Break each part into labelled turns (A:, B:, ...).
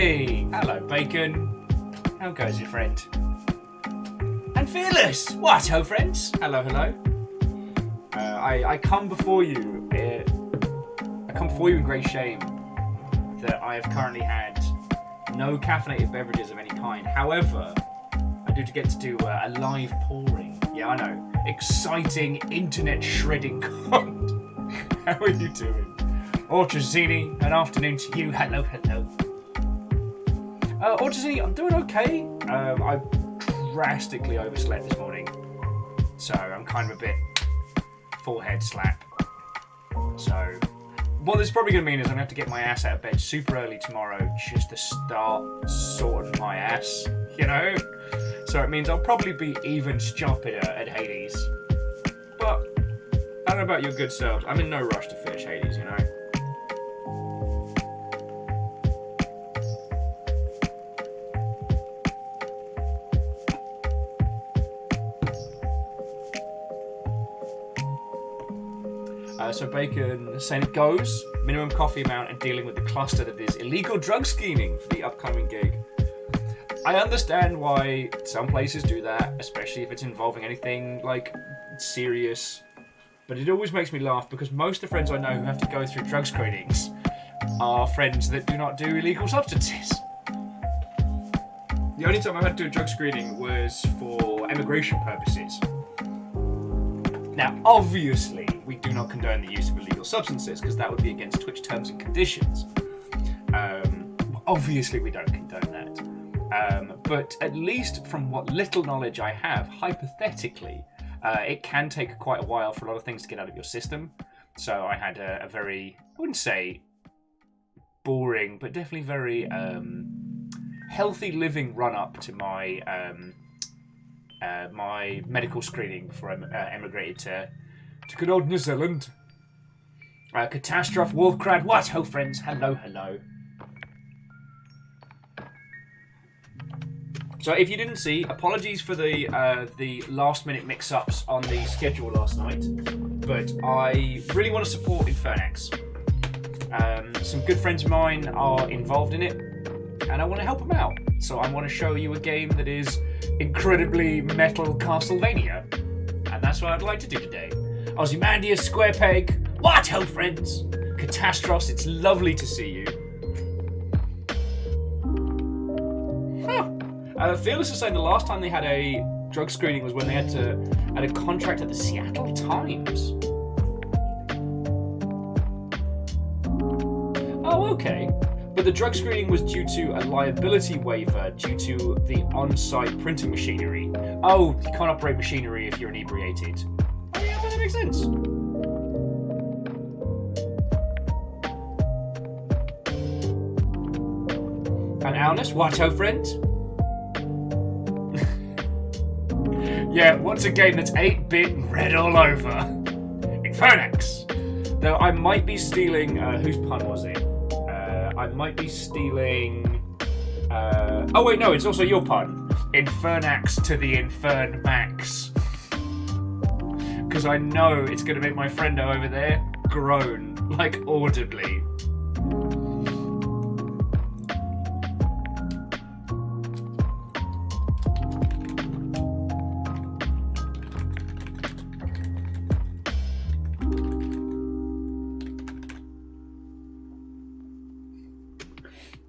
A: Hey! Hello, Bacon. How goes it, friend? And Fearless! What, ho, friends? Hello, hello. I come before you. I come before you in great shame that I have currently had no caffeinated beverages of any kind. However, I do get to do a live pouring. Yeah, I know. Exciting internet shredding content. How are you doing? Orchazini, an afternoon to you. Hello, hello. Orchazini, I'm doing okay. I drastically overslept this morning, so I'm kind of a bit full head slap. So, what this is probably going to mean is I'm going to have to get my ass out of bed super early tomorrow just to start sorting my ass, you know? So it means I'll probably be even stupider at Hades. But, I don't know about your good selves, I'm in no rush to finish Hades, you know? So Bacon saying it goes, minimum coffee amount and dealing with the cluster that is illegal drug scheming for the upcoming gig. I understand why some places do that, especially if it's involving anything like serious, but it always makes me laugh because most of the friends I know who have to go through drug screenings are friends that do not do illegal substances. The only time I've had to do a drug screening was for immigration purposes. Now, obviously, we do not condone the use of illegal substances because that would be against Twitch terms and conditions. Obviously, we don't condone that. But at least from what little knowledge I have, hypothetically, it can take quite a while for a lot of things to get out of your system. So I had a very, I wouldn't say boring, but definitely very healthy living run-up to my my medical screening before I emigrated to good old New Zealand. Catastrophe, Wolfcrad, what ho, friends? Hello, hello. So if you didn't see, apologies for the last-minute mix-ups on the schedule last night, but I really want to support Infernax. Some good friends of mine are involved in it, and I want to help them out. So I want to show you a game that is incredibly metal Castlevania. And that's what I'd like to do today. Ozymandias, Square Peg, what ho, friends? Catastros, it's lovely to see you. Fearless is saying the last time they had a drug screening was when they had a contract at the Seattle Times. Oh, okay. But the drug screening was due to a liability waiver due to the on-site printing machinery. Oh, you can't operate machinery if you're inebriated. Oh yeah, that makes sense. And Alnus, what ho, friend? Yeah, what's a game that's 8-bit and red all over? Infernax! Though I might be stealing, whose pun was it? I might be stealing... oh wait, no, it's also your pun. Infernax to the Infernmax. Because I know it's going to make my friendo over there groan, like audibly.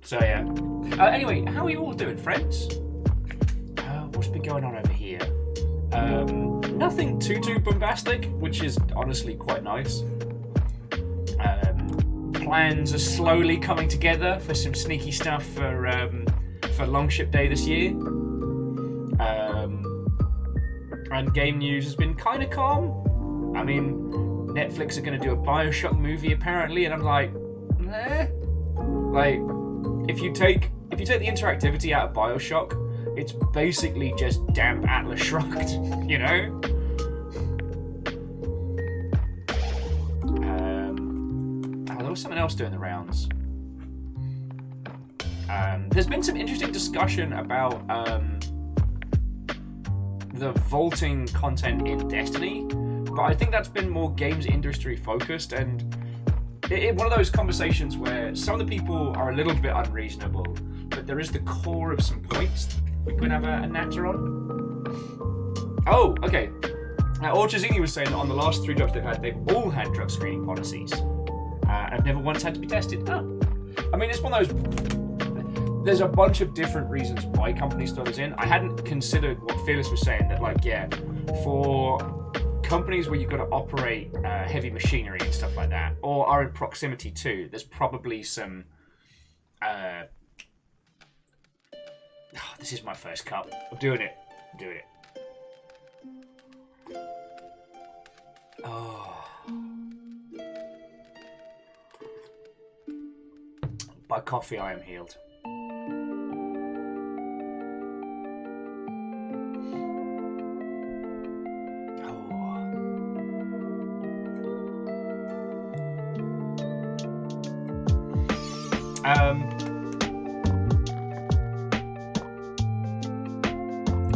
A: So yeah. Anyway, how are you all doing, friends? What's been going on over here? Nothing too bombastic, which is honestly quite nice. Plans are slowly coming together for some sneaky stuff for Longship Day this year. And game news has been kind of calm. I mean, Netflix are going to do a BioShock movie apparently, and I'm like, like. If you take the interactivity out of BioShock, it's basically just damp Atlas Shrugged, you know? There was something else doing the rounds. There's been some interesting discussion about the vaulting content in Destiny, but I think that's been more games industry focused, and one of those conversations where some of the people are a little bit unreasonable, but there is the core of some points we could have a natter on. Oh, okay. Now, Orchazini was saying that on the last 3 jobs they've all had drug screening policies. I've never once had to be tested. Oh. I mean, it's one of those... There's a bunch of different reasons why companies throw this in. I hadn't considered what Fearless was saying, that, like, yeah, for companies where you've got to operate heavy machinery and stuff like that, or are in proximity to, there's probably some... this is my first cup. I'm doing it. I'm doing it. Oh. By coffee I am healed.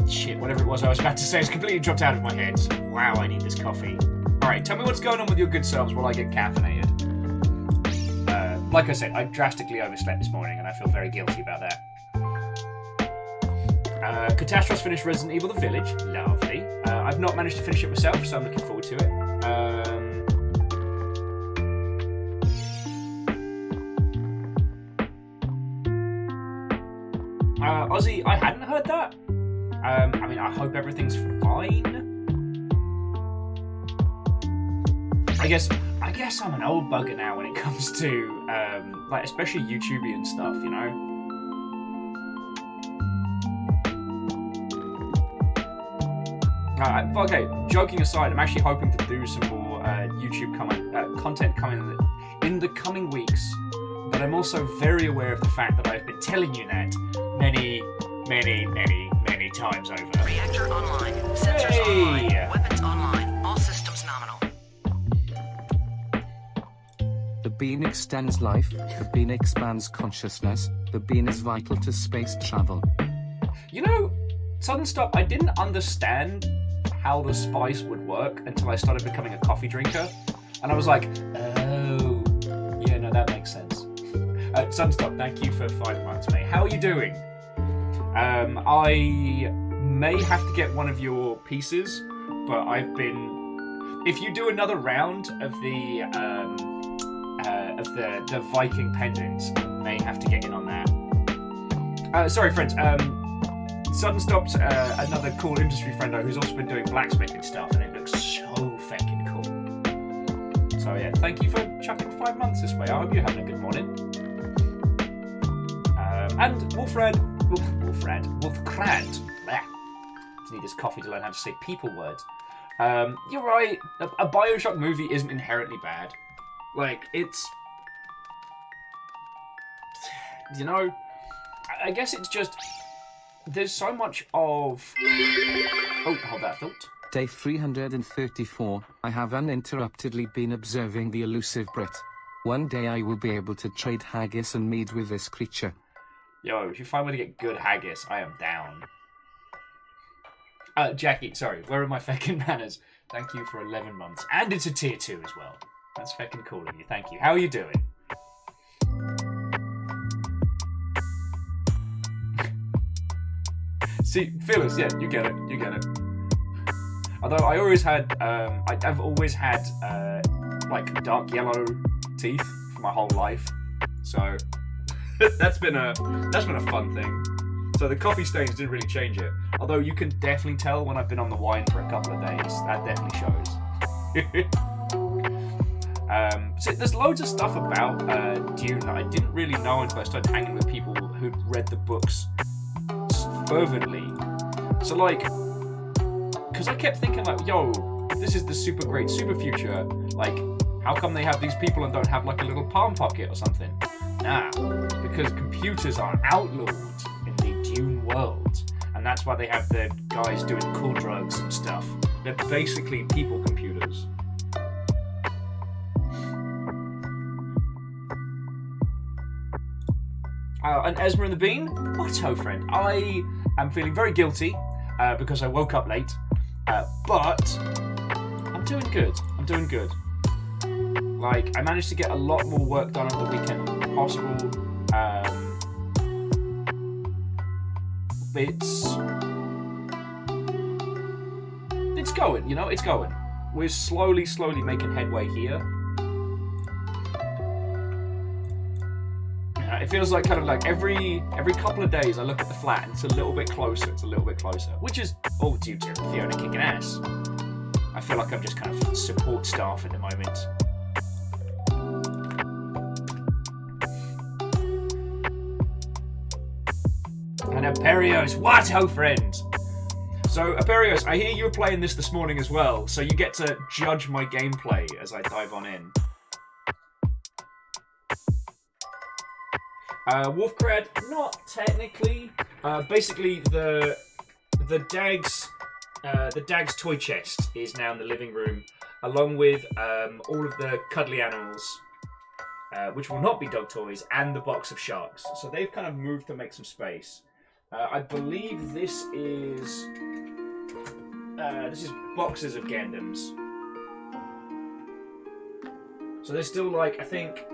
A: Shit, whatever it was I was about to say, it's completely dropped out of my head. Wow, I need this coffee. Alright, tell me what's going on with your good selves while I get caffeinated. Like I said, I drastically overslept this morning and I feel very guilty about that. Catastros finished Resident Evil The Village. Lovely. I've not managed to finish it myself, so I'm looking forward to it. Ozzy, I hadn't heard that. I mean, I hope everything's fine. I guess I'm an old bugger now when it comes to, like, especially YouTubey stuff, you know? Okay, joking aside, I'm actually hoping to do some more YouTube content coming in the coming weeks, but I'm also very aware of the fact that I've been telling you that many times over.
B: Reactor online, sensors online, weapons online, all systems nominal.
C: The bean extends life, the bean expands consciousness, the bean is vital to space travel.
A: You know, sudden stop, I didn't understand how the spice would work until I started becoming a coffee drinker. And I was like, oh, yeah, no, that makes sense. Sudden stop, thank you for 5 months, mate. How are you doing? I may have to get one of your pieces, but I've been... If you do another round of the Viking pendants, I may have to get in on that. Sorry, friends. Sudden stopped another cool industry friendo who's also been doing blacksmithing stuff, and it looks so fucking cool. So yeah, thank you for chucking 5 months this way. I hope you're having a good morning. And Wolfcrad. Bleh. Just need this coffee to learn how to say people words. You're right. A Bioshock movie isn't inherently bad. Like, it's... You know, I guess it's just... There's so much of... Oh, hold that thought.
C: Day 334, I have uninterruptedly been observing the elusive Brit. One day I will be able to trade haggis and mead with this creature.
A: Yo, if you find a way to get good haggis, I am down. Jackie, sorry, where are my feckin' manners? Thank you for 11 months. And it's a tier 2 as well. That's feckin' cool of you, thank you. How are you doing? See, Phyllis, yeah, you get it. Although I always had, I've always had, like, dark yellow teeth for my whole life. So... that's been a fun thing. So the coffee stains didn't really change it. Although you can definitely tell when I've been on the wine for a couple of days. That definitely shows. So there's loads of stuff about Dune that I didn't really know until I started hanging with people who'd read the books fervently. So like, because I kept thinking like, yo, if this is the super great super future, like, how come they have these people and don't have like a little palm pocket or something? Nah, because computers are outlawed in the Dune world, and that's why they have the guys doing cool drugs and stuff. They're basically people computers. And Esmer and the Bean? What ho, friend? I am feeling very guilty because I woke up late, but I'm doing good. Like, I managed to get a lot more work done over the weekend than possible. it's going, you know, it's going. We're slowly making headway here. It feels like kind of like every couple of days I look at the flat and it's a little bit closer, which is all due to Fiona kicking ass. I feel like I'm just kind of support staff at the moment. And Aperios, what ho friend! So Aperios, I hear you were playing this morning as well, so you get to judge my gameplay as I dive on in. Wolfcred, not technically. Basically, the Dag's toy chest is now in the living room, along with all of the cuddly animals, which will not be dog toys, and the box of sharks. So they've kind of moved to make some space. I believe this is boxes of Gandams. So there's still like, I think,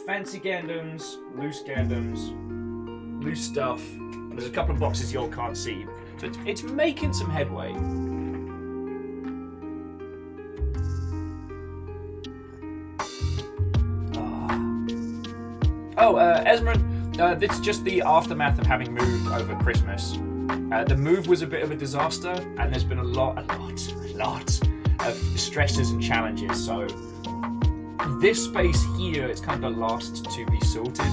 A: fancy Gandams, loose stuff. There's a couple of boxes y'all can't see. So it's making some headway. Esmeralda, this is just the aftermath of having moved over Christmas. The move was a bit of a disaster, and there's been a lot of stresses and challenges. So this space here is kind of the last to be sorted.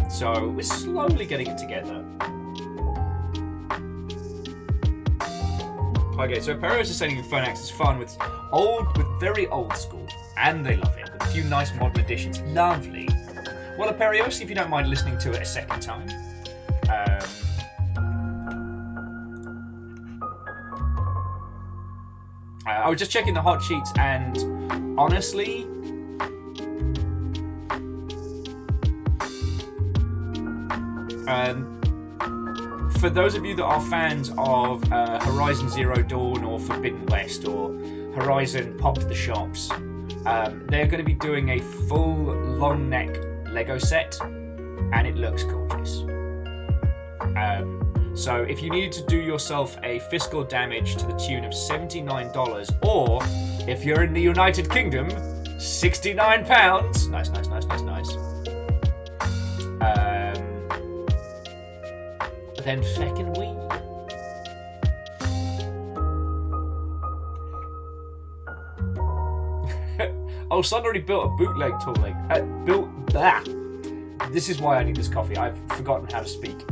A: So we're slowly getting it together. Okay, so Peros is saying Infernax is fun with very old school, and they love it, with a few nice modern additions. Lovely. Well, Aperios, if you don't mind listening to it a second time. I was just checking the hot sheets, and honestly, for those of you that are fans of Horizon Zero Dawn or Forbidden West or Horizon Popped the Shops, they're going to be doing a full long neck Lego set, and it looks gorgeous. So if you needed to do yourself a fiscal damage to the tune of $79, or if you're in the United Kingdom, £69. Nice. Then feckin' we. Oh, Son already built a bootleg tool leg. This is why I need this coffee. I've forgotten how to speak.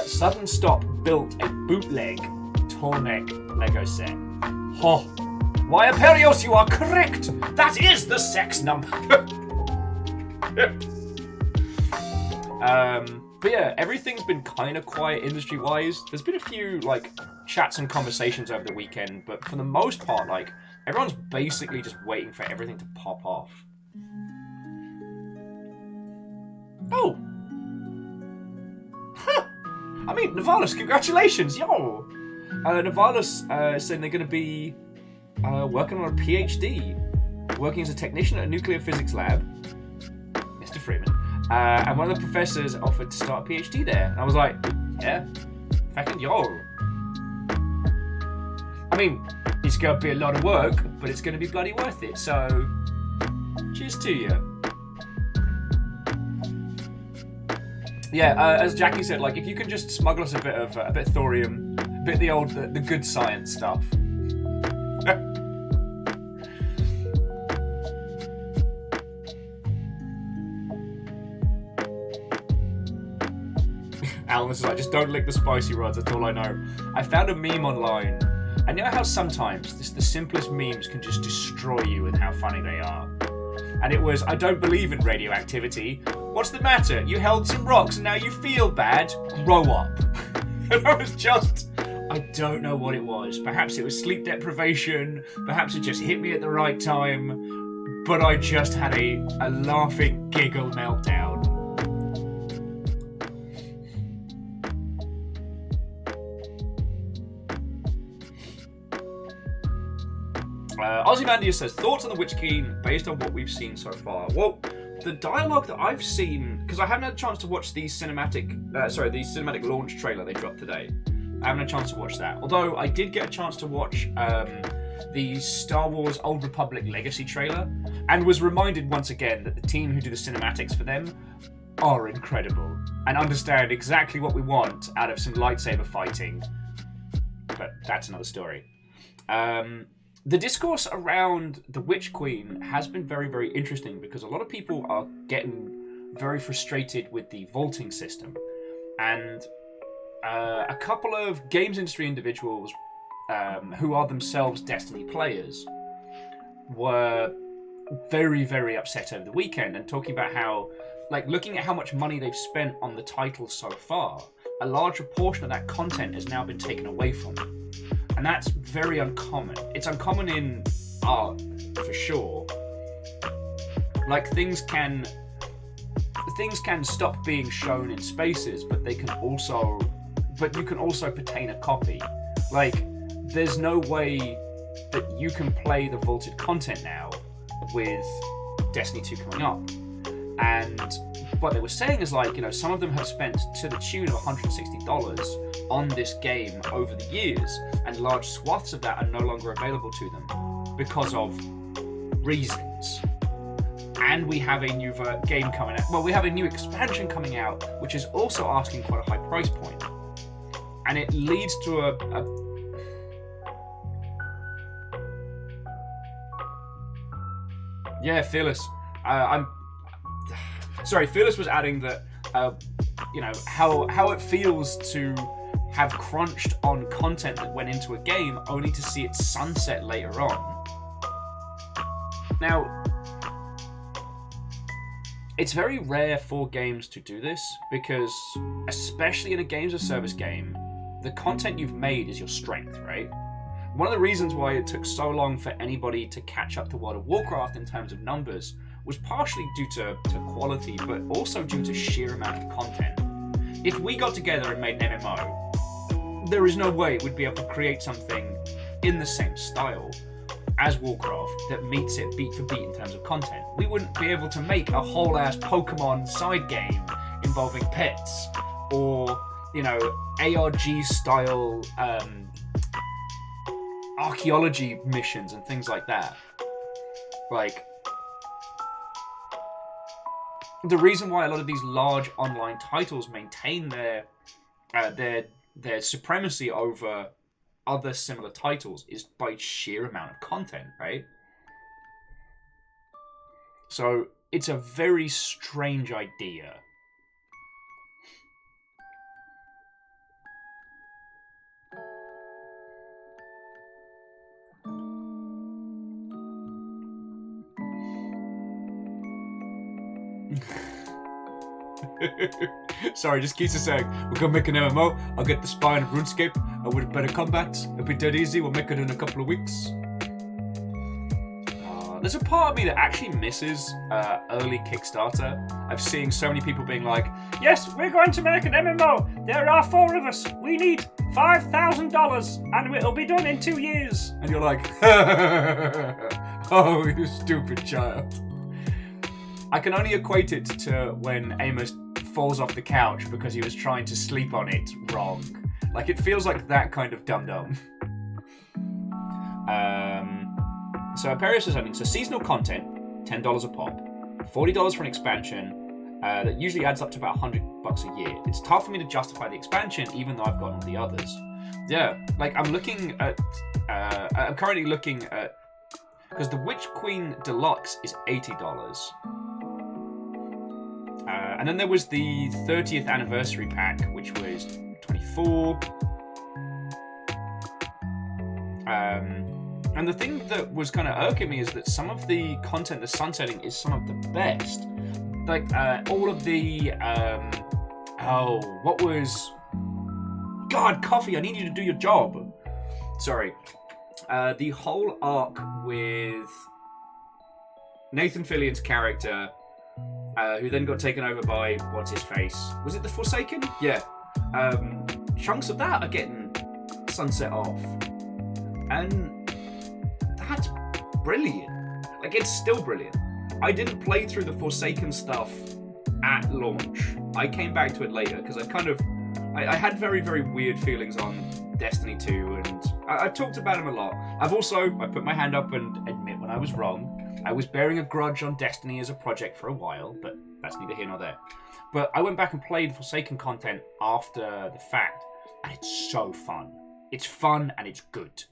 A: Sudden Stop built a bootleg Tornek Lego set. Ho! Why, Aperios, you are correct! That is the sex number! But yeah, everything's been kind of quiet industry-wise. There's been a few, like, chats and conversations over the weekend, but for the most part, like, everyone's basically just waiting for everything to pop off. Oh! Huh! I mean, Nivalis, congratulations, yo! Nivalis saying they're going to be working on a PhD, working as a technician at a nuclear physics lab. Mr. Freeman. And one of the professors offered to start a PhD there. And I was like, yeah, fucking yo. I mean, it's going to be a lot of work, but it's going to be bloody worth it. So, cheers to you. Yeah, as Jackie said, like, if you can just smuggle us a bit of thorium, a bit of the good science stuff. Alan is like, just don't lick the spicy rods, that's all I know. I found a meme online. I know how sometimes the simplest memes can just destroy you with how funny they are. And it was, I don't believe in radioactivity. What's the matter? You held some rocks and now you feel bad? Grow up. And I was just, I don't know what it was. Perhaps it was sleep deprivation. Perhaps it just hit me at the right time. But I just had a laughing giggle meltdown. Ozymandias says, thoughts on the Witch King based on what we've seen so far? Well, the dialogue that I've seen, because I haven't had a chance to watch the cinematic launch trailer they dropped today. I haven't had a chance to watch that. Although I did get a chance to watch the Star Wars Old Republic Legacy trailer, and was reminded once again that the team who do the cinematics for them are incredible and understand exactly what we want out of some lightsaber fighting. But that's another story. The discourse around the Witch Queen has been very, very interesting because a lot of people are getting very frustrated with the vaulting system. And a couple of games industry individuals who are themselves Destiny players were very, very upset over the weekend and talking about how, like, looking at how much money they've spent on the title so far, a larger portion of that content has now been taken away from them. And that's very uncommon. It's uncommon in art, for sure. Like, things can stop being shown in spaces, but you can also obtain a copy. Like, there's no way that you can play the vaulted content now with Destiny 2 coming up. And what they were saying is, like, you know, some of them have spent to the tune of $160 on this game over the years, and large swaths of that are no longer available to them because of reasons. And we have a new game coming out. Well, we have a new expansion coming out, which is also asking quite a high price point. And it leads to Yeah, Fearless. Fearless was adding that, you know, how it feels to have crunched on content that went into a game only to see it sunset later on. Now, it's very rare for games to do this because, especially in a games of service game, the content you've made is your strength, right? One of the reasons why it took so long for anybody to catch up to World of Warcraft in terms of numbers was partially due to quality, but also due to sheer amount of content. If we got together and made an MMO, there is no way we'd be able to create something in the same style as Warcraft that meets it beat for beat in terms of content. We wouldn't be able to make a whole ass Pokemon side game involving pets, or, you know, ARG style archaeology missions and things like that. Like, the reason why a lot of these large online titles maintain their supremacy over other similar titles is by sheer amount of content, right? So it's a very strange idea. Sorry, just keeps saying, we're gonna make an MMO, I'll get the spine of RuneScape, with better combat, it'll be dead easy, we'll make it in a couple of weeks. There's a part of me that actually misses early Kickstarter. I've seen so many people being like, yes, we're going to make an MMO, there are 4 of us, we need $5,000 and it'll be done in 2 years. And you're like, oh, you stupid child. I can only equate it to when Amos falls off the couch because he was trying to sleep on it wrong. Like, it feels like that kind of dum-dum. So Imperius is ending. So seasonal content, $10 a pop. $40 for an expansion. That usually adds up to about $100 a year. It's tough for me to justify the expansion, even though I've gotten all the others. Yeah, like, I'm currently looking at, because the Witch Queen Deluxe is $80. And then there was the 30th anniversary pack, which was $24. And the thing that was kind of irking me is that some of the content that's sunsetting is some of the best. Like, all of the, God, Coffee, I need you to do your job. Sorry. The whole arc with Nathan Fillion's character, who then got taken over by, what's his face? Was it the Forsaken? Yeah. Chunks of that are getting sunset off. And that's brilliant. Like, it's still brilliant. I didn't play through the Forsaken stuff at launch. I came back to it later because I had very, very weird feelings on Destiny 2, and I've talked about him a lot. I put my hand up and admit when I was wrong. I was bearing a grudge on Destiny as a project for a while, but that's neither here nor there. But I went back and played Forsaken content after the fact, and it's so fun. It's fun and it's good.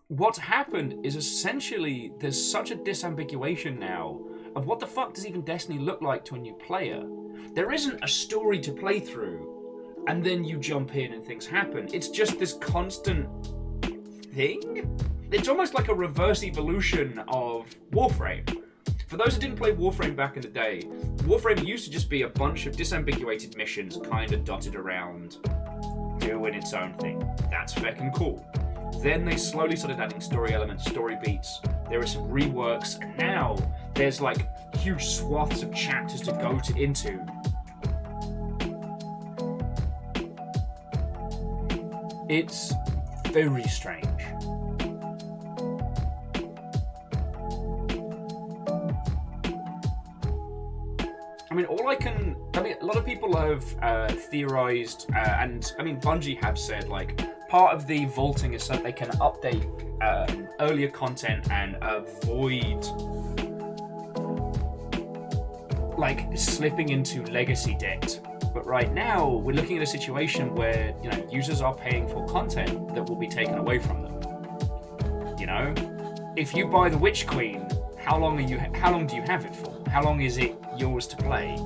A: What's happened is essentially there's such a disambiguation now of what the fuck does even Destiny look like to a new player. There isn't a story to play through, and then you jump in and things happen. It's just this constant thing. It's almost like a reverse evolution of Warframe. For those who didn't play Warframe back in the day, Warframe used to just be a bunch of disambiguated missions kind of dotted around, doing its own thing. That's feckin' cool. Then they slowly started adding story elements, story beats. There were some reworks, and now there's like huge swaths of chapters to go into. It's very strange. A lot of people have theorized, and Bungie have said, like, part of the vaulting is so that they can update earlier content and avoid, like, slipping into legacy debt. But right now, we're looking at a situation where, users are paying for content that will be taken away from them. If you buy the Witch Queen, how long do you have it for? How long is it yours to play?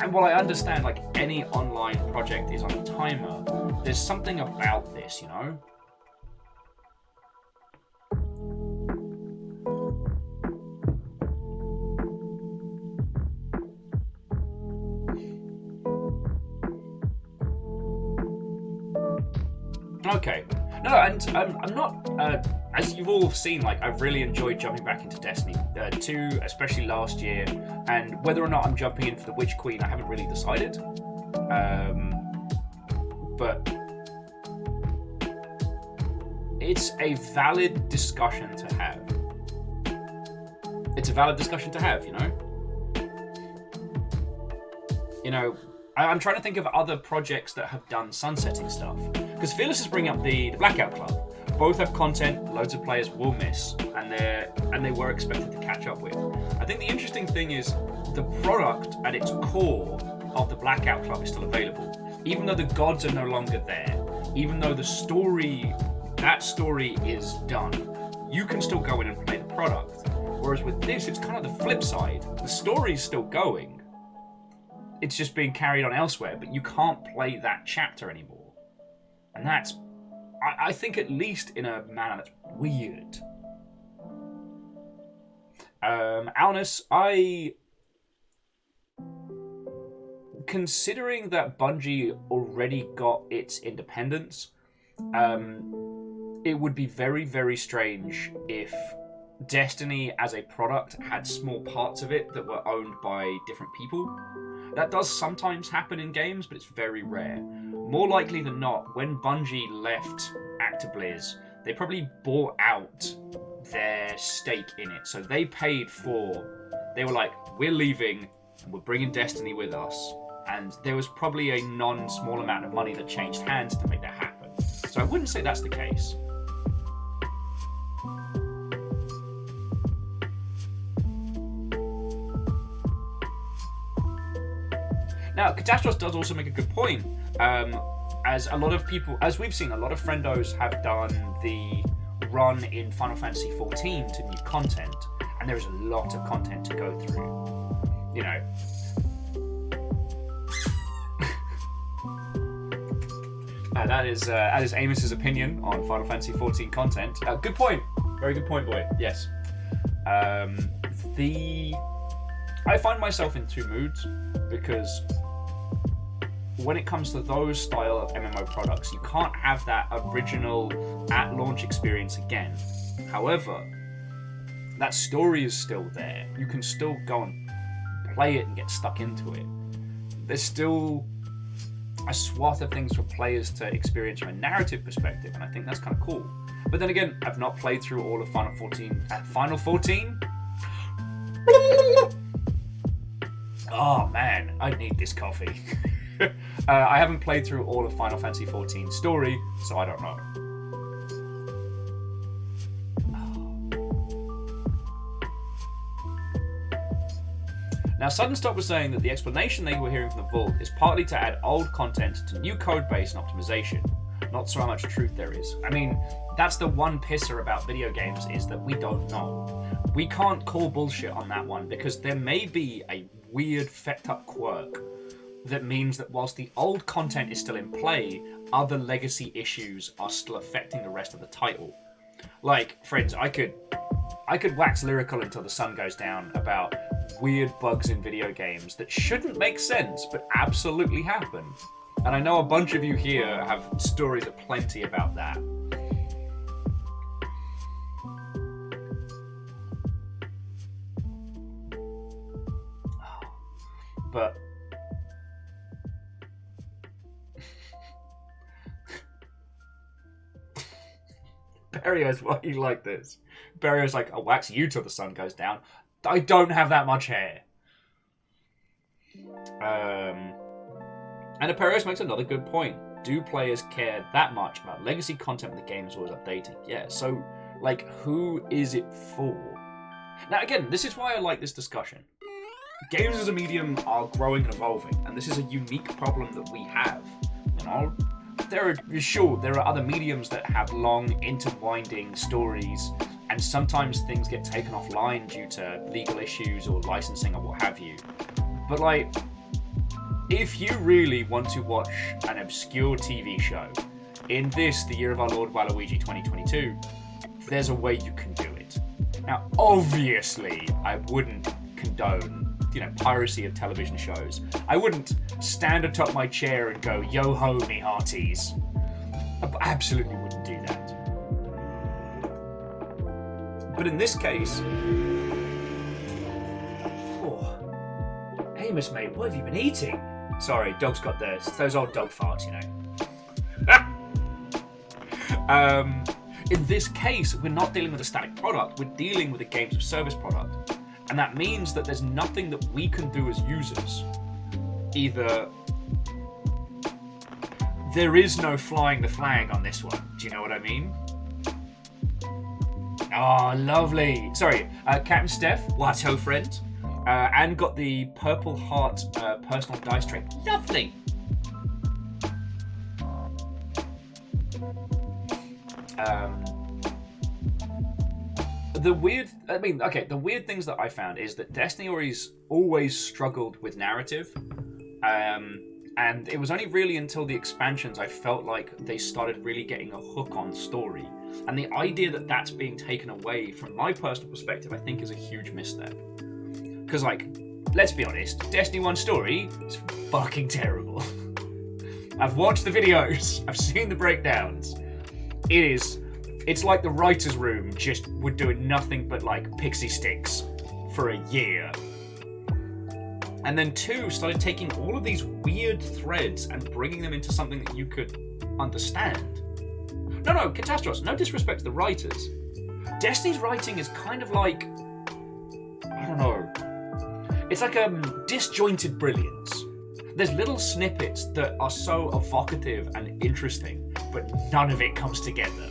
A: And while I understand, like, any online project is on a timer, there's something about this, Okay. No, and I'm not, as you've all seen, like, I've really enjoyed jumping back into Destiny 2, especially last year, and whether or not I'm jumping in for the Witch Queen, I haven't really decided. But it's a valid discussion to have. It's a valid discussion to have, I'm trying to think of other projects that have done sunsetting stuff. Because Fearless is bringing up the Blackout Club. Both have content loads of players will miss, and they were expected to catch up with. I think the interesting thing is the product at its core of the Blackout Club is still available. Even though the gods are no longer there, even though that story is done, you can still go in and play the product. Whereas with this, it's kind of the flip side. The story's still going. It's just being carried on elsewhere, but you can't play that chapter anymore. And that's, I think, at least in a manner that's weird. Alnus, considering that Bungie already got its independence, it would be very, very strange if Destiny as a product had small parts of it that were owned by different people. That does sometimes happen in games, but it's very rare. More likely than not, when Bungie left ActiBliz, they probably bought out their stake in it. So they were like, we're leaving, and we're bringing Destiny with us. And there was probably a non-small amount of money that changed hands to make that happen. So I wouldn't say that's the case. Now, Catastros does also make a good point. As a lot of people, as we've seen, a lot of friendos have done the run in Final Fantasy XIV to new content, and there is a lot of content to go through. That is Amos's opinion on Final Fantasy XIV content. Good point. Very good point, boy. Yes. I find myself in two moods, because when it comes to those style of MMO products, you can't have that original at-launch experience again. However, that story is still there. You can still go and play it and get stuck into it. There's still a swath of things for players to experience from a narrative perspective, and I think that's kind of cool. But then again, I've not played through all of Final 14. Final 14? Oh man, I need this coffee. I haven't played through all of Final Fantasy XIV story, so I don't know. Now, Suddenstock was saying that the explanation they were hearing from the Vault is partly to add old content to new code base and optimization. Not so much truth there is. I mean, that's the one pisser about video games, is that we don't know. We can't call bullshit on that one, because there may be a weird, fecked up quirk that means that whilst the old content is still in play, other legacy issues are still affecting the rest of the title. Like, friends, I could wax lyrical until the sun goes down about weird bugs in video games that shouldn't make sense, but absolutely happen. And I know a bunch of you here have stories aplenty about that. But Barrio's, why you like this? Barrio's like, I'll wax you till the sun goes down. I don't have that much hair. And Aperios makes another good point. Do players care that much about legacy content when the game is always updating? Yeah, so, like, who is it for? Now, again, this is why I like this discussion. Games as a medium are growing and evolving, and this is a unique problem that we have. You know, there are other mediums that have long, interwinding stories, and sometimes things get taken offline due to legal issues or licensing or what have you. But, like, if you really want to watch an obscure TV show in this, the year of our Lord Waluigi 2022, there's a way you can do it. Now, obviously, I wouldn't condone, piracy of television shows. I wouldn't stand atop my chair and go, yo ho, me hearties. I absolutely wouldn't do that. But in this case, Amos, mate, what have you been eating? Sorry, dog's got those old dog farts, In this case, we're not dealing with a static product, we're dealing with a games of service product. And that means that there's nothing that we can do as users. Either there is no flying the flag on this one, do you know what I mean? Oh, lovely. Sorry, Captain Steph, what's ho friend? And got the Purple Heart personal dice tray. Lovely. The weird things that I found is that Destiny always struggled with narrative. And it was only really until the expansions I felt like they started really getting a hook on story. And the idea that that's being taken away from my personal perspective, I think is a huge misstep. Because, let's be honest, Destiny 1 story is fucking terrible. I've watched the videos, I've seen the breakdowns. It's like the writer's room just were doing nothing but, pixie sticks for a year. And then 2 started taking all of these weird threads and bringing them into something that you could understand. No, Catastros, no disrespect to the writers. Destiny's writing is kind of like, I don't know, it's like disjointed brilliance. There's little snippets that are so evocative and interesting, but none of it comes together.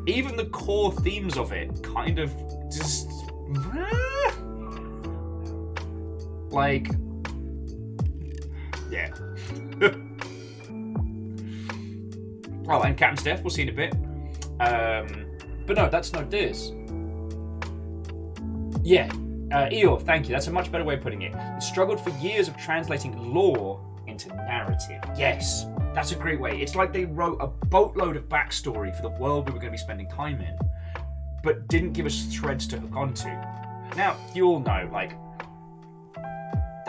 A: Even the core themes of it kind of just... yeah. Oh, and Captain Steph, we'll see in a bit. But no, that's not this. Yeah. Eeyore, thank you. That's a much better way of putting it. It struggled for years of translating lore into narrative. Yes, that's a great way. It's like they wrote a boatload of backstory for the world we were going to be spending time in, but didn't give us threads to hook onto. Now, you all know,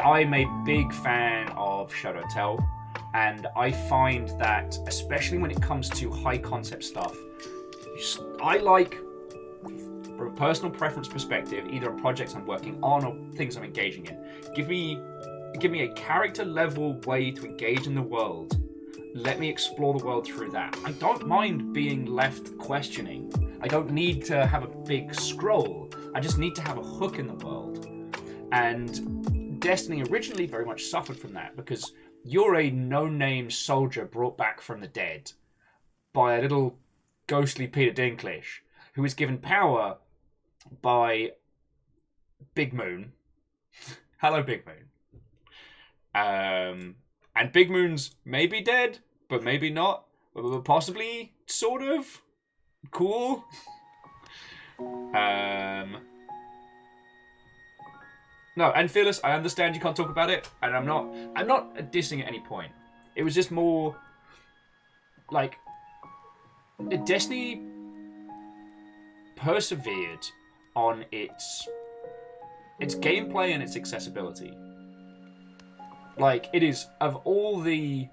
A: I'm a big fan of Shadow Tell, and I find that, especially when it comes to high concept stuff, I like, from a personal preference perspective, either projects I'm working on or things I'm engaging in. Give me a character level way to engage in the world. Let me explore the world through that. I don't mind being left questioning. I don't need to have a big scroll. I just need to have a hook in the world. And Destiny originally very much suffered from that because you're a no-name soldier brought back from the dead by a little ghostly Peter Dinklage, who is given power by Big Moon. Hello, Big Moon. And Big Moon's maybe dead, but maybe not. But possibly, sort of. Cool. No, and Fearless, I understand you can't talk about it, and I'm not dissing at any point. It was just more like Destiny persevered on its gameplay and its accessibility. Like, it is of all the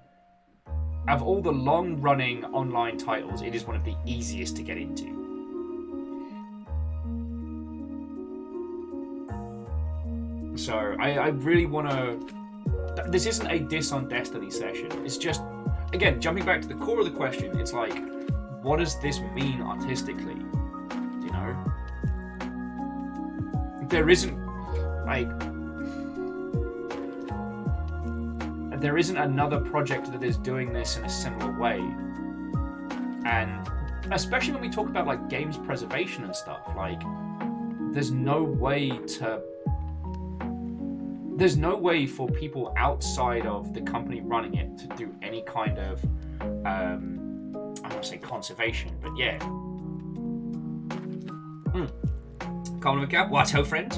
A: long-running online titles, it is one of the easiest to get into. So I really want to. This isn't a diss on Destiny session. It's just, again, jumping back to the core of the question. It's like, what does this mean artistically? You know, there isn't another project that is doing this in a similar way, and especially when we talk about like games preservation and stuff, like there's no way for people outside of the company running it to do any kind of I don't want to say conservation, but yeah. Common McCap, Watto friend.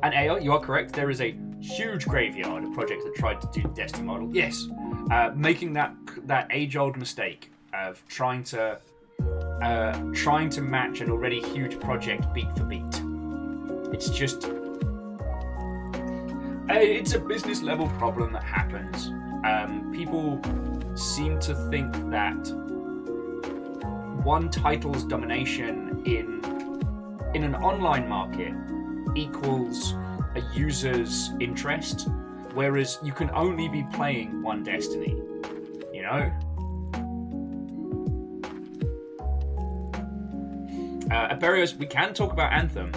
A: And AO, you are correct, there is a huge graveyard of projects that tried to do the Destiny model. Yes, making that age-old mistake of trying to match an already huge project beat for beat. It's just, it's a business level problem that happens. People seem to think that one title's domination in an online market equals a user's interest, whereas you can only be playing one Destiny, you know? At Barrios, we can talk about Anthem.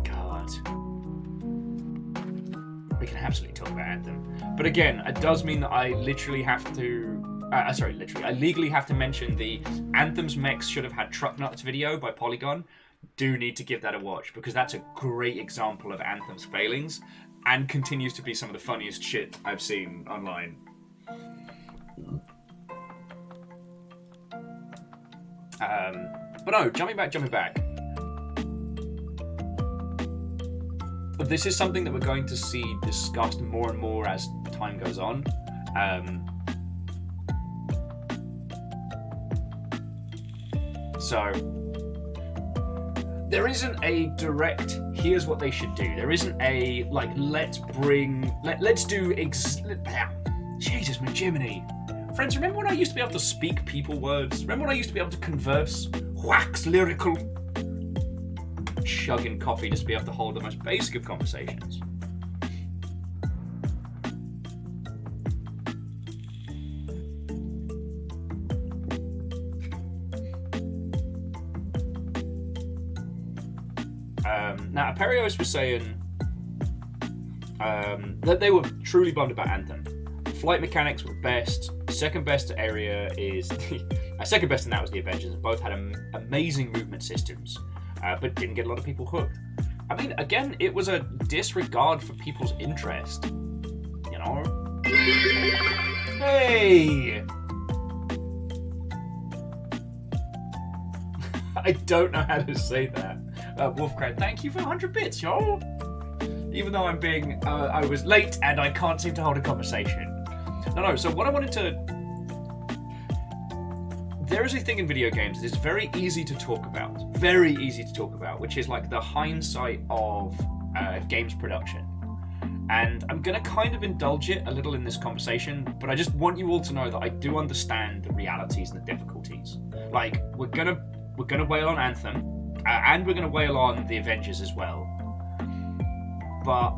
A: God. We can absolutely talk about Anthem. But again, it does mean that I literally have to... I legally have to mention the Anthem's mechs should have had truck nuts video by Polygon. Do need to give that a watch, because that's a great example of Anthem's failings and continues to be some of the funniest shit I've seen online. But no, jumping back. But this is something that we're going to see discussed more and more as time goes on. So there isn't a direct, here's what they should do. There isn't a, like, let's do, Jesus, my Jiminy. Friends, remember when I used to be able to speak people words? Remember when I used to be able to converse? Wax lyrical. Chugging coffee just to be able to hold the most basic of conversations. Now, Aperios was saying that they were truly bummed about Anthem. Flight mechanics were best. Second best area is second best in that was the Avengers. Both had amazing movement systems, but didn't get a lot of people hooked. I mean, again, it was a disregard for people's interest. You know? Hey! I don't know how to say that. Wolfcrad, thank you for 100 bits, y'all. Even though I'm being, I was late and I can't seem to hold a conversation. No, so what I wanted to... There is a thing in video games that is very easy to talk about. Very easy to talk about, which is like the hindsight of games production. And I'm going to kind of indulge it a little in this conversation, but I just want you all to know that I do understand the realities and the difficulties. Like, we're gonna wail on Anthem, and we're gonna wail on the Avengers as well. But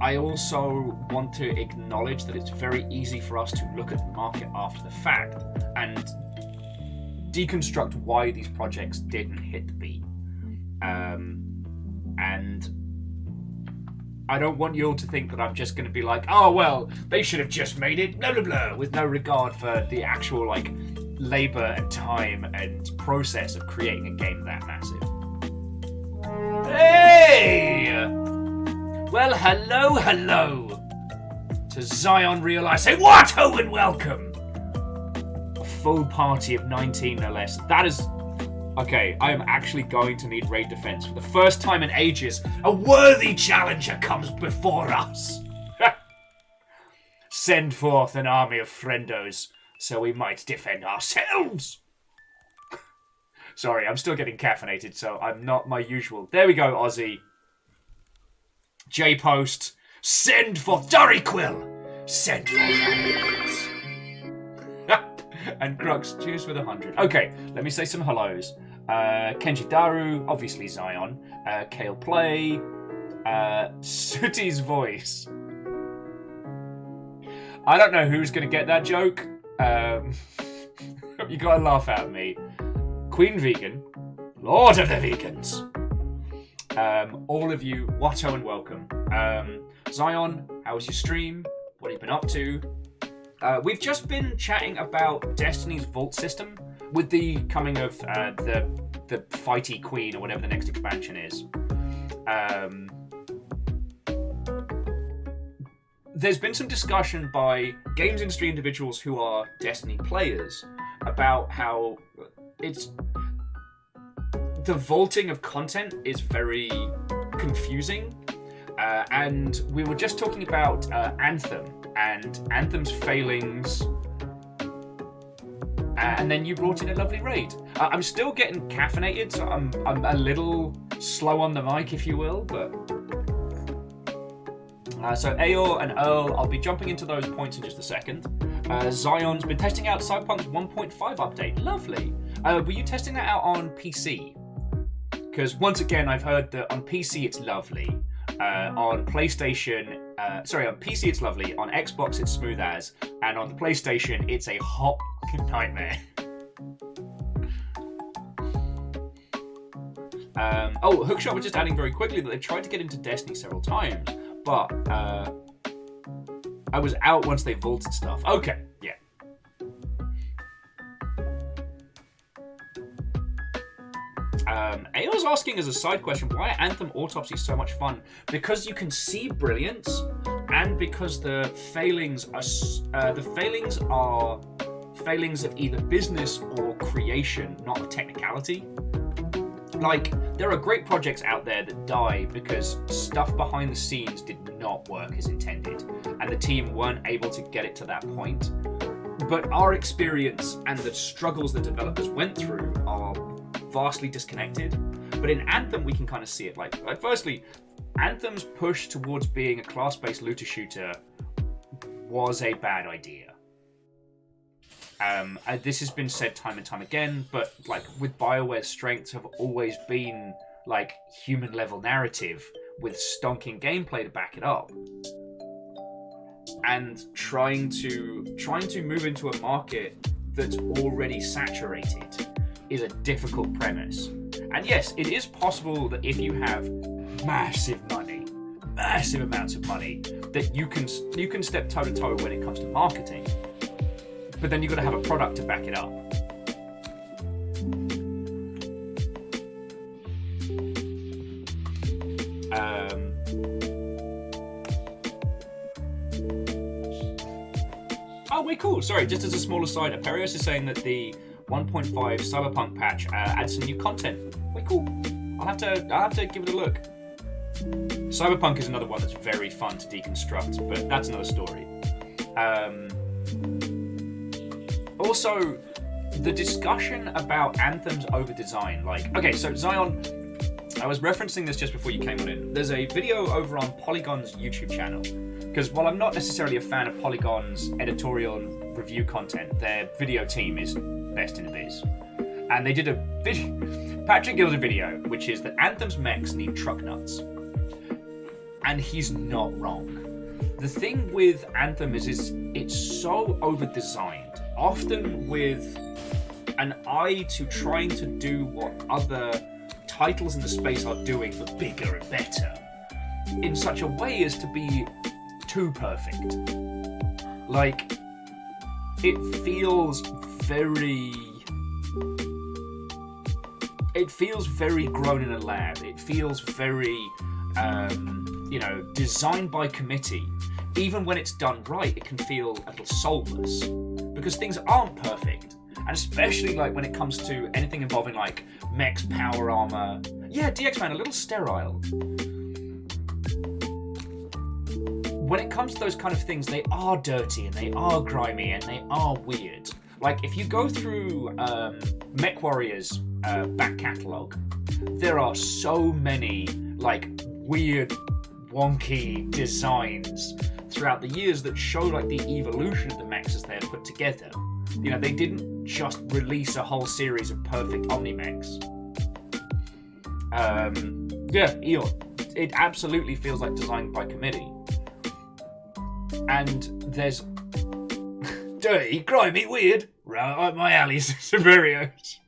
A: I also want to acknowledge that it's very easy for us to look at the market after the fact and deconstruct why these projects didn't hit the beat. And I don't want you all to think that I'm just going to be like, oh, well, they should have just made it, blah, blah, blah, with no regard for the actual, like, labor and time and process of creating a game that massive. Hey! Well, hello to Zion Realize. Say what, ho, and welcome! A full party of 19, no less. That is... Okay, I am actually going to need raid defense. For the first time in ages, a worthy challenger comes before us. Send forth an army of friendos, so we might defend ourselves. Sorry, I'm still getting caffeinated, so I'm not my usual. There we go, Aussie. J-Post, send forth Quill. Send forth ambulance. And Crux, cheers for the 100. Okay, let me say some hellos. Kenji Daru, obviously Zion. Kale Play. Sooty's voice. I don't know who's going to get that joke. You gotta laugh at me. Queen Vegan. Lord of the Vegans. All of you, Watto and welcome. Zion, how was your stream? What have you been up to? We've just been chatting about Destiny's Vault system with the coming of the Fighty Queen or whatever the next expansion is. There's been some discussion by games industry individuals who are Destiny players about how the vaulting of content is very confusing. And we were just talking about Anthem and Anthem's failings, and then you brought in a lovely raid. I'm still getting caffeinated, so I'm a little slow on the mic, if you will, but... so Aor and Earl, I'll be jumping into those points in just a second. Zion's been testing out Cyberpunk's 1.5 update. Lovely. Were you testing that out on PC? Because once again, I've heard that on PC it's lovely. On PlayStation, on PC it's lovely, on Xbox it's smooth as, and on the PlayStation it's a hot nightmare. Hookshot was just adding very quickly that they tried to get into Destiny several times, but I was out once they vaulted stuff. Okay, yeah. Ao's asking as a side question, why are Anthem Autopsy so much fun? Because you can see brilliance, and because the failings are failings of either business or creation, not of technicality. Like, there are great projects out there that die because stuff behind the scenes did not work as intended, and the team weren't able to get it to that point. But our experience and the struggles that developers went through are vastly disconnected. But in Anthem, we can kind of see it. Like firstly, Anthem's push towards being a class-based looter shooter was a bad idea. This has been said time and time again, but like with BioWare's strengths have always been like human level narrative with stonking gameplay to back it up. And trying to move into a market that's already saturated is a difficult premise. And yes, it is possible that if you have massive amounts of money, that you can step toe to toe when it comes to marketing. But then you've got to have a product to back it up. Oh, wait, cool. Sorry, just as a small aside, Aperios is saying that the 1.5 Cyberpunk patch adds some new content. Wait, cool. I'll have to give it a look. Cyberpunk is another one that's very fun to deconstruct, but that's another story. Also, the discussion about Anthem's over-design. Like, okay, so Zion, I was referencing this just before you came on in. There's a video over on Polygon's YouTube channel. Because while I'm not necessarily a fan of Polygon's editorial and review content, their video team is best in the biz. And they did a video, Patrick Gill's video, which is that Anthem's mechs need truck nuts. And he's not wrong. The thing with Anthem is it's so over-designed, often with an eye to trying to do what other titles in the space are doing, but bigger and better. in such a way as to be too perfect. Like, it feels very grown in a lab. It feels very, designed by committee. Even when it's done right, it can feel a little soulless because things aren't perfect. And especially like when it comes to anything involving like mechs, power armor. Yeah, DX-Man, a little sterile. When it comes to those kind of things, they are dirty and they are grimy and they are weird. Like, if you go through MechWarrior's back catalogue, there are so many, like, weird, wonky designs throughout the years that show, like, the evolution of the mechs as they're put together. You know, they didn't just release a whole series of perfect Omni-mechs. Eon. It absolutely feels like designed by committee. And there's dirty, grimy, weird, right up my alley scenarios.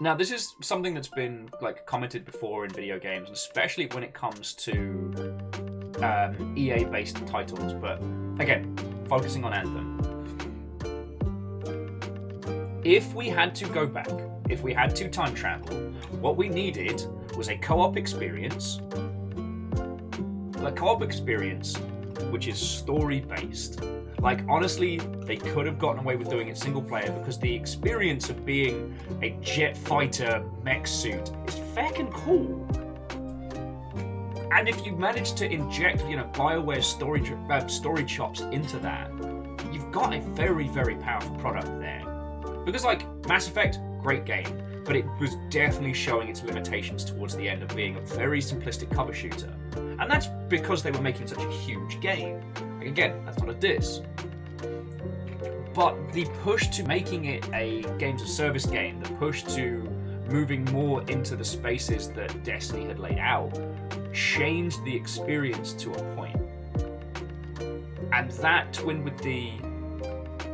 A: Now, this is something that's been like commented before in video games, especially when it comes to EA-based titles. But again, focusing on Anthem. If we had to go back, if we had to time travel, what we needed was a co-op experience. A co-op experience which is story-based. Like, honestly, they could have gotten away with doing it single player because the experience of being a jet fighter mech suit is feckin' cool. And if you manage to inject, BioWare story chops into that, you've got a very, very powerful product there. Because, like, Mass Effect, great game, but it was definitely showing its limitations towards the end of being a very simplistic cover shooter. And that's because they were making such a huge game. Like, again, that's not a diss. But the push to making it a games of service game, the push to moving more into the spaces that Destiny had laid out, changed the experience to a point. And that, twinned with the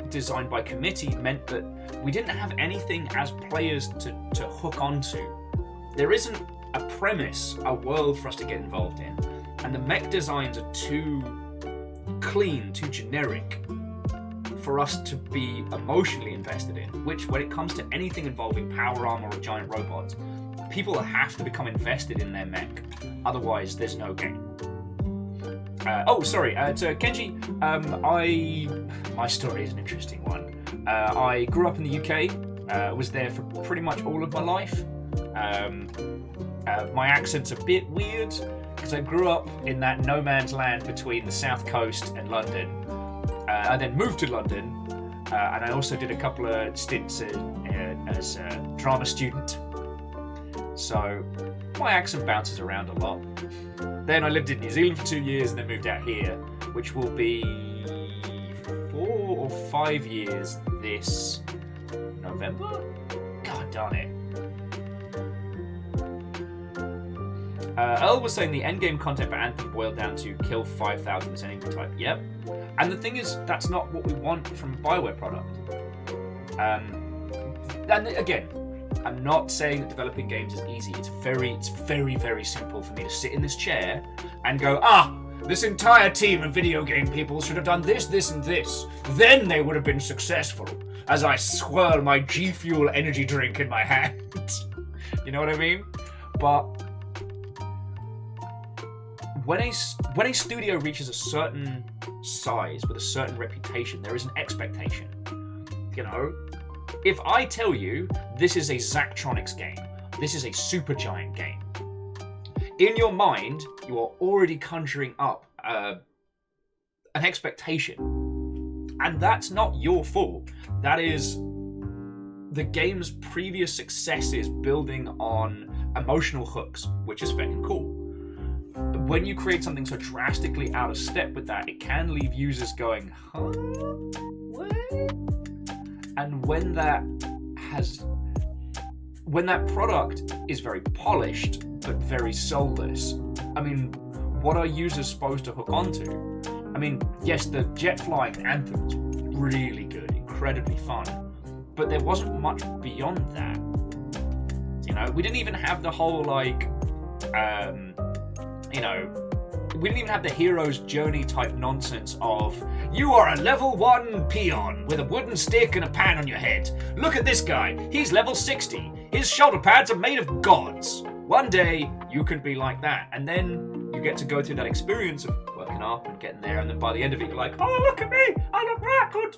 A: design by committee, meant that we didn't have anything as players to hook onto. There isn't a premise, a world for us to get involved in. And the mech designs are too clean, too generic for us to be emotionally invested in, which when it comes to anything involving power armor or giant robots, people have to become invested in their mech. Otherwise, there's no game. To Kenji, my story is an interesting one. I grew up in the UK, was there for pretty much all of my life. My accent's a bit weird, because I grew up in that no man's land between the South Coast and London. I then moved to London, and I also did a couple of stints as a drama student. So my accent bounces around a lot. Then I lived in New Zealand for 2 years and then moved out here, which will be 4 or 5 years this November? God darn it. Earl was saying the endgame content for Anthem boiled down to kill 5,000 as enemy type. Yep. And the thing is, that's not what we want from a BioWare product. And again, I'm not saying that developing games is easy. It's very, very simple for me to sit in this chair and go, this entire team of video game people should have done this, this, and this. Then they would have been successful. As I swirl my G Fuel energy drink in my hand. You know what I mean? But when a studio reaches a certain size with a certain reputation, there is an expectation. You know? If I tell you this is a Zachtronics game, this is a Supergiant game, in your mind, you are already conjuring up an expectation. And that's not your fault. That is the game's previous successes building on emotional hooks, which is fucking cool. When you create something so drastically out of step with that, it can leave users going, huh? What? And when that product is very polished but very soulless, I mean, what are users supposed to hook onto? I mean, yes, the jet flying Anthem is really good, incredibly fun, but there wasn't much beyond that. You know, we didn't even have the whole, like, you know, we didn't even have the hero's journey type nonsense of, you are a level 1 peon with a wooden stick and a pan on your head. Look at this guy, he's level 60. His shoulder pads are made of gods. One day, you can be like that. And then you get to go through that experience of working up and getting there, and then by the end of it, you're like, oh, look at me, I look that good.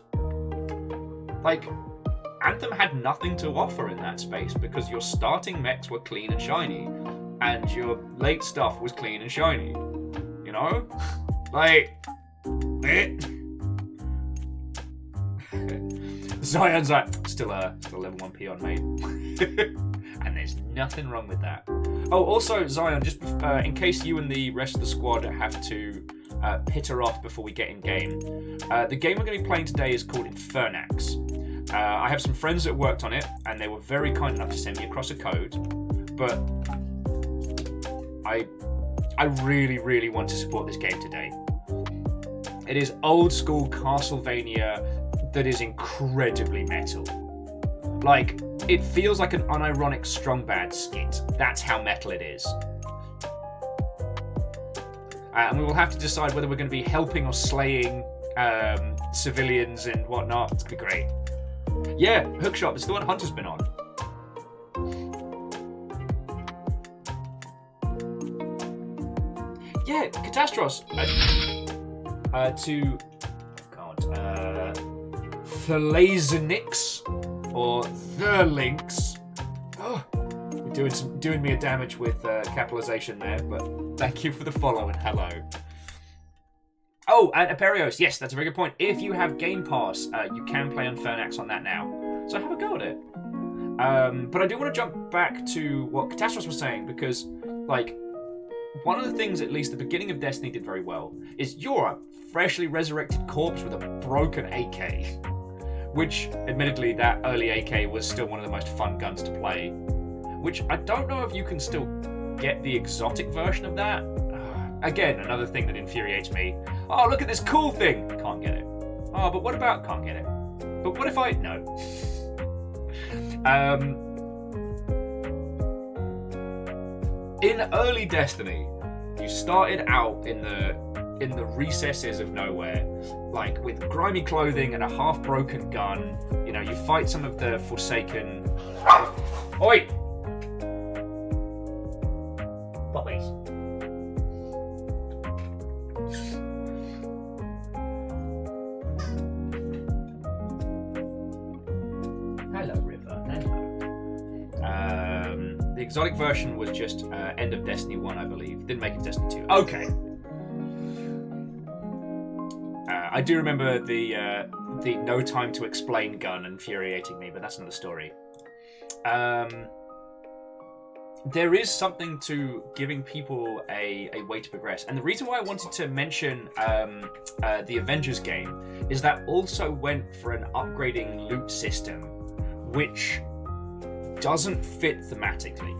A: Like, Anthem had nothing to offer in that space because your starting mechs were clean and shiny, and your late stuff was clean and shiny. You know? Like, Zion's like, still a level 1 peon, mate. And there's nothing wrong with that. Oh, also, Zion, just in case you and the rest of the squad have to pitter off before we get in game, the game we're going to be playing today is called Infernax. I have some friends that worked on it, and they were very kind enough to send me across a code, but I really, really want to support this game today. It is old school Castlevania that is incredibly metal. Like, it feels like an unironic Stongbad skit. That's how metal it is. And we will have to decide whether we're going to be helping or slaying civilians and whatnot. It's going to be great. Yeah, Hookshot, it's the one Hunter's been on. Yeah, Catastros. To Thalazonix or The Links. Oh, you're doing me a damage with capitalization there, but thank you for the follow and hello. Oh, and Aperios, yes, that's a very good point. If you have Game Pass, you can play Infernax on that now. So have a go at it. But I do want to jump back to what Catastros was saying, because, like, one of the things, at least the beginning of Destiny did very well, is you're a freshly resurrected corpse with a broken AK. Which, admittedly, that early AK was still one of the most fun guns to play. Which, I don't know if you can still get the exotic version of that. Again, another thing that infuriates me. Oh, look at this cool thing! Can't get it. Oh, but what about... Can't get it. But what if I... No. In early Destiny, you started out in the recesses of nowhere, like with grimy clothing and a half-broken gun. You know, you fight some of the Forsaken... Oi! Puppies. Hello, River. Hello. The exotic version was just end of Destiny 1, I believe. Didn't make it Destiny 2. Okay. I do remember the no time to explain gun infuriating me, but that's another story. There is something to giving people a way to progress. And the reason why I wanted to mention the Avengers game is that also went for an upgrading loot system, which doesn't fit thematically.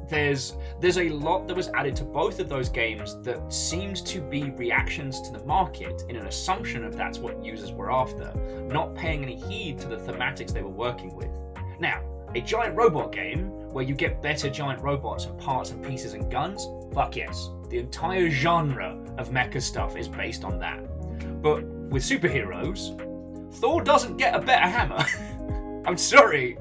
A: There's a lot that was added to both of those games that seems to be reactions to the market in an assumption of that's what users were after, not paying any heed to the thematics they were working with. Now, a giant robot game where you get better giant robots and parts and pieces and guns, fuck yes. The entire genre of mecha stuff is based on that. But with superheroes, Thor doesn't get a better hammer. I'm sorry.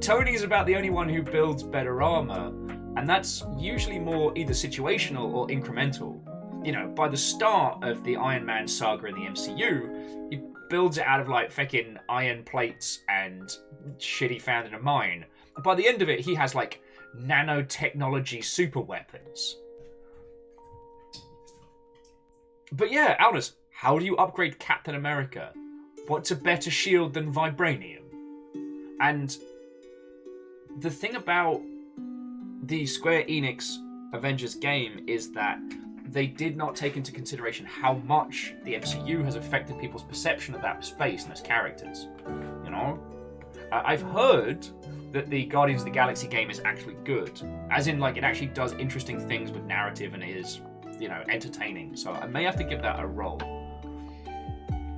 A: Tony's about the only one who builds better armor, and that's usually more either situational or incremental. You know, by the start of the Iron Man saga in the MCU, he builds it out of like fucking iron plates and shit he found in a mine. And by the end of it, he has like nanotechnology super weapons. But yeah, Aldous, how do you upgrade Captain America? What's a better shield than vibranium? And the thing about the Square Enix Avengers game is that they did not take into consideration how much the MCU has affected people's perception of that space and its characters. You know? I've heard that the Guardians of the Galaxy game is actually good. As in, like, it actually does interesting things with narrative and is, you know, entertaining. So I may have to give that a roll.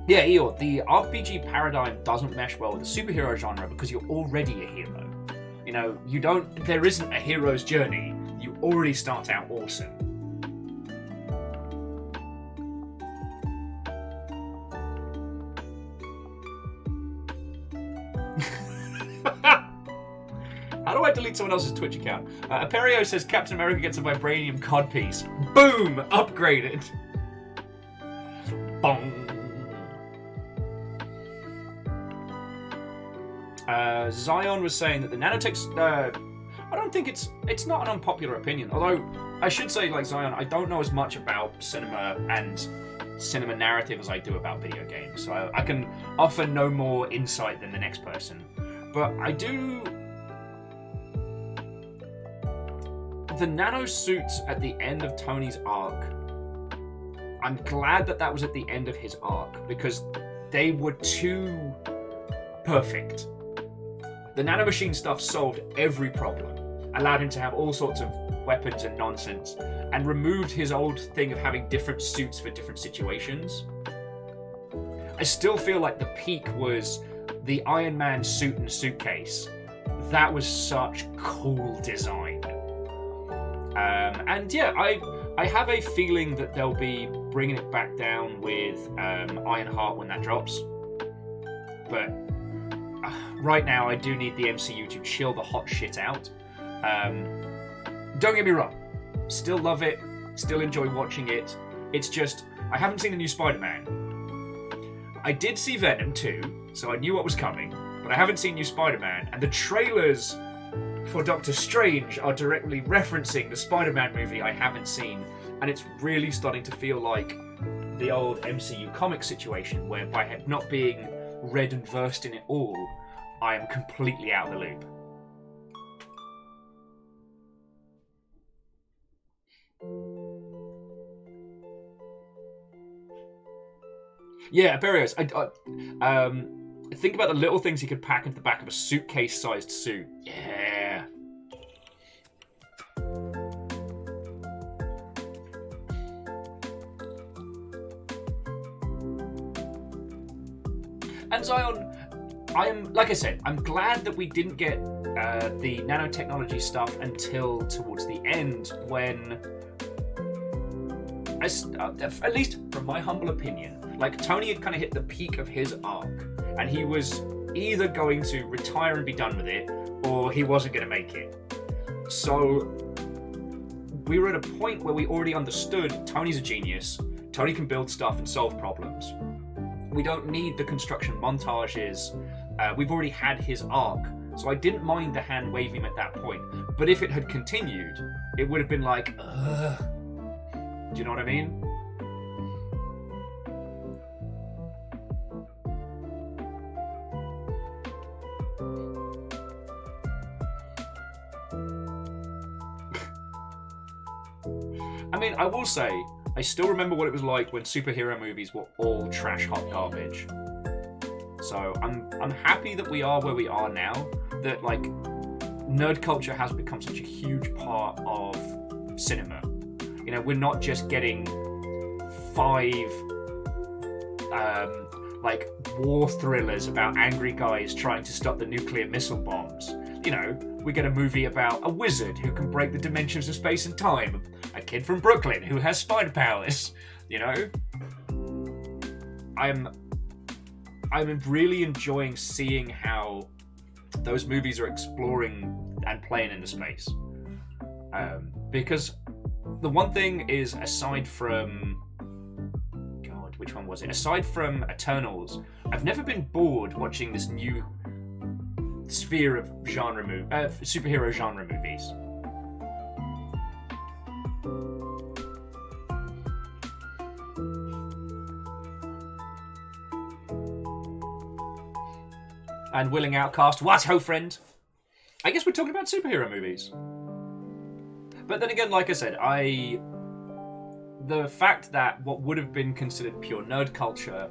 A: Yeah, Eeyore, the RPG paradigm doesn't mesh well with the superhero genre because you're already a hero. You know, there isn't a hero's journey. You already start out awesome. How do I delete someone else's Twitch account? Aperio says Captain America gets a vibranium codpiece. Boom! Upgraded. Bong. Zion was saying that the nanotechs. I don't think it's not an unpopular opinion. Although I should say, like Zion, I don't know as much about cinema and cinema narrative as I do about video games, so I can offer no more insight than the next person. But I do. The nano suits at the end of Tony's arc. I'm glad that was at the end of his arc because they were too perfect. The nanomachine stuff solved every problem, allowed him to have all sorts of weapons and nonsense, and removed his old thing of having different suits for different situations. I still feel like the peak was the Iron Man suit and suitcase. That was such cool design. And yeah, I have a feeling that they'll be bringing it back down with Ironheart when that drops. But right now, I do need the MCU to chill the hot shit out. Don't get me wrong, still love it, still enjoy watching it. It's just, I haven't seen the new Spider-Man. I did see Venom 2, so I knew what was coming, but I haven't seen new Spider-Man, and the trailers for Doctor Strange are directly referencing the Spider-Man movie I haven't seen, and it's really starting to feel like the old MCU comic situation, where by not being read and versed in it all, I am completely out of the loop. Yeah, Barrios. Think about the little things he could pack into the back of a suitcase-sized suit. Yeah. And Zion, like I said, I'm glad that we didn't get the nanotechnology stuff until towards the end, when, at least from my humble opinion, like Tony had kind of hit the peak of his arc, and he was either going to retire and be done with it, or he wasn't going to make it. So we were at a point where we already understood Tony's a genius. Tony can build stuff and solve problems. We don't need the construction montages. We've already had his arc, so I didn't mind the hand waving him at that point. But if it had continued, it would have been like, ugh. Do you know what I mean? I mean, I will say, I still remember what it was like when superhero movies were all trash hot garbage. So I'm happy that we are where we are now, that like nerd culture has become such a huge part of cinema. You know, we're not just getting 5 like war thrillers about angry guys trying to stop the nuclear missile bombs. You know, we get a movie about a wizard who can break the dimensions of space and time, a kid from Brooklyn who has spider powers. You know, I'm really enjoying seeing how those movies are exploring and playing into space. Because the one thing is, aside from... God, which one was it? Aside from Eternals, I've never been bored watching this new sphere of superhero genre movies. And Willing Outcast, what ho friend? I guess we're talking about superhero movies. But then again, like I said, the fact that what would have been considered pure nerd culture,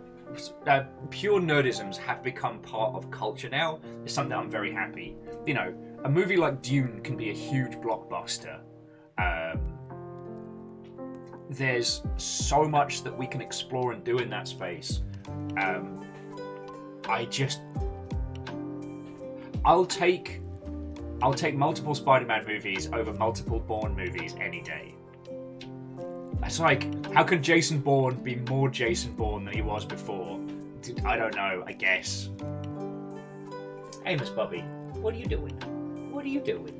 A: pure nerdisms have become part of culture now, is something that I'm very happy. You know, a movie like Dune can be a huge blockbuster. There's so much that we can explore and do in that space. I'll take multiple Spider-Man movies over multiple Bourne movies any day. It's like, how can Jason Bourne be more Jason Bourne than he was before? I don't know, I guess. Hey, Miss Bobby, what are you doing? What are you doing?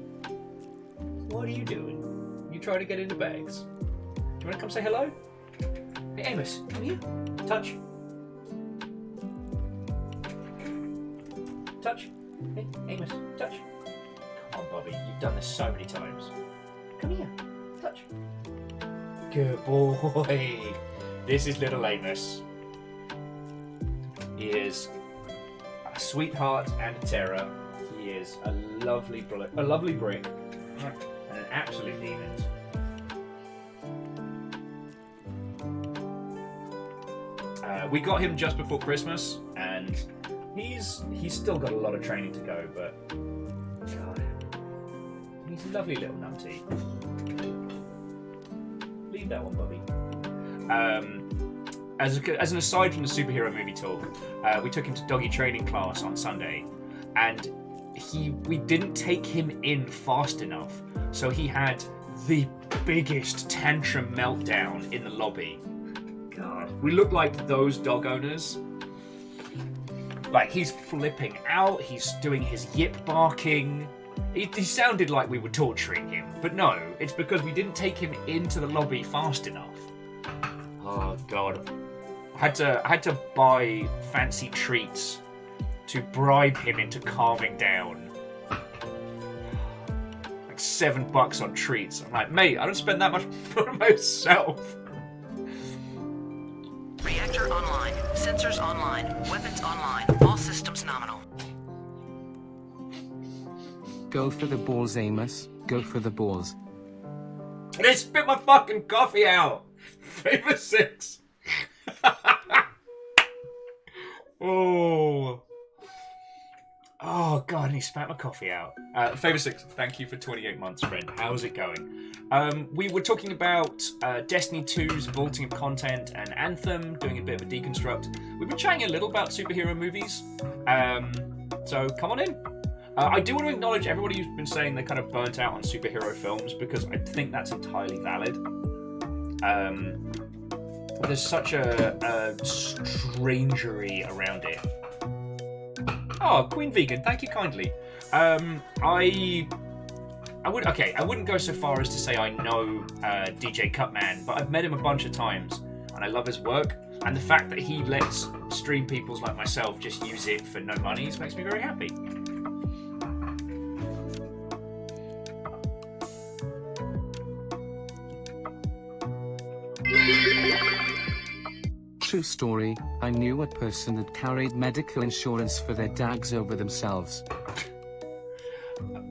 A: What are you doing? You trying to get into bags? Do you want to come say hello? Hey, Amos, come here. Touch. Touch. Hey, Amos, touch. Come on, Bobby, you've done this so many times. Come here. Touch. Good boy. This is little Amos. He is a sweetheart and a terror. He is a lovely brick, and an absolute demon. We got him just before Christmas, and he's still got a lot of training to go, but God, he's a lovely little numpty. Leave that one, Bobby. As an aside from the superhero movie talk, we took him to doggy training class on Sunday, and we didn't take him in fast enough, so he had the biggest tantrum meltdown in the lobby. God, we look like those dog owners. Like, he's flipping out, he's doing his yip barking. He sounded like we were torturing him, but no, it's because we didn't take him into the lobby fast enough. Oh God, I had to buy fancy treats to bribe him into calming down. Like $7 on treats. I'm like, mate, I don't spend that much for myself.
B: Reactor online. Sensors online. Weapons online. All systems nominal.
C: Go for the balls, Amos. Go for the balls.
A: They spit my fucking coffee out. Favor 6. Oh God, and he spat my coffee out. Favor 6, thank you for 28 months, friend. How's it going? We were talking about Destiny 2's vaulting of content and Anthem, doing a bit of a deconstruct. We've been chatting a little about superhero movies, so come on in. I do want to acknowledge everybody who's been saying they're kind of burnt out on superhero films, because I think that's entirely valid. There's such a strangery around it. Oh, Queen Vegan, thank you kindly. I wouldn't go so far as to say I know DJ Cutman, but I've met him a bunch of times, and I love his work. And the fact that he lets stream peoples like myself just use it for no money makes me very happy.
C: True story, I knew a person that carried medical insurance for their dags over themselves.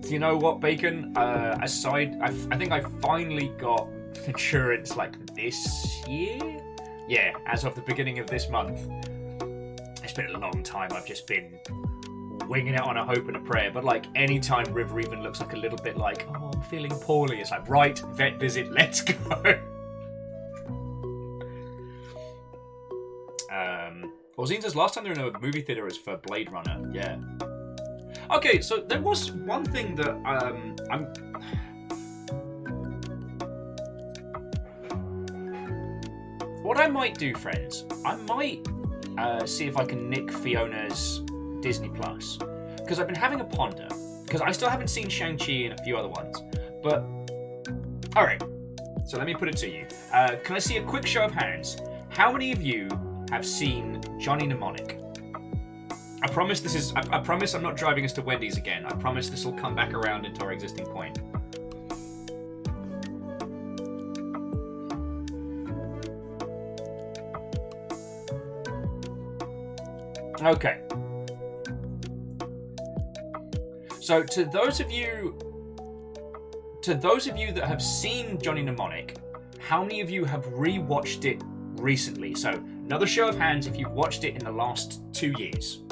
A: You know what, Bacon? I think I finally got insurance like this year? Yeah, as of the beginning of this month. It's been a long time. I've just been winging it on a hope and a prayer. But like, anytime River even looks like a little bit like, oh, I'm feeling poorly, it's like, right, vet visit, let's go. Well, Zine says last time they were in a movie theater was for Blade Runner. Yeah. Okay, so there was one thing that what I might do, friends, I might see if I can nick Fiona's Disney Plus, because I've been having a ponder, because I still haven't seen Shang-Chi and a few other ones. But all right, so let me put it to you. Can I see a quick show of hands? How many of you have seen Johnny Mnemonic? I promise I'm not driving us to Wendy's again. I promise this will come back around into our existing point. Okay. So to those of you that have seen Johnny Mnemonic, how many of you have rewatched it recently? So another show of hands if you've watched it in the last 2 years.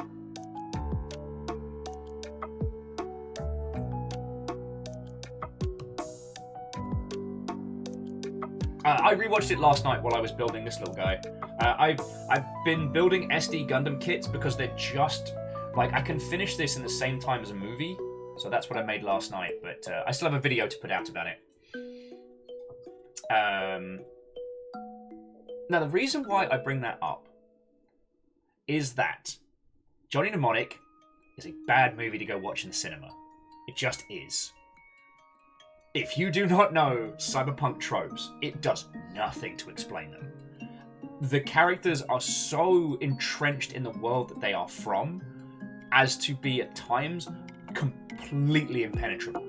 A: I rewatched it last night while I was building this little guy. I've been building SD Gundam kits because they're just like I can finish this in the same time as a movie, so that's what I made last night. But I still have a video to put out about it. Now the reason why I bring that up is that Johnny Mnemonic is a bad movie to go watch in the cinema. It just is. If you do not know cyberpunk tropes, it does nothing to explain them. The characters are so entrenched in the world that they are from as to be at times completely impenetrable.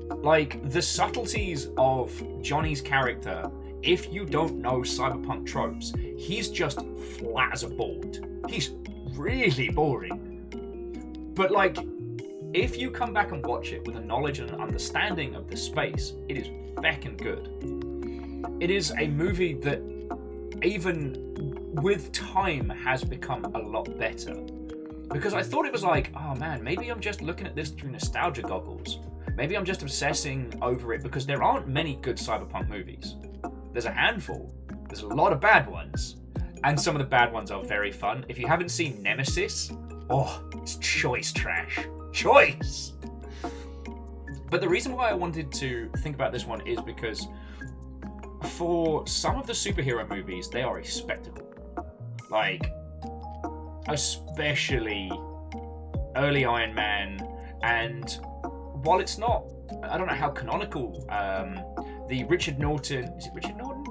A: Like, the subtleties of Johnny's character, if you don't know cyberpunk tropes, he's just flat as a board. He's really boring. But, like, if you come back and watch it with a knowledge and an understanding of the space, it is feckin' good. It is a movie that, even with time, has become a lot better. Because I thought it was like, oh man, maybe I'm just looking at this through nostalgia goggles. Maybe I'm just obsessing over it because there aren't many good cyberpunk movies. There's a handful. There's a lot of bad ones. And some of the bad ones are very fun. If you haven't seen Nemesis, oh, it's choice trash. Choice! But the reason why I wanted to think about this one is because for some of the superhero movies, they are a spectacle. Like, especially early Iron Man, and while it's not, I don't know how canonical, the Richard Norton, is it Richard Norton?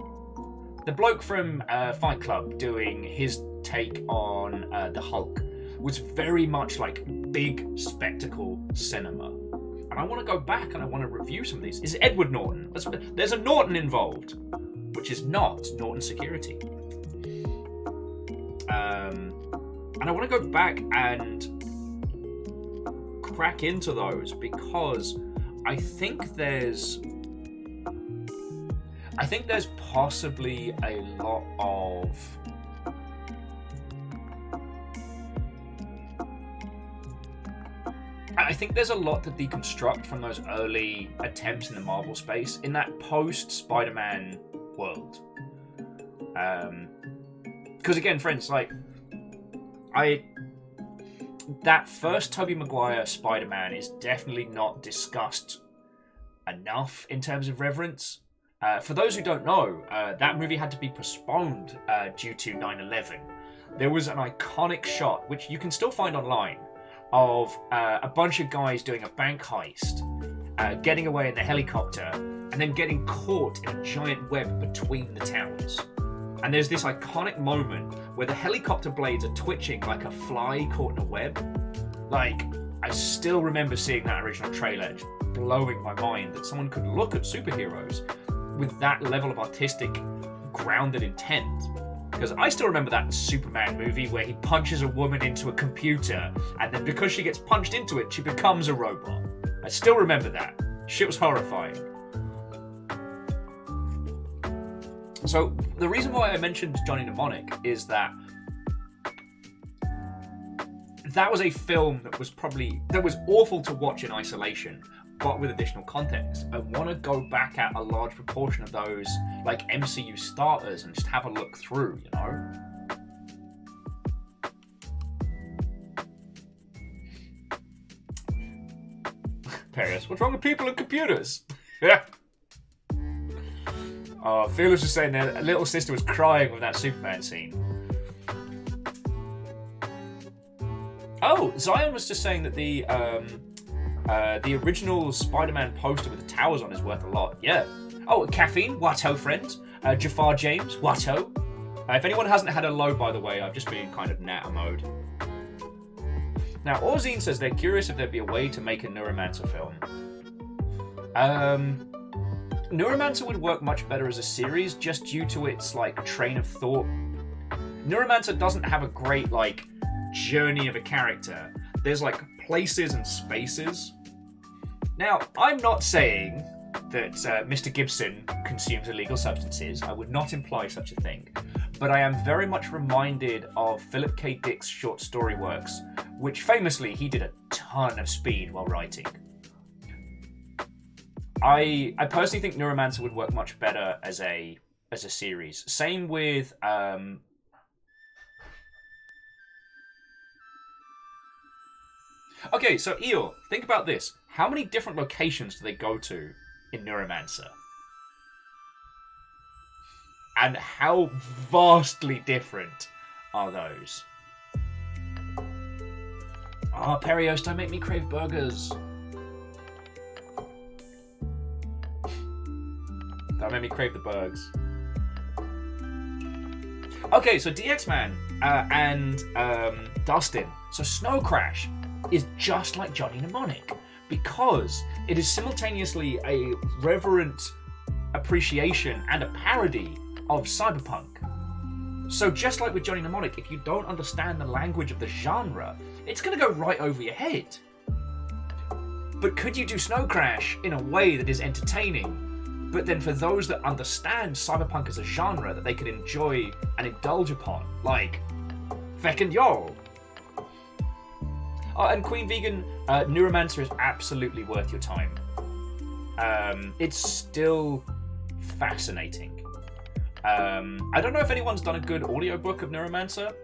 A: The bloke from Fight Club doing his take on the Hulk was very much like big spectacle cinema. And I want to go back and I want to review some of these. Is it Edward Norton? There's a Norton involved, which is not Norton Security. And I want to go back and crack into those because I think there's possibly a lot of I think there's a lot to deconstruct from those early attempts in the Marvel space in that post-Spider-Man world. Because again, friends, like that first Tobey Maguire Spider-Man is definitely not discussed enough in terms of reverence. For those who don't know, that movie had to be postponed due to 9/11. There was an iconic shot, which you can still find online, of a bunch of guys doing a bank heist, getting away in the helicopter, and then getting caught in a giant web between the towers. And there's this iconic moment where the helicopter blades are twitching like a fly caught in a web. Like, I still remember seeing that original trailer, just blowing my mind that someone could look at superheroes with that level of artistic, grounded intent. Because I still remember that Superman movie where he punches a woman into a computer, and then because she gets punched into it, she becomes a robot. I still remember that. Shit was horrifying. So, the reason why I mentioned Johnny Mnemonic is that was a film that was awful to watch in isolation, but with additional context. I want to go back at a large proportion of those, like, MCU starters and just have a look through, you know? Paris, what's wrong with people and computers? Yeah. Oh, Fearless was saying that little sister was crying with that Superman scene. Oh, Zion was just saying that the original Spider-Man poster with the towers on is worth a lot. Yeah. Oh, Caffeine, Watto friend. Jafar James, Watto. If anyone hasn't had a low, by the way, I've just been in kind of natter mode. Now, Orzine says they're curious if there'd be a way to make a Neuromancer film. Neuromancer would work much better as a series just due to its, like, train of thought. Neuromancer doesn't have a great, like, journey of a character. There's, like, places and spaces. Now, I'm not saying that Mr. Gibson consumes illegal substances. I would not imply such a thing. But I am very much reminded of Philip K. Dick's short story works, which famously he did a ton of speed while writing. I personally think Neuromancer would work much better as a series. Same with Okay, so Eeyore, think about this. How many different locations do they go to in Neuromancer? And how vastly different are those? Oh, Perios, don't make me crave burgers. Don't make me crave the burgers. Okay, so DX-Man and Dustin. So Snow Crash is just like Johnny Mnemonic because it is simultaneously a reverent appreciation and a parody of cyberpunk. So just like with Johnny Mnemonic, if you don't understand the language of the genre, it's going to go right over your head. But could you do Snow Crash in a way that is entertaining, but then for those that understand cyberpunk as a genre that they can enjoy and indulge upon, like Feckin' Y'all? And Queen Vegan, Neuromancer is absolutely worth your time. It's still fascinating. I don't know if anyone's done a good audiobook of Neuromancer.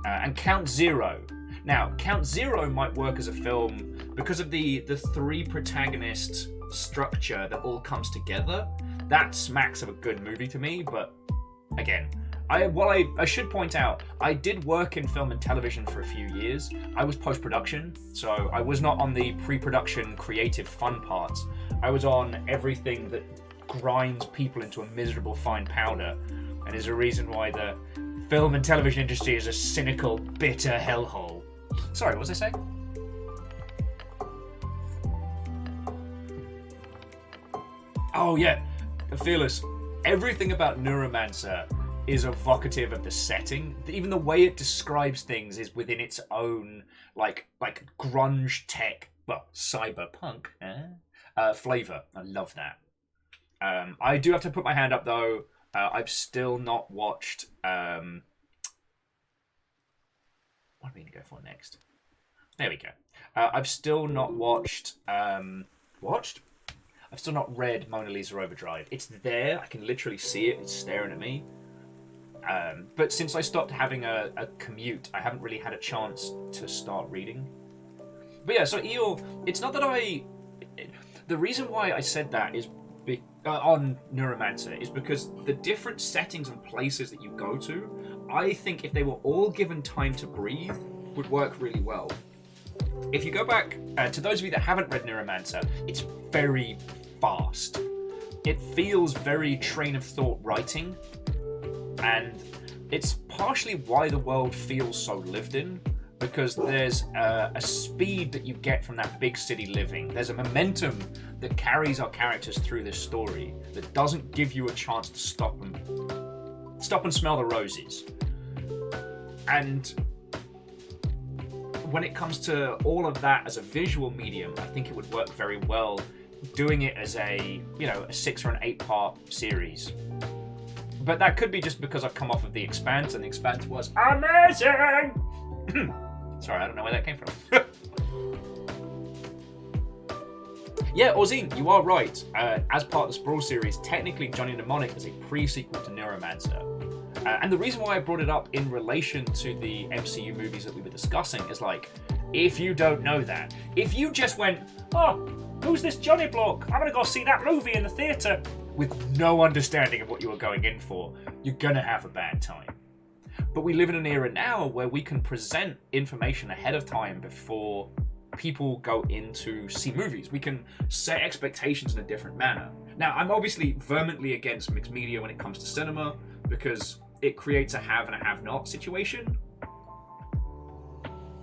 A: And Count Zero. Now, Count Zero might work as a film because of the three protagonist structure that all comes together. That smacks of a good movie to me, but again, I should point out, I did work in film and television for a few years. I was post-production, so I was not on the pre-production creative fun parts. I was on everything that grinds people into a miserable fine powder, and is a reason why the film and television industry is a cynical, bitter hellhole. Sorry, what was I saying? Oh yeah, Fearless. Everything about Neuromancer is evocative of the setting. Even the way it describes things is within its own like grunge tech, well, cyberpunk flavor. I love that. I do have to put my hand up though. I've still not watched. What are we gonna go for next? There we go. I've still not watched. I've still not read Mona Lisa Overdrive. It's there. I can literally see it. It's staring at me. But since I stopped having a commute, I haven't really had a chance to start reading. But yeah, so Eeyore, it's not that the reason why I said that is on Neuromancer is because the different settings and places that you go to, I think if they were all given time to breathe, would work really well. If you go back, to those of you that haven't read Neuromancer, it's very fast. It feels very train of thought writing, and it's partially why the world feels so lived in, because there's a speed that you get from that big city living. There's a momentum that carries our characters through this story that doesn't give you a chance to stop and smell the roses. And when it comes to all of that as a visual medium, I think it would work very well doing it as a 6 or an 8 part series. But that could be just because I've come off of The Expanse, and The Expanse was amazing! Sorry, I don't know where that came from. Yeah, Orzine, you are right. As part of the Sprawl series, technically Johnny Mnemonic is a pre-sequel to Neuromancer. And the reason why I brought it up in relation to the MCU movies that we were discussing is like, if you don't know that, if you just went, oh, who's this Johnny bloke? I'm gonna go see that movie in the theatre, with no understanding of what you were going in for, you're gonna have a bad time. But we live in an era now where we can present information ahead of time before people go in to see movies. We can set expectations in a different manner. Now, I'm obviously vehemently against mixed media when it comes to cinema, because it creates a have and a have-not situation.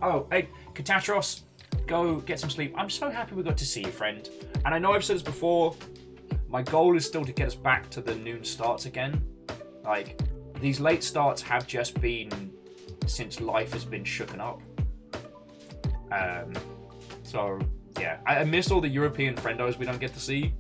A: Oh, hey, Katatros, go get some sleep. I'm so happy we got to see you, friend. And I know I've said this before, my goal is still to get us back to the noon starts again. Like, these late starts have just been since life has been shooken up. So, yeah, I miss all the European friendos we don't get to see.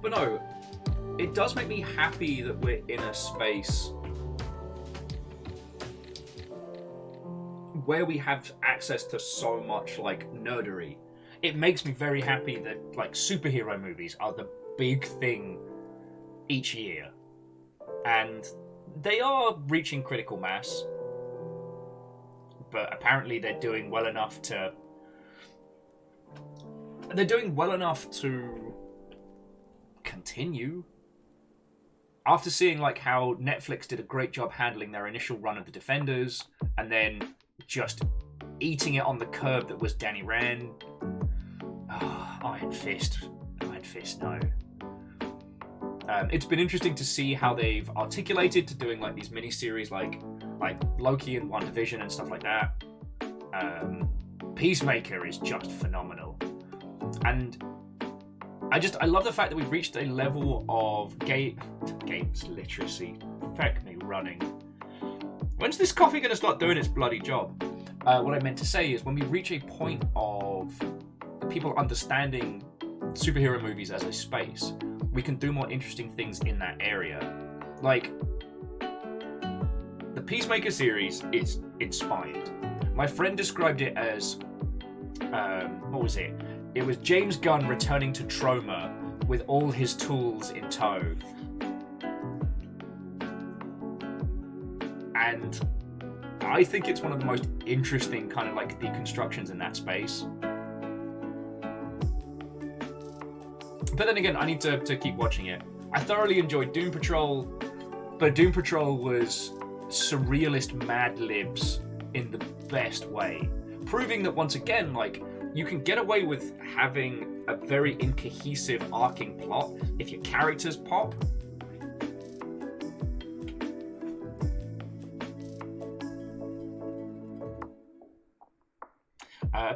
A: But no, it does make me happy that we're in a space where we have access to so much like nerdery. It makes me very happy that like superhero movies are the big thing each year, and they are reaching critical mass. But apparently they're doing well enough to continue. After seeing like how Netflix did a great job handling their initial run of The Defenders, and then just eating it on the curb that was Danny Rand. Oh, Iron Fist, no. It's been interesting to see how they've articulated to doing like these mini-series like Loki and WandaVision and stuff like that. Peacemaker is just phenomenal. And I love the fact that we've reached a level of games literacy. Feck me running. When's this coffee going to start doing its bloody job? What I meant to say is when we reach a point of people understanding superhero movies as a space, we can do more interesting things in that area. Like, the Peacemaker series is inspired. My friend described it as, what was it? It was James Gunn returning to Troma with all his tools in tow. And I think it's one of the most interesting kind of like deconstructions in that space. But then again, I need to keep watching it. I thoroughly enjoyed Doom Patrol, but Doom Patrol was surrealist Mad Libs in the best way. Proving that once again, like, you can get away with having a very incohesive arcing plot if your characters pop.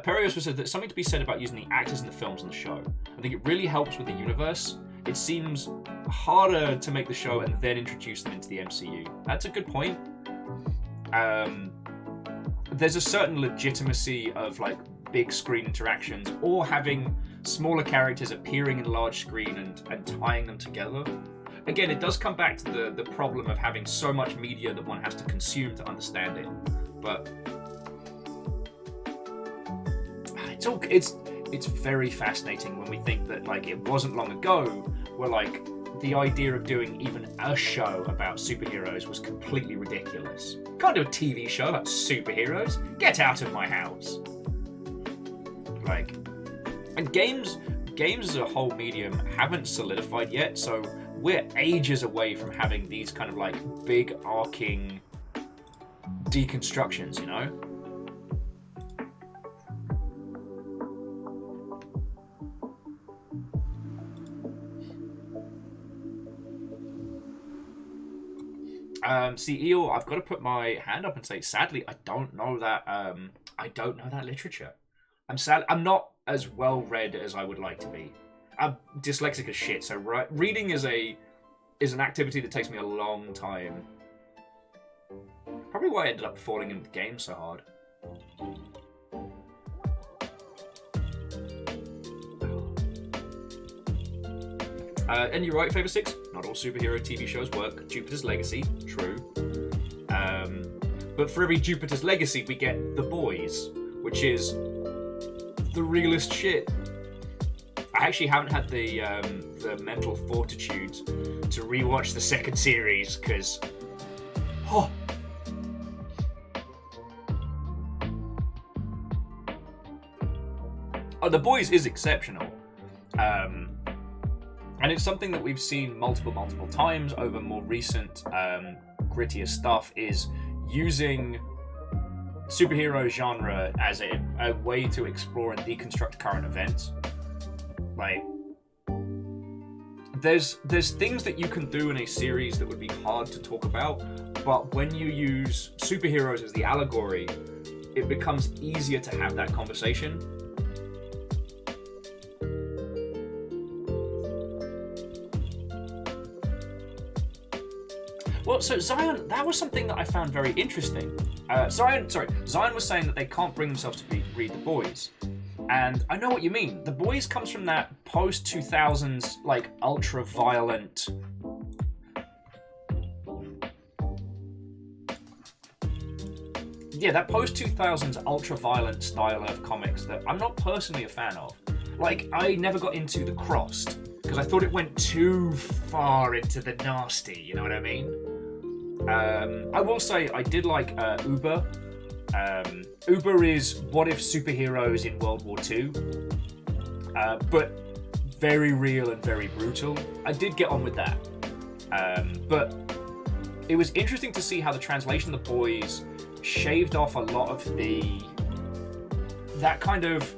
A: Perios said there's something to be said about using the actors in the films and the show. I think it really helps with the universe. It seems harder to make the show and then introduce them into the MCU. That's a good point. There's a certain legitimacy of like big screen interactions or having smaller characters appearing in large screen and tying them together. Again, it does come back to the problem of having so much media that one has to consume to understand it. But it's very fascinating when we think that like it wasn't long ago where like the idea of doing even a show about superheroes was completely ridiculous. Can't do a TV show about superheroes. Get out of my house. Like, and games as a whole medium haven't solidified yet, so we're ages away from having these kind of like big arcing deconstructions, you know? See, Eel, I've got to put my hand up and say, sadly, I don't know that literature. I'm sad. I'm not as well read as I would like to be. I'm dyslexic as shit, so reading is an activity that takes me a long time. Probably why I ended up falling into the game so hard. And you're right, Favor 6. Not all superhero TV shows work. Jupiter's Legacy, true. But for every Jupiter's Legacy, we get The Boys, which is the realest shit. I actually haven't had the mental fortitude to rewatch the second series because, The Boys is exceptional. And it's something that we've seen multiple times over more recent, grittier stuff, is using superhero genre as a way to explore and deconstruct current events. Like, there's things that you can do in a series that would be hard to talk about, but when you use superheroes as the allegory, it becomes easier to have that conversation. Well, so Zion, that was something that I found very interesting. Zion was saying that they can't bring themselves to read The Boys. And I know what you mean. The Boys comes from that post-2000s, like, ultra-violent... Yeah, that post-2000s ultra-violent style of comics that I'm not personally a fan of. Like, I never got into The Crossed, because I thought it went too far into the nasty, you know what I mean? I will say I did like Uber. Uber is what if superheroes in World War II, but very real and very brutal. I did get on with that, but it was interesting to see how the translation of The Boys shaved off a lot of that kind of,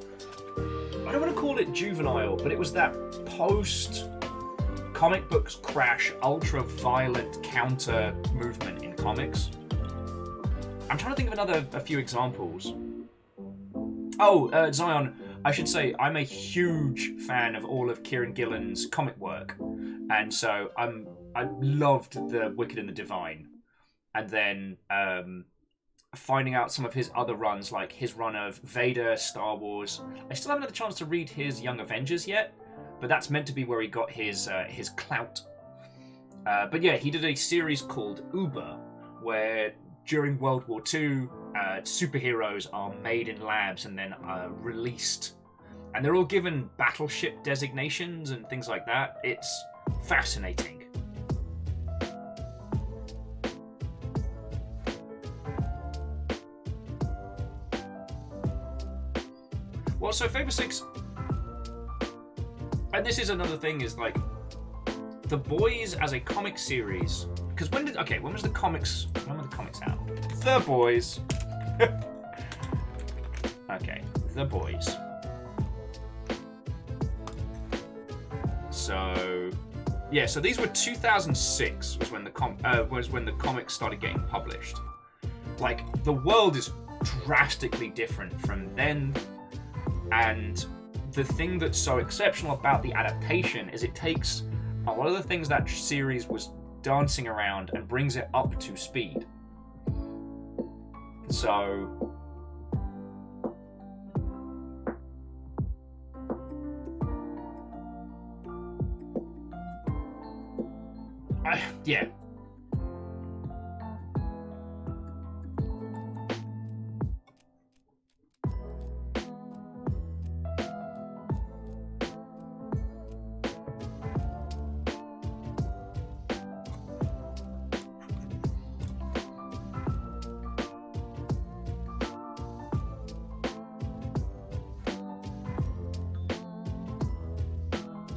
A: I don't want to call it juvenile, but it was that post comic books crash ultra violent counter movement in comics. I'm trying to think of a few examples. Oh, Zion, I should say I'm a huge fan of all of Kieran Gillen's comic work, and so I loved The Wicked and the Divine, and then finding out some of his other runs, like his run of Vader, Star Wars. I still haven't had the chance to read his Young Avengers yet, but that's meant to be where he got his clout. But yeah, he did a series called Uber, where during World War II, superheroes are made in labs and then released. And they're all given battleship designations and things like that. It's fascinating. Well, so Fable 6, and this is another thing, is like The Boys as a comic series. Because when were the comics out? The Boys. Okay, The Boys. So yeah, so these were 2006 was when the comics started getting published. Like, the world is drastically different from then. And the thing that's so exceptional about the adaptation is it takes a lot of the things that series was dancing around and brings it up to speed. So yeah.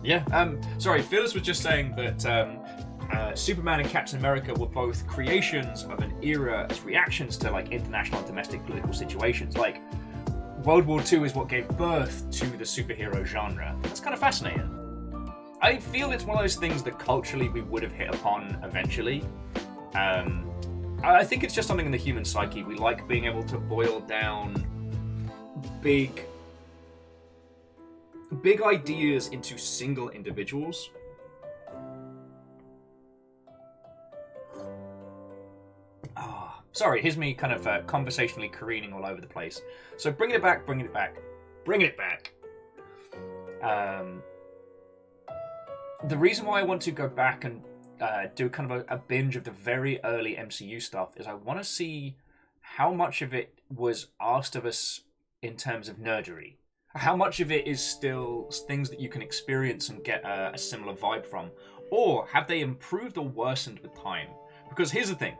A: Yeah, sorry, Phyllis was just saying that Superman and Captain America were both creations of an era as reactions to like international and domestic political situations. Like, World War II is what gave birth to the superhero genre. That's kind of fascinating. I feel it's one of those things that culturally we would have hit upon eventually. I think it's just something in the human psyche. We like being able to boil down big ideas into single individuals. Sorry, here's me kind of conversationally careening all over the place. So bringing it back. The reason why I want to go back and do kind of a binge of the very early MCU stuff is I want to see how much of it was asked of us in terms of nerdery. How much of it is still things that you can experience and get a similar vibe from? Or have they improved or worsened with time? Because here's the thing.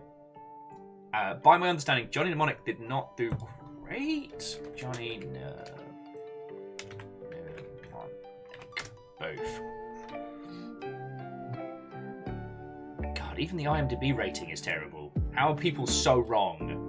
A: By my understanding, Johnny Mnemonic did not do great. Johnny, no. Both. God, even the IMDb rating is terrible. How are people so wrong?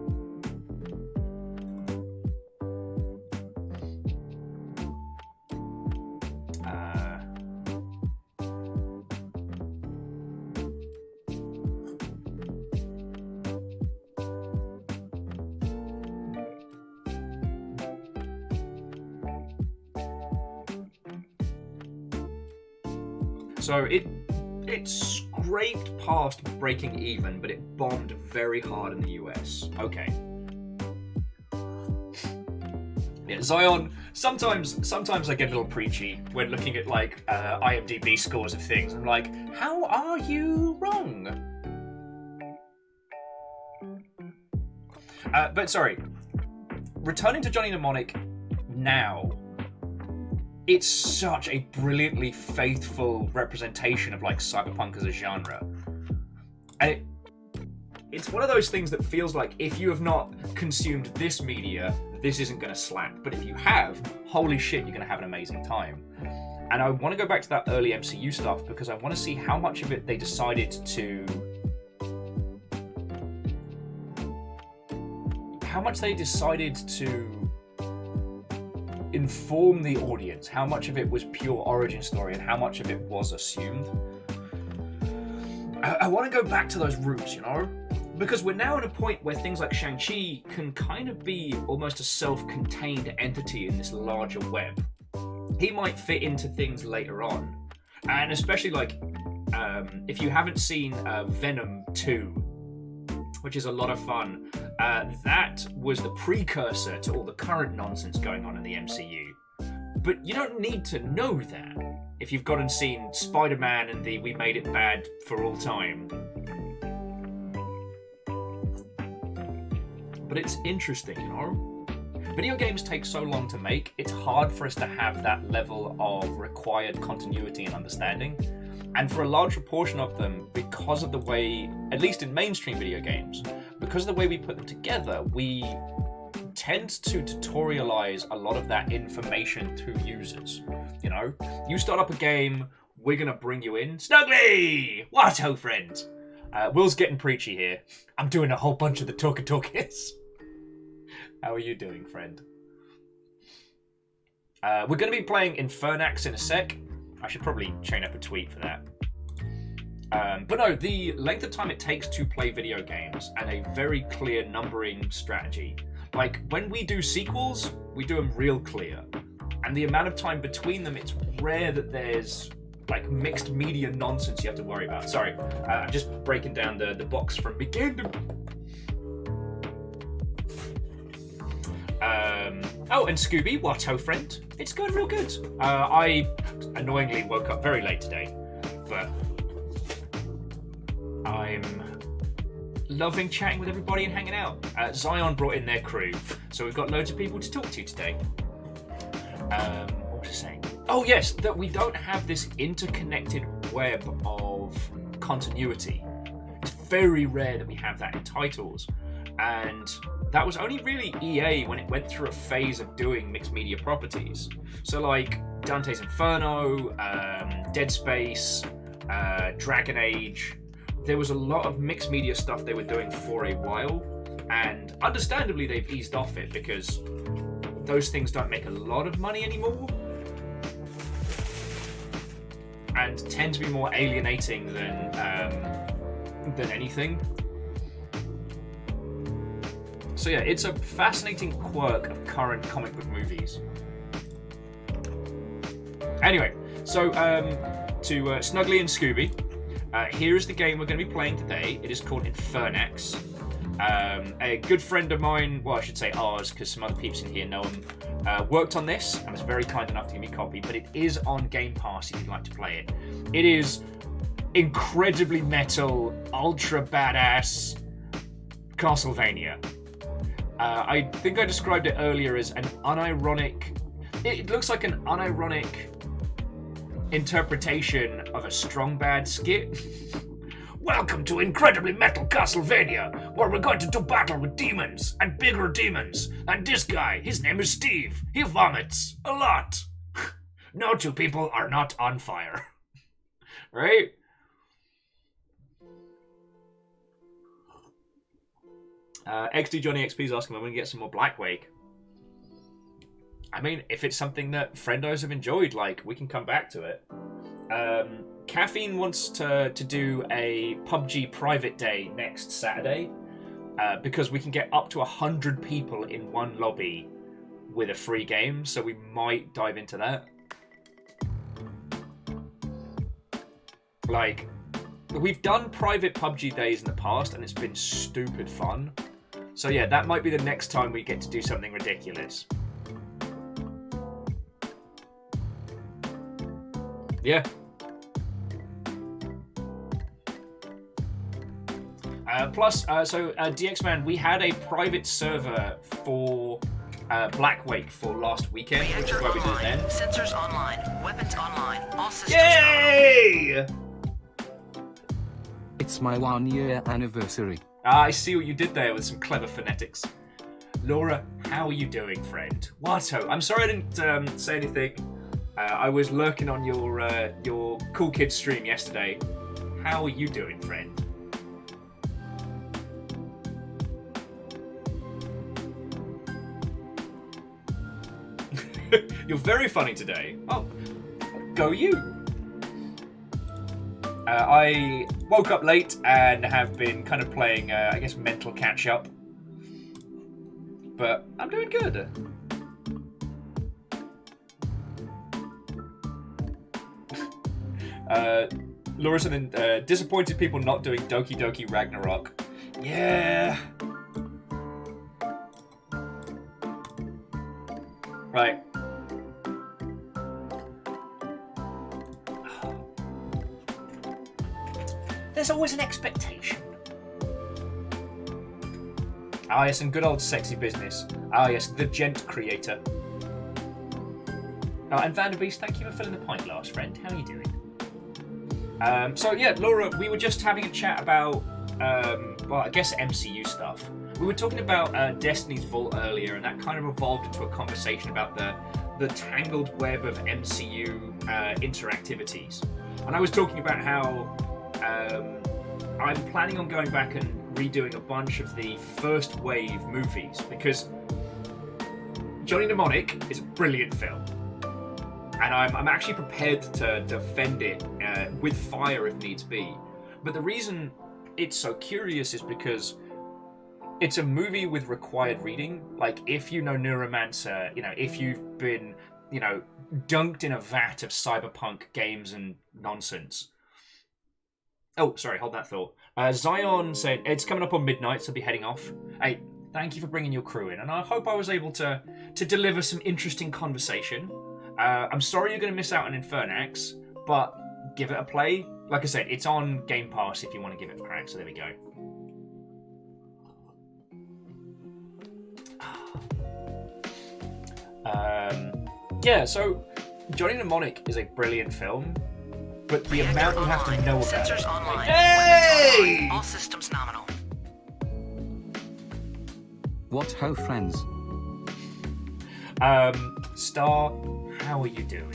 A: So it scraped past breaking even, but it bombed very hard in the US. Okay. Yeah, Zion Sometimes I get a little preachy when looking at like IMDb scores of things. I'm like, how are you wrong? But sorry, returning to Johnny Mnemonic now, it's such a brilliantly faithful representation of like cyberpunk as a genre, and it's one of those things that feels like if you have not consumed this media, this isn't going to slap. But if you have, holy shit, you're going to have an amazing time. And I want to go back to that early MCU stuff because I want to see how much of it they decided to... How much they decided to inform the audience. How much of it was pure origin story and how much of it was assumed. I want to go back to those roots, you know? Because we're now at a point where things like Shang-Chi can kind of be almost a self-contained entity in this larger web. He might fit into things later on. And especially like, if you haven't seen Venom 2, which is a lot of fun, that was the precursor to all the current nonsense going on in the MCU. But you don't need to know that if you've gone and seen Spider-Man and the We Made It Bad for All Time. But it's interesting, you know? Video games take so long to make, it's hard for us to have that level of required continuity and understanding. And for a large proportion of them, because of the way, at least in mainstream video games, because of the way we put them together, we tend to tutorialize a lot of that information to users. You know, you start up a game, we're gonna bring you in. Snuggly! What ho, friend? Will's getting preachy here. I'm doing a whole bunch of the talkies. How are you doing, friend? We're going to be playing Infernax in a sec. I should probably chain up a tweet for that. But no, the length of time it takes to play video games and a very clear numbering strategy. Like, when we do sequels, we do them real clear. And the amount of time between them, it's rare that there's like mixed media nonsense you have to worry about. Sorry, I'm just breaking down the box from Begin. Oh, and Scooby, what ho, friend? It's going real good. I annoyingly woke up very late today, but I'm loving chatting with everybody and hanging out. Zion brought in their crew, so we've got loads of people to talk to today. What was I saying? Oh yes, that we don't have this interconnected web of continuity. It's very rare that we have that in titles, and that was only really EA when it went through a phase of doing mixed media properties. So like Dante's Inferno, Dead Space, Dragon Age, there was a lot of mixed media stuff they were doing for a while, and understandably they've eased off it because those things don't make a lot of money anymore and tend to be more alienating than anything. So yeah, it's a fascinating quirk of current comic book movies. Anyway, so to Snuggly and Scooby, here is the game we're going to be playing today. It is called Infernax. A good friend of mine, well I should say ours, because some other peeps in here know him, worked on this and was very kind enough to give me a copy, but it is on Game Pass if you'd like to play it. It is incredibly metal, ultra badass Castlevania. I think I described it earlier as an unironic... It looks like an unironic interpretation of a Stongbad skit. Welcome to incredibly metal Castlevania, where we're going to do battle with demons, and bigger demons. And this guy, his name is Steve. He vomits a lot. No two people are not on fire. Right? XD Johnny XP's asking when we get some more Black Wake. I mean, if it's something that friendos have enjoyed, like, we can come back to it. Caffeine wants to do a PUBG private day next Saturday, because we can get up to 100 people in one lobby with a free game, so we might dive into that. Like, we've done private PUBG days in the past, and it's been stupid fun. So yeah, that might be the next time we get to do something ridiculous. Yeah. Plus, DXman, we had a private server for Blackwake for last weekend, which is
B: Reactor
A: where we did it
B: online.
A: then.
B: Sensors online. Weapons online. All systems
A: Yay!
C: It's my 1-year anniversary.
A: I see what you did there with some clever phonetics. Laura, how are you doing, friend? Watto, I'm sorry I didn't say anything. I was lurking on your Cool Kids stream yesterday. How are you doing, friend? You're very funny today. Oh, go you. I woke up late and have been kind of playing, I guess, mental catch-up. But I'm doing good. Laura said, disappointed people not doing Doki Doki Ragnarok. Yeah. Right. There's always an expectation. Ah, yes, and good old sexy business. Ah, yes, the gent creator. Oh, and Vanderbeest, thank you for filling the pint glass, friend. How are you doing? So, yeah, Laura, we were just having a chat about, well, I guess MCU stuff. We were talking about Destiny's Vault earlier, and that kind of evolved into a conversation about the tangled web of MCU interactivities. And I was talking about how I'm planning on going back and redoing a bunch of the first wave movies, because Johnny Mnemonic is a brilliant film. And I'm actually prepared to defend it with fire if needs be. But the reason it's so curious is because it's a movie with required reading. Like, if you know Neuromancer, you know, if you've been, you know, dunked in a vat of cyberpunk games and nonsense. Oh, sorry, hold that thought. Zion said, it's coming up on midnight, so I'll be heading off. Hey, thank you for bringing your crew in, and I hope I was able to deliver some interesting conversation. I'm sorry you're going to miss out on Infernax, but give it a play. Like I said, it's on Game Pass if you want to give it a crack, so there we go. Yeah, so Johnny Mnemonic is a brilliant film, but the amount you have to know about
B: Sensors
A: it.
B: online.
A: Hey!
B: Weapons online. All systems nominal.
C: What ho, friends?
A: Star, how are you doing?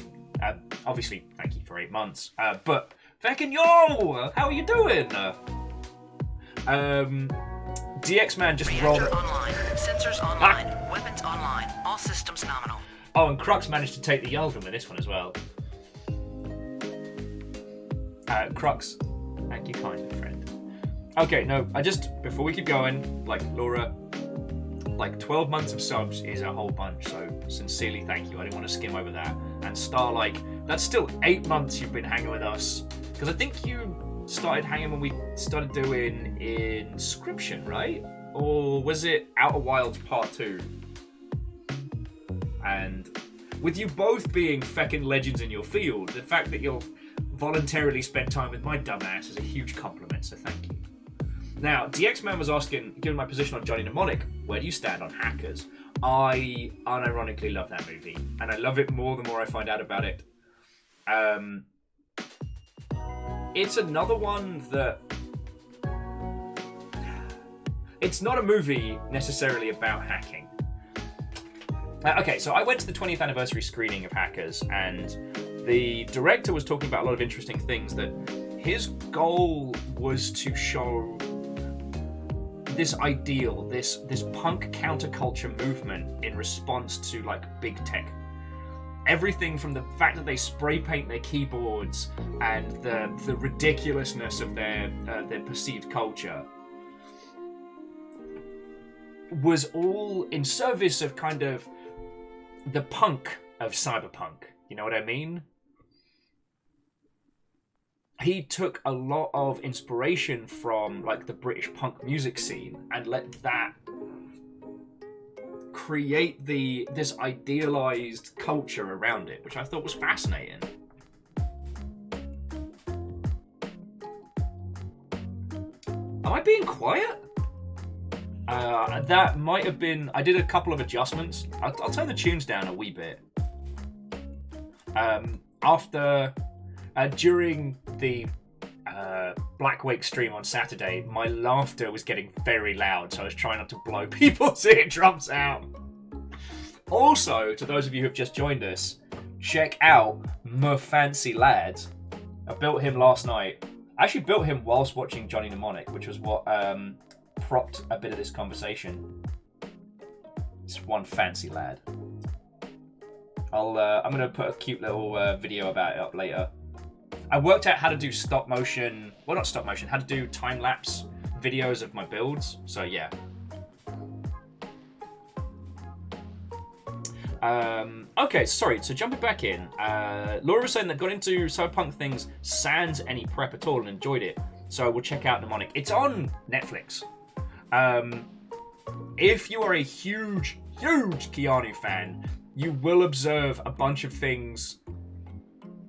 A: Obviously, thank you for 8 months. But fucking yo, how are you doing? DX Man just rolled.
B: Reactor online. Sensors online. Weapons online. All systems nominal.
A: Oh, and Crux managed to take the Yaldrum with this one as well. Crux, thank you kindly, friend. Okay, no, before we keep going, like, Laura, like, 12 months of subs is a whole bunch, so sincerely thank you. I didn't want to skim over that. And Star, like, that's still 8 months you've been hanging with us. Because I think you started hanging when we started doing Inscription, right? Or was it Outer Wilds Part 2? And with you both being feckin' legends in your field, the fact that you'll voluntarily spend time with my dumbass is a huge compliment, so thank you. Now, DX-Man was asking, given my position on Johnny Mnemonic, where do you stand on Hackers? I unironically love that movie, and I love it more the more I find out about it. It's another one that... It's not a movie necessarily about hacking. Okay, so I went to the 20th anniversary screening of Hackers, and the director was talking about a lot of interesting things, that his goal was to show this ideal, this punk counterculture movement in response to, like, big tech. Everything from the fact that they spray paint their keyboards and the ridiculousness of their perceived culture was all in service of kind of the punk of cyberpunk. You know what I mean? He took a lot of inspiration from, like, the British punk music scene and let that create this idealized culture around it, which I thought was fascinating. I being quiet? That might have been... I did a couple of adjustments. I'll turn the tunes down a wee bit. During the Black Wake stream on Saturday, my laughter was getting very loud, so I was trying not to blow people's eardrums out. Also, to those of you who have just joined us, check out my fancy lad. I built him last night. I actually built him whilst watching Johnny Mnemonic, which was what propped a bit of this conversation. It's one fancy lad. I'm gonna put a cute little video about it up later. I worked out how to do stop motion, well not stop motion, how to do time lapse videos of my builds. So yeah. Okay, sorry, so jumping back in, Laura was saying that got into Cyberpunk things sans any prep at all and enjoyed it. So we'll check out Mnemonic. It's on Netflix. If you are a huge Keanu fan, you will observe a bunch of things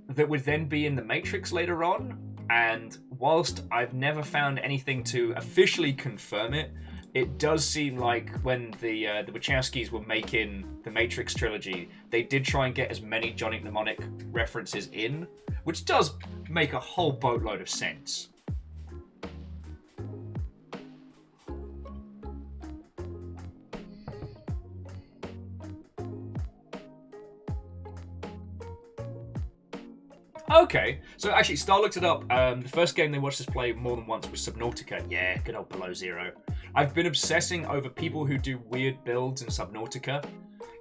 A: that would then be in The Matrix later on. And whilst I've never found anything to officially confirm it, it does seem like when the Wachowskis were making the Matrix trilogy, they did try and get as many Johnny Mnemonic references in, which does make a whole boatload of sense. Okay, so actually, Star looked it up. The first game they watched us play more than once was Subnautica. Yeah, good old Below Zero. I've been obsessing over people who do weird builds in Subnautica,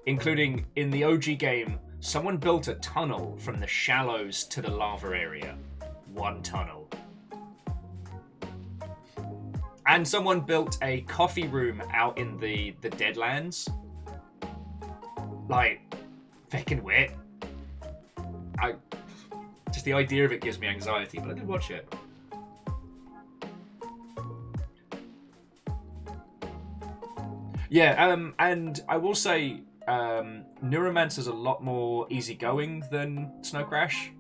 A: including in the OG game, someone built a tunnel from the shallows to the lava area. One tunnel. And someone built a coffee room out in the Deadlands. Like, fucking weird. Just the idea of it gives me anxiety, but I did watch it. Yeah, and I will say, Neuromancer's a lot more easygoing than Snow Crash.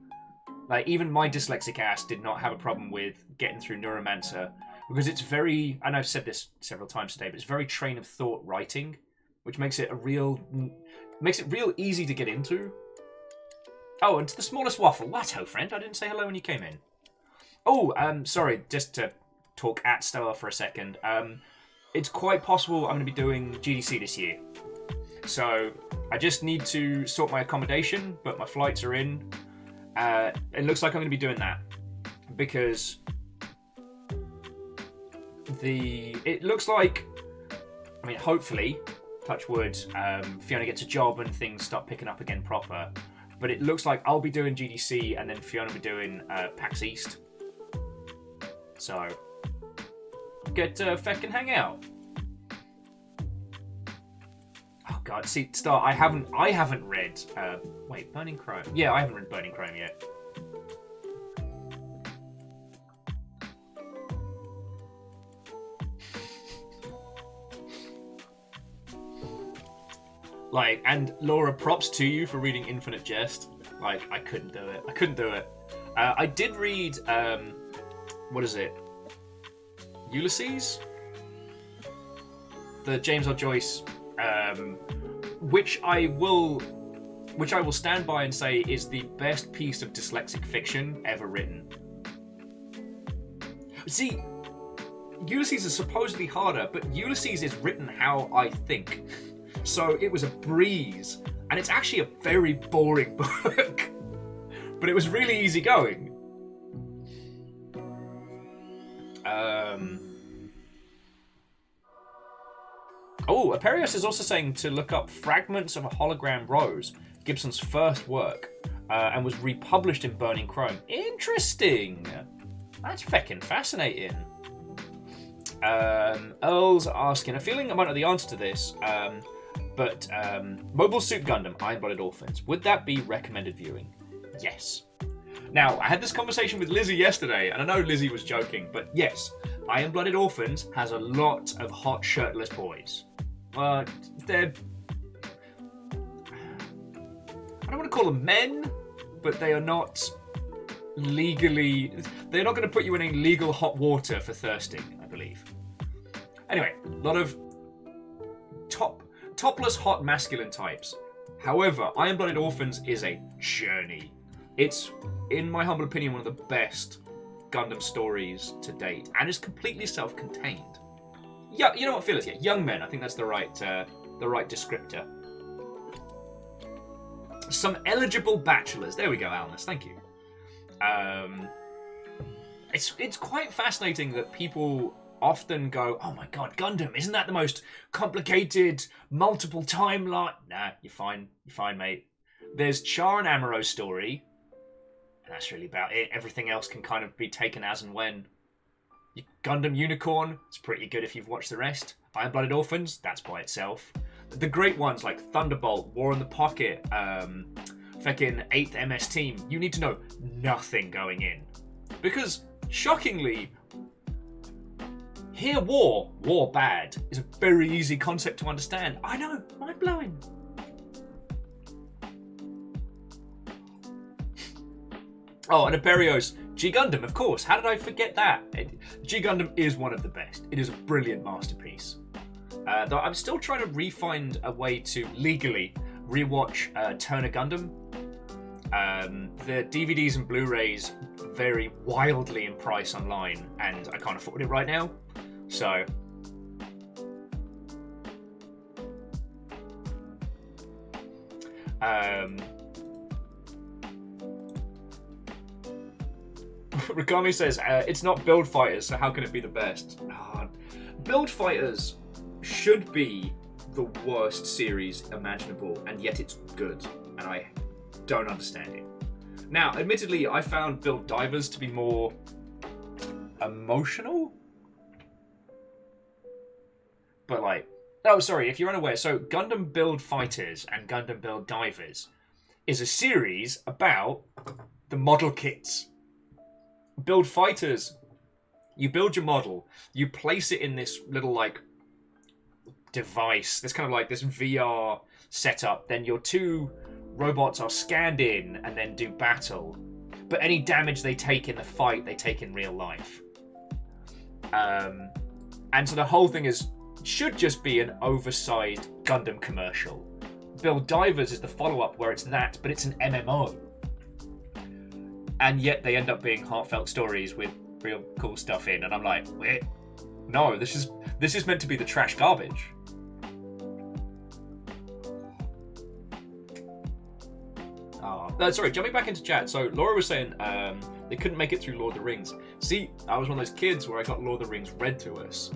A: Like, even my dyslexic ass did not have a problem with getting through Neuromancer, because it's very, and I've said this several times today, but it's very train of thought writing, which makes it real easy to get into. Oh, and to the smallest waffle. What, ho, friend? I didn't say hello when you came in. Oh, sorry, just to talk at Stella for a second. It's quite possible I'm going to be doing GDC this year. So, I just need to sort my accommodation, but my flights are in. It looks like I'm going to be doing that. Because it looks like, I mean, hopefully, touch wood, Fiona gets a job and things start picking up again proper. But it looks like I'll be doing GDC and then Fiona will be doing PAX East. So, get to feckin' hang out. Oh god, see, Star, I haven't read, wait, Burning Chrome. Yeah, I haven't read Burning Chrome yet. Like, and Laura, props to you for reading Infinite Jest. Like, I couldn't do it. I did read, what is it? Ulysses? The James R. Joyce, which I will stand by and say is the best piece of dyslexic fiction ever written. See, Ulysses is supposedly harder, but Ulysses is written how I think. So it was a breeze, and it's actually a very boring book, but it was really easy going. Oh, Aperios is also saying to look up Fragments of a Hologram Rose, Gibson's first work, and was republished in Burning Chrome. Interesting. That's feckin' fascinating. Earl's asking, a feeling I might know the answer to this, but Mobile Suit Gundam, Iron-Blooded Orphans, would that be recommended viewing? Yes. Now, I had this conversation with Lizzie yesterday, and I know Lizzie was joking, but yes, Iron-Blooded Orphans has a lot of hot shirtless boys. They're... I don't want to call them men, but they are not legally... They're not going to put you in any legal hot water for thirsting, I believe. Anyway, a lot of topless hot masculine types. However, Iron-Blooded Orphans is a journey. It's, in my humble opinion, one of the best Gundam stories to date, and is completely self-contained. Yeah, you know what, Phyllis? Yeah, young men. I think that's the right descriptor. Some eligible bachelors. There we go, Alnus. Thank you. It's quite fascinating that people often go, "Oh my god, Gundam! Isn't that the most complicated, multiple timeline?" Nah, you're fine, mate. There's Char and Amuro's story. That's really about it. Everything else can kind of be taken as and when. Gundam Unicorn, it's pretty good if you've watched the rest. Iron-Blooded Orphans, that's by itself. The great ones like Thunderbolt, War in the Pocket, feckin' 8th MS Team, you need to know nothing going in. Because, shockingly, hear war bad, is a very easy concept to understand. I know, mind-blowing. Oh, and Imperios, G Gundam, of course. How did I forget that? G Gundam is one of the best. It is a brilliant masterpiece. Though I'm still trying to find a way to legally rewatch Turner Gundam. The DVDs and Blu-rays vary wildly in price online, and I can't afford it right now. So, Ragami says, it's not Build Fighters, so how can it be the best? Oh, Build Fighters should be the worst series imaginable, and yet it's good, and I don't understand it. Now, admittedly, I found Build Divers to be more emotional. But like, oh, sorry, if you're unaware, so Gundam Build Fighters and Gundam Build Divers is a series about the model kits. Build Fighters, you build your model, you place it in this little like device, this kind of like this VR setup, then your two robots are scanned in and then do battle. But any damage they take in the fight, they take in real life. And so the whole thing should just be an oversized Gundam commercial. Build Divers is the follow-up where it's that, but it's an MMO. And yet they end up being heartfelt stories with real cool stuff in, and I'm like, wait, no, this is meant to be the trash garbage. Sorry, jumping back into chat. So Laura was saying they couldn't make it through Lord of the Rings. See, I was one of those kids where I got Lord of the Rings read to us.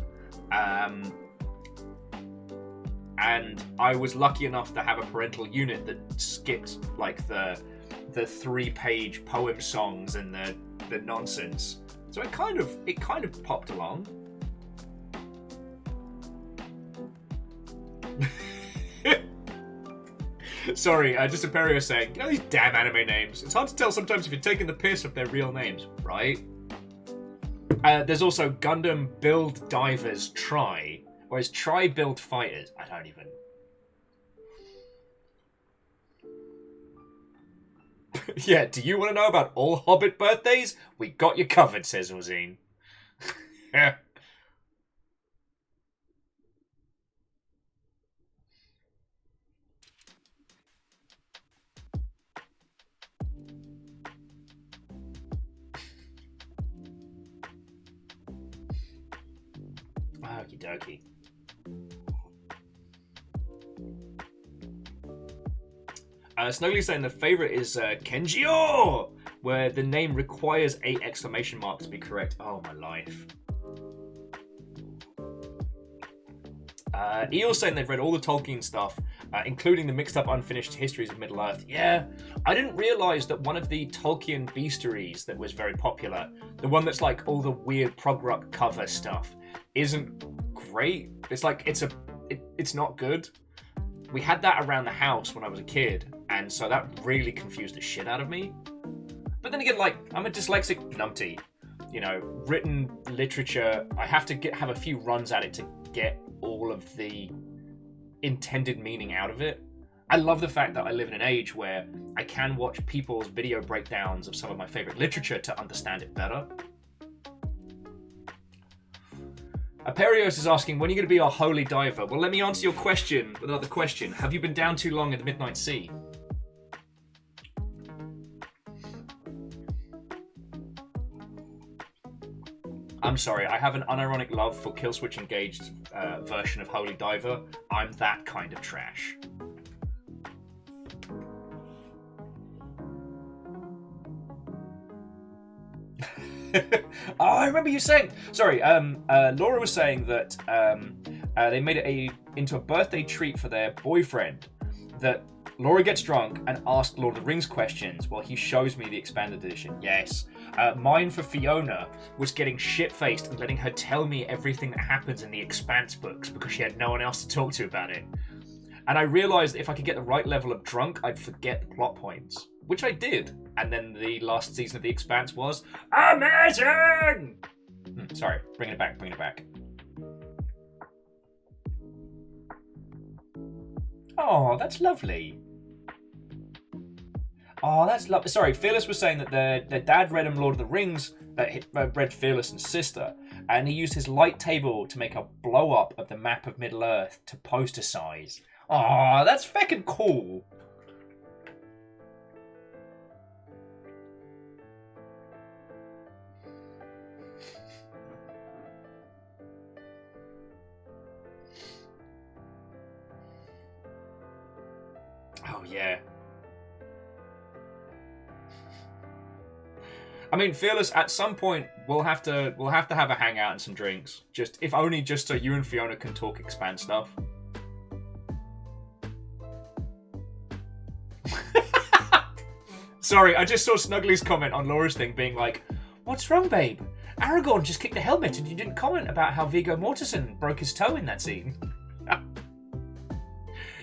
A: And I was lucky enough to have a parental unit that skipped like the 3-page poem songs and the nonsense. So it kind of popped along. Sorry, just Imperio saying, you know these damn anime names. It's hard to tell sometimes if you're taking the piss of their real names, right? There's also Gundam Build Divers Try, whereas Try Build Fighters. I don't even. Yeah, do you want to know about all Hobbit birthdays? We got you covered, says Ozine. Okie dokie. Snuggly's saying the favourite is Kenjio, where the name requires 8 exclamation marks to be correct. Oh, my life. Eel's saying they've read all the Tolkien stuff, including the mixed-up unfinished histories of Middle-earth. Yeah, I didn't realise that one of the Tolkien bestiaries that was very popular, the one that's like all the weird prog rock cover stuff, isn't great. It's like, it's not good. We had that around the house when I was a kid, and so that really confused the shit out of me. But then again, like, I'm a dyslexic numpty. You know, written literature, I have to have a few runs at it to get all of the intended meaning out of it. I love the fact that I live in an age where I can watch people's video breakdowns of some of my favorite literature to understand it better. Aperios is asking, when are you going to be our holy diver? Well, let me answer your question with another question. Have you been down too long in the Midnight Sea? I'm sorry, I have an unironic love for Killswitch Engaged version of Holy Diver. I'm that kind of trash. Oh, I remember you saying. Sorry, Laura was saying that they made it into a birthday treat for their boyfriend. That Laura gets drunk and asks Lord of the Rings questions while he shows me the expanded edition. Yes. Mine for Fiona was getting shit-faced and letting her tell me everything that happens in the Expanse books because she had no one else to talk to about it. And I realised if I could get the right level of drunk, I'd forget the plot points. Which I did. And then the last season of The Expanse was amazing! Sorry, bring it back. Oh, that's lovely. Oh, that's lovely. Sorry, Fearless was saying that their dad read him Lord of the Rings, read Fearless and Sister, and he used his light table to make a blow-up of the map of Middle-earth to poster size. Oh, that's feckin' cool. Oh, yeah. I mean, Fearless, at some point we'll have to have a hangout and some drinks. Just if only just so you and Fiona can talk Expand stuff. Sorry, I just saw Snuggly's comment on Laura's thing being like, "What's wrong, babe? Aragorn just kicked the helmet and you didn't comment about how Viggo Mortensen broke his toe in that scene."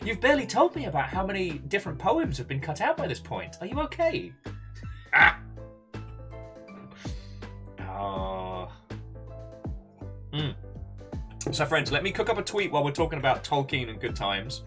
A: You've barely told me about how many different poems have been cut out by this point. Are you okay? Ah. Oh. So, friends, let me cook up a tweet while we're talking about Tolkien and good times.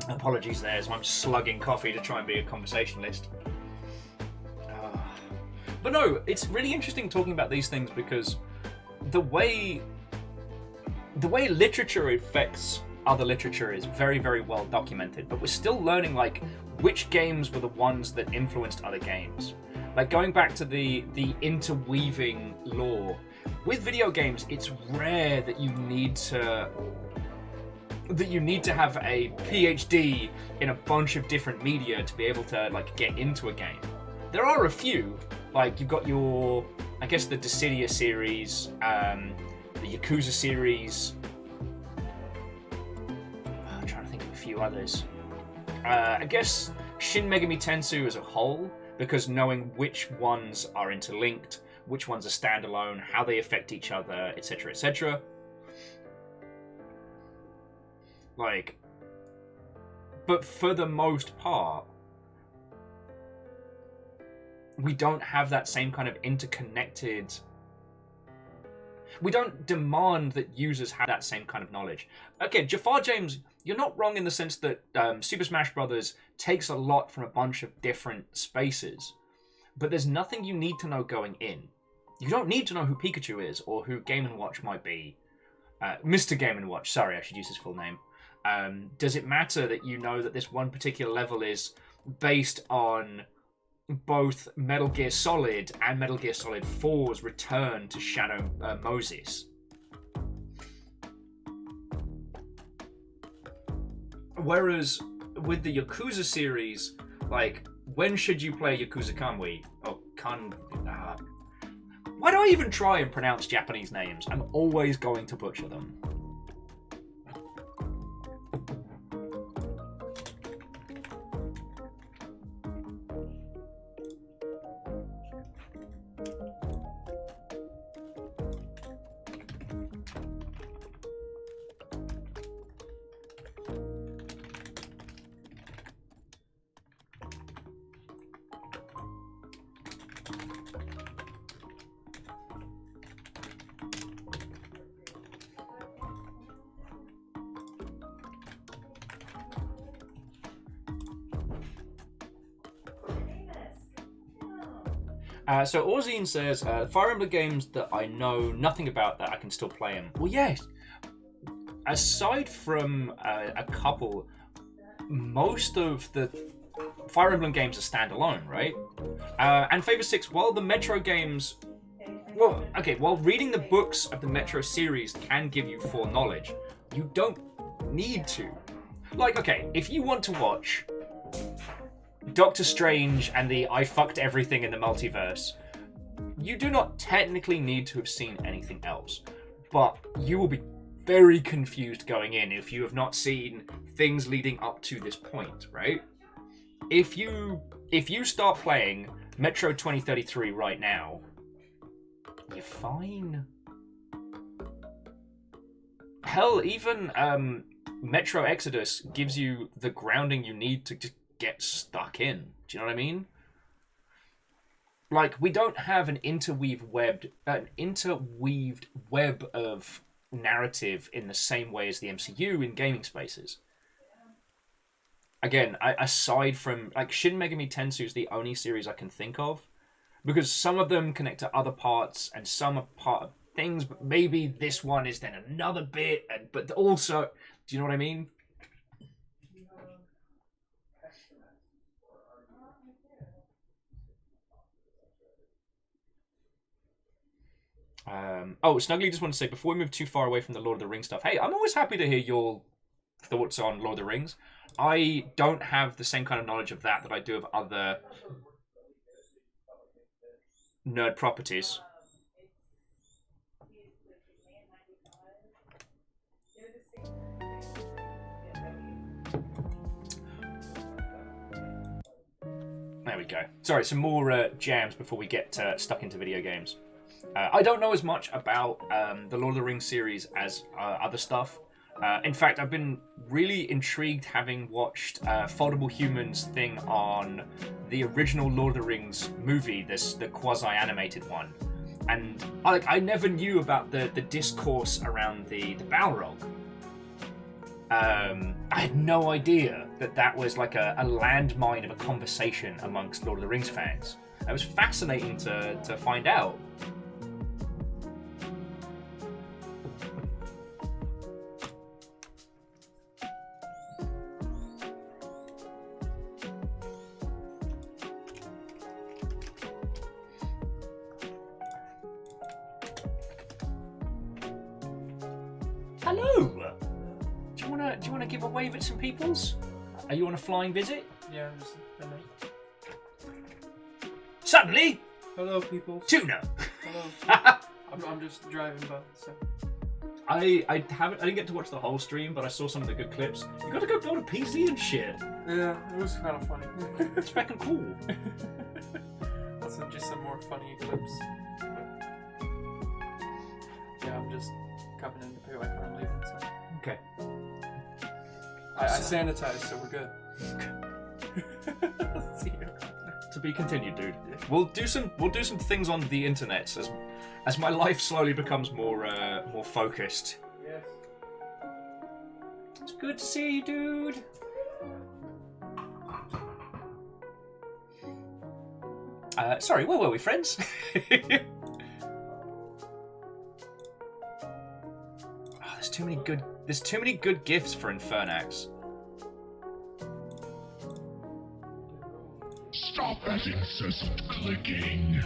A: Apologies there, as I'm slugging coffee to try and be a conversationalist. But no, it's really interesting talking about these things because the way literature affects other literature is very, very well documented, but we're still learning like which games were the ones that influenced other games. Like going back to the interweaving lore. With video games, it's rare that you need to have a PhD in a bunch of different media to be able to like get into a game. There are a few, like you've got your, I guess the Dissidia series, the Yakuza series. I'm trying to think of a few others. I guess Shin Megami Tensei as a whole, because knowing which ones are interlinked, which ones are standalone, how they affect each other, etc., etc. Like, but for the most part, we don't have that same kind of interconnected. We don't demand that users have that same kind of knowledge. Okay, Jafar James, you're not wrong in the sense that Super Smash Bros. Takes a lot from a bunch of different spaces, but there's nothing you need to know going in. You don't need to know who Pikachu is or who Game & Watch might be. Mr. Game & Watch, sorry, I should use his full name. Does it matter that you know that this one particular level is based on both Metal Gear Solid and Metal Gear Solid 4's return to Shadow Moses? Whereas with the Yakuza series, like, when should you play Yakuza Kanwi? Oh, why do I even try and pronounce Japanese names? I'm always going to butcher them. So Orzine says, Fire Emblem games that I know nothing about that I can still play them. Well, yes. Aside from a couple, most of the Fire Emblem games are standalone, right? And Favor 6, while the Metro games... Well, okay, while reading the books of the Metro series can give you foreknowledge, you don't need to. Like, okay, if you want to watch Doctor Strange and the I fucked everything in the multiverse, you do not technically need to have seen anything else. But you will be very confused going in if you have not seen things leading up to this point, right? If you start playing Metro 2033 right now, you're fine. Hell, even Metro Exodus gives you the grounding you need to just get stuck in. Do you know what I mean? Like, we don't have an interweaved web of narrative in the same way as the MCU in gaming spaces. Again, aside from, like, Shin Megami Tensei is the only series I can think of, because some of them connect to other parts and some are part of things, but maybe this one is then another bit, but also, do you know what I mean? Oh, Snuggly just wanted to say, before we move too far away from the Lord of the Rings stuff, hey, I'm always happy to hear your thoughts on Lord of the Rings. I don't have the same kind of knowledge of that I do of other nerd properties. There we go. Sorry, some more jams before we get stuck into video games. I don't know as much about the Lord of the Rings series as other stuff. In fact, I've been really intrigued having watched Foldable Humans thing on the original Lord of the Rings movie, the quasi-animated one. And I never knew about the discourse around the Balrog. I had no idea that was like a landmine of a conversation amongst Lord of the Rings fans. It was fascinating to find out. Hello! Do you wanna give a wave at some peoples? Are you on a flying visit?
D: Yeah, I'm just a mate.
A: Suddenly,
D: Hello, people.
A: tuna.
D: Hello. I'm just driving by, so.
A: I didn't get to watch the whole stream, but I saw some of the good clips. You got to go build a PC and shit.
D: Yeah, it was kind of funny.
A: It's fucking cool.
D: Also, just some more funny clips. But yeah, I'm just coming in to pay like I'm leaving, so.
A: Okay.
D: I sanitized, so we're good. See you.
A: To be continued, dude. We'll do some things on the internet as my life slowly becomes more focused.
D: Yes.
A: It's good to see you, dude. Sorry, where were we, friends? There's too many good gifts for Infernax.
E: Stop that incessant clicking.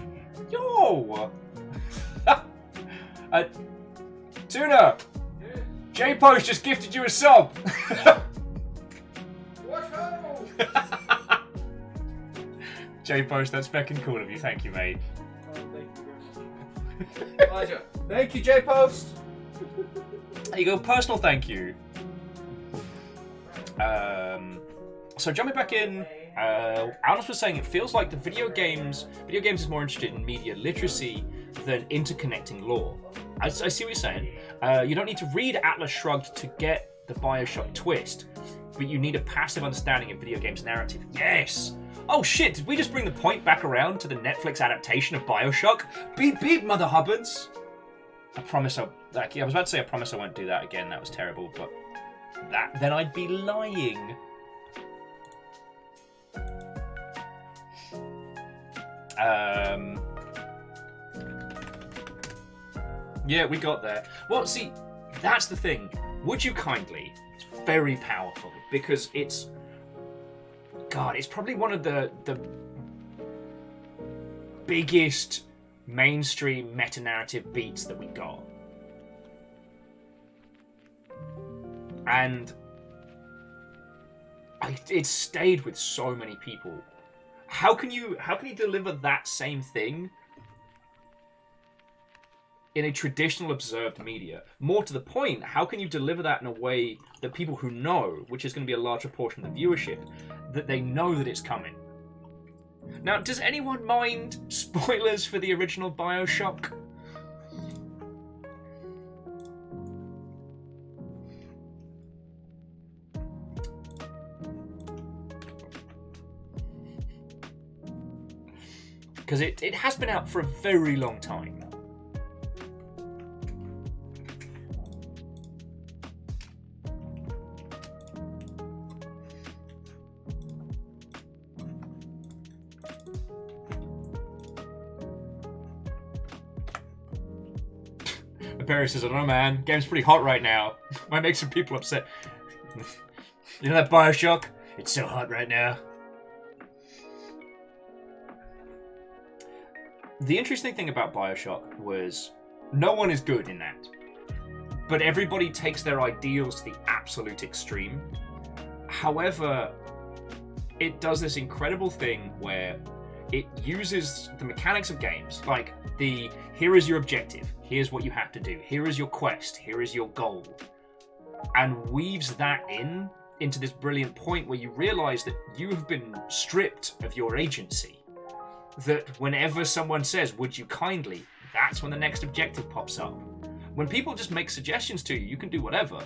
A: Yo! Tuna! J-Post just gifted you a sub! J-Post, that's fucking cool of you. Thank you, mate.
D: Elijah. Thank you, J-Post!
A: There you go, personal thank you. So jumping back in, Alice was saying it feels like the video games is more interested in media literacy than interconnecting lore. I see what you're saying. You don't need to read Atlas Shrugged to get the BioShock twist, but you need a passive understanding of video games narrative. Yes! Oh shit, did we just bring the point back around to the Netflix adaptation of BioShock? Beep beep, Mother Hubbards! I promise I was about to say I promise I won't do that again, that was terrible, but then I'd be lying. Yeah, we got there. Well, see, that's the thing. Would You Kindly? It's very powerful because it's... God, it's probably one of the biggest mainstream meta-narrative beats that we got. And it stayed with so many people. How can you deliver that same thing in a traditional observed media? More to the point, how can you deliver that in a way that people who know, which is going to be a larger portion of the viewership, that they know that it's coming? Now, does anyone mind spoilers for the original BioShock? Because it has been out for a very long time. Barry says, I don't know, man. Game's pretty hot right now. Might make some people upset. You know that BioShock? It's so hot right now. The interesting thing about BioShock was no one is good in that. But everybody takes their ideals to the absolute extreme. However, it does this incredible thing where it uses the mechanics of games, like here is your objective, here's what you have to do, here is your quest, here is your goal, and weaves that into this brilliant point where you realize that you have been stripped of your agency. That whenever someone says, would you kindly, that's when the next objective pops up. When people just make suggestions to you, you can do whatever.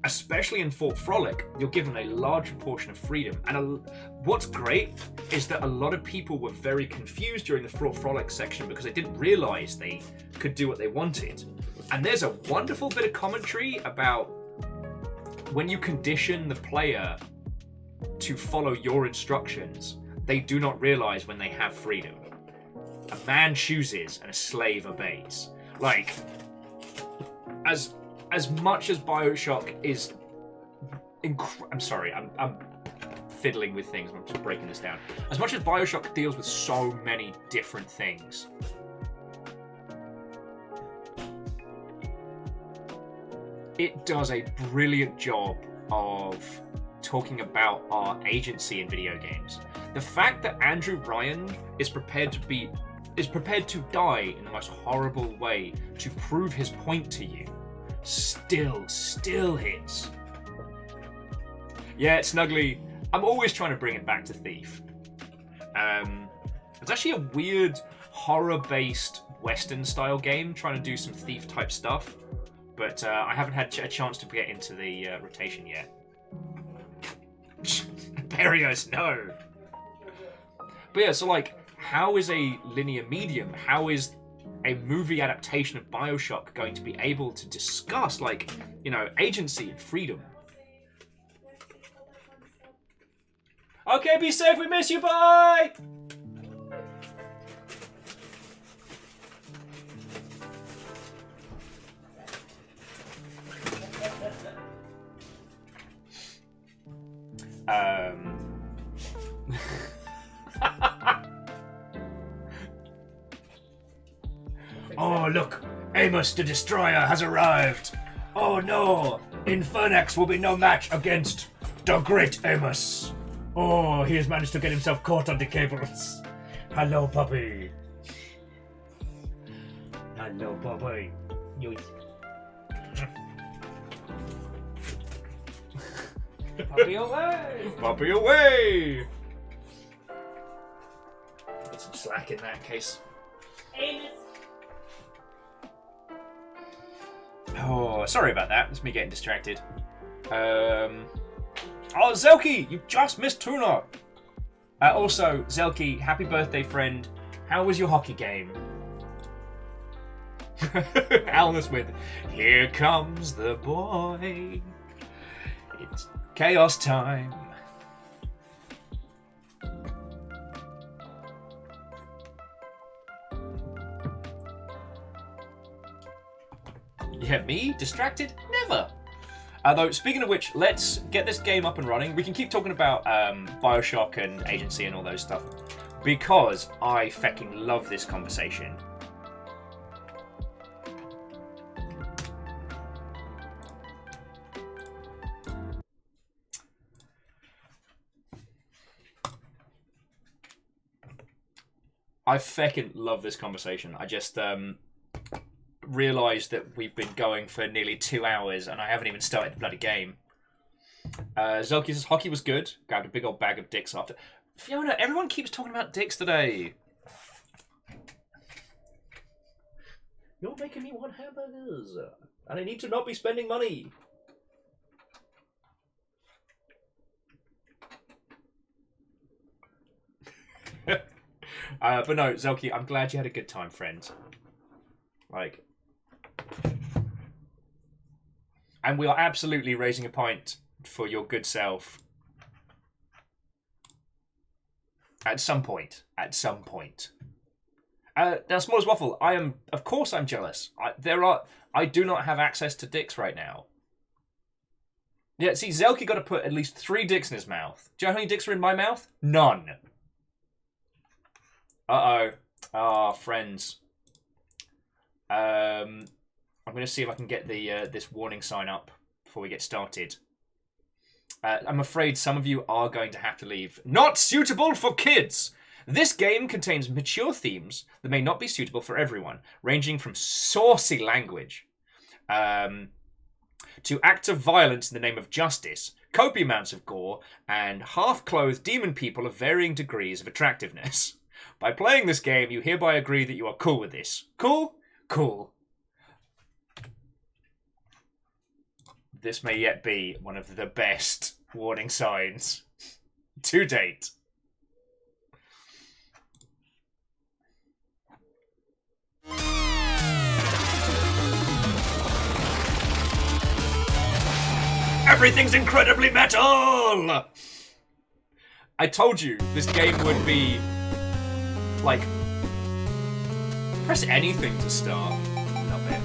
A: Especially in Fort Frolic, you're given a large portion of freedom. And what's great is that a lot of people were very confused during the Fort Frolic section because they didn't realize they could do what they wanted. And there's a wonderful bit of commentary about when you condition the player to follow your instructions, they do not realize when they have freedom. A man chooses and a slave obeys. Like, as much as BioShock is I'm sorry, I'm fiddling with things. I'm just breaking this down. As much as BioShock deals with so many different things, it does a brilliant job of talking about our agency in video games. The fact that Andrew Ryan is prepared to die in the most horrible way to prove his point to you still hits. Yeah, Snuggly, I'm always trying to bring it back to Thief. It's actually a weird horror-based Western-style game trying to do some Thief-type stuff, but I haven't had a chance to get into the rotation yet. Barrios, no! But yeah, so like, how is a linear medium, how is a movie adaptation of BioShock going to be able to discuss, like, you know, agency and freedom? Okay, be safe, we miss you, bye! Oh, look! Amos the Destroyer has arrived! Oh no! Infernax will be no match against the great Amos! Oh, he has managed to get himself caught on the cables. Hello, puppy. Hello, puppy. You... Puppy away! Puppy away! Put some slack in that case. Amos. Oh, sorry about that. It's me getting distracted. Oh, Zelky! You just missed Tuna! Also, Zelky, happy birthday, friend. How was your hockey game? Alnus with, here comes the boy. It's chaos time. Yeah, me? Distracted? Never. Though, speaking of which, let's get this game up and running. We can keep talking about Bioshock and Agency and all those stuff, because I fucking love this conversation. I feckin' love this conversation. I just realised that we've been going for nearly 2 hours and I haven't even started the bloody game. Zelky says hockey was good. Grabbed a big old bag of dicks after. Fiona, everyone keeps talking about dicks today. You're making me want hamburgers. And I need to not be spending money. But no, Zelky, I'm glad you had a good time, friend. Like, and we are absolutely raising a pint for your good self. At some point. At some point. Now, Smallest Waffle, of course I'm jealous. I do not have access to dicks right now. Yeah, see, Zelky got to put at least 3 dicks in his mouth. Do you know how many dicks are in my mouth? None. Uh-oh. Ah, friends. I'm going to see if I can get the this warning sign up before we get started. I'm afraid some of you are going to have to leave. Not suitable for kids! This game contains mature themes that may not be suitable for everyone, ranging from saucy language to acts of violence in the name of justice, copious amounts of gore, and half-clothed demon people of varying degrees of attractiveness. By playing this game, you hereby agree that you are cool with this. Cool? Cool. This may yet be one of the best warning signs to date. Everything's incredibly metal! I told you this game would be like, press anything to start. Not bad.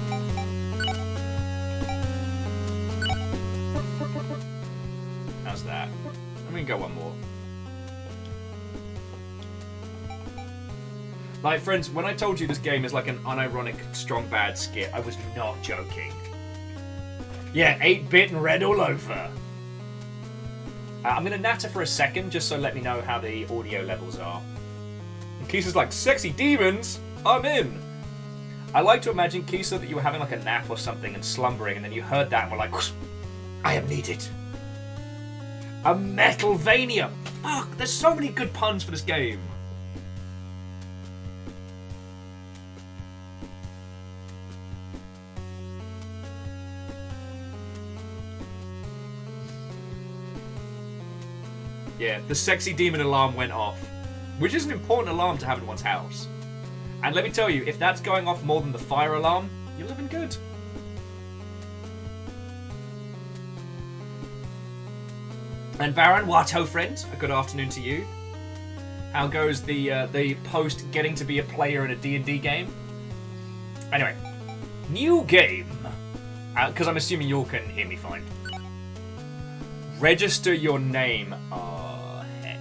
A: How's that? I'm gonna go one more. Like, friends, when I told you this game is like an unironic Stongbad skit, I was not joking. Yeah, 8-bit and red all over. I'm gonna natter for a second, just so let me know how the audio levels are. And Kisa's like, sexy demons? I'm in! I like to imagine, Kisa, that you were having like a nap or something and slumbering, and then you heard that and were like, I am needed. A Metalvania! Fuck, there's so many good puns for this game. Yeah, the sexy demon alarm went off, which is an important alarm to have in one's house. And let me tell you, if that's going off more than the fire alarm, you're living good. And Baron Watto, friend, a good afternoon to you. How goes the post getting to be a player in a D&D game? Anyway, new game. Because I'm assuming you all can hear me fine. Register your name. Oh, heck.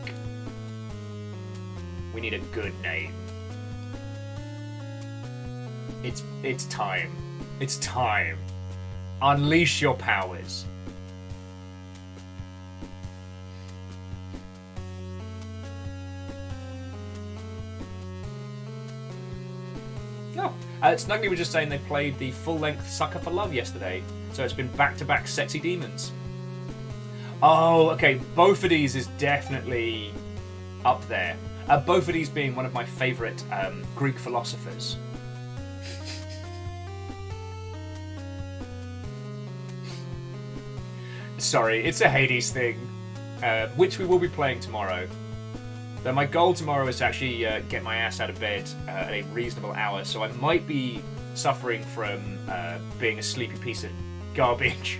A: We need a good name. It's time. It's time. Unleash your powers. Oh, Snuggly was just saying they played the full-length Sucker for Love yesterday, so it's been back-to-back sexy demons. Oh, okay, Bophades is definitely up there. Bophades being one of my favourite Greek philosophers. Sorry, it's a Hades thing, which we will be playing tomorrow. Though my goal tomorrow is to actually get my ass out of bed at a reasonable hour, so I might be suffering from being a sleepy piece of garbage.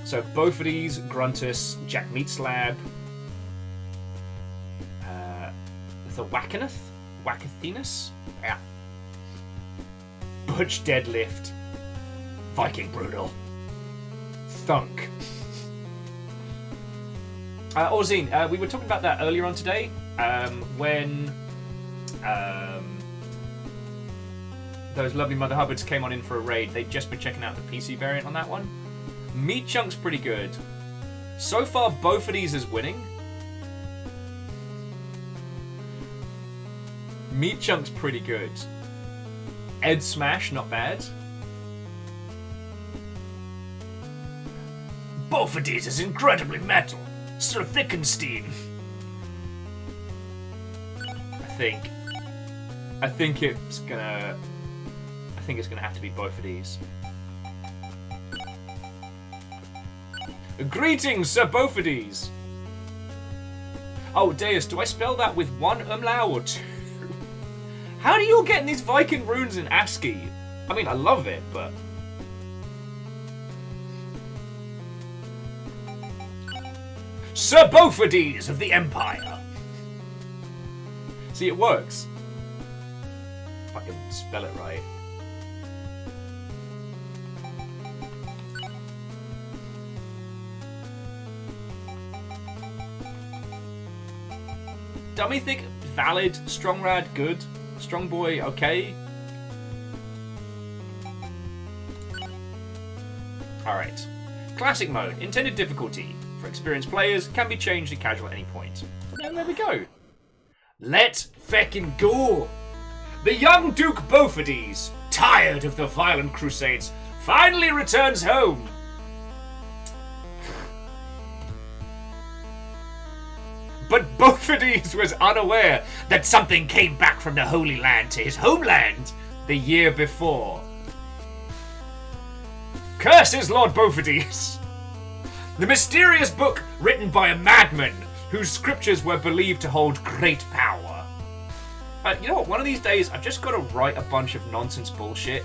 A: So Bophades, Gruntus, Jack Meatslab, the Wackeneth? Wackathenus? Yeah. Butch Deadlift. Viking brutal. Thunk. Orzine, we were talking about that earlier on today, when those lovely Mother Hubbards came on in for a raid. They'd just been checking out the PC variant on that one. Meat Chunk's pretty good. So far, both of these is winning. Meat Chunk's pretty good. Ed Smash, not bad. Both of these is incredibly metal. Sir Thickenstein. I think it's gonna have to be both of these. Greetings, Sir Bofidis! Oh, Deus, do I spell that with one umlaut or two? How do you all get these Viking runes in ASCII? I mean, I love it, but... Sir Bofidis of the Empire! See, it works. If I can spell it right. Dummy thick, valid, strong rad, good. Strong boy, okay. Alright. Classic mode, intended difficulty. For experienced players, can be changed to casual at any point. And there we go. Let's feckin' go! The young Duke Bofidis, tired of the violent crusades, finally returns home. But Bofidis was unaware that something came back from the Holy Land to his homeland the year before. Curses Lord Bofidis! The mysterious book written by a madman whose scriptures were believed to hold great power. You know what? One of these days, I've just got to write a bunch of nonsense bullshit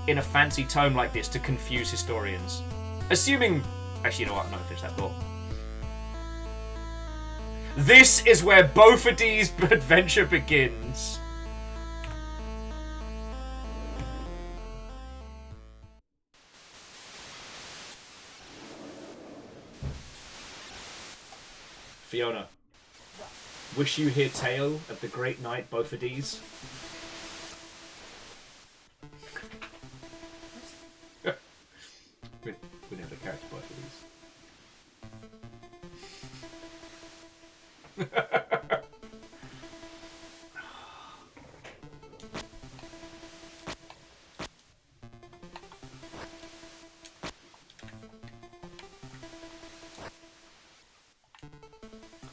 A: in a fancy tome like this to confuse historians. Assuming... Actually, you know what? I'm not going to finish that thought. This is where Bofidis' adventure begins. Fiona, wish you hear tale of the great knight Bofidis. we know the character Bofidis.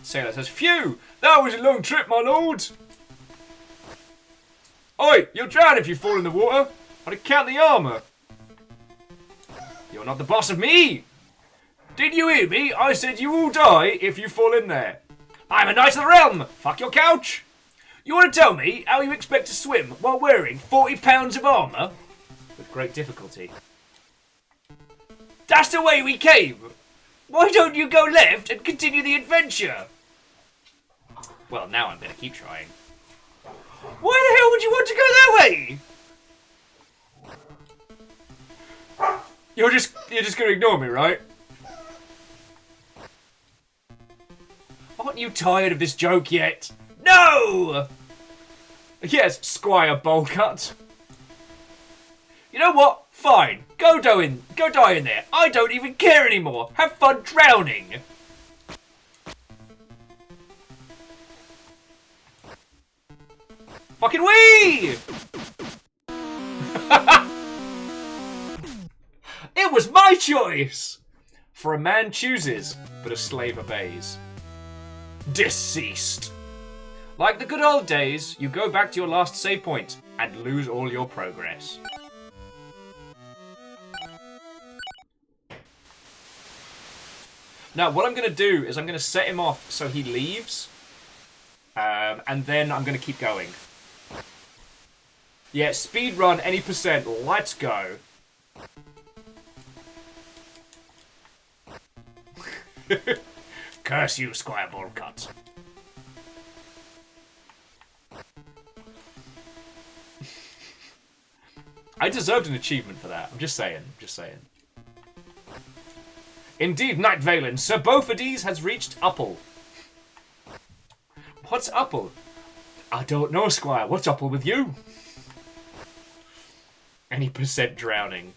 A: Sailor says, "Phew! That was a long trip, my lord!" Oi! You'll drown if you fall in the water! I'd count the armour! You're not the boss of me! Did you hear me? I said you will die if you fall in there. I'm a knight of the realm! Fuck your couch! You want to tell me how you expect to swim while wearing 40 pounds of armour? With great difficulty. That's the way we came! Why don't you go left and continue the adventure? Well, now I'm going to keep trying. Why the hell would you want to go that way? You're just going to ignore me, right? Aren't you tired of this joke yet? No! Yes, Squire Bowlcut. You know what? Fine. Go die in there. I don't even care anymore. Have fun drowning. Fucking wee! It was my choice! For a man chooses, but a slave obeys. Deceased. Like the good old days, you go back to your last save point and lose all your progress. Now, what I'm going to do is I'm going to set him off so he leaves. And then I'm going to keep going. Yeah, speed run, any percent. Let's go. Curse you, Squire Ballcut. I deserved an achievement for that. I'm just saying. Just saying. Indeed, Knight Valen, Sir Beaufordes has reached Upple. What's Upple? I don't know, Squire. What's Upple with you? Any percent drowning.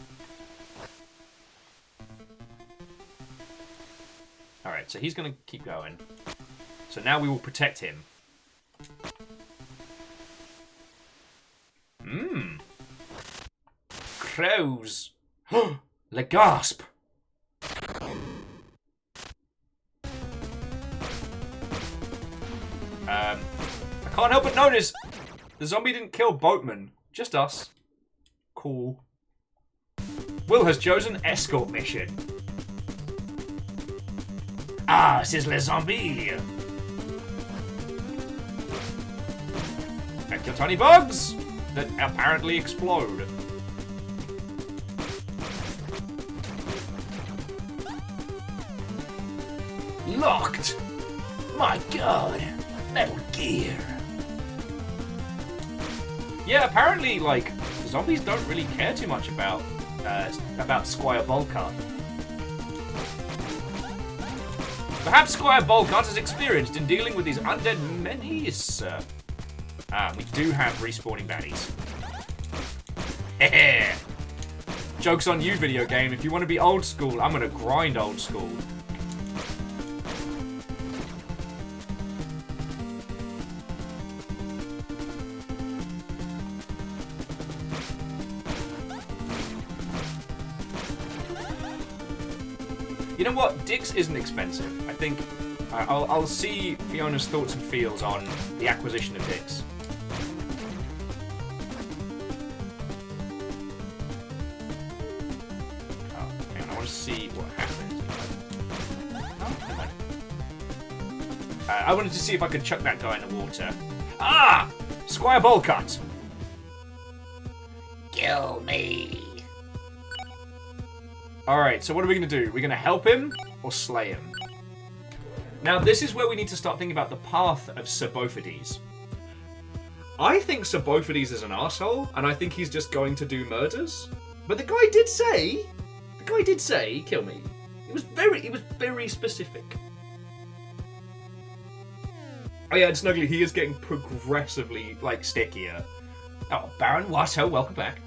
A: Alright, so he's going to keep going. So now we will protect him. Crows. Le gasp. I can't help but notice the zombie didn't kill Boatman. Just us. Cool. Will has chosen escort mission. Ah, c'est le zombie. Back to tiny bugs that apparently explode. Locked. My God. Metal Gear. Yeah, apparently, like, zombies don't really care too much about Squire Bolcart. Perhaps Squire Bolcart is experienced in dealing with these undead menace. We do have respawning baddies. Hehe. Joke's on you, video game. If you want to be old school, I'm gonna grind old school. You know what? Dix isn't expensive. I think I'll see Fiona's thoughts and feels on the acquisition of Dix. Oh, hang on, I want to see what happens. Oh, never mind. I wanted to see if I could chuck that guy in the water. Ah! Squire Bolcart! Kill me! Alright, so what are we going to do? We're going to help him or slay him? Now, this is where we need to start thinking about the path of Sir Beaufordes. I think Sir Beaufordes is an asshole, and I think he's just going to do murders. But the guy did say, kill me. He was very specific. Oh yeah, and Snuggly, he is getting progressively, like, stickier. Oh, Baron Watto, welcome back.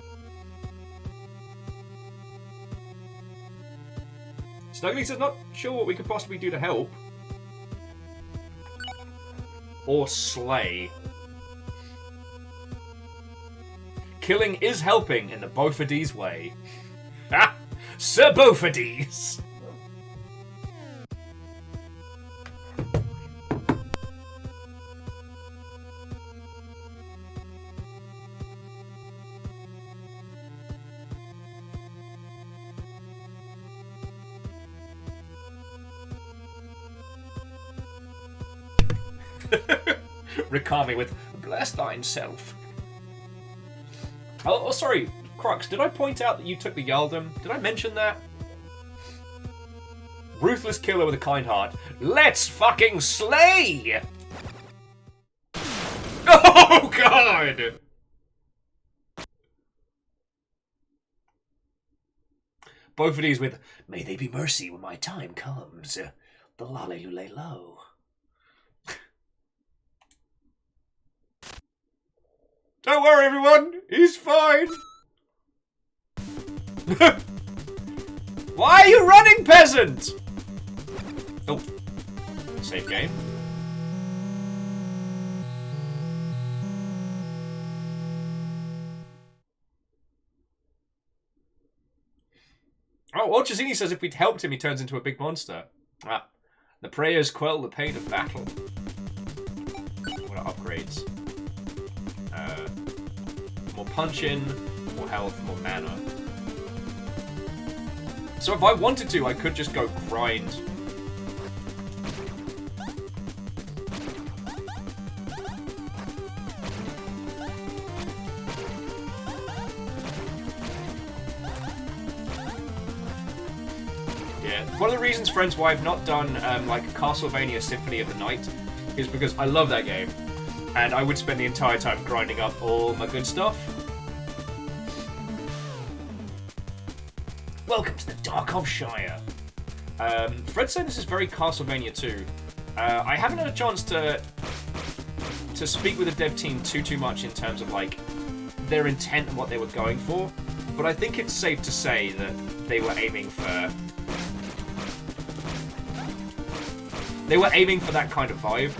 A: Snuggly says not sure what we could possibly do to help. Or slay. Killing is helping in the Beaufordes way. Ah! Sir Beaufordes! Rikami with bless thine self. Oh, sorry, Crux, did I point out that you took the Yaldum? Did I mention that? Ruthless killer with a kind heart. Let's fucking slay! Oh, God! Both of these with, may they be mercy when my time comes. The lolly-lulay-low. Don't worry, everyone. He's fine. Why are you running, peasant? Oh. Save game. Oh, Olchazini says if we'd helped him, he turns into a big monster. Ah. The prayers quell the pain of battle. What are upgrades? More punch-in, more health, more mana. So if I wanted to, I could just go grind. Yeah, one of the reasons, friends, why I've not done like Castlevania Symphony of the Night is because I love that game. And I would spend the entire time grinding up all my good stuff. Welcome to the Darkov Shire. Fred said this is very Castlevania 2. I haven't had a chance to speak with the dev team too much in terms of like their intent and what they were going for, but I think it's safe to say that they were aiming for that kind of vibe.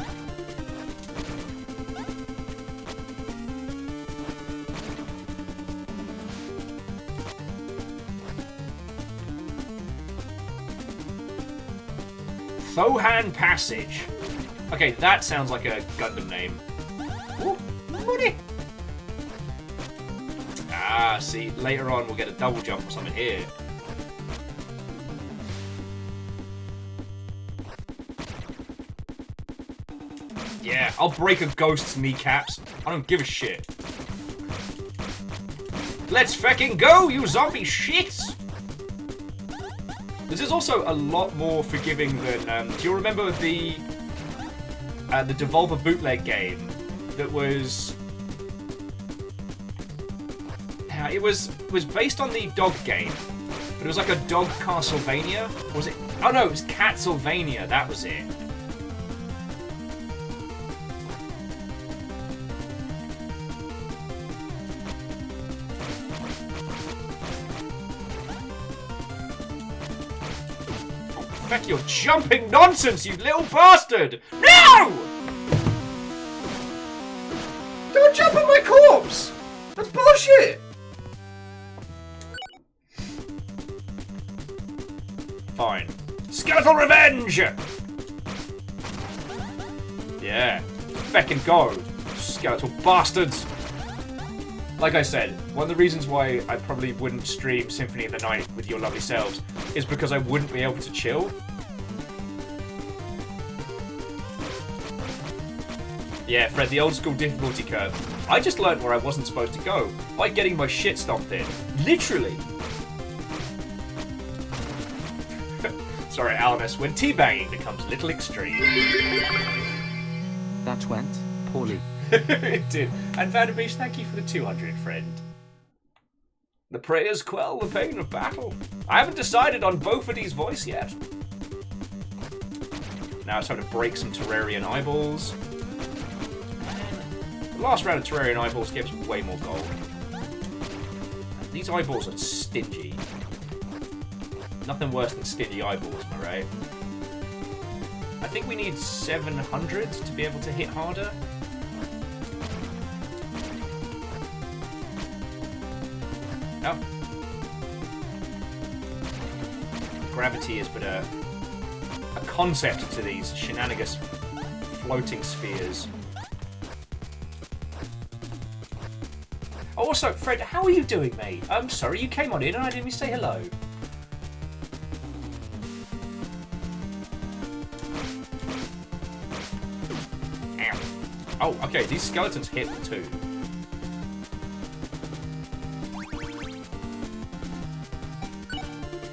A: Thohan Passage. Okay, that sounds like a Gundam name. Ooh, money! Ah, see, later on we'll get a double jump or something here. Yeah, I'll break a ghost's kneecaps. I don't give a shit. Let's fecking go, you zombie shits! This is also a lot more forgiving than. Do you remember the Devolver bootleg game that was? It was based on the dog game, but it was like a dog Castlevania. Was it? Oh no, it was Catsylvania. That was it. Heck, you're jumping nonsense, you little bastard! No! Don't jump on my corpse! That's bullshit! Fine. Skeletal revenge! Yeah. Feckin' go, skeletal bastards! Like I said, one of the reasons why I probably wouldn't stream Symphony of the Night with your lovely selves is because I wouldn't be able to chill. Yeah, Fred, the old school difficulty curve. I just learned where I wasn't supposed to go by getting my shit stomped in. Literally. Sorry, Alanis, when teabagging becomes a little extreme.
C: That went poorly.
A: It did. And Vanderbeach, thank you for the 200, friend. The prayers quell the pain of battle. I haven't decided on Beaufort's voice yet. Now it's time to break some Terrarian eyeballs. The last round of Terrarian eyeballs gives way more gold. These eyeballs are stingy. Nothing worse than stingy eyeballs, am I right? I think we need 700 to be able to hit harder. No. Gravity is but a concept to these shenanigans floating spheres. Also, Fred, how are you doing, mate? I'm sorry, you came on in and I didn't even say hello. Ow. Oh, okay, these skeletons hit too.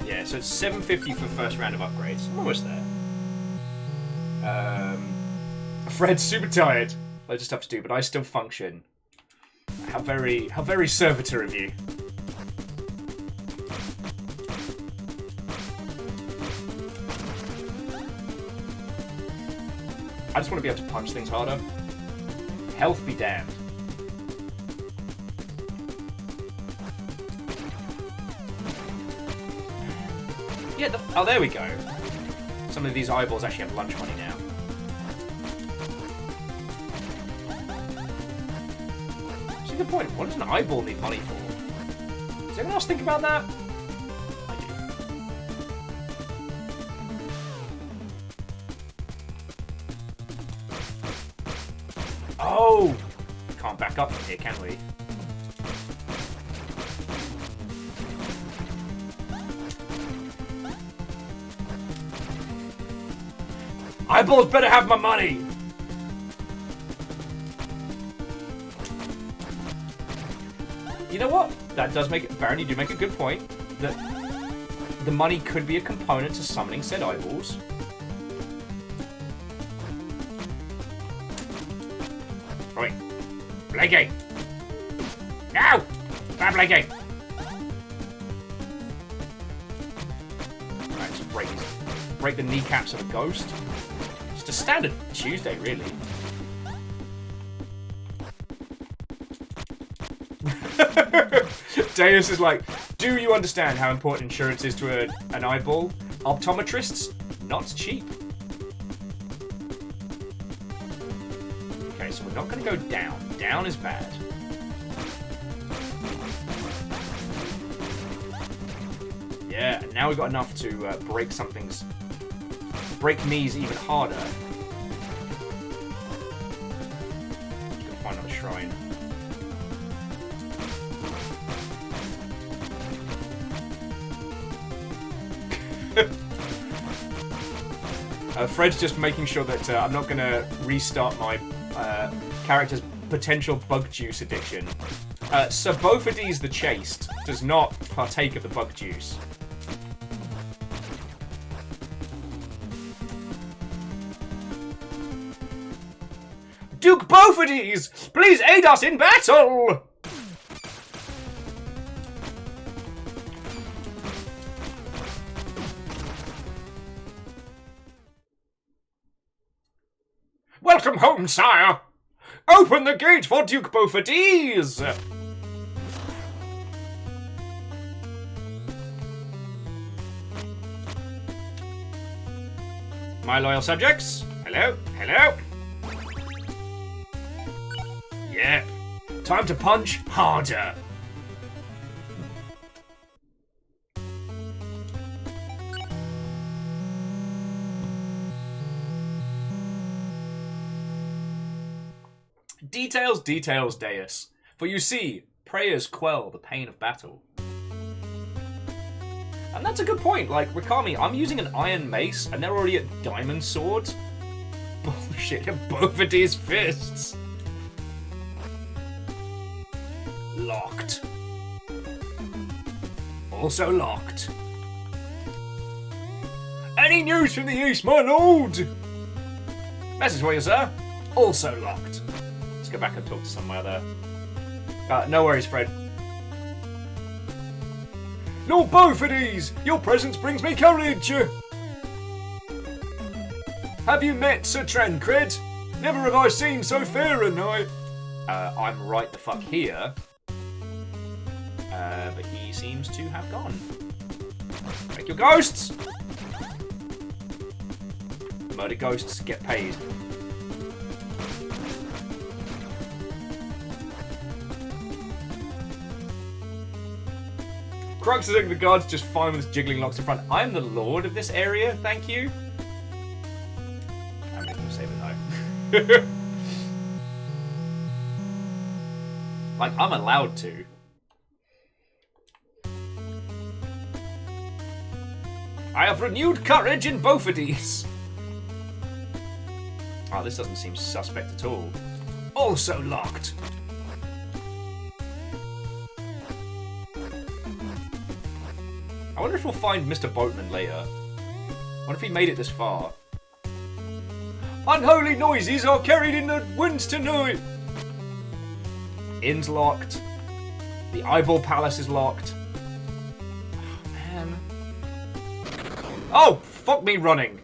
A: Yeah, so it's 750 for the first round of upgrades. I'm almost there. Fred's super tired. Loads of stuff to do, but I still function. How very servitor of you. I just want to be able to punch things harder. Health be damned. Yeah, oh, there we go. Some of these eyeballs actually have lunch money now. That's a good point. What does an eyeball need money for? Does anyone else think about that? I do. Oh! Can't back up from here, can we? Eyeballs better have my money! You know what? That does make it. Baron, you do make a good point. That the money could be a component to summoning said eyeballs. Right. Blanking! No! Bad blanking! break the kneecaps of a ghost. Just a standard Tuesday, really. Deus is like, do you understand how important insurance is to an eyeball? Optometrists, not cheap. Okay, so we're not going to go down. Down is bad. Yeah, and now we've got enough to break something's... break me's even harder. Just gonna find another shrine. Fred's just making sure that I'm not going to restart my character's potential bug juice addiction. Sir Bophades the Chaste does not partake of the bug juice. Duke Bophades, please aid us in battle! Welcome home, sire! Open the gate for Duke Bophades! My loyal subjects, hello, hello. Yep, time to punch harder. Details, details, Deus. For you see, prayers quell the pain of battle. And that's a good point. Like, Rikami, I'm using an iron mace, and they're already at diamond swords. Bullshit, both of these fists. Locked. Also locked. Any news from the east, my lord? Message for you, sir. Also locked. Let's go back and talk to some of my other... no worries, Fred. Lord Bophades, your presence brings me courage. Have you met Sir Trancred? Never have I seen so fair a knight. I'm right the fuck here. But he seems to have gone. Make your ghosts! Murder ghosts get paid. Crux is like the guard's just fine with his jiggling locks in front. I'm the lord of this area, thank you. I'm making him save it though. Like, I'm allowed to. I have renewed courage in Bophades. Oh, this doesn't seem suspect at all. Also locked. I wonder if we'll find Mr. Boatman later. I wonder if he made it this far. Unholy noises are carried in the winds tonight. Inn's locked. The Eyeball Palace is locked. Oh, man. Oh, fuck me running.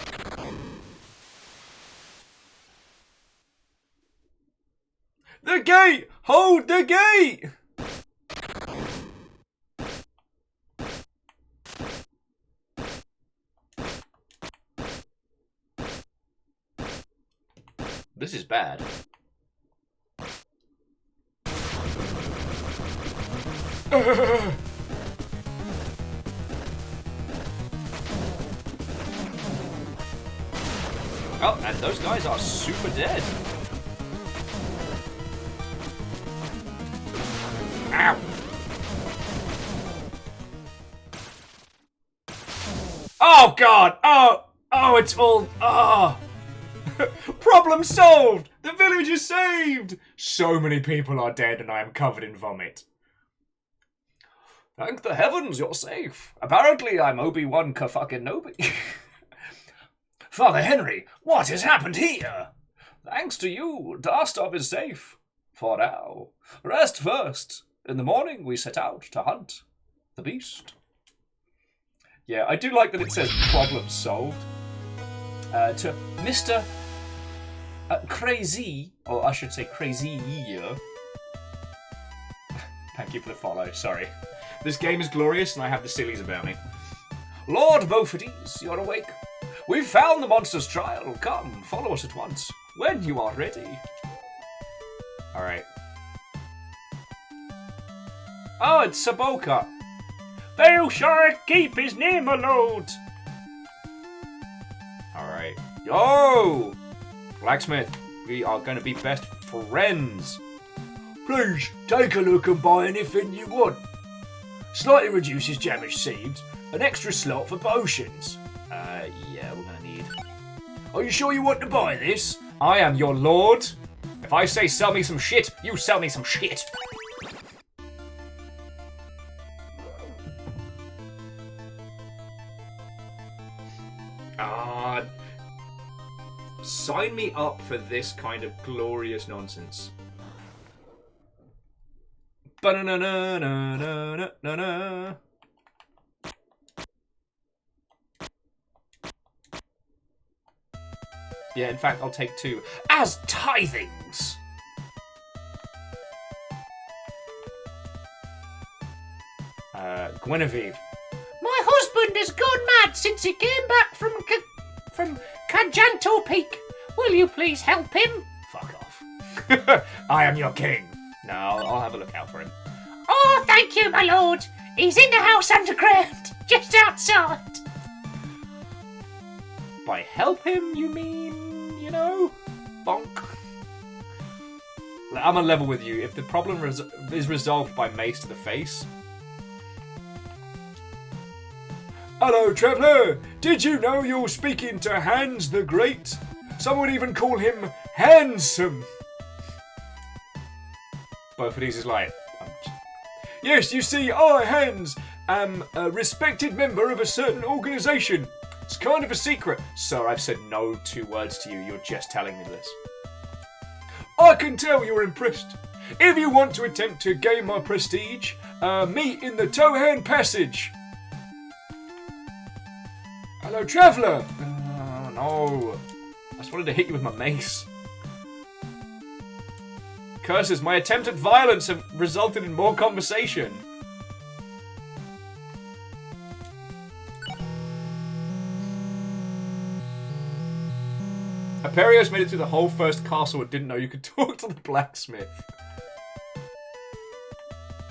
A: The gate! Hold the gate! This is bad. Oh, and those guys are super dead. Ow! Oh god! Oh, it's all... Oh! Problem solved! The village is saved! So many people are dead and I am covered in vomit. Thank the heavens you're safe. Apparently I'm Obi-Wan Kenobi. Father Henry, what has happened here? Thanks to you, Darstop is safe. For now. Rest first. In the morning we set out to hunt the beast. Yeah, I do like that it says problem solved. to Mr. Crazy, or I should say Crazy. Thank you for the follow, sorry. This game is glorious and I have the sillies about me. Lord Beauforties, you're awake. We've found the monster's trial. Come, follow us at once, when you are ready. Alright. Oh, it's Saboka. They'll sure keep his name aloud. Alright. Yo! Blacksmith, we are going to be best friends. Please, take a look and buy anything you want. Slightly reduces damage received. An extra slot for potions. Yeah, we're going to need... Are you sure you want to buy this? I am your lord. If I say sell me some shit, you sell me some shit. Sign me up for this kind of glorious nonsense. Ba-na-na-na-na-na-na-na. Yeah, in fact, I'll take 2 as tithings. Guinevere. My husband has gone mad since he came back from Kajanto Peak. Will you please help him? Fuck off. I am your king. No, I'll have a look out for him. Oh, thank you, my lord. He's in the house underground, just outside. By help him, you mean, you know, bonk? I'm on level with you. If the problem is resolved by mace to the face... Hello, traveller! Did you know you're speaking to Hans the Great? Some would even call him handsome. Both of these is like... Yes, you see, I, Hans, am a respected member of a certain organisation. It's kind of a secret. Sir, I've said no 2 words to you. You're just telling me this. I can tell you're impressed. If you want to attempt to gain my prestige, meet in the Tohan Passage. Hello, traveller! No. I just wanted to hit you with my mace. Curses, my attempt at violence have resulted in more conversation. Aperios made it through the whole first castle and didn't know you could talk to the blacksmith.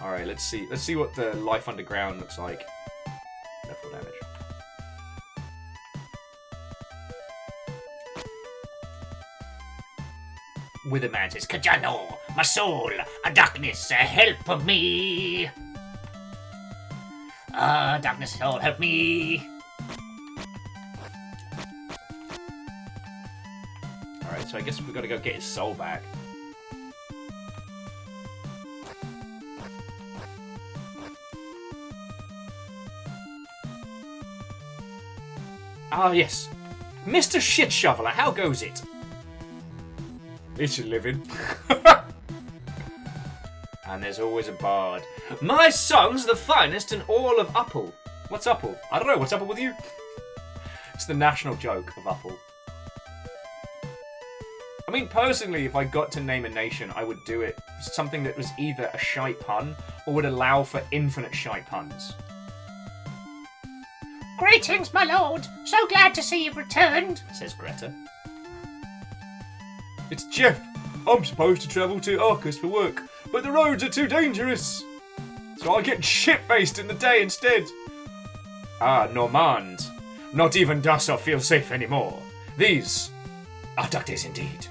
A: Alright, let's see. Let's see what the life underground looks like. No full damage. With a mantis, Kajano, my soul, a darkness, help me. Darkness, soul, help me. Alright, so I guess we've got to go get his soul back. Ah, yes. Mr. Shit Shoveler, how goes it? It's a living. And there's always a bard. My song's the finest in all of Upple. What's Upple? I don't know. What's Upple with you? It's the national joke of Upple. I mean, personally, if I got to name a nation, I would do it something that was either a shite pun or would allow for infinite shite puns. Greetings, my lord. So glad to see you've returned, says Greta. It's Jeff. I'm supposed to travel to Arcus for work, but the roads are too dangerous. So I get shit-faced in the day instead. Ah, Normand. Not even Dusser feel safe anymore. These are dark days indeed.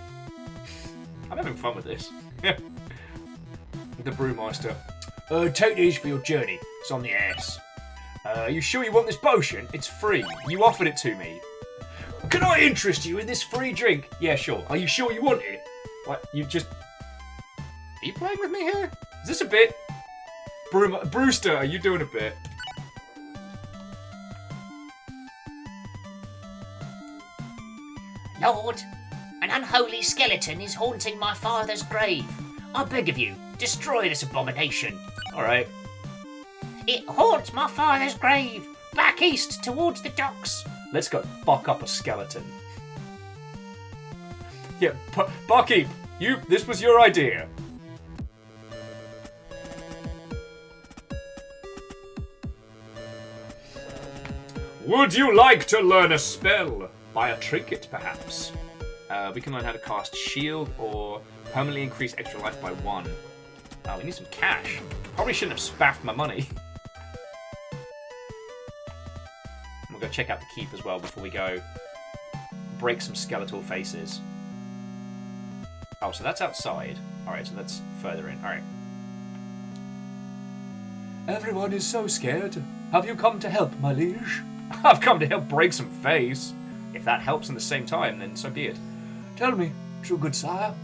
A: I'm having fun with this. The Brewmeister. Take these for your journey. It's on the ass. Are you sure you want this potion? It's free. You offered it to me. Can I interest you in this free drink? Yeah, sure. Are you sure you want it? What? You just... Are you playing with me here? Is this a bit? Brewster, are you doing a bit?
F: Lord, an unholy skeleton is haunting my father's grave. I beg of you, destroy this abomination.
A: Alright.
F: It haunts my father's grave, back east towards the docks.
A: Let's go fuck up a skeleton. Yeah, barkeep, this was your idea. Would you like to learn a spell? Buy a trinket, perhaps. We can learn how to cast shield or permanently increase extra life by 1. We need some cash. Probably shouldn't have spaffed my money. We'll go check out the keep as well before we go break some skeletal faces. Oh, so that's outside. Alright, so that's further in. Alright. Everyone is so scared. Have you come to help, my liege? I've come to help break some face. If that helps in the same time, then so be it. Tell me, true good sire,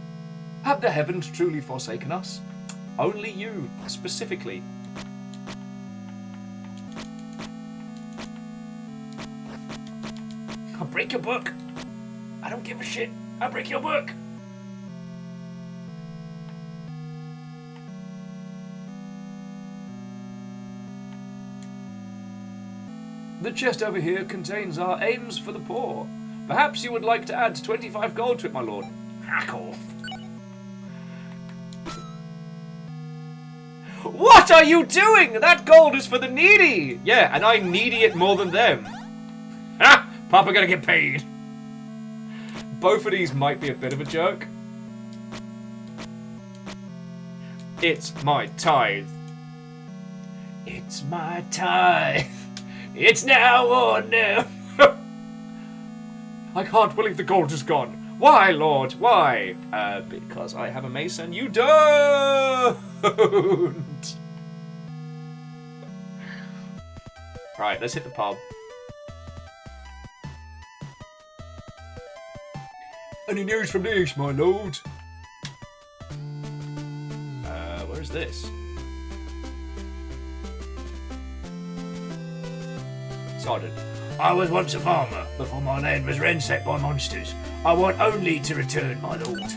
A: have the heavens truly forsaken us? Only you, specifically. I'll break your book. I don't give a shit. I'll break your book. The chest over here contains our aims for the poor. Perhaps you would like to add 25 gold to it, my lord. Hack off. What are you doing? That gold is for the needy. Yeah, and I needy it more than them. Ha! Papa gonna get paid. Both of these might be a bit of a joke. It's my tithe. It's my tithe. It's now or never. I can't believe the gold is gone. Why, Lord? Why? Because I have a mace and you don't. Right, let's hit the pub. Any news from the east, my lord? Where's this? Sergeant. I was once a farmer, before my land was ransacked by monsters. I want only to return, my lord.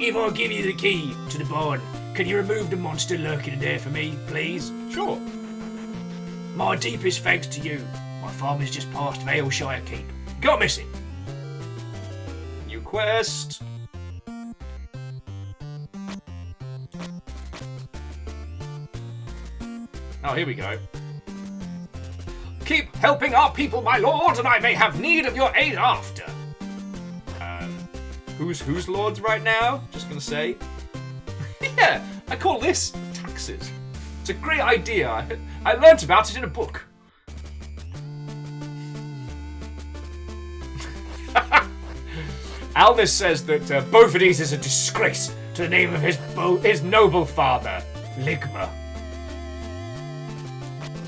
A: If I give you the key to the barn, can you remove the monster lurking in there for me, please? Sure. My deepest thanks to you. My farm is just past Valeshire Keep. Can't miss it. New quest. Oh, here we go. Keep helping our people, my lord, and I may have need of your aid after. Who's lords right now? Just gonna say. Yeah, I call this taxes. It's a great idea. I learnt about it in a book. Alnis says that both of these is a disgrace to the name of his noble father, Ligma.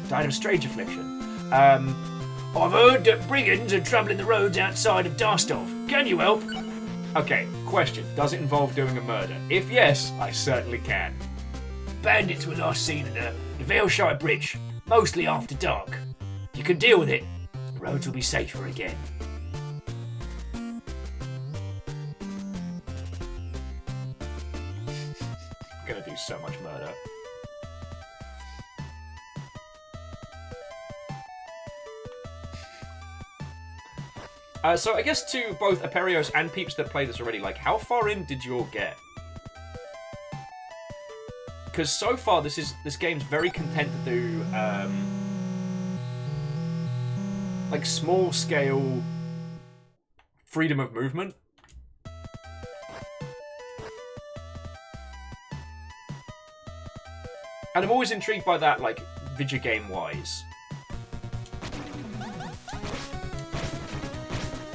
A: Died of strange affliction. I've heard that brigands are troubling the roads outside of Darstov. Can you help? Okay, question. Does it involve doing a murder? If yes, I certainly can. Bandits were last seen at the Valeshire Bridge, mostly after dark. You can deal with it. The roads will be safer again. I'm gonna do so much murder. So I guess to both Aperios and peeps that play this already, like, how far in did you all get? Because so far this game's very content to do like small scale freedom of movement. And I'm always intrigued by that, like, video game wise.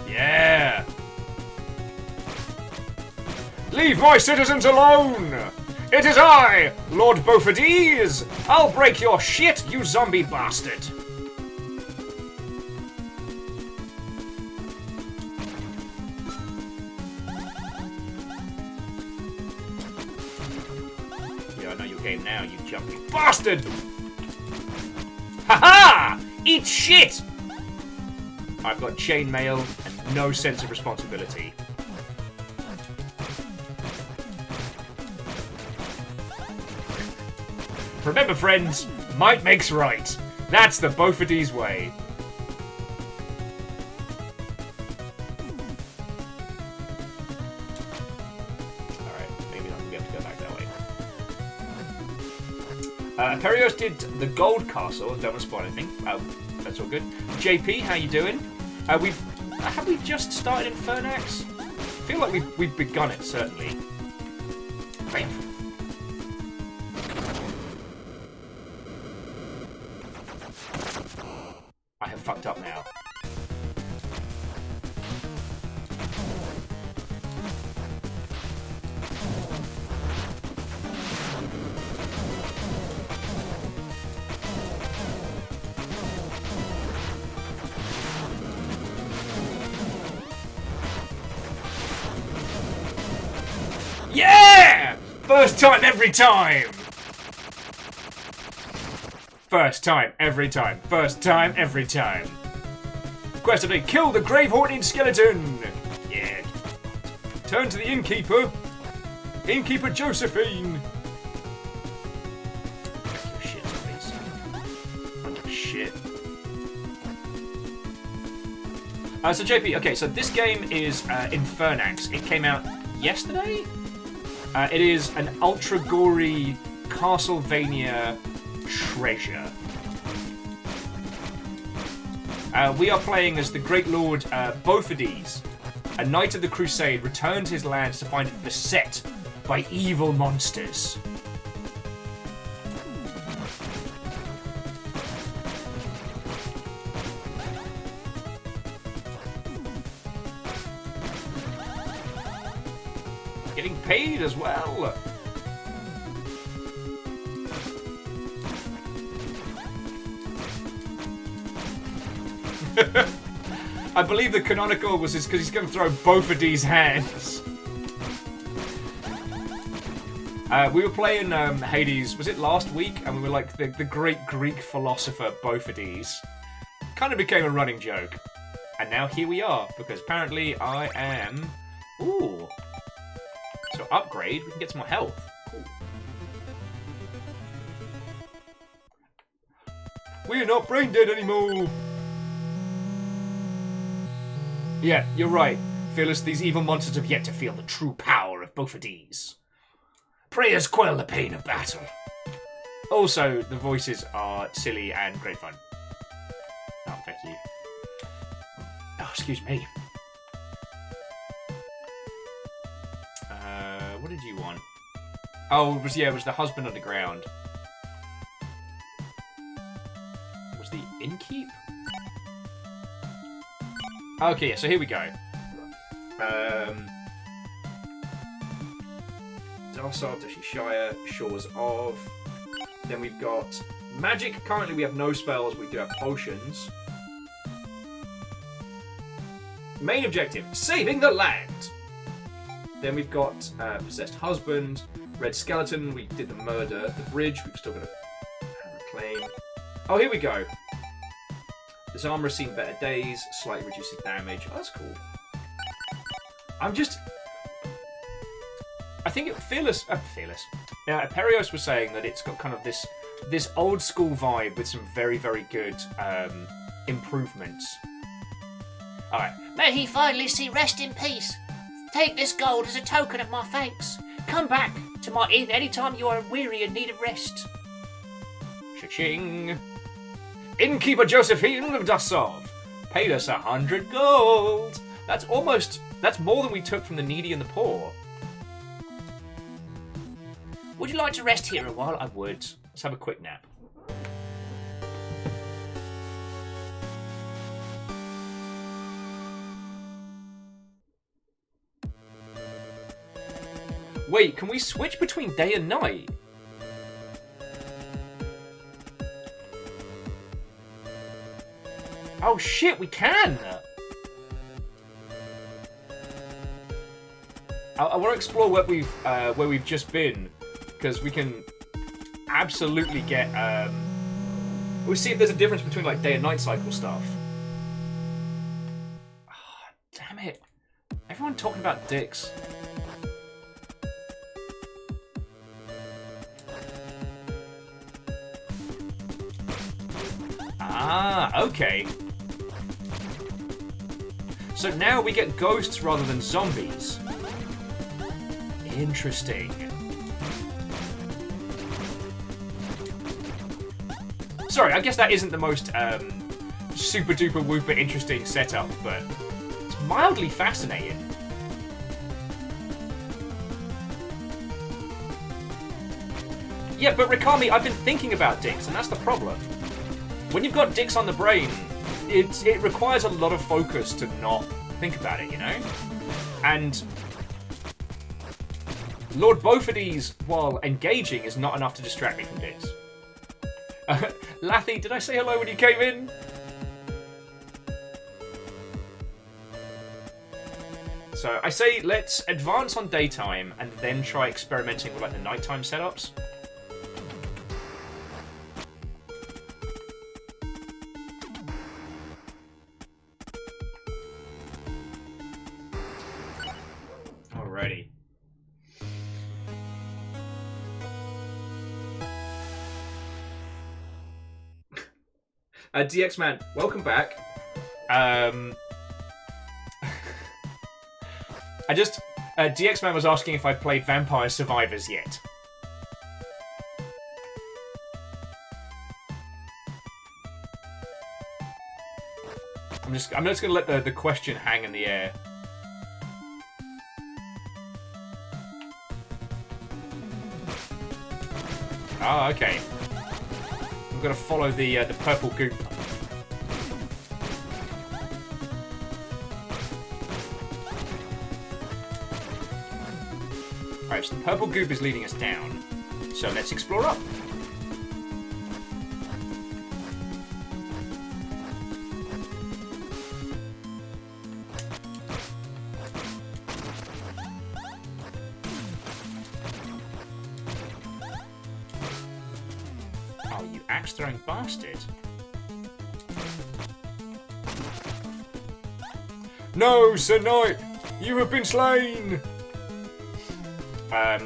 A: Yeah! Leave my citizens alone! It is I, Lord Beaufordes! I'll break your shit, you zombie bastard! Yeah, I know your game now, you jumping bastard! Ha-ha! Eat shit! I've got chainmail and no sense of responsibility. Remember, friends, might makes right. That's the Beaufordes way. Perios did the Gold Castle and don't spawn anything. That's all good. JP, how you doing? Have we just started Infernax? I feel like we've begun it, certainly. Bam. I have fucked up now. Yeah! First time every time! First time every time. First time every time. Quest of the day, kill the grave haunting skeleton! Yeah. Turn to the innkeeper. Innkeeper Josephine. Shit, please. Shit. So JP, okay, so this game is Infernax. It came out yesterday? It is an ultra gory Castlevania treasure. We are playing as the great lord Bophades, a knight of the crusade, returned to his lands to find it beset by evil monsters. Getting paid as well. I believe the canonical was because he's going to throw both of these hands. We were playing Hades, was it last week? And we were like the great Greek philosopher Bophades. Kind of became a running joke. And now here we are, because apparently I am... Ooh. So upgrade, we can get some more health. Cool. We're not brain dead anymore. Yeah, you're right. Fearless, these evil monsters have yet to feel the true power of Bophades. Prayers quell the pain of battle. Also, the voices are silly and great fun. Oh, thank you. Oh, excuse me. What did you want? Oh, it was the husband underground. Was the innkeep? Okay, yeah, so here we go. Darsal, Shire, Shores of. Then we've got magic. Currently we have no spells, we do have potions. Main objective, saving the land! Then we've got Possessed Husband, Red Skeleton, we did the murder, the bridge, we've still got to reclaim. Oh, here we go. This armor has seen better days, slightly reduces damage. Oh, that's cool. I think Fearless. Yeah, Perios was saying that it's got kind of this old school vibe with some very, very good improvements. Alright.
F: May he finally see rest in peace. Take this gold as a token of my thanks. Come back to my inn anytime you are weary and need a rest.
A: Cha-ching! Innkeeper Josephine of Dasov paid us 100 gold. That's more than we took from the needy and the poor.
F: Would you like to rest here a while?
A: I would. Let's have a quick nap. Wait, can we switch between day and night? Oh shit, we can! I want to explore where we've just been, because we can absolutely get. We'll see if there's a difference between like day and night cycle stuff. Oh, damn it! Everyone talking about dicks. Ah, okay. So now we get ghosts rather than zombies. Interesting. Sorry, I guess that isn't the most super duper whooper interesting setup, but it's mildly fascinating. Yeah, but Rikami, I've been thinking about dicks, and that's the problem. When you've got dicks on the brain, it requires a lot of focus to not think about it, you know? And Lord Beaufort's, while engaging, is not enough to distract me from dicks. Lathy, did I say hello when you came in? So I say let's advance on daytime and then try experimenting with like the nighttime setups. Alrighty. DX Man, welcome back. DX Man was asking if I played Vampire Survivors yet. I'm just gonna let the question hang in the air. Oh, okay. I'm gonna follow the purple goop. Alright, so the purple goop is leading us down. So let's explore up. Oh, you axe-throwing bastard. No, Sir Knight! You have been slain!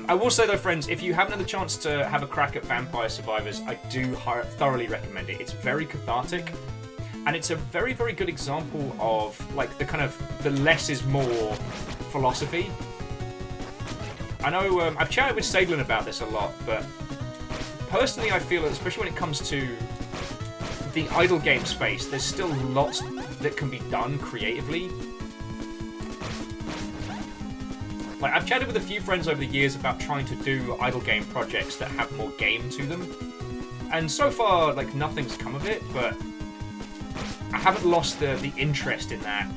A: I will say though, friends, if you haven't had the chance to have a crack at Vampire Survivors, I do thoroughly recommend it. It's very cathartic, and it's a very, very good example of like the kind of the less is more philosophy. I know I've chatted with Saglin about this a lot, but personally I feel that, especially when it comes to the idle game space, there's still lots that can be done creatively. Like, I've chatted with a few friends over the years about trying to do idle game projects that have more game to them. And so far, like, nothing's come of it, but I haven't lost the interest in that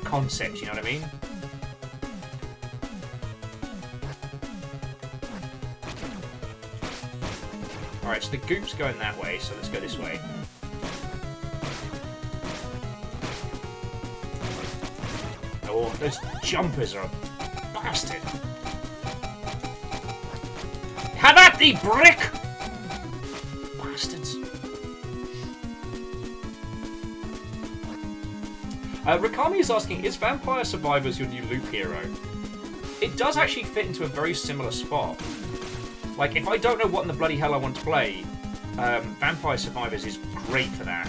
A: concept, you know what I mean? Alright, so the goop's going that way, so let's go this way. Oh, those jumpers are... bastard. Have at thee, brick! Bastards. Rikami is asking, is Vampire Survivors your new loop hero? It does actually fit into a very similar spot. Like, if I don't know what in the bloody hell I want to play, Vampire Survivors is great for that.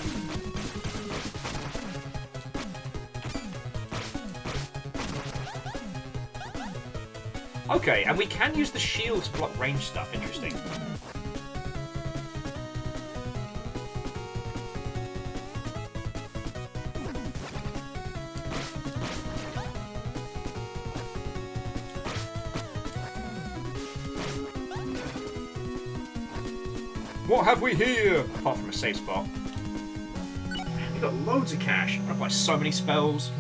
A: Okay, and we can use the shield to block range stuff. Interesting. What have we here? Apart from a safe spot. Man, we got loads of cash. I'm gonna buy so many spells.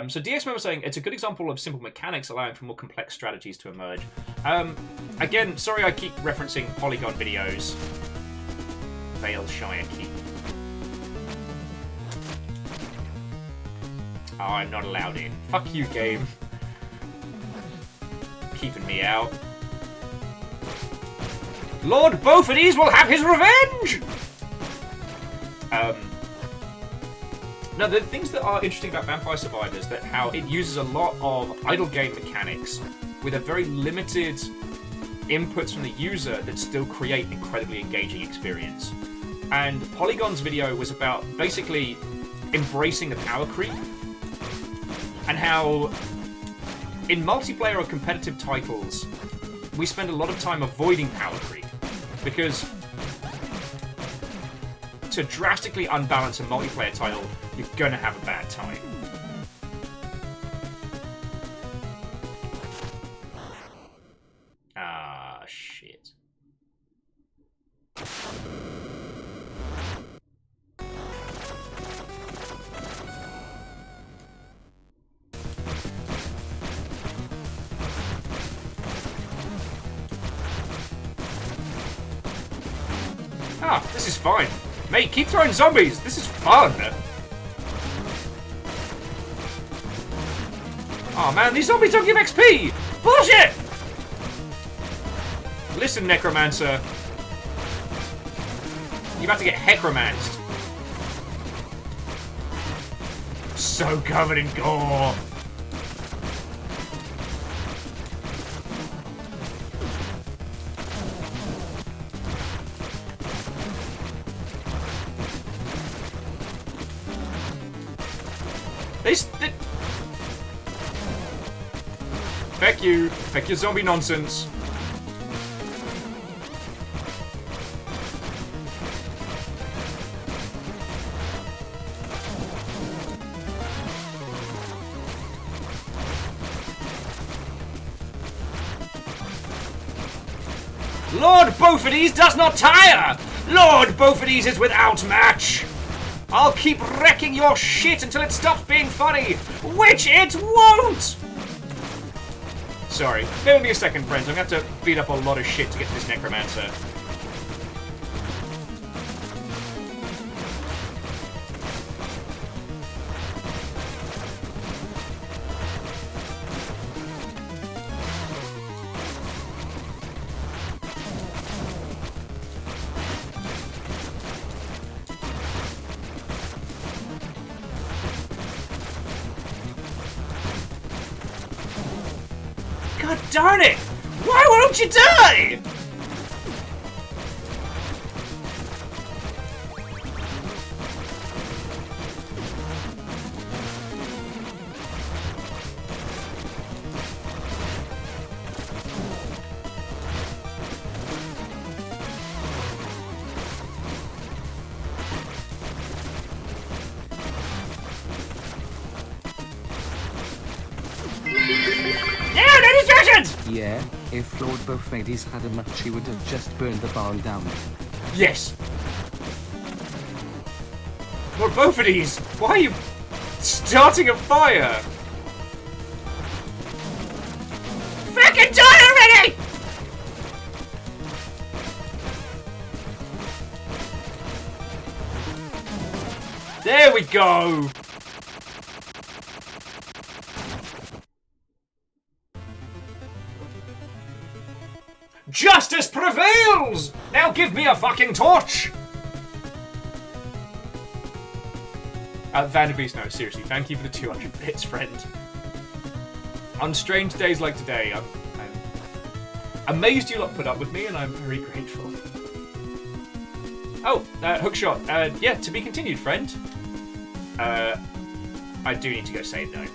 A: So DX was saying, it's a good example of simple mechanics allowing for more complex strategies to emerge. Again, sorry I keep referencing Polygon videos. Valeshire Keep. Oh, I'm not allowed in. Fuck you, game. Keeping me out. Lord Beaufort will have his revenge! Now, the things that are interesting about Vampire Survivors, that how it uses a lot of idle game mechanics with a very limited inputs from the user that still create an incredibly engaging experience. And Polygon's video was about basically embracing the power creep and how in multiplayer or competitive titles, we spend a lot of time avoiding power creep. Because to drastically unbalance a multiplayer title, you're gonna have a bad time. Ah, shit. Ah, this is fine. Mate, keep throwing zombies. This is fun. Oh man, these zombies don't give XP. Bullshit. Listen, Necromancer. You're about to get Hecromanced. So covered in gore. Feck you. Feck your zombie nonsense. Lord Beaufortese does not tire! Lord Beaufortese is without match! I'll keep wrecking your shit until it stops being funny, which it won't! Sorry, bear with me a second, friends. I'm gonna have to beat up a lot of shit to get to this Necromancer. God darn it! Why won't you die?
C: Yeah, if Lord Beaufortese had a match, he would have just burned the barn down.
A: Yes. Lord Beaufortese, why are you starting a fire? Frickin' die already! There we go. Justice prevails! Now give me a fucking torch! Vanderbeest, no, seriously, thank you for the 200 bits, friend. On strange days like today, I'm amazed you lot put up with me, and I'm very grateful. Oh, hookshot. Yeah, to be continued, friend. I do need to go save, though.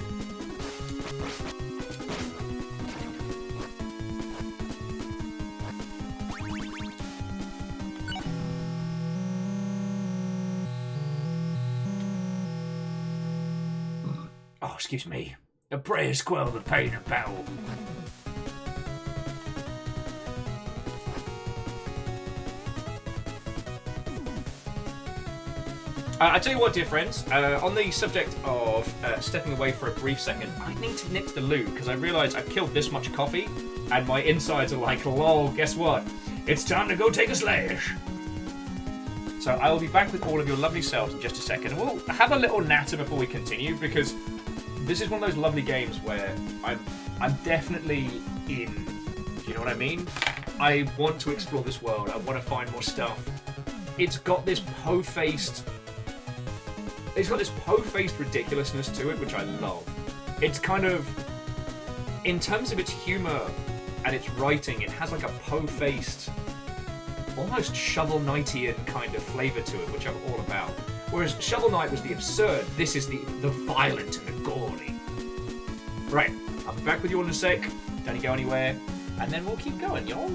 A: Oh, excuse me. The prayers quell the pain of battle. I tell you what, dear friends, on the subject of stepping away for a brief second, I need to nip to the loo, because I realise I've killed this much coffee, and my insides are like, lol, guess what? It's time to go take a slash. So I will be back with all of your lovely selves in just a second, and we'll have a little natter before we continue, because this is one of those lovely games where I'm definitely in. Do you know what I mean? I want to explore this world. I want to find more stuff. It's got this po-faced ridiculousness to it, which I love. It's kind of, in terms of its humor and its writing, it has like a po-faced, almost Shovel Knightian kind of flavor to it, which I'm all about. Whereas Shovel Knight was the absurd, this is the violent and the gory. Right, I'll be back with you all in a sec. Don't you go anywhere. and then we'll keep going, y'all.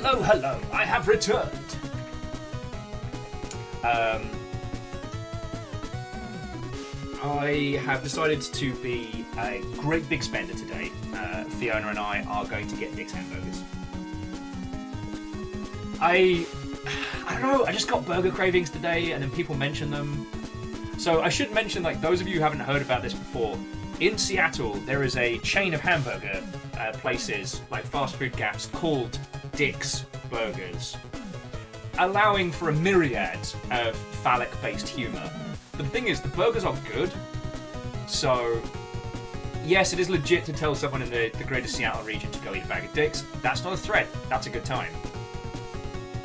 A: Hello, hello, I have returned. I have decided to be a great big spender today. Fiona and I are going to get Dick's hamburgers. I don't know, I just got burger cravings today and then people mention them. So I should mention, like, those of you who haven't heard about this before, in Seattle there is a chain of hamburger places, like fast food gaps, called Dick's Burgers, allowing for a myriad of phallic-based humour. But the thing is, the burgers are good, so yes, it is legit to tell someone in the greater Seattle region to go eat a bag of Dick's. That's not a threat, that's a good time.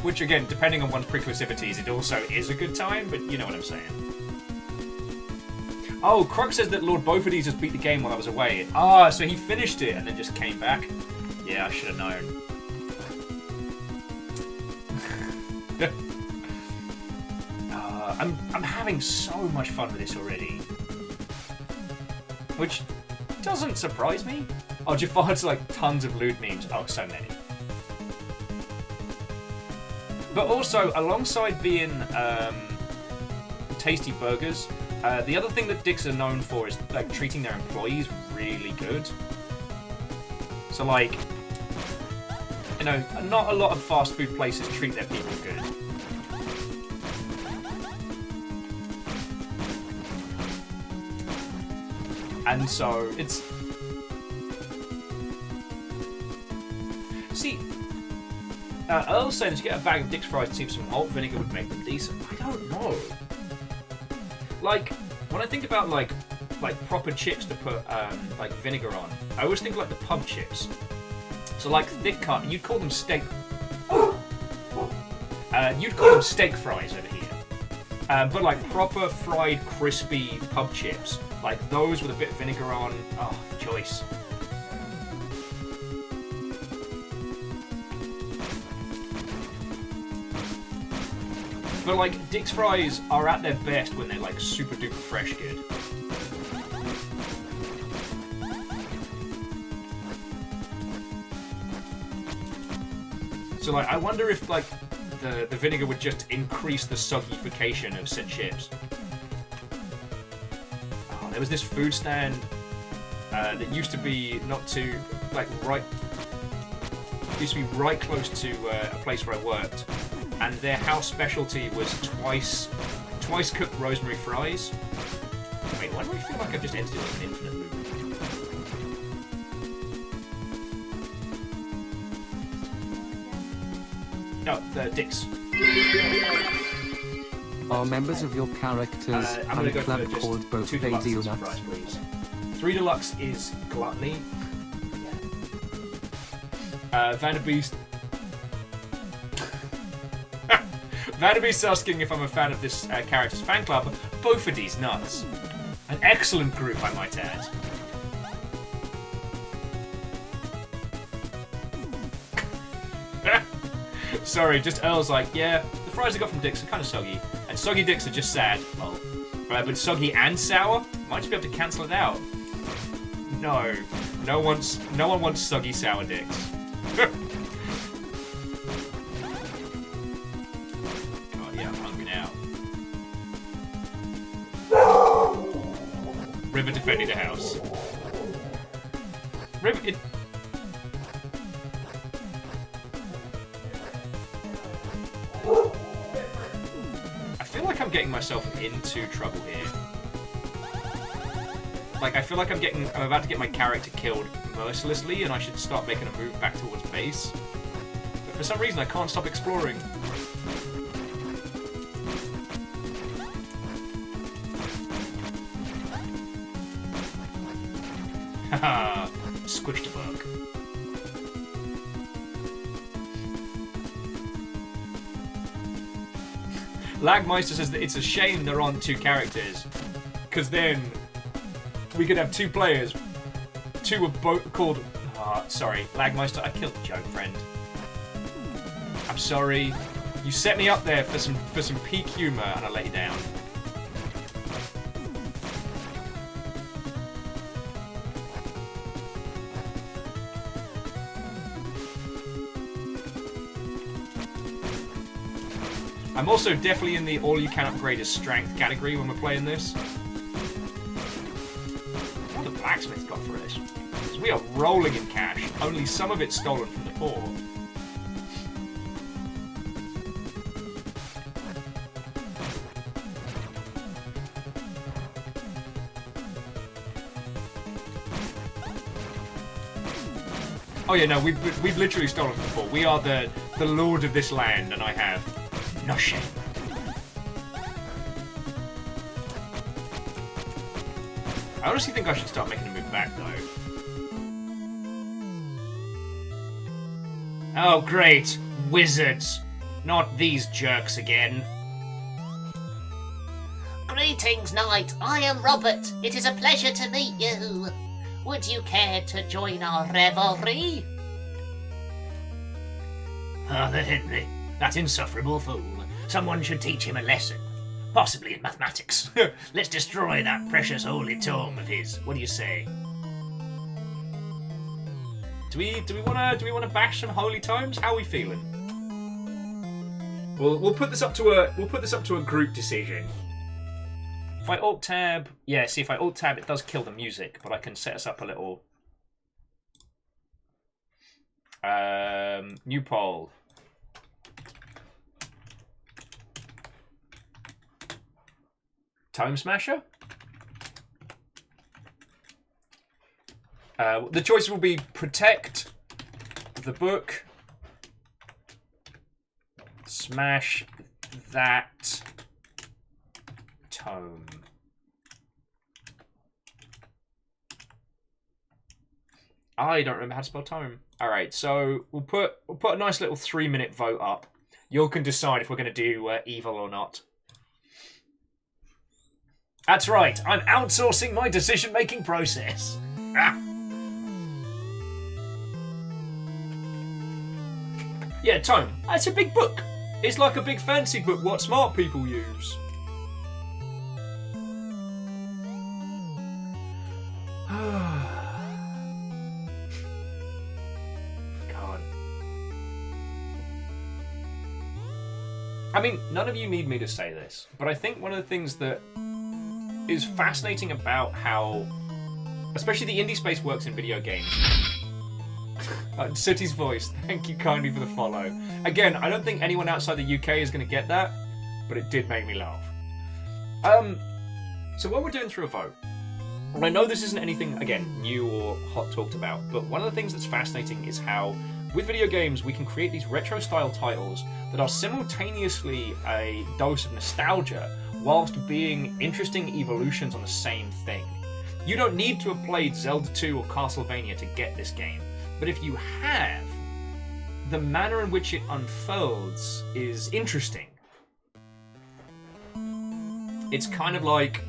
A: Which, again, depending on one's preclusivities, it also is a good time, but you know what I'm saying. Oh, Crux says that Lord Beaufort's just beat the game while I was away. Ah, so he finished it and then just came back. Yeah, I should have known. I'm having so much fun with this already. Which doesn't surprise me. Oh, Jafar's like tons of lewd memes. Oh, so many. But also, alongside being tasty burgers, the other thing that Dick's are known for is like treating their employees really good. So, like, you know, not a lot of fast food places treat their people good. And so it's... See, Earl's saying to get a bag of Dick's fries and see if some malt vinegar would make them decent. I don't know. Like, when I think about like proper chips to put like vinegar on, I always think like the pub chips. So like thick cut, you'd call them steak. You'd call them steak fries over here. But like proper fried, crispy pub chips, like those with a bit of vinegar on. Oh, choice. But like, Dick's fries are at their best when they're like super duper fresh good. So like, I wonder if like the vinegar would just increase the soggification of said chips. Oh, there was this food stand that used to be not too like used to be right close to a place where I worked. And their house specialty was twice cooked rosemary fries. Wait, why do I feel like I've just entered into an infinite loop? No, the Dick's.
C: Are members of your characters
A: I'm gonna
C: and
A: go
C: club
A: for just
C: called both
A: 2
C: Lady
A: deluxe
C: Nuts?
A: fries, please. 3 deluxe is gluttony. Vanderbeest. Vanderbeest asking if I'm a fan of this character's fan club. Both of these nuts. An excellent group, I might add. Sorry, just Earl's like, yeah, the fries I got from Dick's are kind of soggy. And soggy Dick's are just sad. Lol. But soggy and sour? Might just be able to cancel it out. No. No one wants soggy sour Dick's. God, yeah, I'm hungry now. River defending the house. River, I feel like I'm getting myself into trouble here. Like, I feel like I'm about to get my character killed mercilessly, and I should start making a move back towards base. But for some reason, I can't stop exploring. Haha, squished a bug. Lagmeister says that it's a shame there aren't 2 characters, because then we could have 2 players. 2 were both called... sorry, Lagmeister, I killed the joke, friend. I'm sorry. You set me up there for some peak humor, and I let you down. I'm also definitely in the all you can upgrade is strength category when we're playing this. What the blacksmith got for us? Because we are rolling in cash, only some of it stolen from the poor. Oh yeah, no, we've literally stolen from the poor. We are the lord of this land, and I have no shame. I honestly think I should start making a move back, though. Oh, great. Wizards. Not these jerks again.
F: Greetings, knight. I am Robert. It is a pleasure to meet you. Would you care to join our revelry?
G: Arthur Henry, that insufferable fool. Someone should teach him a lesson. Possibly in mathematics. Let's destroy that precious holy tome of his. What do you say?
A: Do we wanna bash some holy tomes? How are we feeling? We'll put this up to a group decision. If I alt tab, yeah. See, if I alt tab, it does kill the music, but I can set us up a little. New poll. Tome Smasher? The choices will be protect the book, smash that tome. I don't remember how to spell tome. All right, so we'll put a nice little 3-minute vote up. You can decide if we're going to do evil or not. That's right, I'm outsourcing my decision-making process. Ah. Yeah, tome. It's a big book. It's like a big fancy book what smart people use. God. I mean, none of you need me to say this, but I think one of the things that is fascinating about how, especially the indie space works in video games. City's voice, thank you kindly for the follow. Again, I don't think anyone outside the UK is going to get that, but it did make me laugh. So what we're doing through a vote, and I know this isn't anything, again, new or hot talked about, but one of the things that's fascinating is how, with video games, we can create these retro-style titles that are simultaneously a dose of nostalgia, whilst being interesting evolutions on the same thing. You don't need to have played Zelda 2 or Castlevania to get this game, but if you have, the manner in which it unfolds is interesting. It's kind of like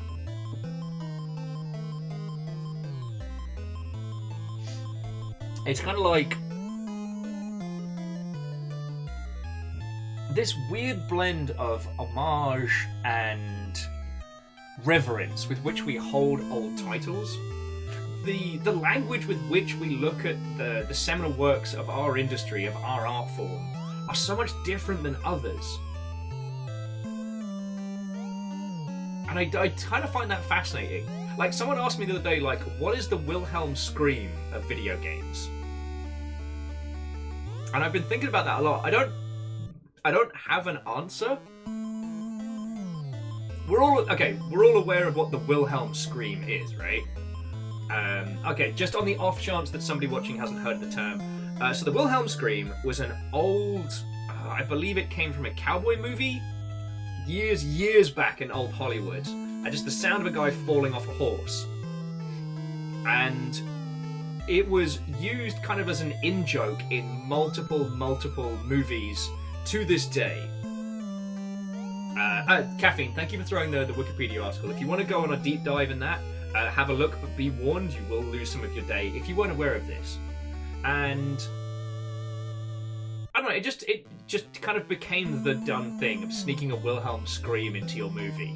A: this weird blend of homage and reverence with which we hold old titles. The language with which we look at the seminal works of our industry, of our art form, are so much different than others. And I kind of find that fascinating. Like, someone asked me the other day, like, what is the Wilhelm scream of video games? And I've been thinking about that a lot. I don't have an answer. We're all aware of what the Wilhelm scream is, right? Okay, just on the off chance that somebody watching hasn't heard the term. So the Wilhelm scream was an old, I believe it came from a cowboy movie years back in old Hollywood. Just the sound of a guy falling off a horse. And it was used kind of as an in-joke in multiple movies to this day. Caffeine, thank you for throwing the Wikipedia article. If you want to go on a deep dive in that, have a look, but be warned, you will lose some of your day if you weren't aware of this. And I don't know, it just kind of became the done thing of sneaking a Wilhelm scream into your movie.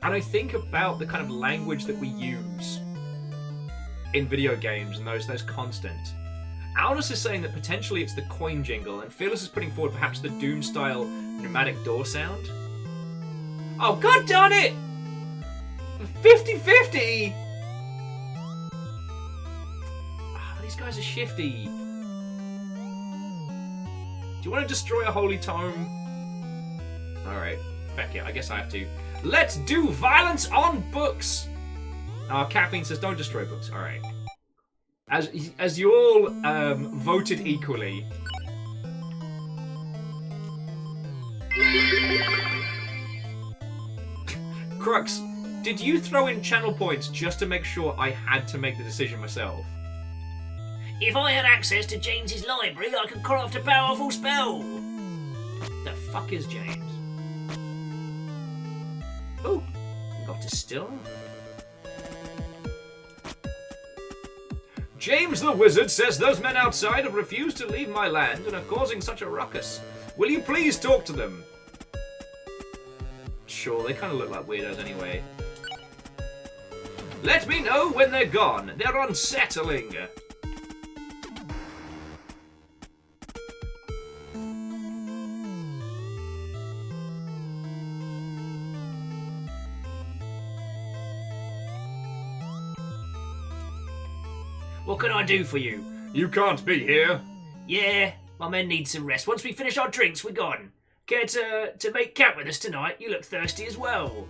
A: And I think about the kind of language that we use in video games and those constant. Alnus is saying that potentially it's the coin jingle, and Fearless is putting forward perhaps the Doom-style pneumatic door sound. Oh, god darn it! 50-50! These guys are shifty. Do you want to destroy a holy tome? Alright, feck it, I guess I have to. Let's do violence on books! Caffeine says don't destroy books. Alright. As you all voted equally. Crux, did you throw in channel points just to make sure I had to make the decision myself?
G: If I had access to James's library, I could craft a powerful spell.
A: The fuck is James? Oh, got to still. James the Wizard says those men outside have refused to leave my land and are causing such a ruckus. Will you please talk to them? Sure, they kind of look like weirdos anyway. Let me know when they're gone. They're unsettling.
G: What can I do for you?
A: You can't be here.
G: Yeah, my men need some rest. Once we finish our drinks, we're gone. Care to make camp with us tonight? You look thirsty as well.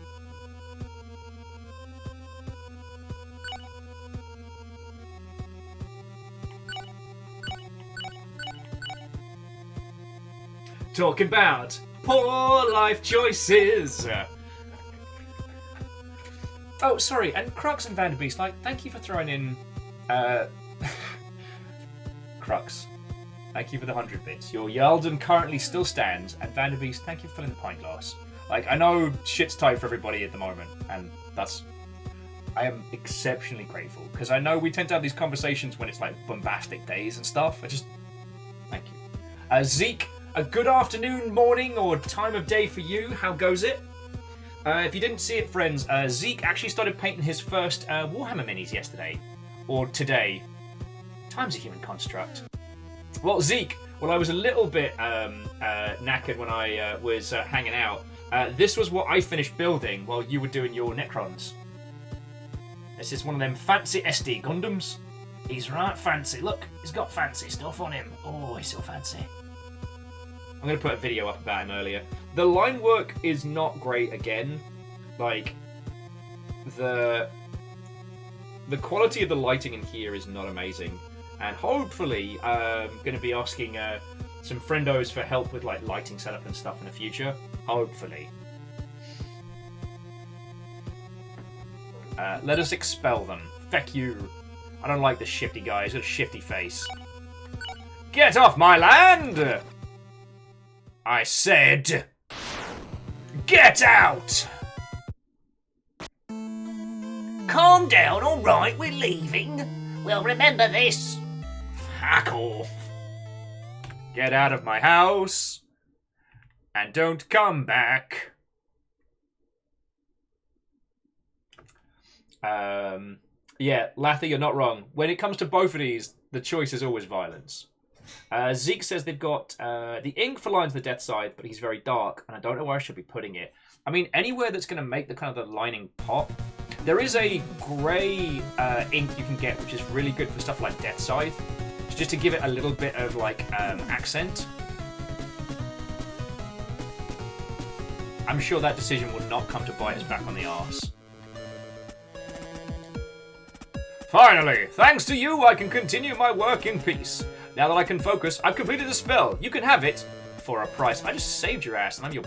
A: Talking about poor life choices. Oh, sorry, and Crux and Vanderbeest, thank you for throwing in... Crux, thank you for the 100 bits. Your Yalden currently still stands, and Vanderbeest, thank you for filling the pint glass. I know shit's tight for everybody at the moment, and I am exceptionally grateful, because I know we tend to have these conversations when it's bombastic days and stuff. Thank you. Zeke, a good afternoon, morning, or time of day for you. How goes it? If you didn't see it, friends, Zeke actually started painting his first Warhammer minis yesterday. Or today. Time's a human construct. Well, Zeke, I was a little bit knackered when I was hanging out. This was what I finished building while you were doing your Necrons. This is one of them fancy SD Gundams.
G: He's right fancy. Look, he's got fancy stuff on him. Oh, he's so fancy.
A: I'm going to put a video up about him earlier. The line work is not great again. The quality of the lighting in here is not amazing. And hopefully, I'm going to be asking some friendos for help with lighting setup and stuff in the future. Hopefully. Let us expel them. Feck you. I don't like the shifty guy. He's got a shifty face. Get off my land! I said... Get out!
G: Calm down, all right, we're leaving. Well, remember this.
A: Fuck off. Get out of my house. And don't come back. Yeah, Lathy, you're not wrong. When it comes to both of these, the choice is always violence. Zeke says they've got the ink for Lines of the Death Side, but he's very dark, and I don't know where I should be putting it. I mean, anywhere that's going to make the lining pop. There is a grey ink you can get, which is really good for stuff like Death Scythe, just to give it a little bit of accent. I'm sure that decision will not come to bite us back on the arse. Finally, thanks to you, I can continue my work in peace. Now that I can focus, I've completed the spell. You can have it for a price. I just saved your ass, and I'm your...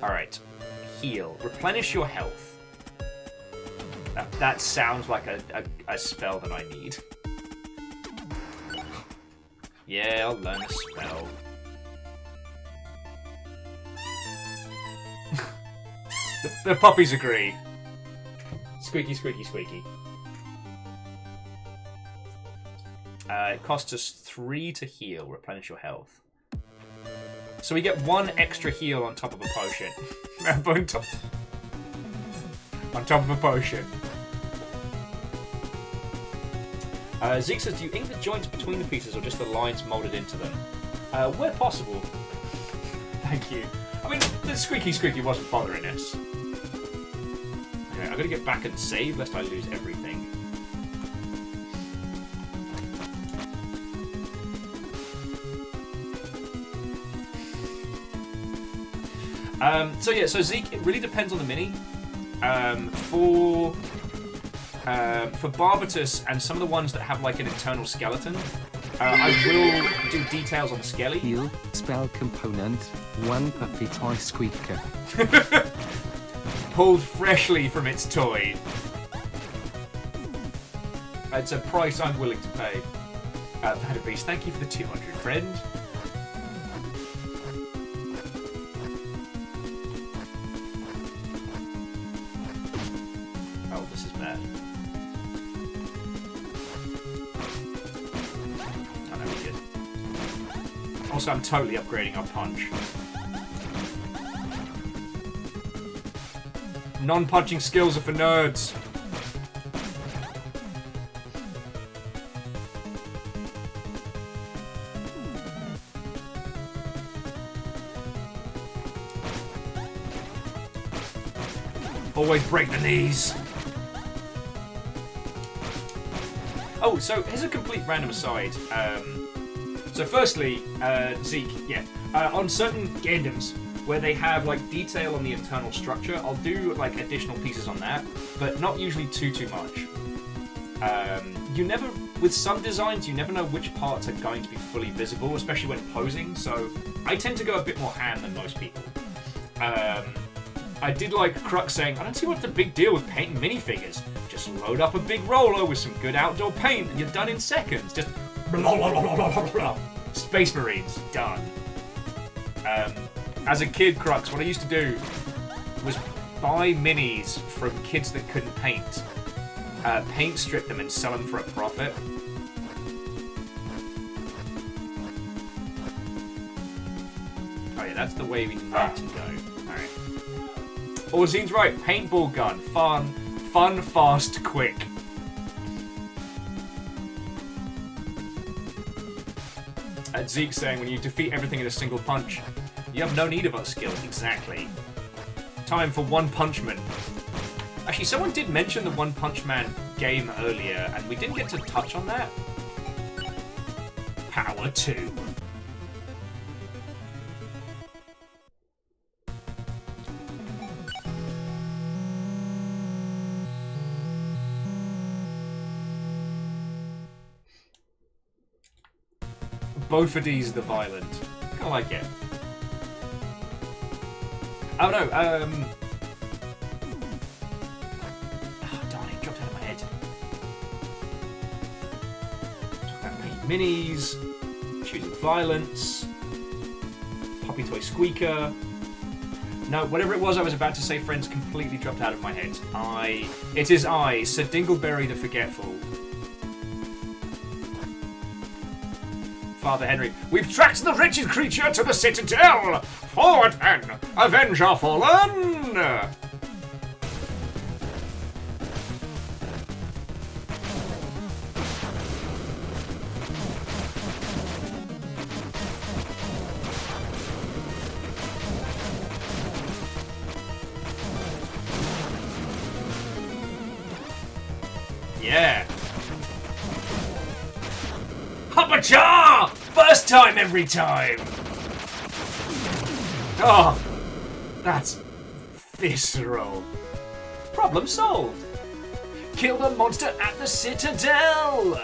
A: Alright. Heal. Replenish your health. That sounds like a spell that I need. Yeah, I'll learn a spell. the puppies agree. Squeaky, squeaky, squeaky. It costs us 3 to heal. Replenish your health. So we get 1 extra heal on top of a potion. on top of a potion. Zeke says, do you ink the joints between the pieces or just the lines molded into them? Where possible. Thank you. I mean, the squeaky wasn't bothering us. Okay, I'm gonna get back and save lest I lose everything. So Zeke, it really depends on the mini. For Barbatus and some of the ones that have like an internal skeleton, I will do details on the skelly.
C: Heal, spell component, 1 puppy toy squeaker.
A: Pulled freshly from its toy. It's a price I'm willing to pay. Beast, thank you for the 200, friend. Oh, this is bad. Oh, no, we did. Also, I'm totally upgrading our punch. Non-punching skills are for nerds. Always break the knees. Oh, so here's a complete random aside. So firstly, Zeke, yeah, on certain Gundams where they have like detail on the internal structure, I'll do like additional pieces on that, but not usually too much. You never, with some designs, you never know which parts are going to be fully visible, especially when posing. So I tend to go a bit more ham than most people. I did like Crux saying, I don't see what's the big deal with painting minifigures. Just load up a big roller with some good outdoor paint and you're done in seconds. Just blah, blah, blah, blah, blah, blah, blah. Space Marines, done. As a kid, Crux, what I used to do was buy minis from kids that couldn't paint, paint strip them and sell them for a profit. Oh yeah, that's the way we need to go. Alright. Orzine's right, paintball gun. Fun, fast, quick. Zeke saying, when you defeat everything in a single punch, you have no need of other skills. Exactly. Time for One Punch Man. Actually, someone did mention the One Punch Man game earlier, and we didn't get to touch on that. Power 2. Both of these the violent. Kinda like it. Oh no, oh darn it, dropped out of my head. Talk about paint minis, choosing violence, puppy toy squeaker. No, whatever it was I was about to say, friends, completely dropped out of my head. It is I, Sir Dingleberry the Forgetful. Father Henry, we've tracked the wretched creature to the citadel! Forward then! Avenge our fallen! Yeah. Hoppa-cha! First time every time! Oh, that's visceral. Problem solved. Kill the monster at the Citadel!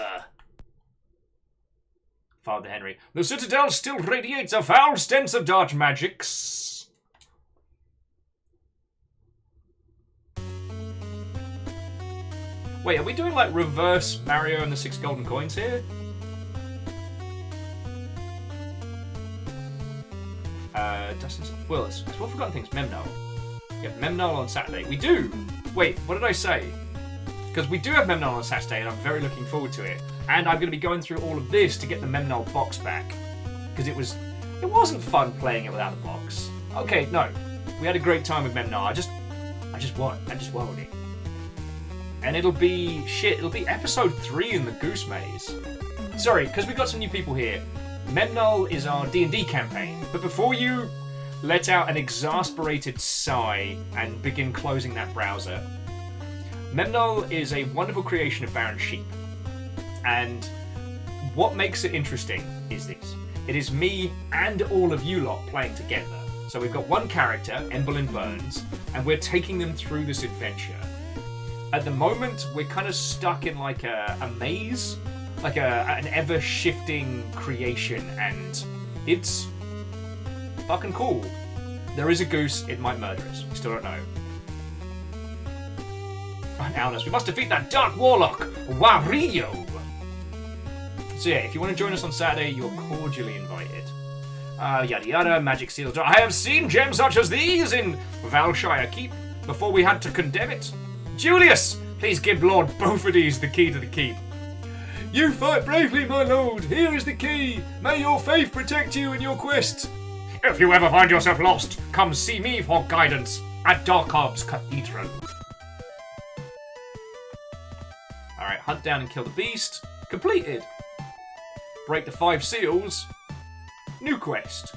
A: Father Henry, the Citadel still radiates a foul stench of dark magics. Wait, are we doing like reverse Mario and the 6 golden coins here? Dustin's... Well, it's what Forgotten Things. Memnol. Yeah, Memnol on Saturday. We do! Wait, what did I say? Because we do have Memnol on Saturday, and I'm very looking forward to it. And I'm going to be going through all of this to get the Memnol box back. Because it wasn't fun playing it without a box. Okay, no. We had a great time with Memnol. I just want it. And it'll be episode 3 in the Goose Maze. Sorry, because we've got some new people here. Memnol is our D&D campaign, but before you let out an exasperated sigh and begin closing that browser, Memnol is a wonderful creation of Baron Sheep. And what makes it interesting is this. It is me and all of you lot playing together. So we've got one character, Emberlyn Burns, and we're taking them through this adventure. At the moment, we're kind of stuck in like a maze, like an ever-shifting creation, and it's fucking cool. There is a goose, it might murder us. We still don't know. Alnus, we must defeat that dark warlock, Wario! So yeah, if you want to join us on Saturday, you're cordially invited. Yada yada, magic seals. I have seen gems such as these in Valshire Keep before we had to condemn it. Julius, please give Lord Beaufordes the key to the keep. You fight bravely, my lord. Here is the key. May your faith protect you in your quest. If you ever find yourself lost, come see me for guidance at Darkarb's Cathedral. Alright, hunt down and kill the beast. Completed. Break the 5 seals. New quest.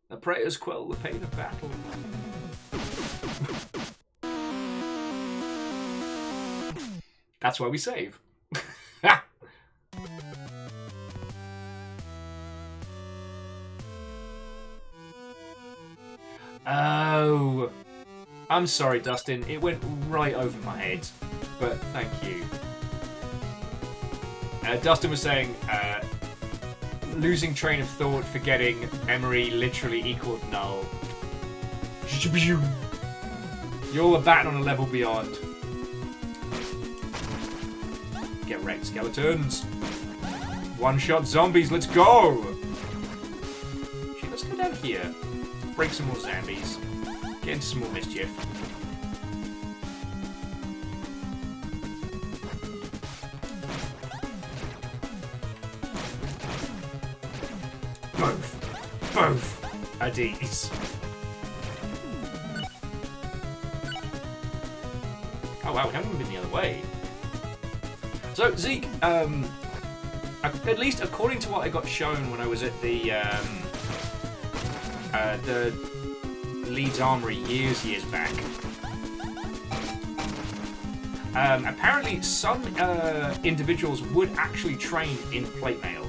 A: The prayers quell the pain of battle. That's why we save. Oh, I'm sorry, Dustin. It went right over my head, but thank you. Dustin was saying, losing train of thought, forgetting memory literally equaled null. You're a bat on a level beyond. Get wrecked, skeletons. One-shot zombies, let's go! Shit, let's go down here. Break some more zombies. Get into some more mischief. Both at ease. Oh wow, we haven't been the other way. So Zeke, at least according to what I got shown when I was at the Leeds Armory years back. Apparently, some individuals would actually train in plate mail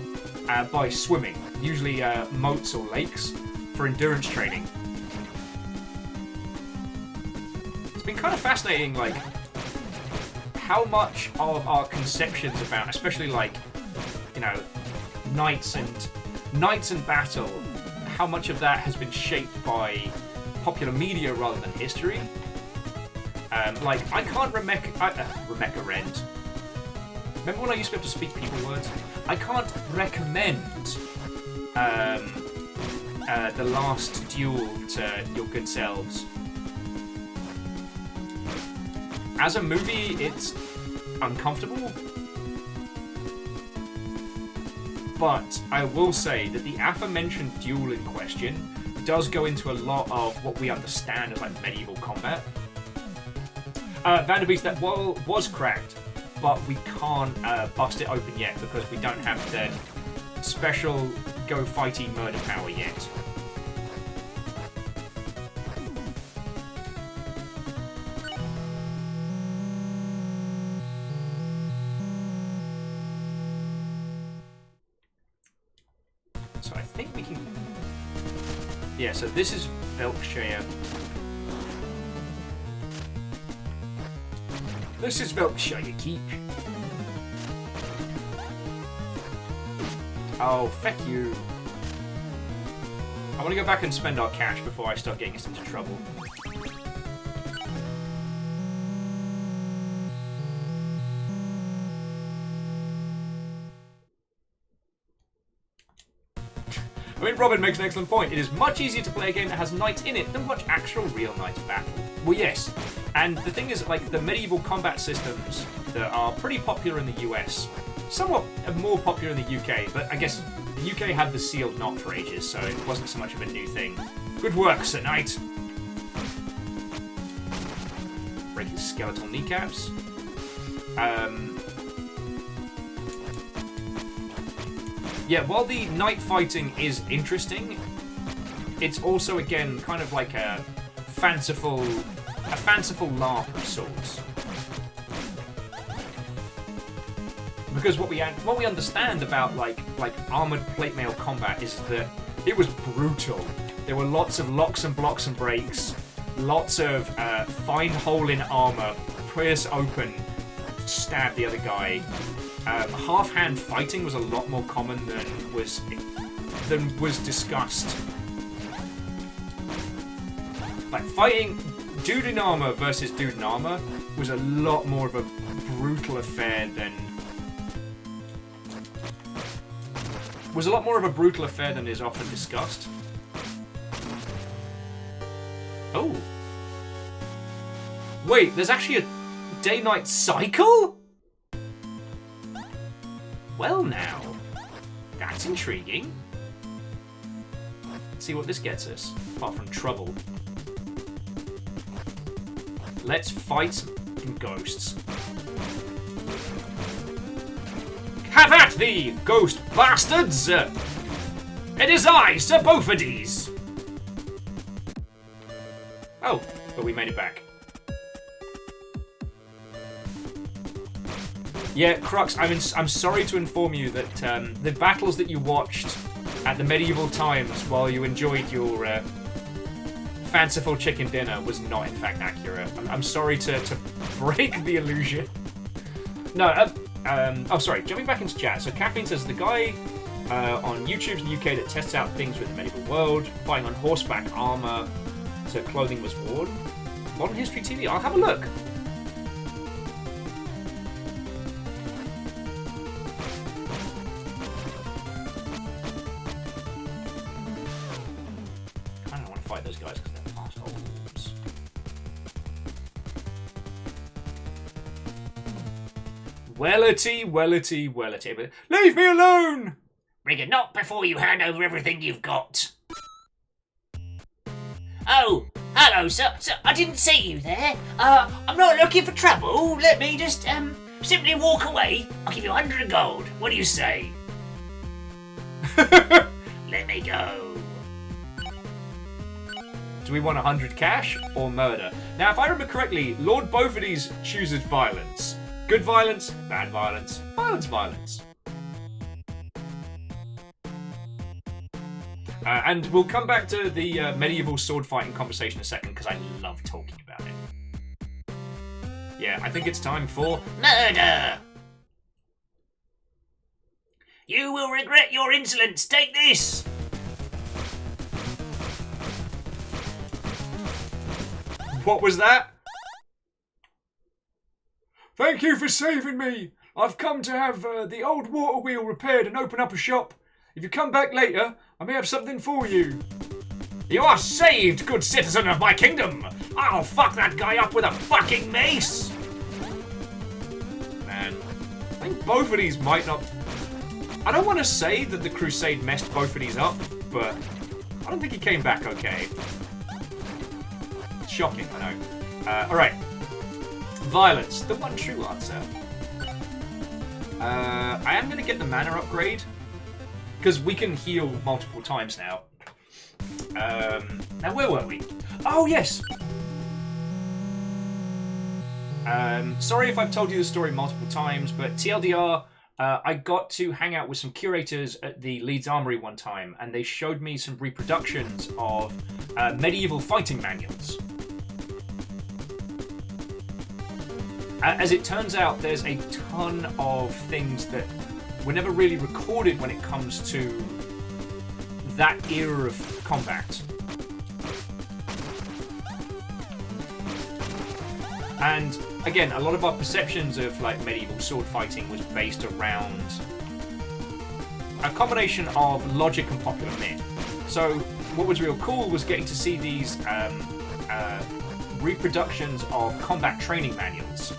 A: by swimming, usually moats or lakes, for endurance training. It's been kind of fascinating, like, how much of our conceptions about, especially like, you know, knights and battle, how much of that has been shaped by popular media rather than history. Like, I can't Rebecca Rent. Remember when I used to be able to speak people words? I can't recommend The Last Duel to your good selves. As a movie, it's uncomfortable. But I will say that the aforementioned duel in question does go into a lot of what we understand as like medieval combat. Vanderbeest, that wall was cracked, but we can't bust it open yet because we don't have the special go fighty murder power yet. So I think we can... Yeah, so this is Velkshire. This is Velkshire Keep. Oh, feck you. I want to go back and spend our cash before I start getting us into trouble. I mean, Robin makes an excellent point. It is much easier to play a game that has knights in it than watch actual real knights battle. Well, yes. And the thing is, like, the medieval combat systems that are pretty popular in the US, somewhat more popular in the UK, but I guess the UK had the sealed knot for ages, so it wasn't so much of a new thing. Good work, Sir Knight. Break his skeletal kneecaps. Yeah, while the knight fighting is interesting, it's also, again, kind of like a fanciful LARP of sorts. Because what we understand about like armored plate mail combat is that it was brutal. There were lots of locks and blocks and breaks, lots of find hole in armor, pierce open, stab the other guy. Half-hand fighting was a lot more common than was discussed. Like fighting dude in armor versus dude in armor was a lot more of a brutal affair than is often discussed. Oh. Wait, there's actually a day-night cycle? Well now, that's intriguing. Let's see what this gets us, apart from trouble. Let's fight some ghosts. Have at thee, ghost bastards! It is I, Sir Bophides! Oh, but we made it back. Yeah, Crux, I'm sorry to inform you that the battles that you watched at the medieval times while you enjoyed your fanciful chicken dinner was not in fact accurate. I'm sorry to break the illusion. No, oh sorry, jumping back into chat. So Kathleen says, the guy on YouTube in the UK that tests out things with the medieval world, fighting on horseback armor, so clothing was worn. Modern History TV, I'll have a look. Those guys because they're assholes. Wellity. But leave me alone!
F: Bring it not before you hand over everything you've got. Oh, hello, sir. I didn't see you there. I'm not looking for trouble. Let me just, simply walk away. I'll give you 100 gold. What do you say? Let me go.
A: Do we want 100 cash or murder? Now, if I remember correctly, Lord Bophides chooses violence. Good violence, bad violence, violence. And we'll come back to the medieval sword fighting conversation in a second, because I love talking about it. Yeah, I think it's time for
F: murder! You will regret your insolence. Take this!
A: What was that? Thank you for saving me. I've come to have the old water wheel repaired and open up a shop. If you come back later, I may have something for you. You are saved, good citizen of my kingdom. I'll fuck that guy up with a fucking mace. Man, I think both of these might not... I don't want to say that the crusade messed both of these up, but I don't think he came back okay. Shocking, I know. Alright. Violence, the one true answer. I am going to get the mana upgrade, because we can heal multiple times now. Now, where were we? Oh, yes! Sorry if I've told you the story multiple times, but TLDR, I got to hang out with some curators at the Leeds Armory one time, and they showed me some reproductions of medieval fighting manuals. As it turns out, there's a ton of things that were never really recorded when it comes to that era of combat. And again, a lot of our perceptions of like medieval sword fighting was based around a combination of logic and popular myth. So what was real cool was getting to see these reproductions of combat training manuals,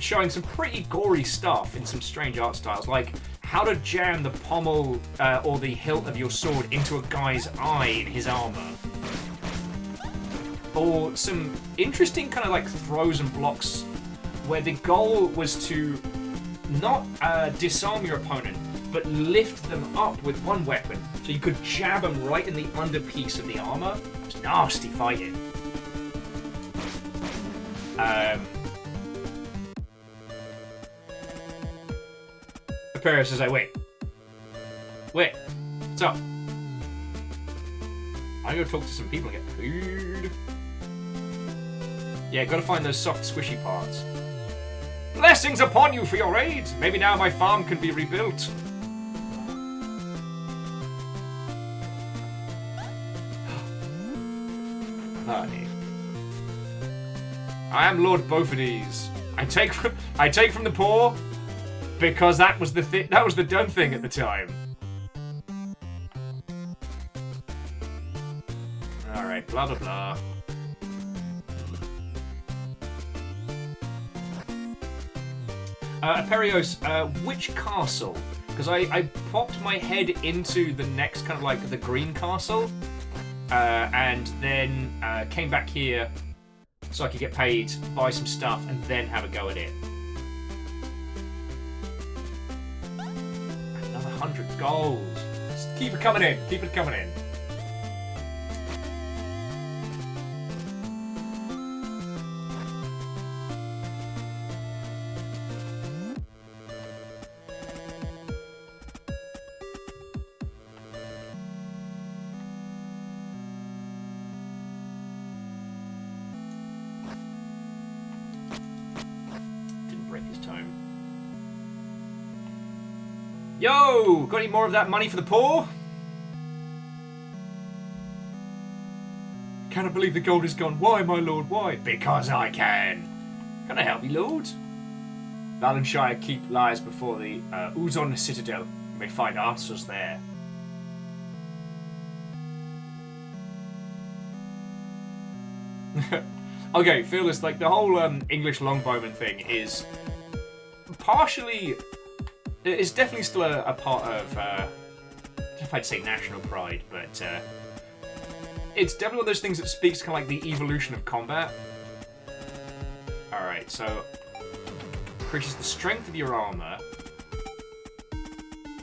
A: showing some pretty gory stuff in some strange art styles, like how to jam the pommel or the hilt of your sword into a guy's eye in his armor. Or some interesting kind of like throws and blocks where the goal was to not disarm your opponent, but lift them up with one weapon, so you could jab them right in the underpiece of the armor. It's nasty fighting. Paris says, wait, what's up? I gotta talk to some people and get food. Yeah, gotta find those soft, squishy parts. Blessings upon you for your aid. Maybe now my farm can be rebuilt. Honey. I am Lord Beaufordes. I take from the poor because that was the done thing at the time. All right, blah blah blah. Perios, which castle? Because I popped my head into the next kind of like the green castle, and then came back here so I could get paid, buy some stuff, and then have a go at it. Another 100 gold. Just keep it coming in. Keep it coming in. Yo! Got any more of that money for the poor? Cannot believe the gold is gone. Why, my lord? Why? Because I can. Can I help you, lord? Valenshire keep lies before the Uzon Citadel. You may find answers there. Okay, Fearless, like the whole English longbowman thing is partially... It's definitely still a part of, I don't know if I'd say national pride, but it's definitely one of those things that speaks kind of like the evolution of combat. Alright, so increases the strength of your armor,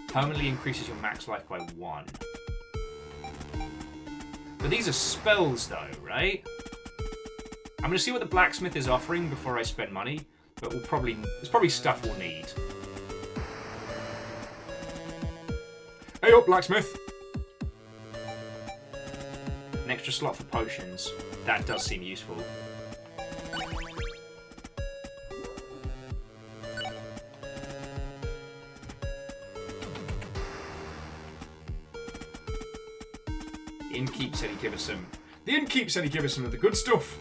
A: permanently increases your max life by 1. But these are spells though, right? I'm going to see what the blacksmith is offering before I spend money, but there's probably stuff we'll need. Hey up, blacksmith! An extra slot for potions. That does seem useful. The innkeep said he'd give us some. The innkeep said he'd give us some of the good stuff.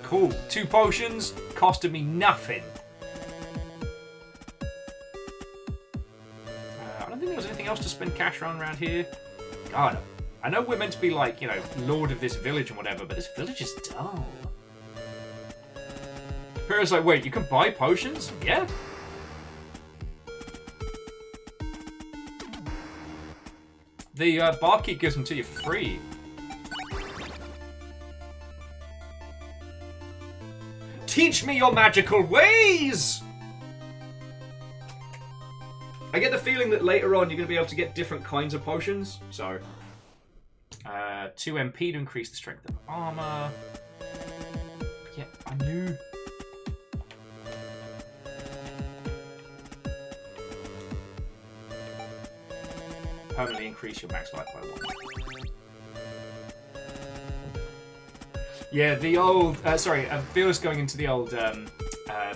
A: Cool. 2 potions costed me nothing. I don't think there was anything else to spend cash on around here. God, I know we're meant to be like, you know, lord of this village and whatever, but this village is dull. Pyrrha's like, wait, you can buy potions? Yeah. The barkeep gives them to you for free. Teach me your magical ways! I get the feeling that later on you're going to be able to get different kinds of potions. So, 2 MP to increase the strength of armor. Yeah, I knew. Permanently increase your max life by 1. Yeah, the old... Fearless going into the old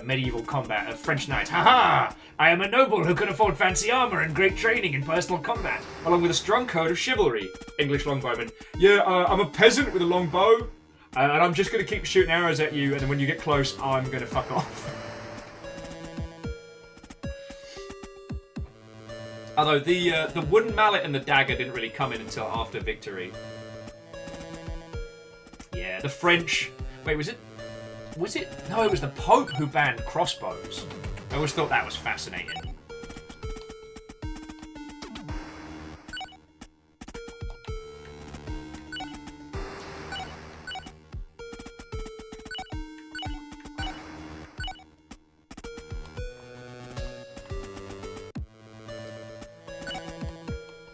A: medieval combat of French knights. Haha! I am a noble who can afford fancy armor and great training in personal combat, along with a strong code of chivalry. English longbowman. Yeah, I'm a peasant with a long bow, and I'm just going to keep shooting arrows at you, and then when you get close, I'm going to fuck off. Although the wooden mallet and the dagger didn't really come in until after victory. Yeah, the French... Wait, was it... No, it was the Pope who banned crossbows. I always thought that was fascinating.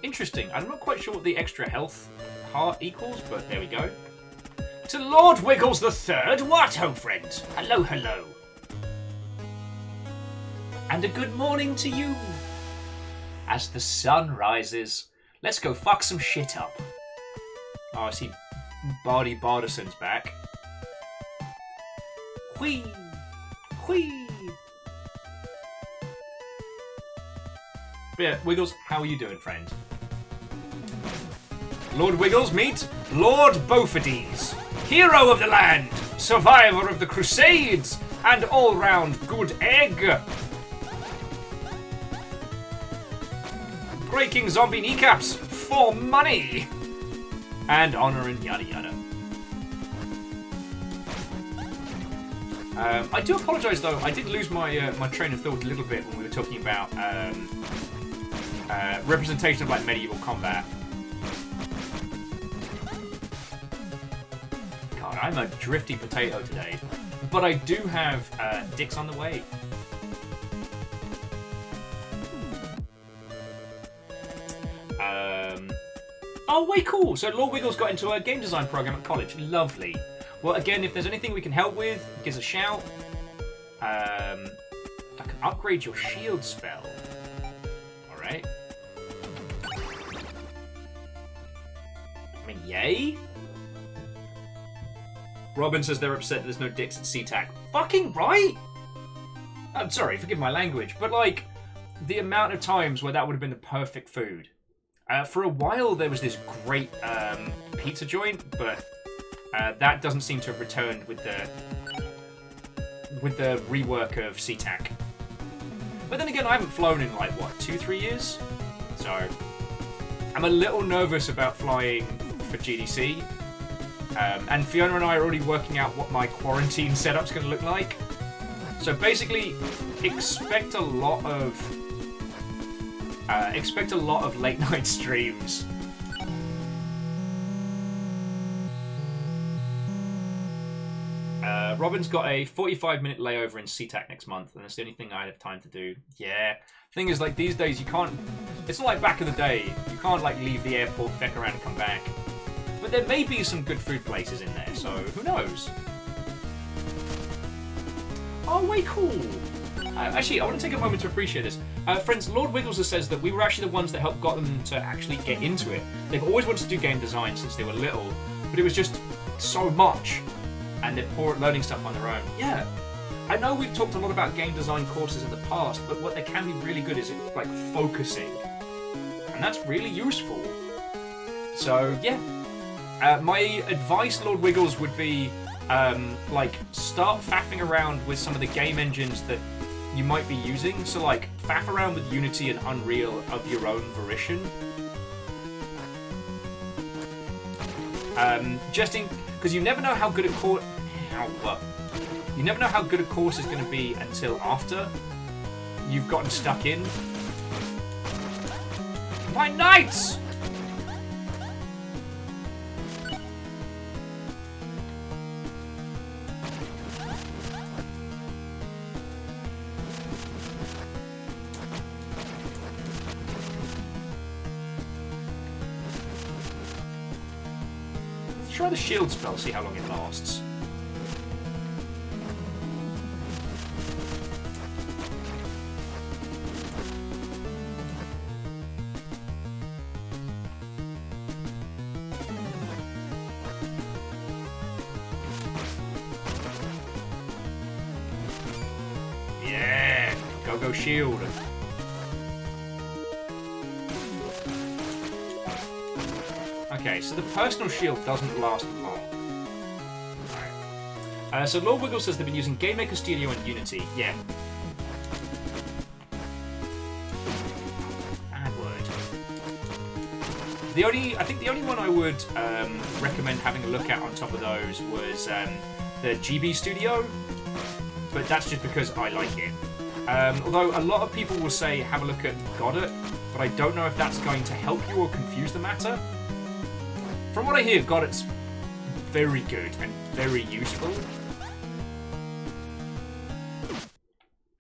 A: Interesting. I'm not quite sure what the extra health heart equals, but there we go. To Lord Wiggles the Third, what ho, friends? Hello, hello. And a good morning to you. As the sun rises, let's go fuck some shit up. Oh, I see Barty Bardison's back. Whee! Whee! Yeah, Wiggles, how are you doing, friend? Lord Wiggles, meet Lord Beaufordes, hero of the land, survivor of the Crusades, and all-round good egg. Breaking zombie kneecaps for money and honor and yada yada. I do apologise though. I did lose my my train of thought a little bit when we were talking about representation of like medieval combat. God, I'm a drifty potato today, but I do have dicks on the way. Oh, way cool. So Lord Wiggles got into a game design program at college. Lovely. Well, again, if there's anything we can help with, give us a shout. I can upgrade your shield spell. Alright. I mean, yay. Robin says they're upset there's no dicks at SeaTac. Fucking right! I'm sorry, forgive my language, but like, the amount of times where that would have been the perfect food. For a while, there was this great pizza joint, but that doesn't seem to have returned with the rework of SeaTac. But then again, I haven't flown in like, what, 2-3 years? So, I'm a little nervous about flying for GDC. And Fiona and I are already working out what my quarantine setup's going to look like. So basically, expect a lot of late night streams. Robin's got a 45-minute layover in SeaTac next month, and that's the only thing I have time to do. Yeah. Thing is, like, these days you can't... It's not like back in the day. You can't, like, leave the airport, feck around and come back. But there may be some good food places in there, so who knows? Oh, way cool. Actually, I want to take a moment to appreciate this. Friends, Lord Wiggles says that we were actually the ones that helped got them to actually get into it. They've always wanted to do game design since they were little, but it was just so much, and they're poor at learning stuff on their own. Yeah, I know we've talked a lot about game design courses in the past, but what they can be really good is like focusing, and that's really useful. So yeah, my advice, Lord Wiggles, would be like start faffing around with some of the game engines that you might be using. So like faff around with Unity and Unreal of your own volition. Just in because you never know how good a course you never know how good a course is going to be until after you've gotten stuck in. My knights! Try the shield spell, see how long it lasts. Yeah! Go shield! Okay, so the personal shield doesn't last long. Alright. So Lord Wiggle says they've been using GameMaker Studio and Unity. Yeah. And I think the only one I would recommend having a look at on top of those was the GB Studio, but that's just because I like it. Although a lot of people will say have a look at Godot, but I don't know if that's going to help you or confuse the matter. From what I hear, Godot's very good and very useful.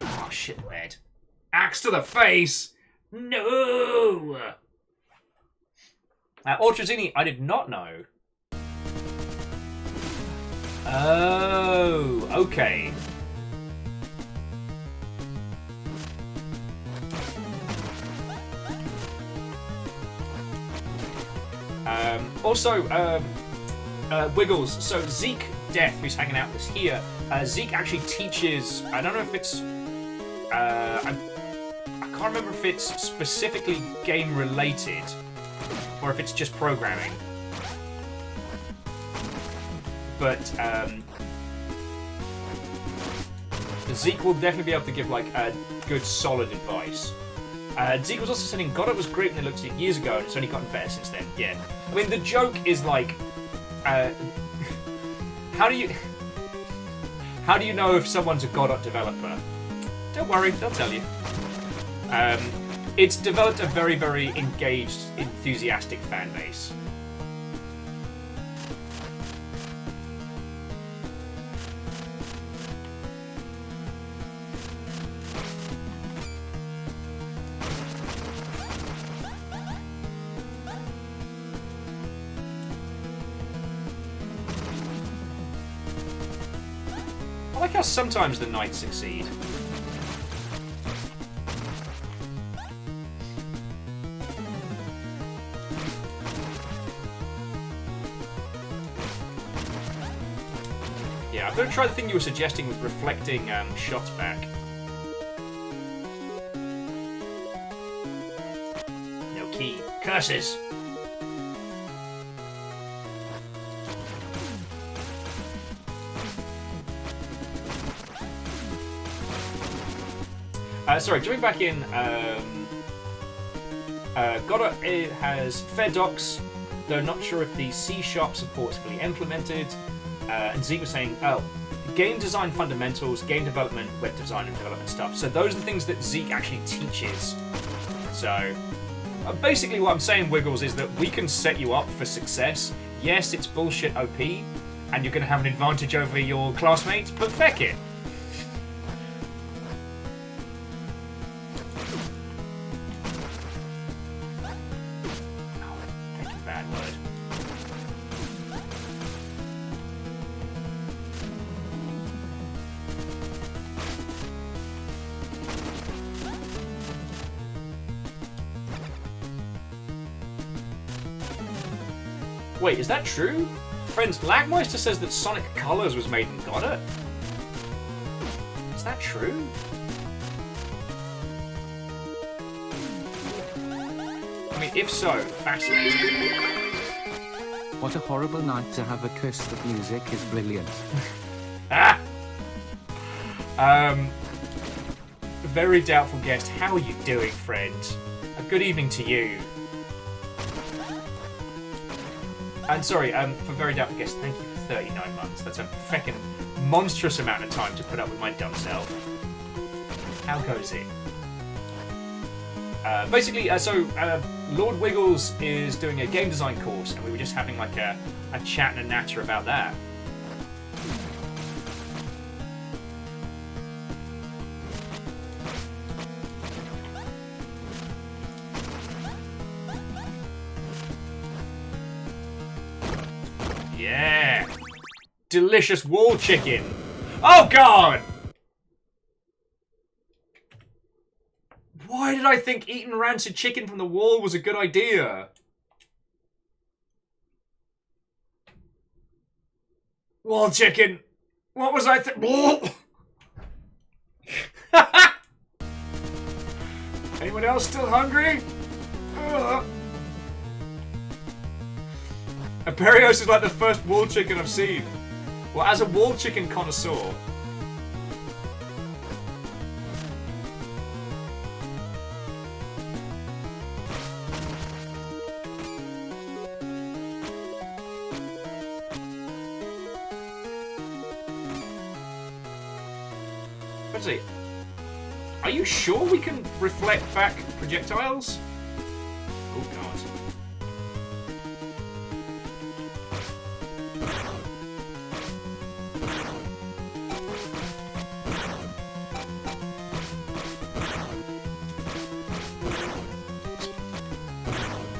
A: Oh shit, Red. Axe to the face! No! Orchazini, I did not know. Oh, okay. Also, Wiggles. So Zeke Death, who's hanging out with us here, Zeke actually teaches. I don't know if it's. I can't remember if it's specifically game related or if it's just programming. But Zeke will definitely be able to give like a good, solid advice. Zeke was also saying Godot was great when they looked at it years ago, and it's only gotten better since then. Yeah, I mean the joke is like, how do you know if someone's a Godot developer? Don't worry, they'll tell you. It's developed a very, very engaged, enthusiastic fan base. I like how sometimes the knights succeed. Yeah, I'm going to try the thing you were suggesting with reflecting shots back. No key. Curses! Sorry, jumping back in, Godot has fair docs, though not sure if the C# support's fully implemented. And Zeke was saying, game design fundamentals, game development, web design and development stuff. So those are the things that Zeke actually teaches. So basically what I'm saying, Wiggles, is that we can set you up for success. Yes, it's bullshit OP, and you're going to have an advantage over your classmates, but feck it. Wait, is that true? Friends, Lagmeister says that Sonic Colors was made in Godot. Is that true? I mean, if so, fascinating.
C: What a horrible night to have a kiss. That music is brilliant.
A: Ah! Very doubtful guest. How are you doing, friend? A good evening to you. And sorry, for very doubtful guest, thank you for 39 months. That's a feckin' monstrous amount of time to put up with my dumb self. How goes it? Basically, Lord Wiggles is doing a game design course, and we were just having like a chat and a natter about that. Yeah! Delicious wall chicken! Oh god! Why did I think eating rancid chicken from the wall was a good idea? Wall chicken! What was I Anyone else still hungry? Ugh. Imperios is like the first wall chicken I've seen. Well, as a wall chicken connoisseur. Actually, are you sure we can reflect back projectiles? Oh god.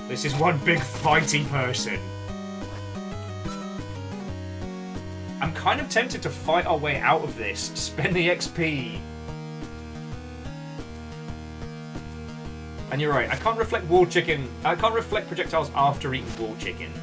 A: This is one big fighty person. I'm kind of tempted to fight our way out of this. Spend the XP. And you're right, I can't reflect wall chicken. I can't reflect projectiles after eating wall chicken.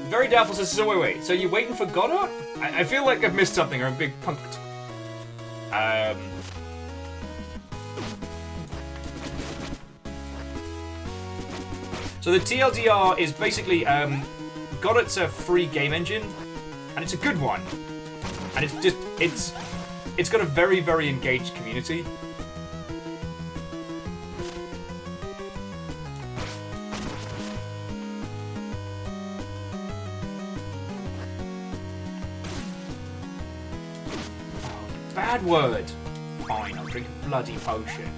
A: Very doubtful says, so wait. So you're waiting for Goddard? I feel like I've missed something or I'm big punked. So the TLDR is basically, Goddard's a free game engine, and it's a good one. And it's got a very, very engaged community. Bad word. Fine, I'll drink a bloody potion.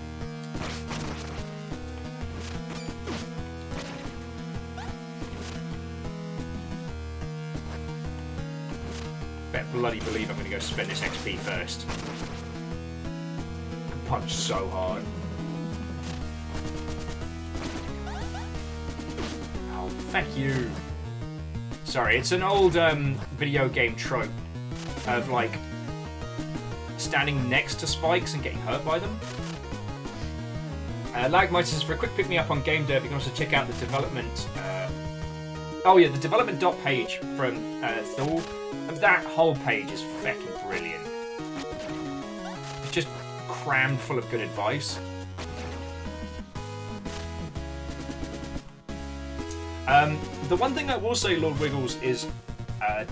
A: Better bloody believe I'm gonna go spend this XP first. I can punch so hard. Oh, thank you. Sorry, it's an old video game trope of like standing next to spikes and getting hurt by them. Lagmite says, for a quick pick-me-up on Game Derby, you can also check out the development... oh yeah, the development dot page from Thor. That whole page is fucking brilliant. It's just crammed full of good advice. The one thing I will say, Lord Wiggles, is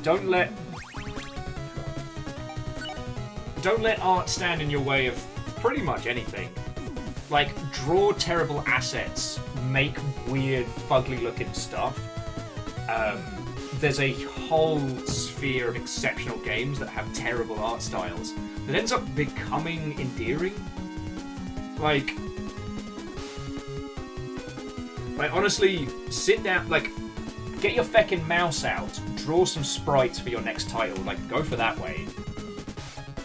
A: don't let art stand in your way of pretty much anything. Like, draw terrible assets, make weird, fugly-looking stuff. There's a whole sphere of exceptional games that have terrible art styles that ends up becoming endearing. Like honestly, sit down, like, get your feckin' mouse out, draw some sprites for your next title, like, go for that way.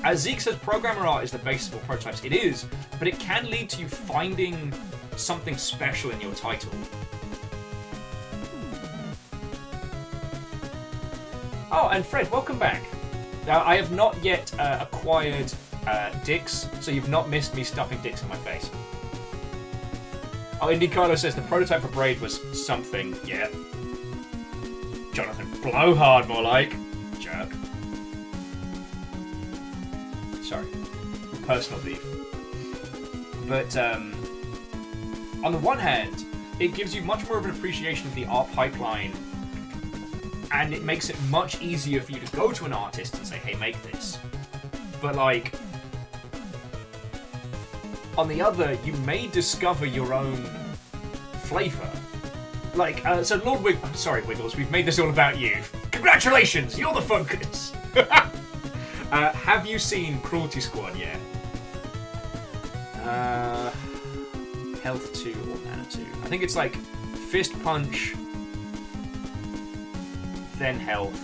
A: As Zeke says, programmer art is the basis of all prototypes. It is, but it can lead to you finding something special in your title. Oh, and Fred, welcome back. Now, I have not yet acquired dicks, so you've not missed me stuffing dicks in my face. Oh, Indy Carlo says the prototype for Braid was something. Yeah. Jonathan Blowhard, more like. Jerk. Sorry. Personal beef. But, on the one hand, it gives you much more of an appreciation of the art pipeline, and it makes it much easier for you to go to an artist and say, hey, make this. But, like, on the other, you may discover your own flavour. Like, so Lord Wiggles, we've made this all about you. Congratulations, you're the focus! Have you seen Cruelty Squad yet? Health 2 or Mana 2. I think it's like Fist Punch, then Health.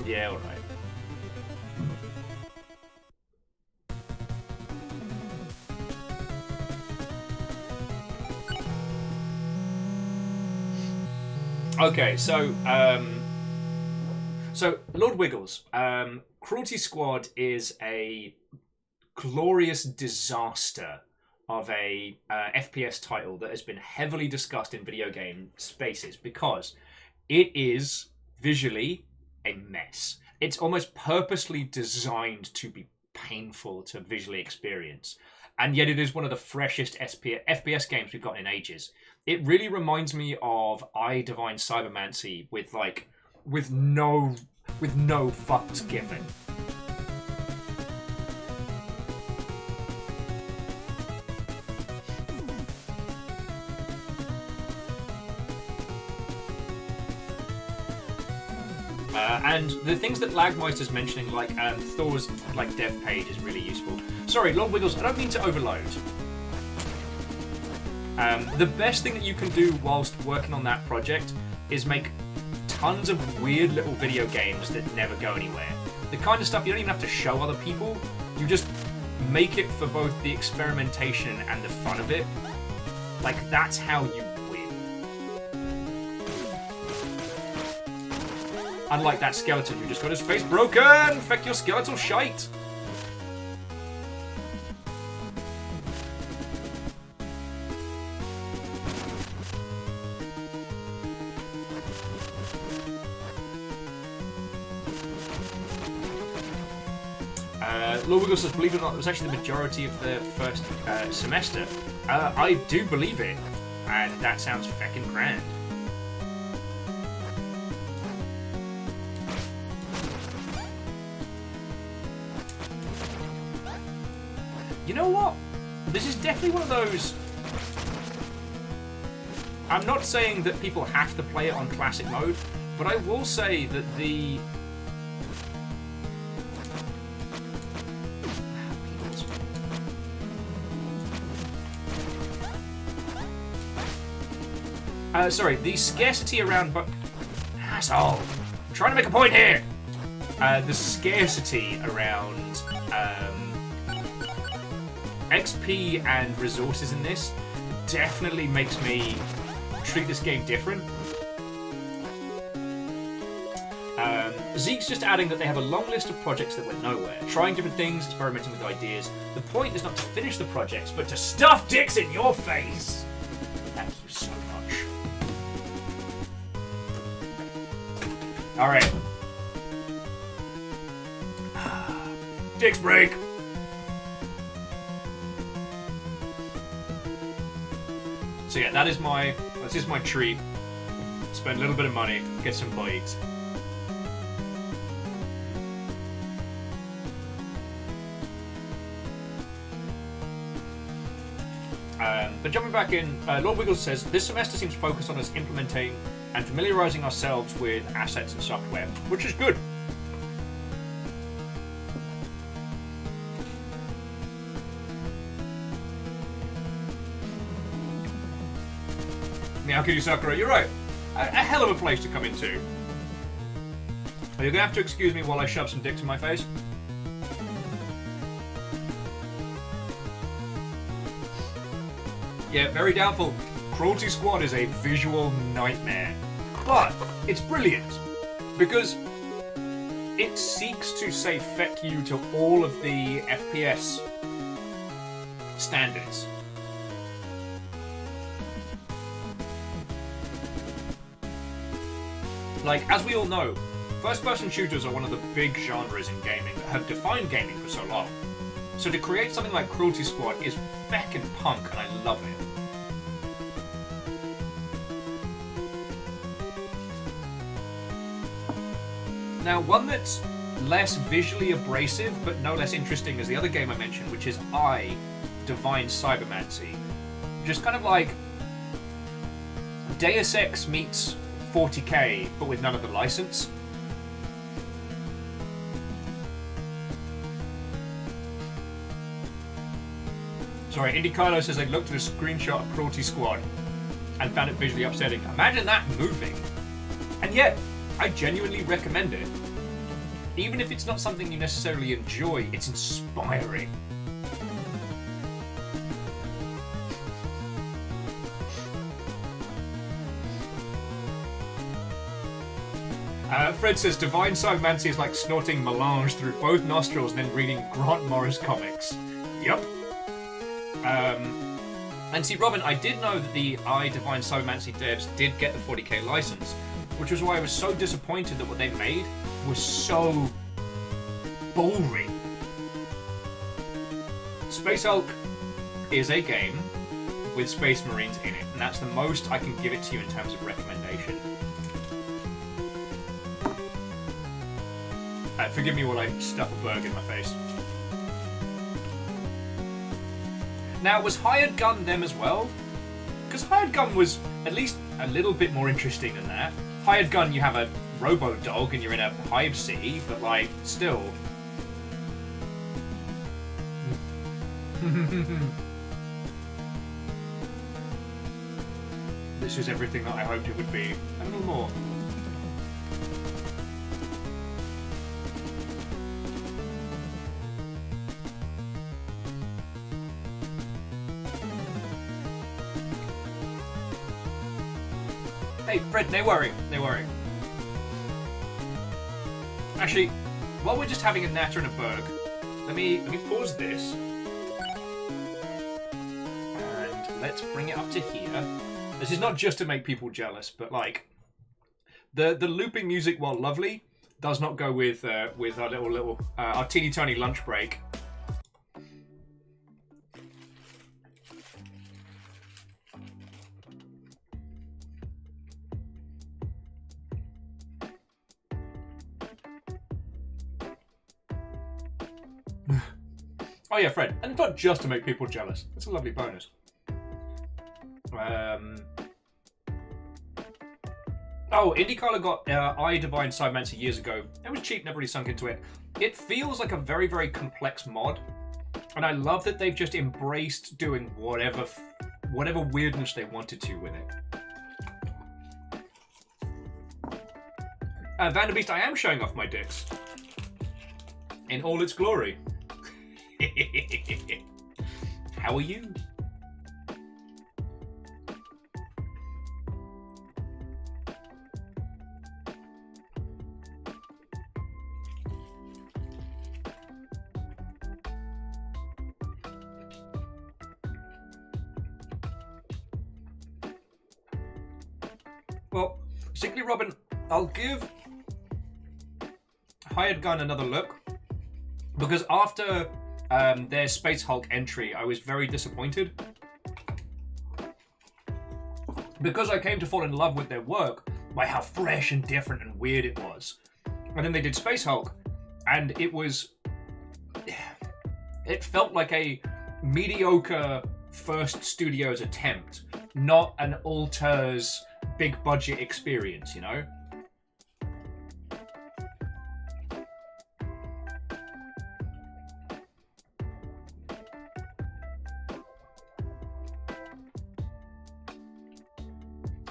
A: Yeah, alright. Okay, so Lord Wiggles, Cruelty Squad is a glorious disaster of a FPS title that has been heavily discussed in video game spaces because it is visually a mess. It's almost purposely designed to be painful to visually experience. And yet it is one of the freshest FPS games we've got in ages. It really reminds me of I Divine Cybermancy with no fucks given. And the things that Lagmeister's mentioning, like Thor's dev page, is really useful. Sorry, Lord Wiggles, I don't mean to overload. The best thing that you can do whilst working on that project is make tons of weird little video games that never go anywhere. The kind of stuff you don't even have to show other people. You just make it for both the experimentation and the fun of it. Like, that's how you win. Unlike that skeleton who just got his face broken! Feck your skeletal shite! Lord Wiggles says, believe it or not, it was actually the majority of the first semester. I do believe it, and that sounds feckin' grand. You know what? This is definitely one of those... I'm not saying that people have to play it on classic mode, but I will say that the... the scarcity around... Asshole! I'm trying to make a point here! The scarcity around XP and resources in this definitely makes me treat this game different. Zeke's just adding that they have a long list of projects that went nowhere, trying different things, experimenting with ideas. The point is not to finish the projects, but to stuff dicks in your face! Thank you so much. Alright. Dick's break! So yeah, this is my treat. Spend a little bit of money, get some bites. But jumping back in, Lord Wiggles says, this semester seems focused on us implementing and familiarizing ourselves with assets and software, which is good. Meowkitty Sakura, you're right. A hell of a place to come into. Are you gonna have to excuse me while I shove some dicks in my face? Yeah, very doubtful. Cruelty Squad is a visual nightmare. But it's brilliant. Because it seeks to say feck you to all of the FPS standards. Like, as we all know, first-person shooters are one of the big genres in gaming that have defined gaming for so long. So to create something like Cruelty Squad is feckin' punk, and I love it. Now, one that's less visually abrasive, but no less interesting as the other game I mentioned, which is Divine Cybermancy. Just kind of like Deus Ex meets 40k, but with none of the license. Sorry, Indy Carlo says they looked at a screenshot of Cruelty Squad and found it visually upsetting. Imagine that moving. And yet, I genuinely recommend it. Even if it's not something you necessarily enjoy, it's inspiring. Fred says Divine Cybermancy is like snorting melange through both nostrils and then reading Grant Morris comics. Yup. And see, Robin, I did know that the Divine Cybermancy devs did get the 40k license, which was why I was so disappointed that what they made was so boring. Space Hulk is a game with Space Marines in it, and that's the most I can give it to you in terms of recommendation. Forgive me while I stuff a burger in my face. Now, was Hired Gun them as well? Because Hired Gun was at least a little bit more interesting than that. Hired Gun, you have a robo-dog and you're in a hive city, but, like, still. This is everything that I hoped it would be. A little more. Hey, Fred, no worry. Actually, while we're just having a natter and a burg, let me pause this. And let's bring it up to here. This is not just to make people jealous, but like the looping music, while lovely, does not go with our our teeny tiny lunch break. Oh yeah, Fred, and it's not just to make people jealous. It's a lovely bonus. Oh, IndyCarla got I Divine Sidemancer years ago. It was cheap, never really sunk into it. It feels like a very, very complex mod, and I love that they've just embraced doing whatever weirdness they wanted to with it. Vanderbeast, I am showing off my dicks in all its glory. How are you? Well, Sickly Robin, I'll give Hired Gun another look, because after their Space Hulk entry, I was very disappointed. Because I came to fall in love with their work by how fresh and different and weird it was. And then they did Space Hulk, and it felt like a mediocre first studio's attempt, not an Alter's big budget experience, you know?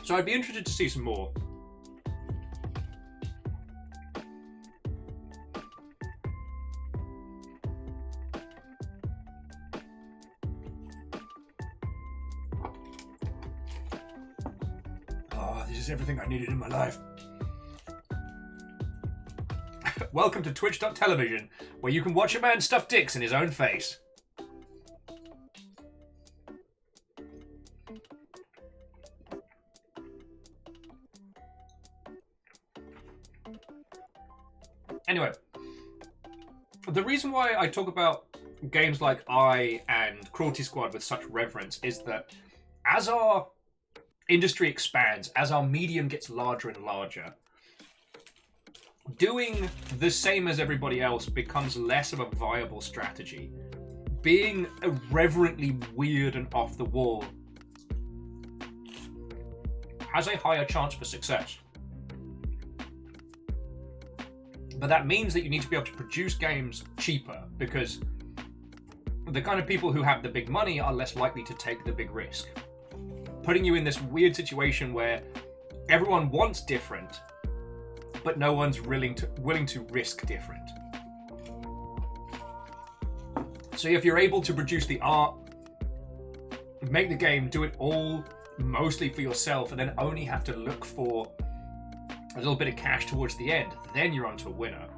A: So I'd be interested to see some more. Oh, this is everything I needed in my life. Welcome to Twitch.television, where you can watch a man stuff dicks in his own face. Anyway, the reason why I talk about games like I and Cruelty Squad with such reverence is that as our industry expands, as our medium gets larger and larger, doing the same as everybody else becomes less of a viable strategy. Being irreverently weird and off the wall has a higher chance for success. But that means that you need to be able to produce games cheaper, because the kind of people who have the big money are less likely to take the big risk. Putting you in this weird situation where everyone wants different, but no one's willing to risk different. So if you're able to produce the art, make the game, do it all mostly for yourself, and then only have to look for a little bit of cash towards the end, then you're onto a winner.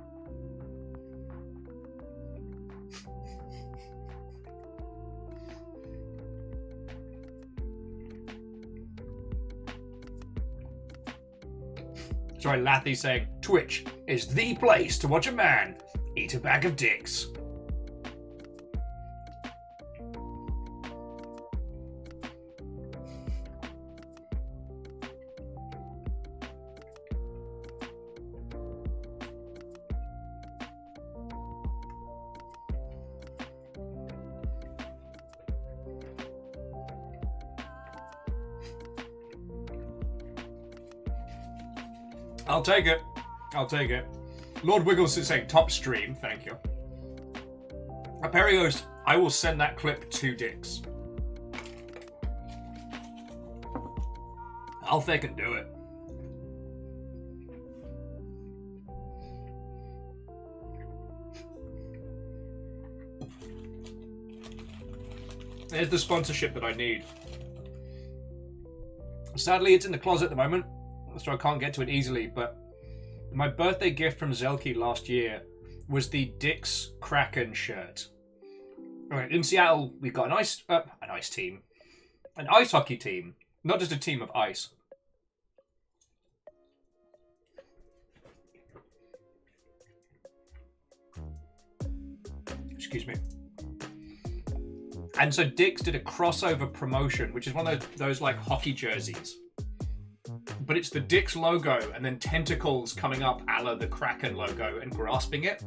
A: Sorry, Lathy saying, Twitch is the place to watch a man eat a bag of dicks. I'll take it. I'll take it. Lord Wiggles is saying top stream. Thank you. Aperios, I will send that clip to Dix. I'll fucking do it. There's the sponsorship that I need. Sadly, it's in the closet at the moment, so I can't get to it easily, but my birthday gift from Zelky last year was the Dix Kraken shirt. Alright, in Seattle, we've got an ice team. An ice hockey team, not just a team of ice. Excuse me. And so Dix did a crossover promotion, which is one of those like hockey jerseys. But it's the Dix logo and then tentacles coming up a la the Kraken logo and grasping it.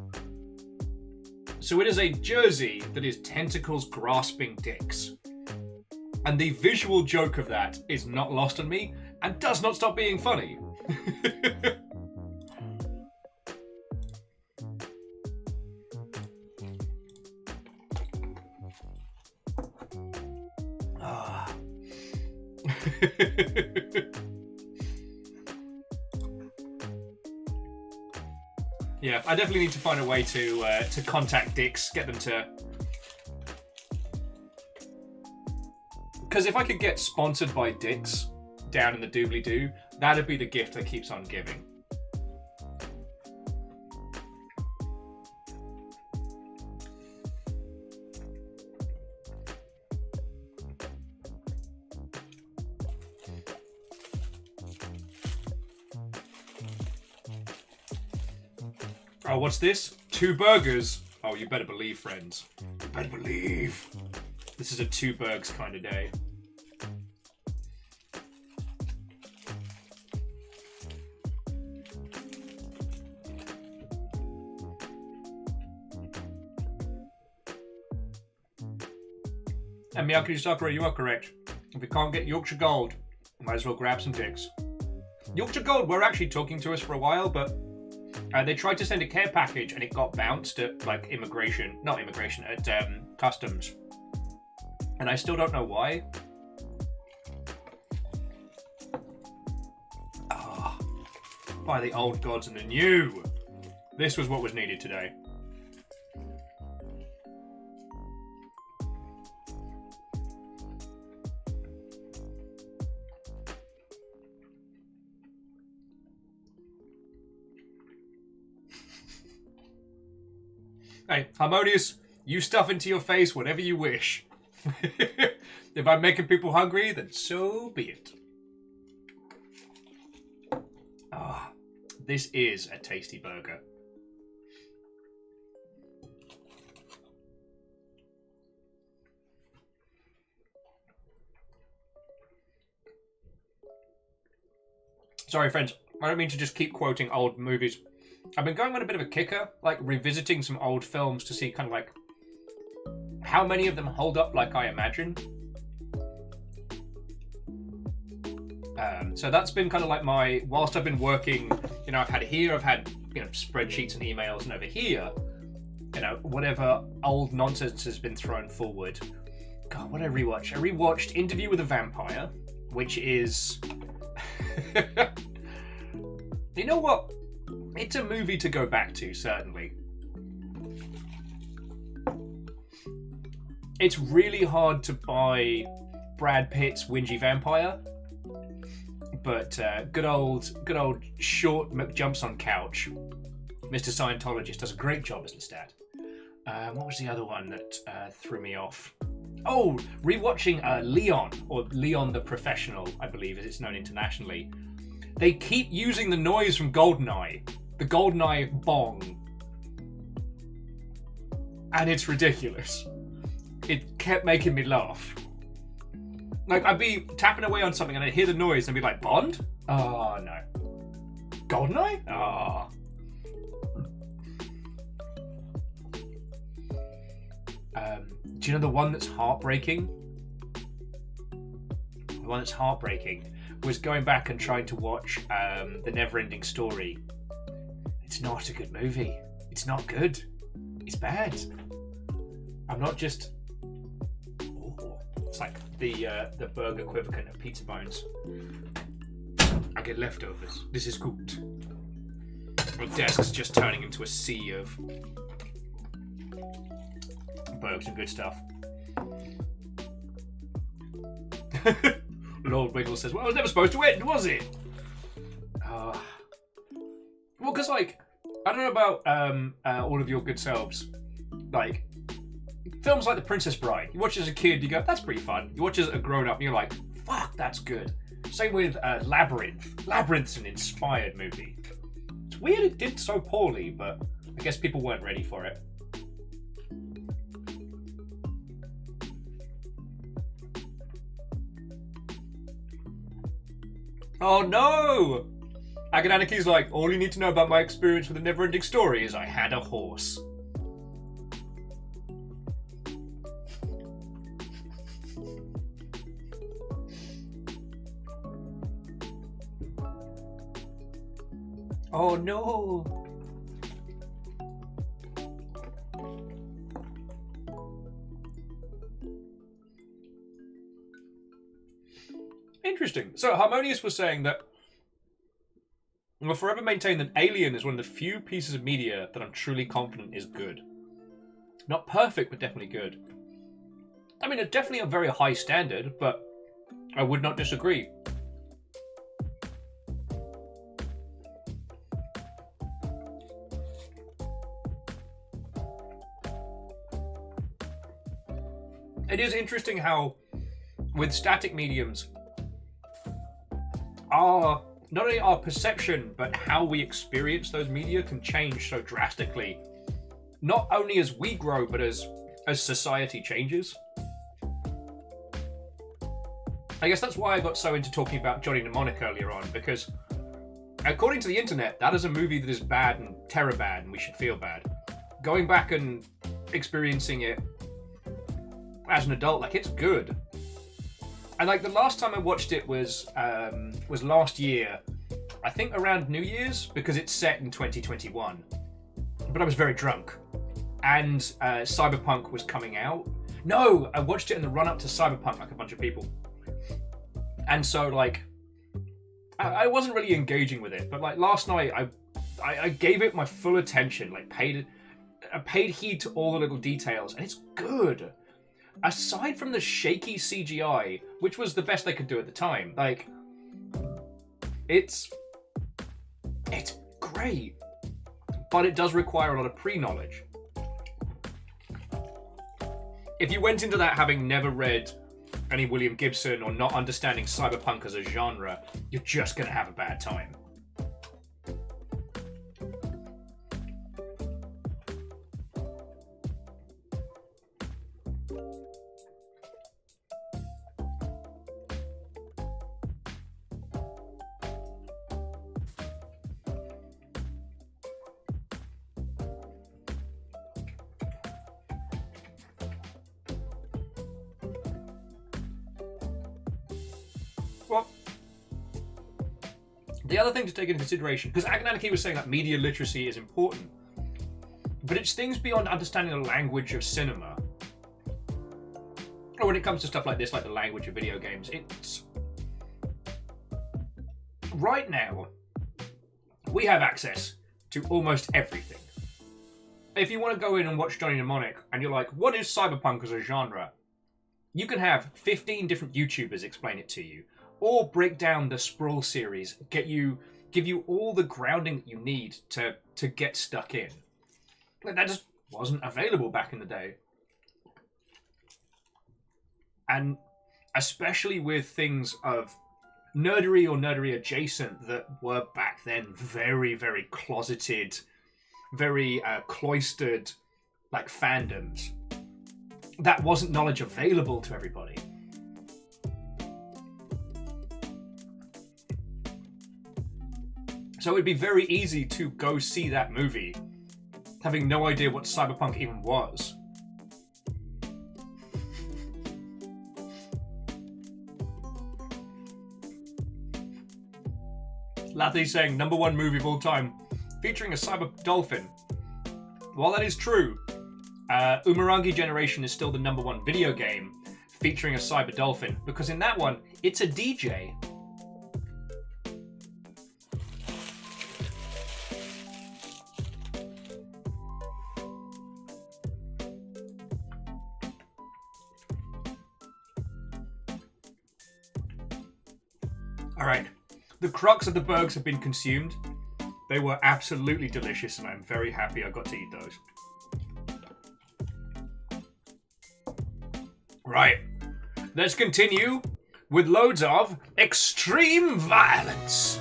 A: So it is a jersey that is tentacles grasping Dix. And the visual joke of that is not lost on me and does not stop being funny. Yeah, I definitely need to find a way to contact Dix, get them to... Because if I could get sponsored by Dix down in the doobly-doo, that'd be the gift that keeps on giving. Oh, what's this? 2 burgers. Oh, you better believe, friends. You better believe. This is a 2 burgers kind of day. And Miyaki Sakura, you are correct. If we can't get Yorkshire Gold, we might as well grab some dicks. Yorkshire Gold were actually talking to us for a while, but they tried to send a care package and it got bounced at like at customs. And I still don't know why. Ah, by the old gods and the new. This was what was needed today. Hey, Harmonious, you stuff into your face whatever you wish. If I'm making people hungry, then so be it. Ah, this is a tasty burger. Sorry, friends, I don't mean to just keep quoting old movies. I've been going on a bit of a kicker, like revisiting some old films to see kind of like how many of them hold up like I imagine. So that's been kind of like my, whilst I've been working, you know, I've had spreadsheets and emails, and over here, you know, whatever old nonsense has been thrown forward. God, what did I rewatch? I rewatched Interview with a Vampire, which is... You know what? It's a movie to go back to, certainly. It's really hard to buy Brad Pitt's Whingy Vampire, but good old short McJumps on couch, Mr. Scientologist, does a great job as Lestat. What was the other one that threw me off? Oh, rewatching Leon, or Leon the Professional, I believe as it's known internationally. they keep using the noise from GoldenEye. The GoldenEye bong. And it's ridiculous. It kept making me laugh. Like, I'd be tapping away on something and I'd hear the noise and be like, Bond? Oh, no. GoldenEye? Oh. Do you know the one that's heartbreaking? The one that's heartbreaking was going back and trying to watch The Neverending Story. It's not a good movie. It's not good. It's bad. I'm not just... Oh, it's like the burger equivalent of pizza bones. I get leftovers. This is good. My desk's just turning into a sea of burgers and good stuff. Lord Wiggle says, well, it was never supposed to end, was it? Well, because, like, I don't know about all of your good selves. Like, films like The Princess Bride, you watch it as a kid, you go, that's pretty fun. You watch it as a grown-up, and you're like, fuck, that's good. Same with Labyrinth. Labyrinth's an inspired movie. It's weird it did so poorly, but I guess people weren't ready for it. Oh no! Agananiki's like, all you need to know about my experience with the Neverending Story is I had a horse. Oh no! Interesting. So Harmonious was saying that will forever maintain that Alien is one of the few pieces of media that I'm truly confident is good. Not perfect, but definitely good. I mean, it's definitely a very high standard, but I would not disagree. It is interesting how, with static mediums, not only our perception, but how we experience those media can change so drastically. Not only as we grow, but as society changes. I guess that's why I got so into talking about Johnny Mnemonic earlier on, because according to the internet, that is a movie that is bad and terror bad, and we should feel bad. Going back and experiencing it as an adult, like, it's good. And like the last time I watched it was last year, I think around New Year's, because it's set in 2021. But I was very drunk, and Cyberpunk was coming out. No, I watched it in the run up to Cyberpunk, like a bunch of people. And so like, I wasn't really engaging with it. But like last night, I gave it my full attention, like paid heed to all the little details, and it's good. Aside from the shaky CGI, which was the best they could do at the time, like, it's great, but it does require a lot of pre-knowledge. If you went into that having never read any William Gibson or not understanding cyberpunk as a genre, you're just going to have a bad time. Well, the other thing to take into consideration, because Agnaniki was saying that media literacy is important, but it's things beyond understanding the language of cinema. Or when it comes to stuff like this, like the language of video games, it's... Right now, we have access to almost everything. If you want to go in and watch Johnny Mnemonic, and you're like, what is cyberpunk as a genre? You can have 15 different YouTubers explain it to you. Or break down the Sprawl series, give you all the grounding that you need to get stuck in. Like, that just wasn't available back in the day. And especially with things of nerdery or nerdery adjacent that were back then very, very closeted, very cloistered, like fandoms. That wasn't knowledge available to everybody. So it'd be very easy to go see that movie, having no idea what cyberpunk even was. Lathy's saying, #1 movie of all time, featuring a cyber dolphin. While that is true, Umurangi Generation is still the #1 video game featuring a cyber dolphin, because in that one, it's a DJ. Alright, the crux of the burgers have been consumed. They were absolutely delicious, and I'm very happy I got to eat those. Right, let's continue with loads of extreme violence.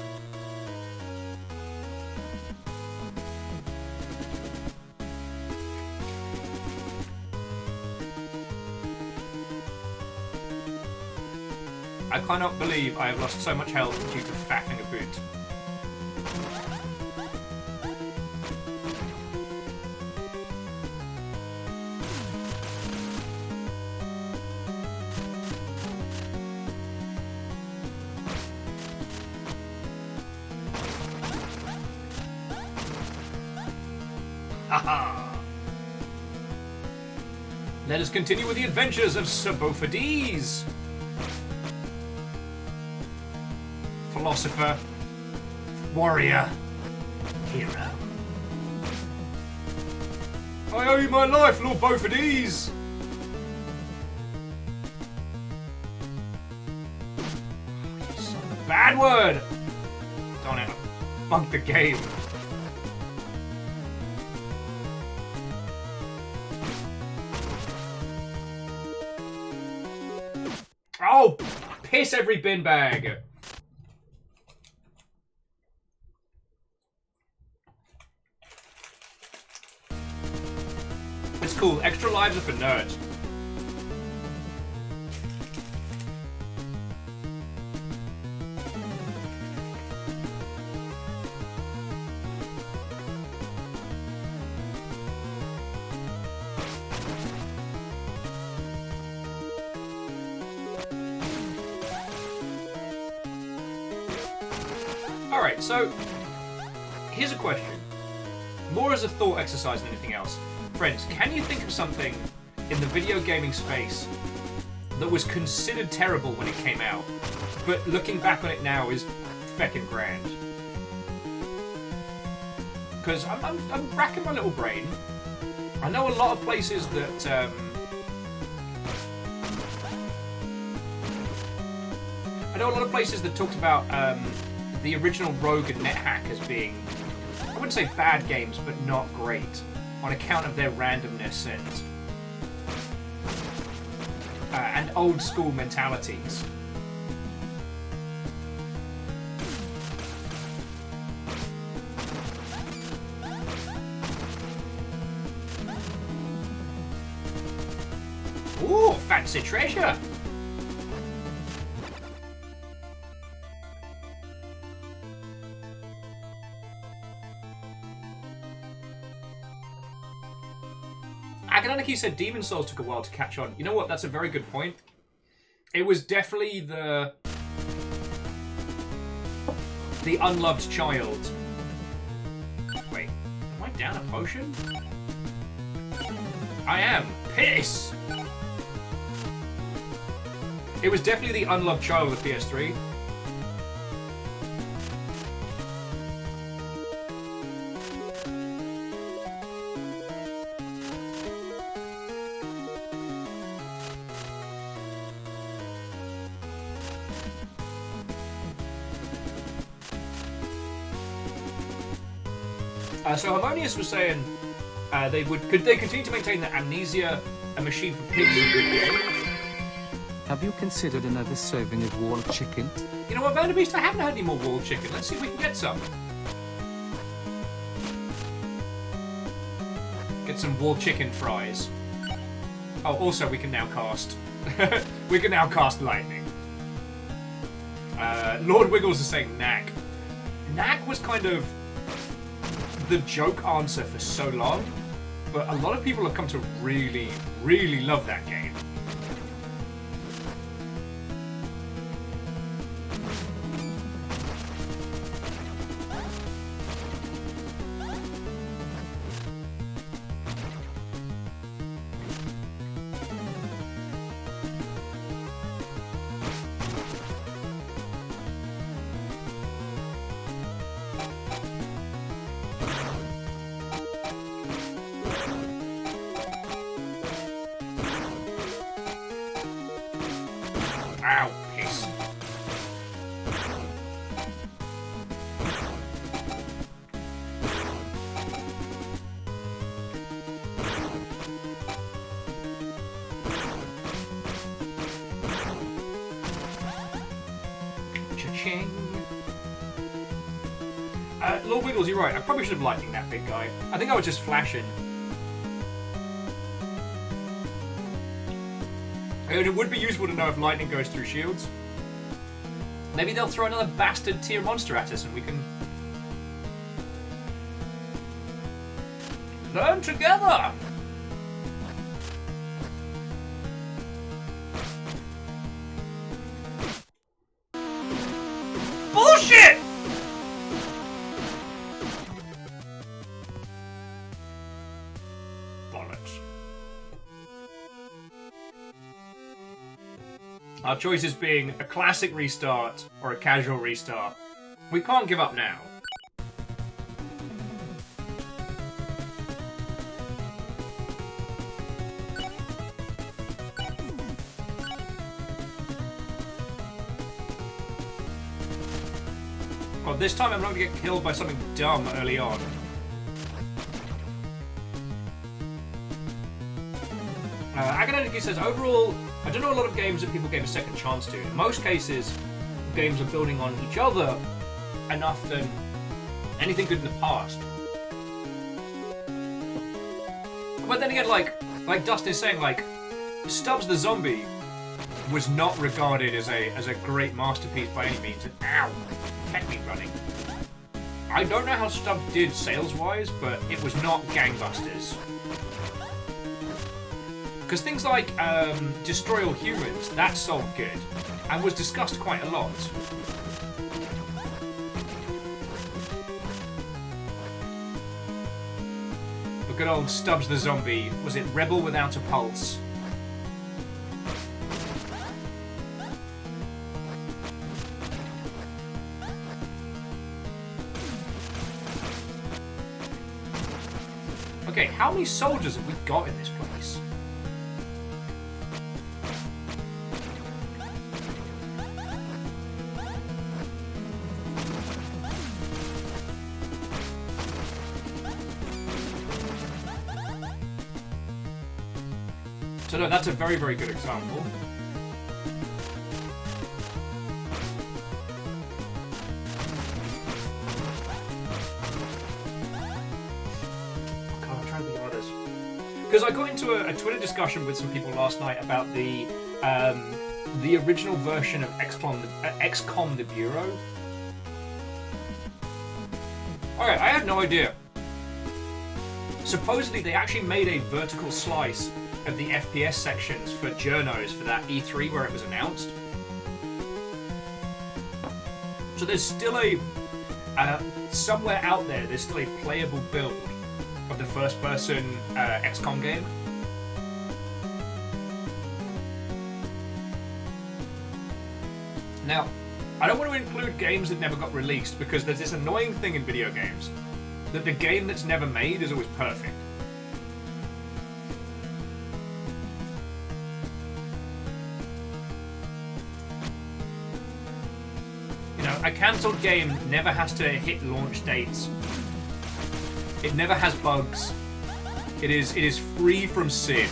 A: I cannot believe I have lost so much health due to faffing a boot. Haha! Let us continue with the adventures of Sabophides. Philosopher, warrior, hero. I owe you my life, Lord Bophides! Bad word! Don't ever bunk the game. Oh, piss every bin bag! It's cool. Extra lives are for nerds. Alright, so here's a question. More as a thought exercise than anything else. Friends, can you think of something in the video gaming space that was considered terrible when it came out, but looking back on it now is feckin' grand? Because I'm racking my little brain. I know a lot of places that talked about the original Rogue and NetHack as being, I wouldn't say bad games, but not great, on account of their randomness and old school mentalities. Ooh, fancy treasure! Agananiki said Demon Souls took a while to catch on. You know what? That's a very good point. It was definitely the unloved child. Wait, am I down a potion? I am. Piss! It was definitely the unloved child of the PS3. So Harmonious was saying could they continue to maintain that Amnesia, a machine for pigs, is a good game?
C: Have you considered another serving of wall chicken?
A: You know what, Vanderbeest? I haven't had any more wall chicken. Let's see if we can get some. Get some wall chicken fries. Oh, also we can now cast. We can now cast lightning. Lord Wiggles is saying knack. Knack was kind of the joke answer for so long, but a lot of people have come to really, really love that game. Ow, piss. Cha-ching. Lord Wiggles, you're right. I probably should have lightning that big guy. I think I was just flashing. It would be useful to know if lightning goes through shields. Maybe they'll throw another bastard tier monster at us and we can learn together. Bullshit! Bollocks. Our choices being a classic restart or a casual restart. We can't give up now. God, this time I'm not going to get killed by something dumb early on. Academic says, overall, I don't know a lot of games that people gave a second chance to. In most cases, games are building on each other enough than anything good in the past. But then again, like Dustin is saying, like, Stubbs the Zombie was not regarded as a great masterpiece by any means. And ow, kept me running. I don't know how Stubbs did sales-wise, but it was not gangbusters. Because things like Destroy All Humans, that sold good, and was discussed quite a lot. But good old Stubbs the Zombie, was it Rebel Without a Pulse? Okay, how many soldiers have we got in this place? So no, that's a very, very good example. God, I'm trying to think of others. Because I got into a Twitter discussion with some people last night about the original version of XCOM the Bureau. Okay, I had no idea. Supposedly they actually made a vertical slice of the FPS sections for journos for that E3 where it was announced. So there's still a somewhere out there, there's still a playable build of the first-person XCOM game. Now, I don't want to include games that never got released because there's this annoying thing in video games that the game that's never made is always perfect. You know, a cancelled game never has to hit launch dates. It never has bugs. It is free from sin.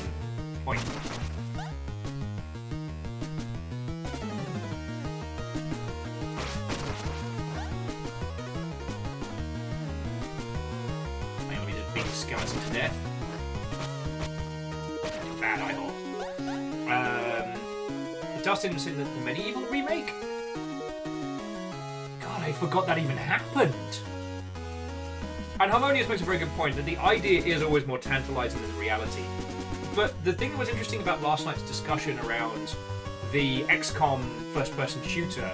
A: Point. being skeleton to death. Bad eye hole. Dustin said that the medieval remake? God, I forgot that even happened. And Harmonious makes a very good point that the idea is always more tantalizing than reality. But the thing that was interesting about last night's discussion around the XCOM first-person shooter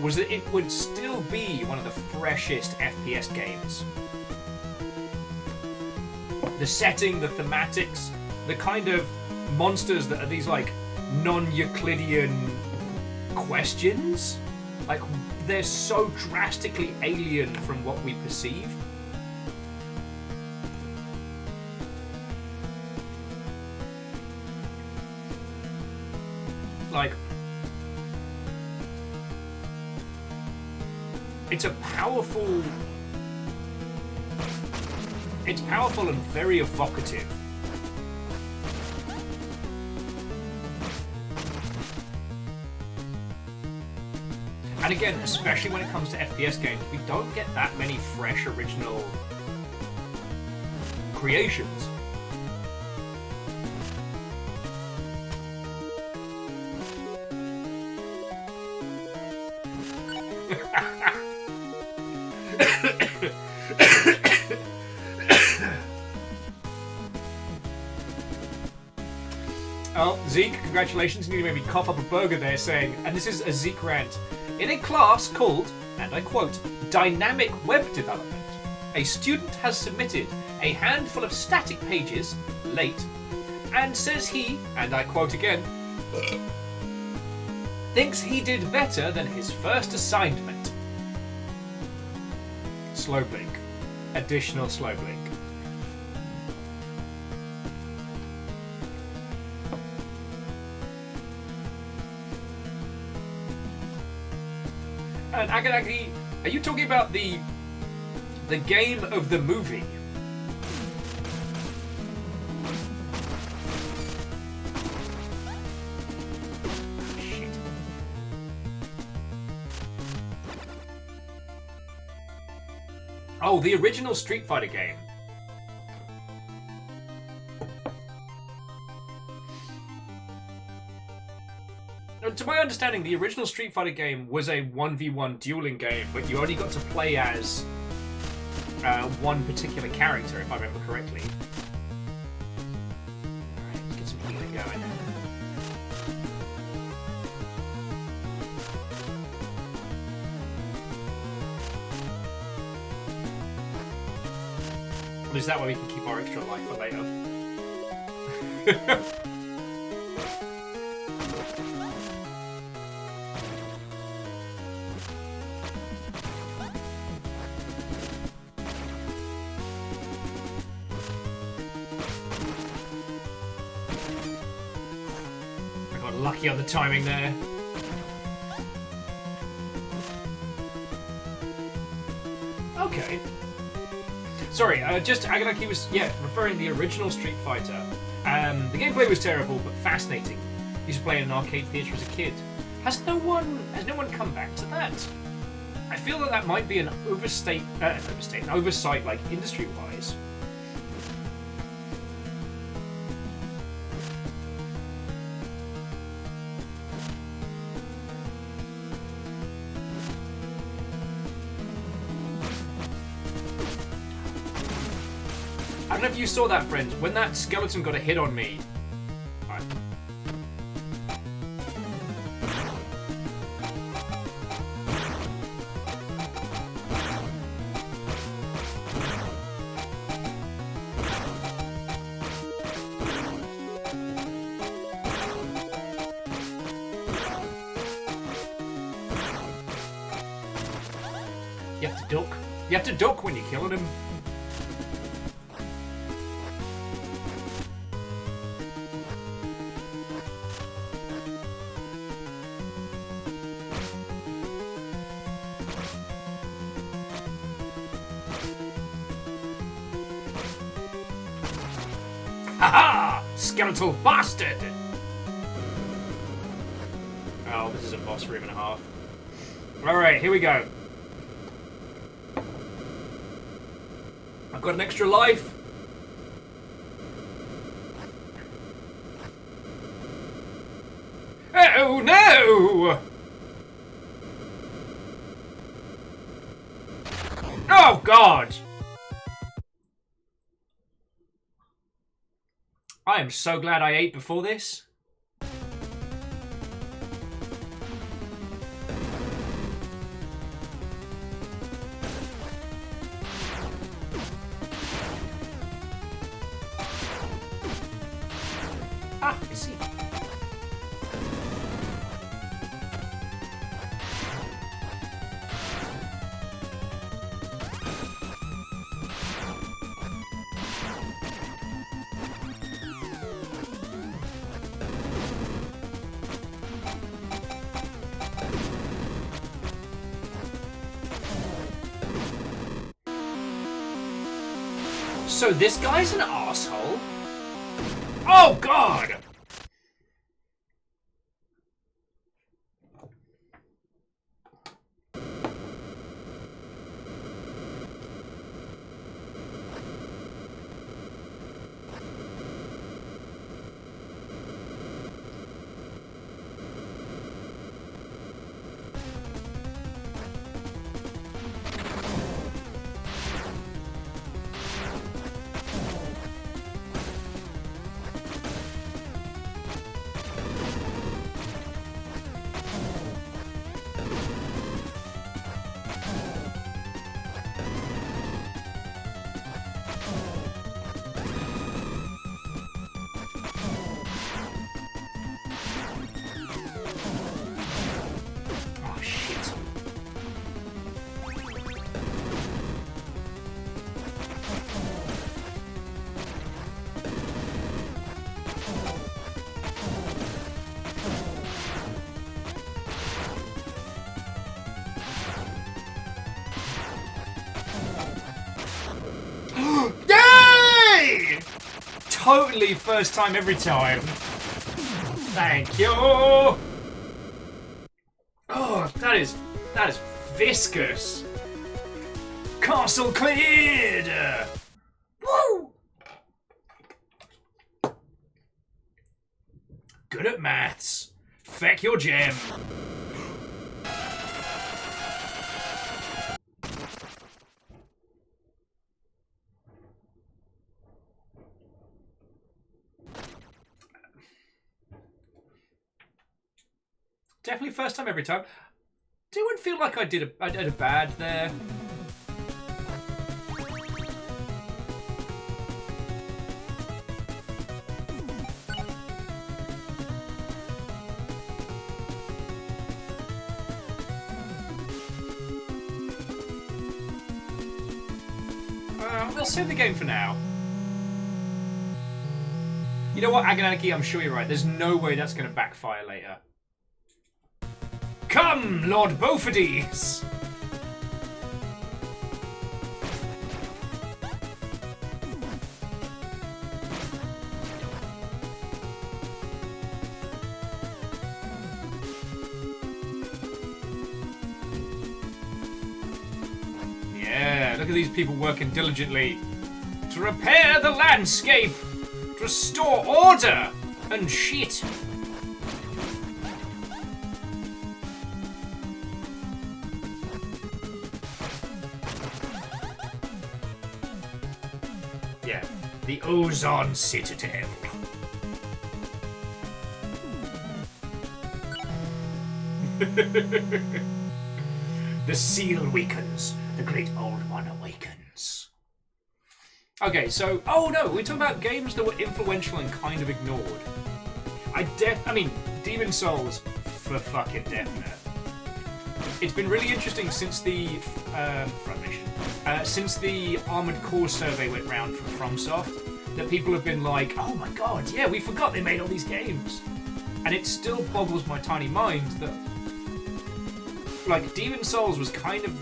A: was that it would still be one of the freshest FPS games. The setting, the thematics, the kind of monsters that are these like non-Euclidean questions, like they're so drastically alien from what we perceive. Like, it's powerful and very evocative. And again, especially when it comes to FPS games, we don't get that many fresh, original creations. Oh, Zeke, congratulations. You made me cough up a burger there saying, and this is a Zeke rant, in a class called, and I quote, Dynamic Web Development, a student has submitted a handful of static pages, late, and says he, and I quote again, thinks he did better than his first assignment. Slow blink. Additional slow blink. And Aganagi, are you talking about the game of the movie? Shit. Oh, the original Street Fighter game. To my understanding, the original Street Fighter game was a 1v1 dueling game, but you only got to play as one particular character, if I remember correctly. Alright, let's get some healing going. Well, is that why we can keep our extra life for later? Lucky on the timing there. Okay. Sorry, just Aganaki was referring to the original Street Fighter. The gameplay was terrible but fascinating. Used to play in an arcade theatre as a kid. Has no one come back to that? I feel that might be an oversight, like industry-wise. I don't know if you saw that, friends. When that skeleton got a hit on me. Right. You have to duck. You have to duck when you're killing him. Haha! Skeletal bastard! Oh, this is a boss room and a half. Alright, here we go. I've got an extra life. No! Oh, God! I am so glad I ate before this. Ah, I see. So this guy's an asshole? Oh, God! Oh, shit. Yay! Totally first time every time. Thank you. Oh, that is viscous. Castle cleared. Woo! Good at maths. Feck your gem. Definitely first time every time. Didn't feel like I did a bad there. We'll save the game for now. You know what, Aganaki, I'm sure you're right. There's no way that's going to backfire later. Come, Lord Beaufordes! Yeah, look at these people working diligently to repair the landscape, to restore order and shit. Yeah, the Ozon Citadel. The seal weakens, the great old one awakens. Okay, so, oh no, we're talking about games that were influential and kind of ignored. I mean, Demon Souls, for fucking definite. It's been really interesting since the since the Armored Core survey went round from FromSoft, that people have been like, oh my god, yeah, we forgot they made all these games. And it still boggles my tiny mind that, like, Demon Souls was kind of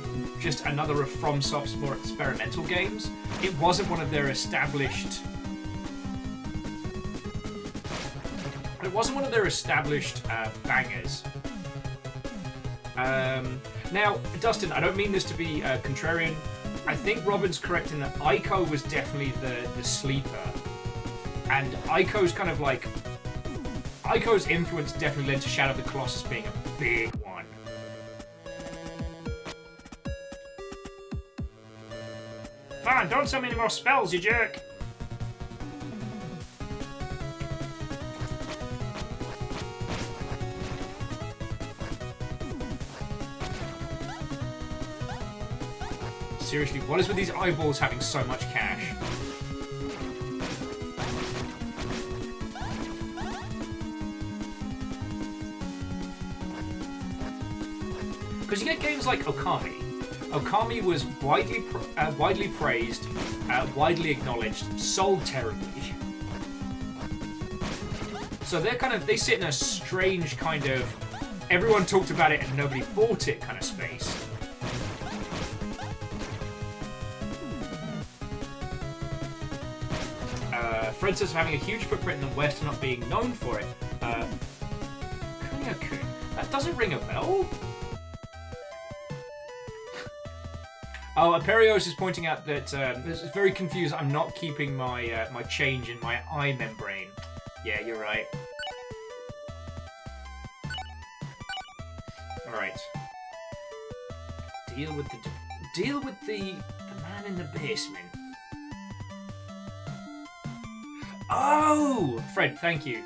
A: just another of FromSoft's more experimental games. It wasn't one of their established... It wasn't one of their established bangers. Now, Dustin, I don't mean this to be contrarian. I think Robin's correct in that Ico was definitely the sleeper. And Ico's kind of like... Ico's influence definitely led to Shadow of the Colossus being a big one. Fine, don't send me any more spells, you jerk! Seriously, what is with these eyeballs having so much cash? Because you get games like Okami. Okami was widely praised, widely acknowledged, sold terribly. So they sit in a strange kind of everyone talked about it and nobody bought it kind of space. For instance, having a huge footprint in the West and not being known for it. Kunio-kun. That doesn't ring a bell. Oh, Aperios is pointing out that it's very confused. I'm not keeping my my change in my eye membrane. Yeah, you're right. All right. Deal with the man in the basement. Oh, Fred, thank you.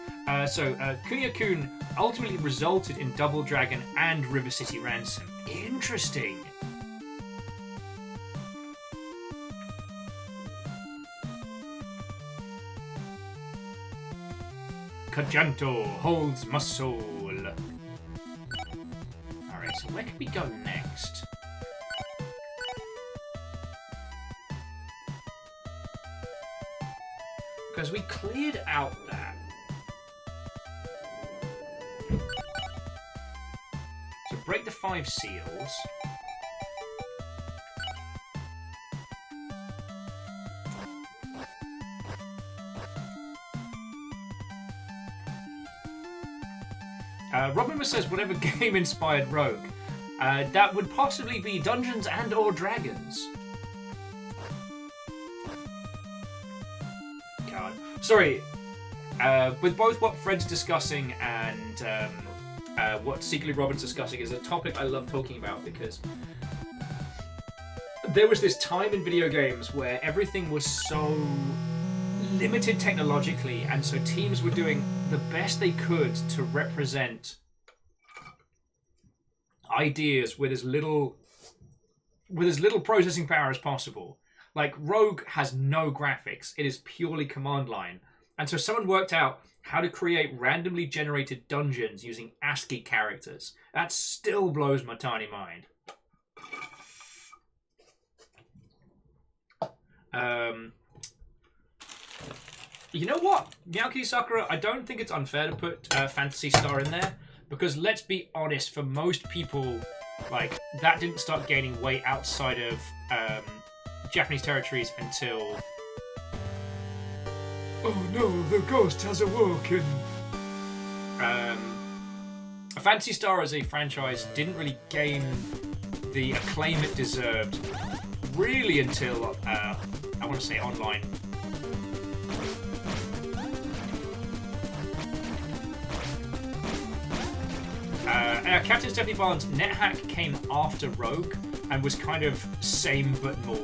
A: So Kunio-kun ultimately resulted in Double Dragon and River City Ransom. Interesting. Kajanto holds my soul. Alright, so where can we go next? Because we cleared out that. So break the 5 seals. Robin says whatever game inspired Rogue. That would possibly be Dungeons and or Dragons. God. Sorry. With both what Fred's discussing and what Secretly Robin's discussing is a topic I love talking about because there was this time in video games where everything was so limited technologically, and so teams were doing the best they could to represent ideas with as little processing power as possible. Like Rogue has no graphics; it is purely command line, and so someone worked out how to create randomly generated dungeons using ASCII characters. That still blows my tiny mind. You know what, Miyaki Sakura, I don't think it's unfair to put Phantasy Star in there, because let's be honest, for most people, like, that didn't start gaining weight outside of Japanese territories until... Oh no, the ghost has awoken! Phantasy Star as a franchise didn't really gain the acclaim it deserved, really until, I want to say online. Captain Stephanie Barnes' NetHack came after Rogue and was kind of same but more.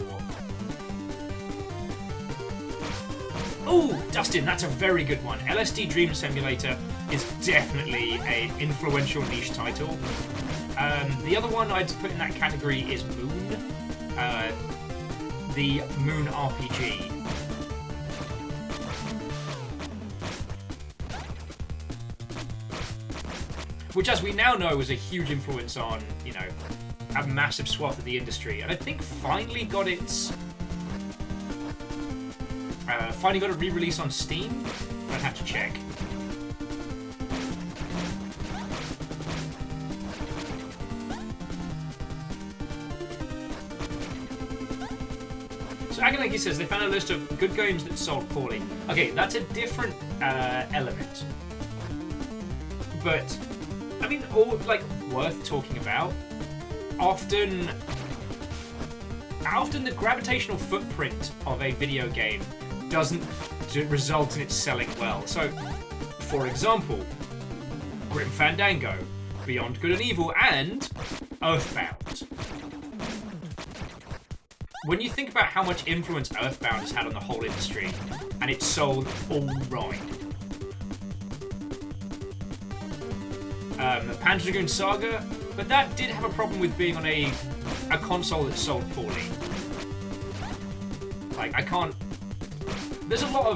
A: Oh, Dustin, that's a very good one. LSD Dream Simulator is definitely an influential niche title. The other one I'd put in that category is Moon. The Moon RPG. Which, as we now know, was a huge influence on, you know, a massive swath of the industry. And I think finally got its... finally got a re-release on Steam? I'd have to check. So Aganaki says they found a list of good games that sold poorly. Okay, that's a different element. But... I mean, all, like, worth talking about. Often the gravitational footprint of a video game doesn't result in it selling well. So, for example, Grim Fandango, Beyond Good and Evil, and Earthbound. When you think about how much influence Earthbound has had on the whole industry, and it's sold all right. Panzer Dragoon Saga, but that did have a problem with being on a console that sold poorly. Like, I can't. There's a lot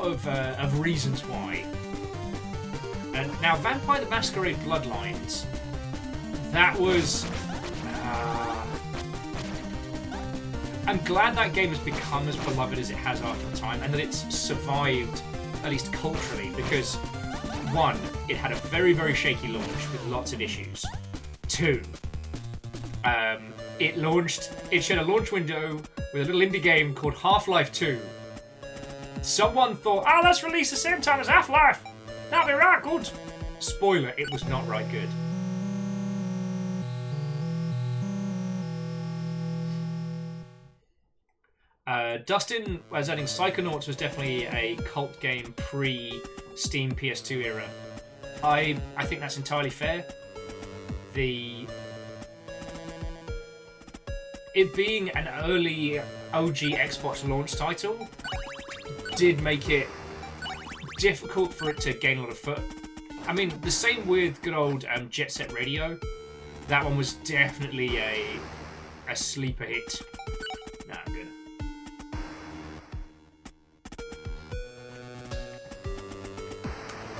A: of reasons why. And now, Vampire the Masquerade Bloodlines, that was. I'm glad that game has become as beloved as it has after the time, and that it's survived, at least culturally, because 1, it had a very, very shaky launch with lots of issues. 2, it shared a launch window with a little indie game called Half-Life 2. Someone thought, let's release the same time as Half-Life. That'll be right good. Spoiler, it was not right good. Dustin was adding Psychonauts was definitely a cult game pre-Steam PS2 era. I think that's entirely fair. It being an early OG Xbox launch title did make it difficult for it to gain a lot of foot. I mean, the same with good old Jet Set Radio. That one was definitely a sleeper hit. Nah, I'm good.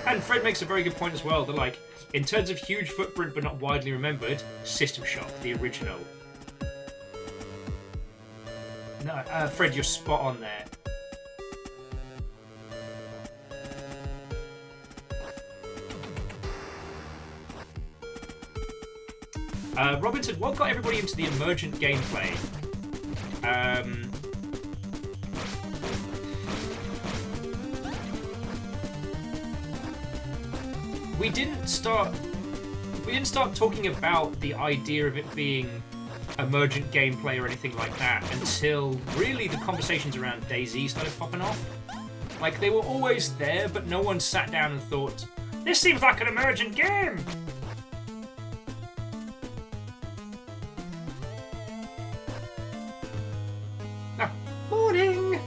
A: And Fred makes a very good point as well, that like, in terms of huge footprint but not widely remembered, System Shock, the original. No, Fred, you're spot on there. Robin said, what got everybody into the emergent gameplay? We didn't start talking about the idea of it being emergent gameplay or anything like that until really the conversations around DayZ started popping off. Like, they were always there, but no one sat down and thought, this seems like an emergent game! Ah, morning!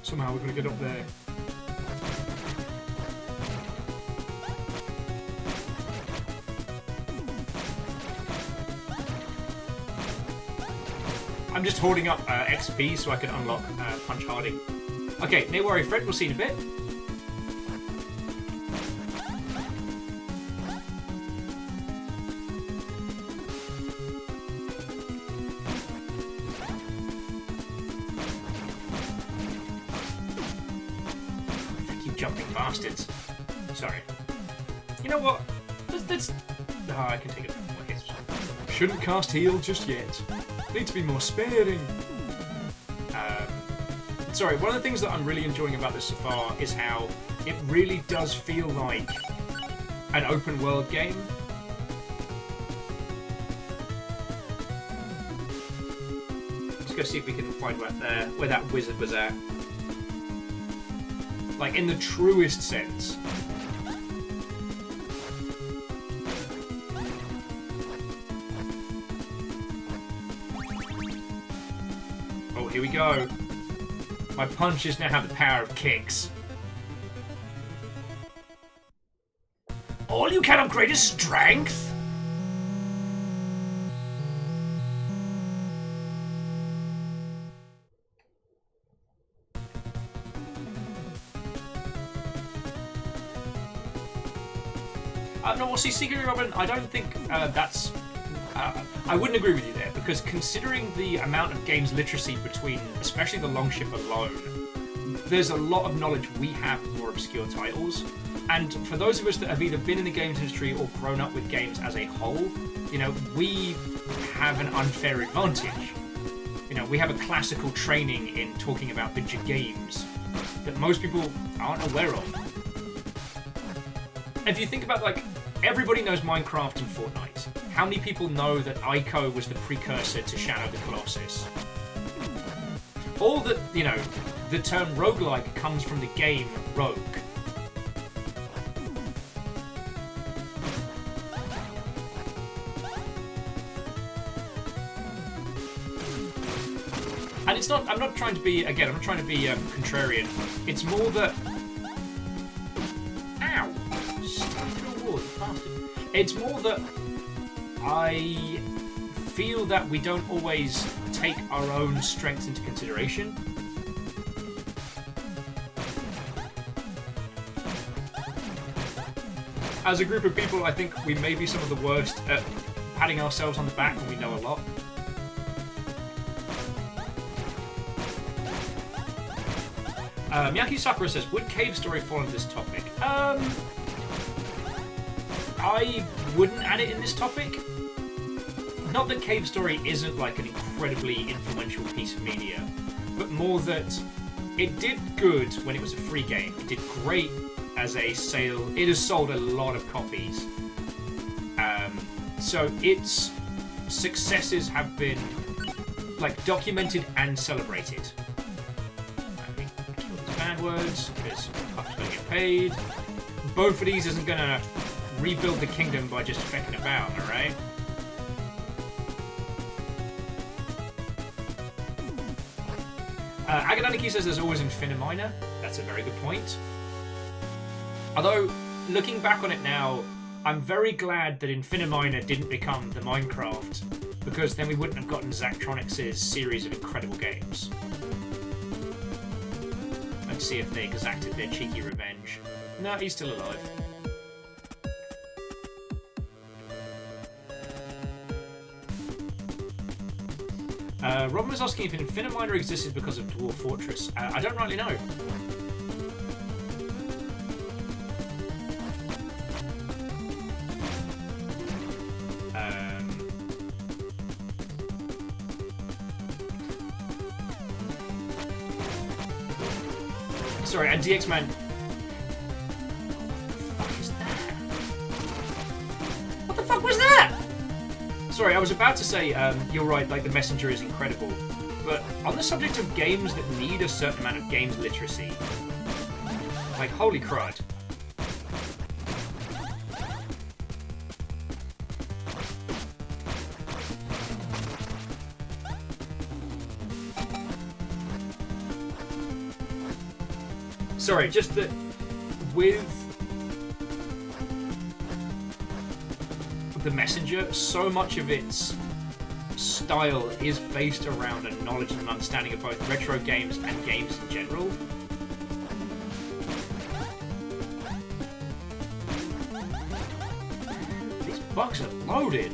A: Somehow we're gonna get up there. I'm just holding up XP so I can unlock Punch Harding. Okay, no worry, Fred, we'll see you in a bit. Thank you, jumping bastards. Sorry. You know what? Let's... Oh, I can take it. Okay. Shouldn't cast heal just yet. Need to be more sparing. Sorry, one of the things that I'm really enjoying about this so far is how it really does feel like an open world game. Let's go see if we can find where that wizard was at. Like, in the truest sense. Oh, here we go. My punches now have the power of kicks. All you can upgrade is strength? No, well, see, Secret Robin, I don't think that's... I wouldn't agree with you there, because considering the amount of games literacy between, especially the Longship alone, there's a lot of knowledge we have of more obscure titles. And for those of us that have either been in the games industry or grown up with games as a whole, you know, we have an unfair advantage. You know, we have a classical training in talking about video games that most people aren't aware of. If you think about, like, everybody knows Minecraft and Fortnite. How many people know that Ico was the precursor to Shadow the Colossus? all that, you know, the term roguelike comes from the game Rogue. And it's not, I'm not trying to be, again, I'm not trying to be contrarian. It's more that... Ow! Stuck through a wall, you bastard. It's more that I feel that we don't always take our own strengths into consideration. As a group of people, I think we may be some of the worst at patting ourselves on the back when we know a lot. Miyaki Sakura says, would Cave Story fall into this topic? I wouldn't add it in this topic. Not that Cave Story isn't like an incredibly influential piece of media, but more that it did good when it was a free game. It did great as a sale. It has sold a lot of copies. So its successes have been like documented and celebrated. Bad words, because I'm going to get paid. Both of these isn't going to rebuild the kingdom by just fecking about, alright? Agadaniki says there's always Infiniminer. That's a very good point. Although, looking back on it now, I'm very glad that Infiniminer didn't become the Minecraft, because then we wouldn't have gotten Zachtronics' series of incredible games. Let's see if they exacted their cheeky revenge. No, he's still alive. Robin was asking if Infiniminer existed because of Dwarf Fortress. I don't rightly know. Sorry, and DX Man. What the fuck is that? What the fuck was that? Sorry, I was about to say, you're right, like the messenger is incredible. But on the subject of games that need a certain amount of games literacy, like holy crud. Sorry, just that with the messenger, so much of its style is based around a knowledge and an understanding of both retro games and games in general. These bugs are loaded.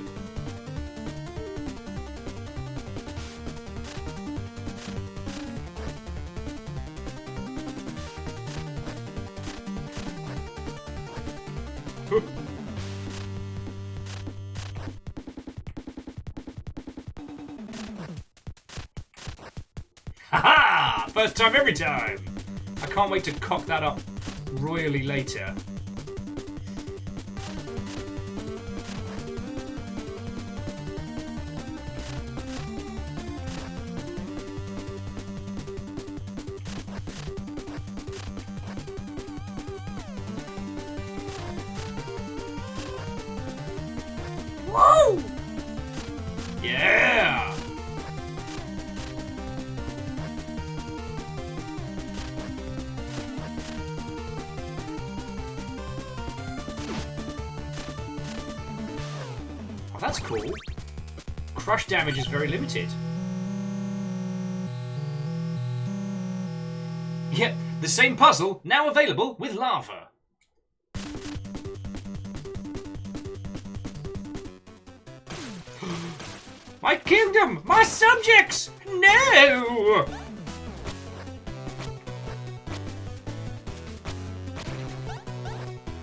A: Haha! First time every time! I can't wait to cock that up royally later. Woo! Yeah! Oh, that's cool. Crush damage is very limited. Yep, the same puzzle, now available with lava. My kingdom! My subjects! No!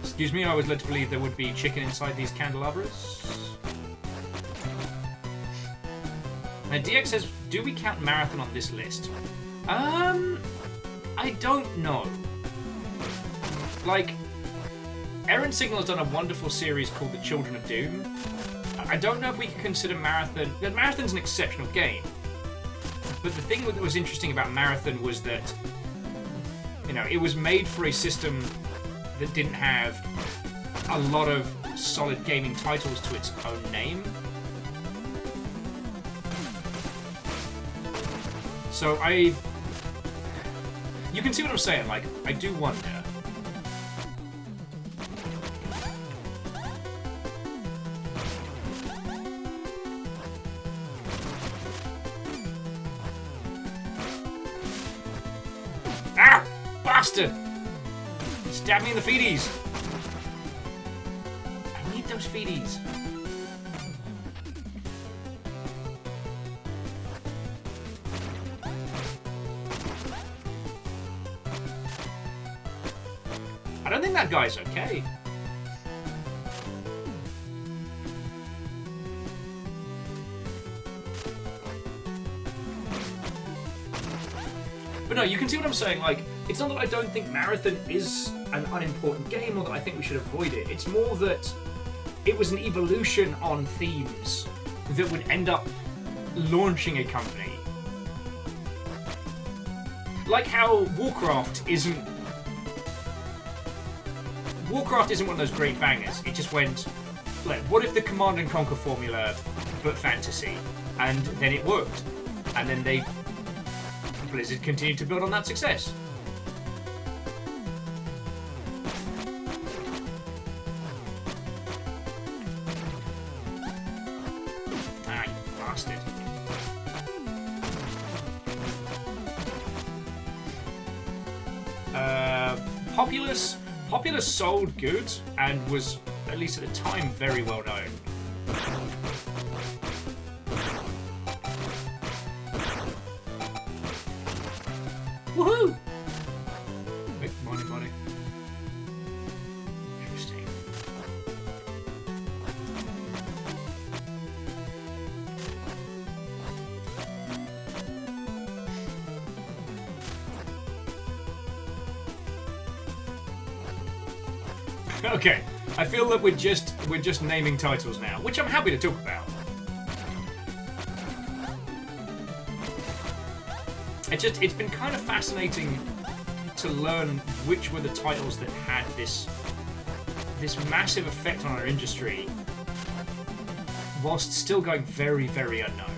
A: Excuse me, I was led to believe there would be chicken inside these candelabras. Now, DX says, do we count Marathon on this list? I don't know. Like, Aaron Signal has done a wonderful series called The Children of Doom. I don't know if we can consider Marathon... Marathon's an exceptional game. But the thing that was interesting about Marathon was that, you know, it was made for a system that didn't have a lot of solid gaming titles to its own name. So you can see what I'm saying, like, I do wonder. Ah! Bastard! Stab me in the feeties! I need those feeties. I don't think that guy's okay. But no, you can see what I'm saying. Like, it's not that I don't think Marathon is an unimportant game or that I think we should avoid it. It's more that it was an evolution on themes that would end up launching a company. Like how Warcraft isn't one of those great bangers. It just went, like, what if the Command and Conquer formula, but fantasy? And then it worked. And then Blizzard continued to build on that success. Ah, you bastard. Populous sold good and was, at least at the time, very well known. Woohoo! Wait, money. Interesting. Okay, I feel that we're just naming titles now, which I'm happy to talk about. It's been kind of fascinating to learn which were the titles that had this massive effect on our industry, whilst still going very, very unknown.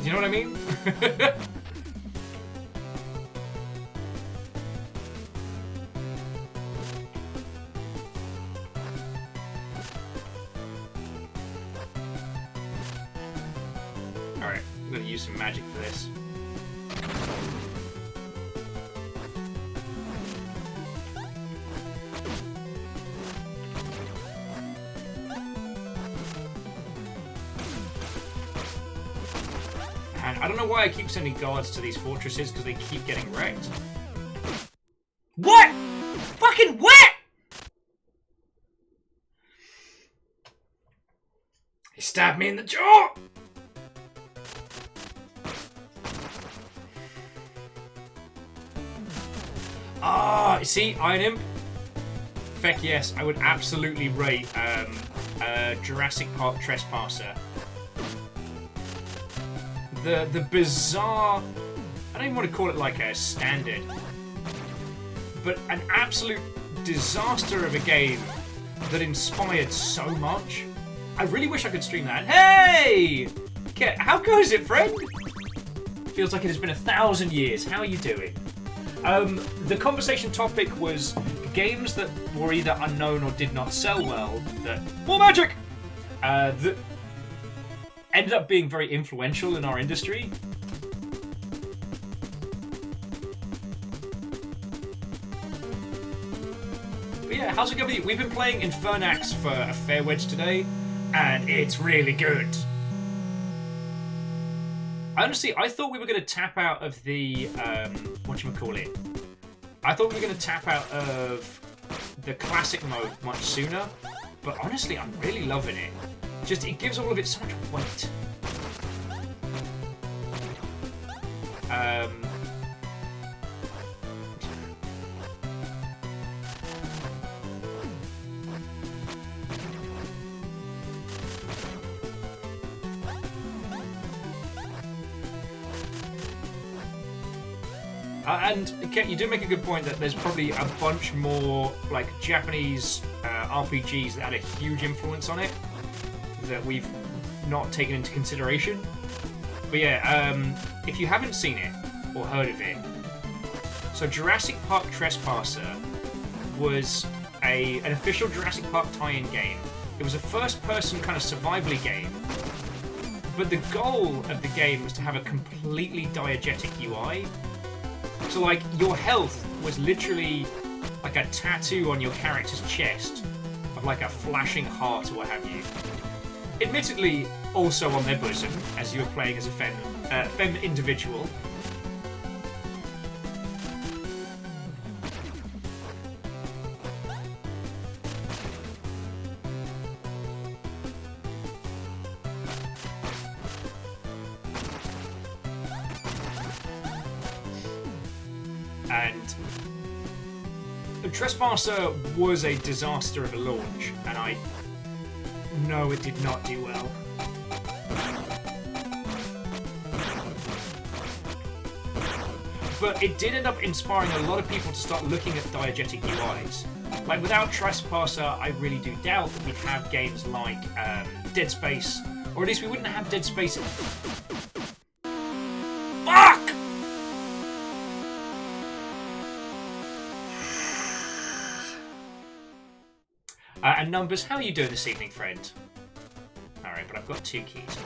A: You know what I mean? Alright, I'm gonna use some magic for this. And I don't know why I keep sending guards to these fortresses, because they keep getting wrecked. What? Fucking what? He stabbed me in the jaw! Ah, see, Iron Imp? Feck yes, I would absolutely rate Jurassic Park Trespasser. The bizarre, I don't even want to call it like a standard, but an absolute disaster of a game that inspired so much. I really wish I could stream that. Hey! Okay, how goes it, friend? Feels like it has been 1,000 years. How are you doing? The conversation topic was games that were either unknown or did not sell well, that... More magic! That ended up being very influential in our industry. But yeah, how's it going with you? We've been playing Infernax for a fair wedge today, and it's really good. Honestly, I thought we were going to tap out of the, whatchamacallit. I thought we were going to tap out of the classic mode much sooner, but honestly, I'm really loving it. Just, it gives all of it so much weight. And okay, you do make a good point that there's probably a bunch more like Japanese RPGs that had a huge influence on it that we've not taken into consideration. But yeah, if you haven't seen it or heard of it, so Jurassic Park Trespasser was an official Jurassic Park tie-in game. It was a first-person kind of survival game, but the goal of the game was to have a completely diegetic UI. So, like, your health was literally like a tattoo on your character's chest of like a flashing heart or what have you. Admittedly, also on their bosom, as you were playing as a femme individual. And Trespasser was a disaster of a launch, and I know it did not do well. But it did end up inspiring a lot of people to start looking at diegetic UIs. Like, without Trespasser, I really do doubt that we'd have games like Dead Space, or at least we wouldn't have Dead Space. Fuck! And Numbers, how are you doing this evening, friend? Alright, but I've got 2 keys.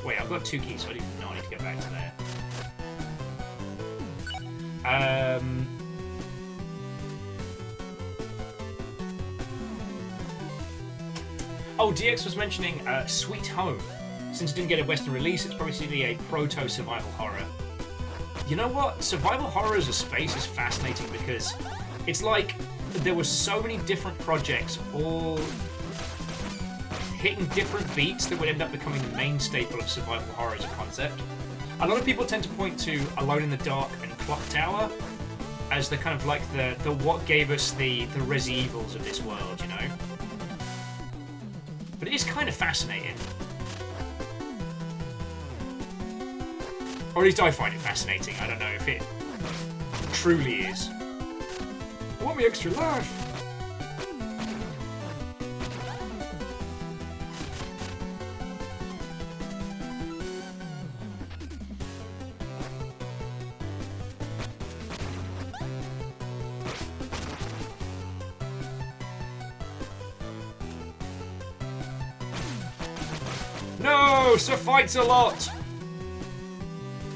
A: Wait, I've got 2 keys, so I didn't know I need to go back to there. Oh, DX was mentioning Sweet Home. Since it didn't get a Western release, it's probably a proto-survival horror. You know what? Survival horror as a space is fascinating because it's like there were so many different projects all hitting different beats that would end up becoming the main staple of survival horror as a concept. A lot of people tend to point to Alone in the Dark and Clock Tower as the kind of like the what gave us the Resi Evils of this world, you know? But it is kind of fascinating. Or at least I find it fascinating. I don't know if it truly is. I want me extra life! No! Sir fights a lot!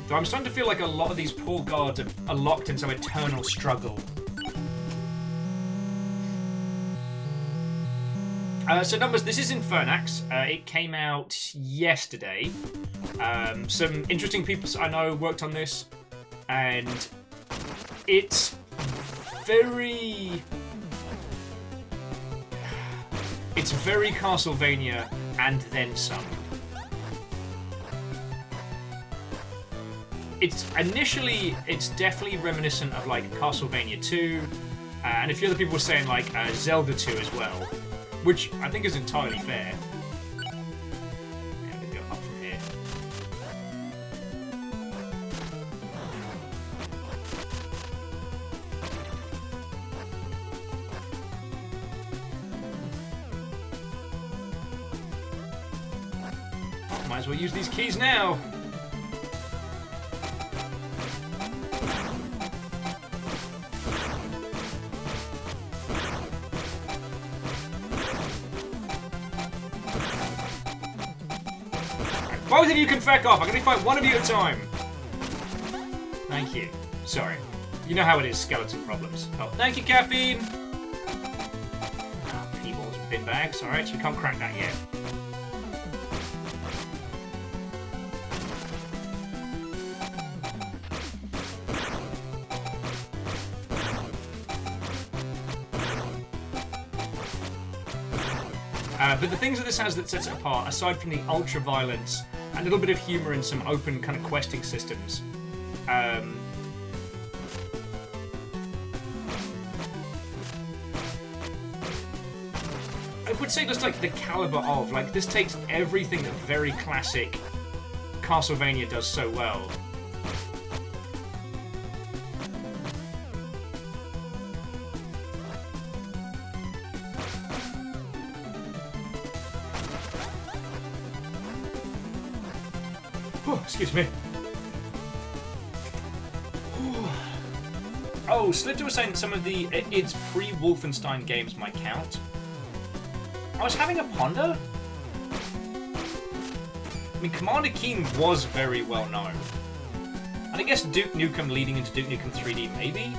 A: So I'm starting to feel like a lot of these poor guards are locked in some eternal struggle. So Numbers, this is Infernax. It came out yesterday. Some interesting people I know worked on this, and it's very Castlevania and then some. It's definitely reminiscent of like Castlevania 2, and a few other people were saying like Zelda 2 as well, which I think is entirely fair. Yeah, I'm gonna go up from here. Oh, might as well use these keys now. Both of you can feck off. I can only fight one of you at a time. Thank you. Sorry. You know how it is, skeleton problems. Oh, thank you, caffeine. Oh, P-balls and bin bags. Alright, so we can't crack that yet. But the things that this has that sets it apart, aside from the ultra violence, a little bit of humor and some open kind of questing systems. I would say just like the caliber of, like, this takes everything that very classic Castlevania does so well. Oh, excuse me. Oh, Slipter was saying some of its pre-Wolfenstein games might count. I was having a ponder. I mean, Commander Keen was very well known. And I guess Duke Nukem leading into Duke Nukem 3D, maybe?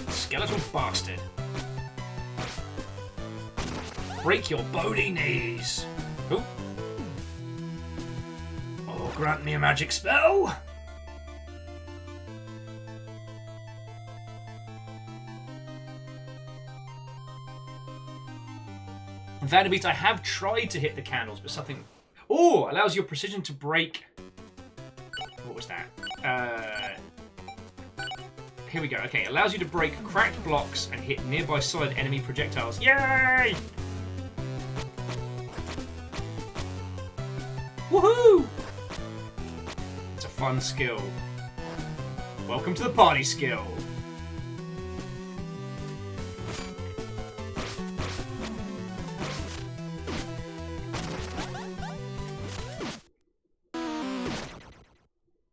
A: Skeletal bastard. Break your bony knees. Ooh. Oh, grant me a magic spell. Vanderbeat, I have tried to hit the candles, but something... Oh, allows your precision to break... What was that? Here we go. Okay, allows you to break cracked blocks and hit nearby solid enemy projectiles. Yay! Woohoo! It's a fun skill. Welcome to the party skill.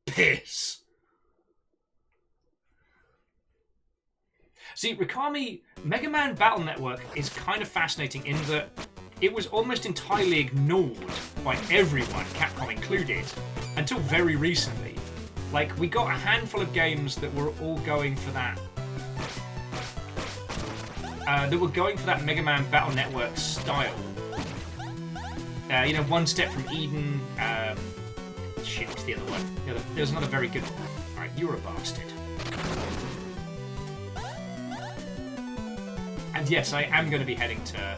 A: Piss. See, Rikami, Mega Man Battle Network is kind of fascinating in that it was almost entirely ignored by everyone, Capcom included, until very recently. Like, we got a handful of games that were all going for that. That were going for that Mega Man Battle Network style. You know, One Step from Eden. Shit, what's the other one? There's another very good one. Alright, you're a bastard. And yes, I am going to be heading to...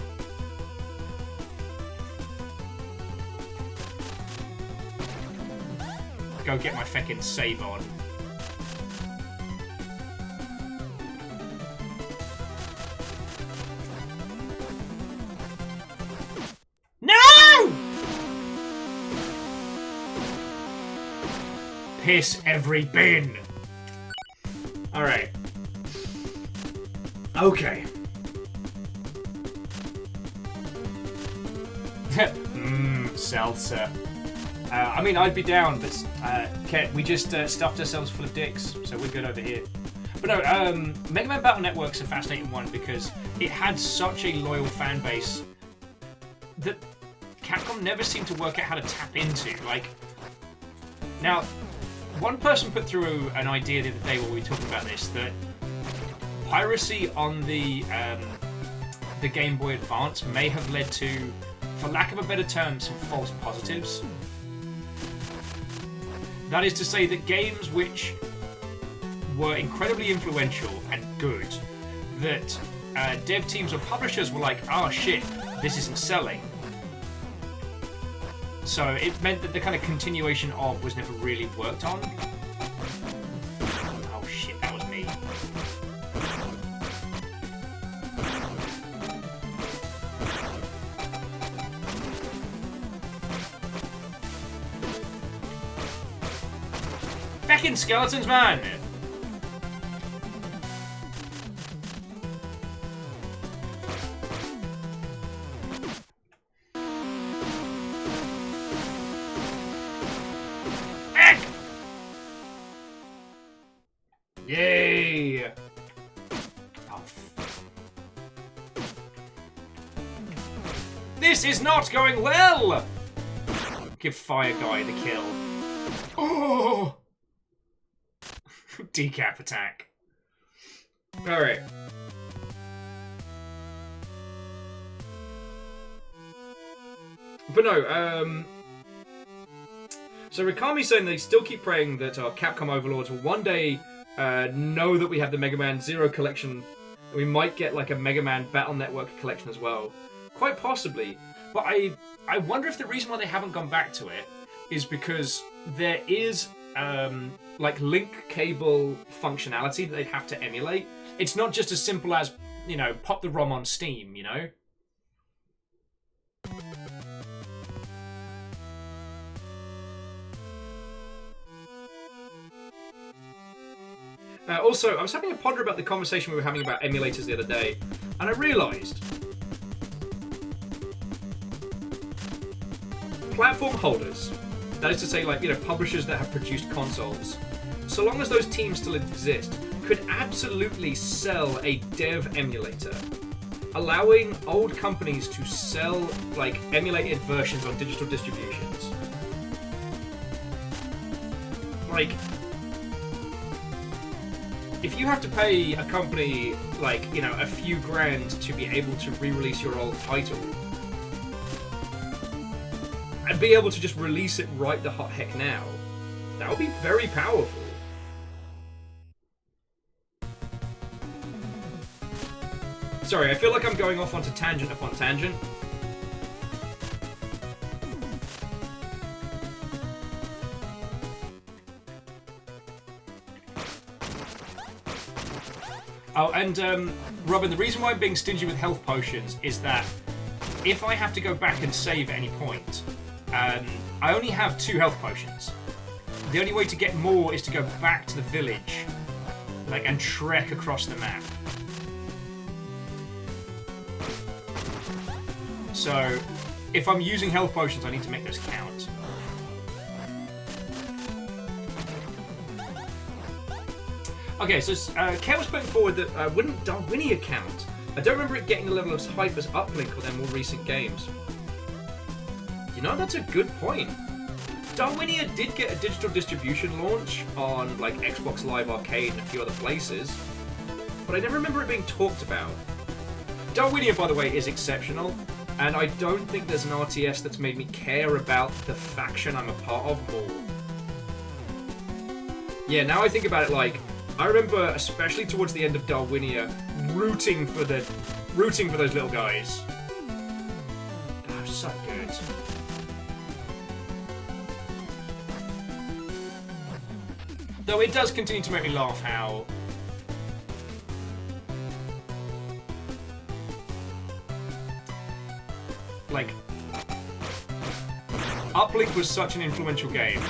A: Go get my feckin' save on. No! Piss every bin. Alright. Okay. Salsa. I mean, I'd be down, but Ket, we just stuffed ourselves full of dicks, so we're good over here. But no, Mega Man Battle Network's a fascinating one because it had such a loyal fan base that Capcom never seemed to work out how to tap into. Like, now, one person put through an idea the other day while we were talking about this, that piracy on the Game Boy Advance may have led to, for lack of a better term, some false positives. That is to say that games which were incredibly influential and good, that dev teams or publishers were like, oh shit, this isn't selling. So it meant that the kind of continuation of was never really worked on. Oh shit, that was me. Feckin' skeletons, man! Yay! Oh, this is not going well! Give Fire Guy the kill. Oh! Decap attack. Alright. But no, So Rikami's saying they still keep praying that our Capcom overlords will one day know that we have the Mega Man Zero collection. We might get like a Mega Man Battle Network collection as well. Quite possibly. But I wonder if the reason why they haven't gone back to it is because there is like link cable functionality that they'd have to emulate. It's not just as simple as, you know, pop the ROM on Steam, you know? Also, I was having a ponder about the conversation we were having about emulators the other day, and I realised platform holders, that is to say, like, you know, publishers that have produced consoles, so long as those teams still exist, could absolutely sell a dev emulator, allowing old companies to sell, like, emulated versions on digital distributions. Like, if you have to pay a company, like, you know, a few grand to be able to re-release your old title, and be able to just release it right the hot heck now, that would be very powerful. Sorry, I feel like I'm going off onto tangent upon tangent. Oh, and Robin, the reason why I'm being stingy with health potions is that if I have to go back and save at any point, I only have 2 health potions. The only way to get more is to go back to the village, like, and trek across the map. So, if I'm using health potions, I need to make those count. Okay, so Ken was putting forward that wouldn't Darwinia count? I don't remember it getting the level of hype as Uplink or their more recent games. You know, that's a good point. Darwinia did get a digital distribution launch on, like, Xbox Live Arcade and a few other places, but I never remember it being talked about. Darwinia, by the way, is exceptional, and I don't think there's an RTS that's made me care about the faction I'm a part of more. Yeah, now I think about it, like, I remember, especially towards the end of Darwinia, rooting for those little guys. Oh, so good. Though it does continue to make me laugh how like Uplink was such an influential game.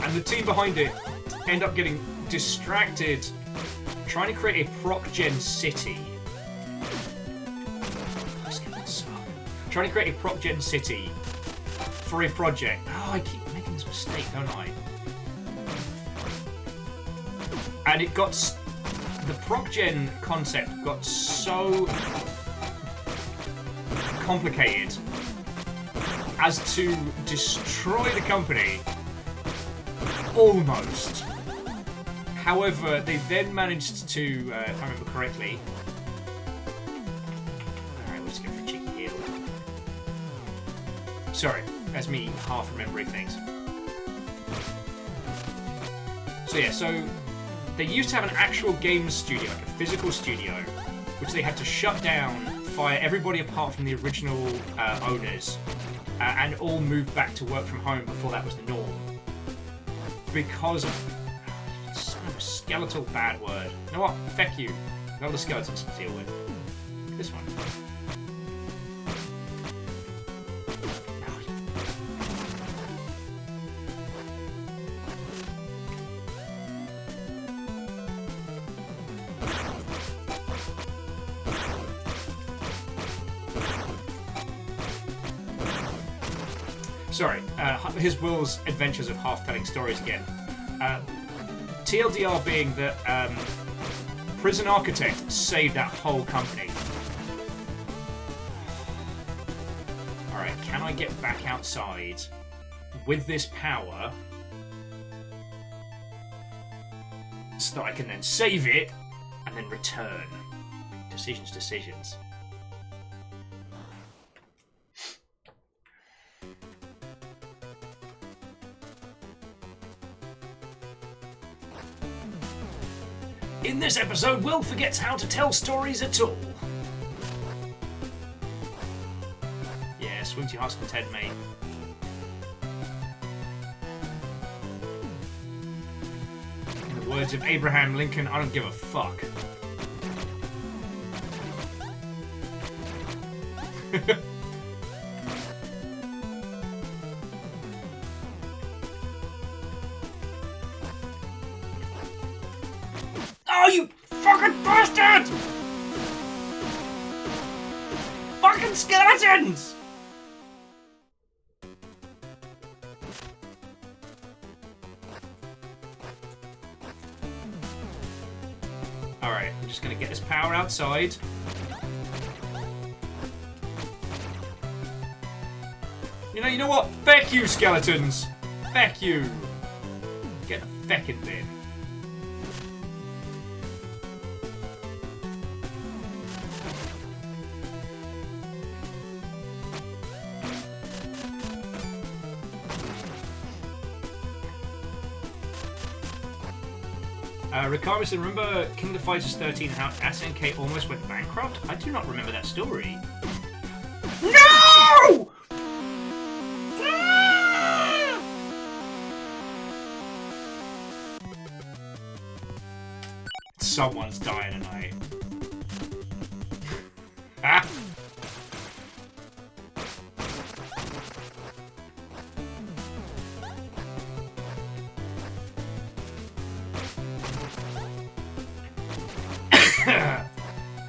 A: And the team behind it end up getting distracted trying to create a proc-gen city. Trying to create a proc-gen city for a project. Oh, I keep making this mistake, don't I? And it got... The proc-gen concept got so complicated as to destroy the company. Almost. However, they then managed to, if I remember correctly... Alright, let's go for a cheeky heal. Sorry, that's me half remembering things. So yeah, so they used to have an actual game studio, like a physical studio, which they had to shut down, fire everybody apart from the original owners, and all move back to work from home before that was the norm. Because of son of a skeletal bad word. You know what? Feck you. I've got the skeletons to deal with. This one. Sorry, his Will's Adventures of Half-Telling Stories again. TLDR being that Prison Architect saved that whole company. Alright, can I get back outside with this power so that I can then save it and then return? Decisions. In this episode, Will forgets how to tell stories at all. Yeah, swing to your heart's content, mate. In the words of Abraham Lincoln, I don't give a fuck. Oh, you fucking bastard! Fucking skeletons! Alright, I'm just gonna get this power outside. You know what? Feck you, skeletons! Feck you! Get the feckin' bin. Ricardo, remember King of Fighters 13 how SNK almost went bankrupt? I do not remember that story. No! Someone's dying tonight. Ah!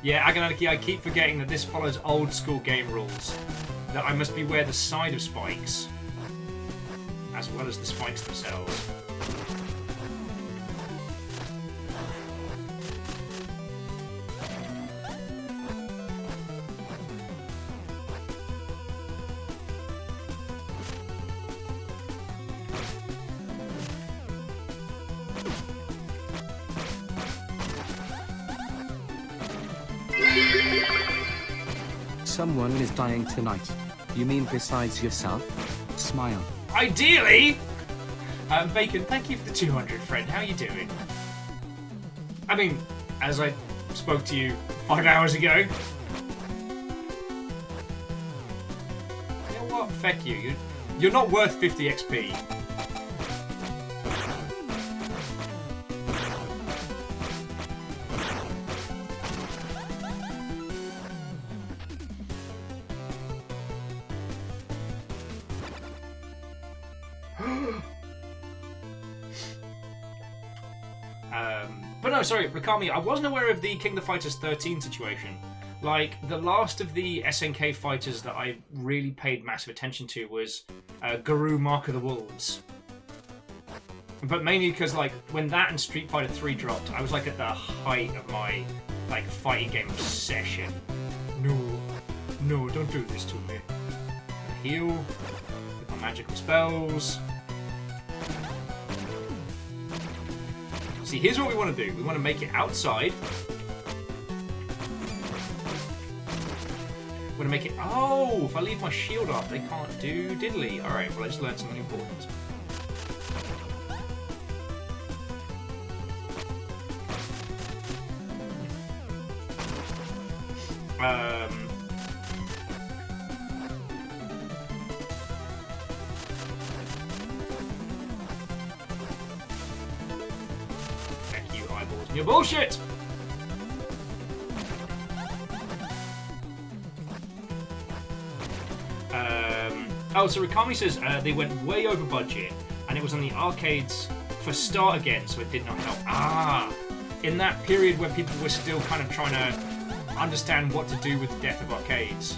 A: Yeah, Agonaniki, I keep forgetting that this follows old school game rules. That I must beware the side of spikes, as well as the spikes themselves.
C: Someone is dying tonight. You mean besides yourself? Smile.
A: Ideally! Bacon, thank you for the 200, friend. How you doing? I mean, as I spoke to you 5 hours ago. You know what? Feck you. You're not worth 50 XP. But no, sorry, Rakami, I wasn't aware of the King of Fighters 13 situation. Like, the last of the SNK fighters that I really paid massive attention to was Guru Mark of the Wolves. But mainly because, like, when that and Street Fighter 3 dropped, I was, like, at the height of my, like, fighting game obsession. No, don't do this to me. I heal with my magical spells. See, here's what we want to do. We want to make it outside. We want to make it... Oh, if I leave my shield off, they can't do diddly. Alright, well, I just learned something important. Your bullshit! Oh, so Rikami says they went way over budget, and it was on the arcades for Start Again, so it did not help. Ah! In that period where people were still kind of trying to understand what to do with the death of arcades.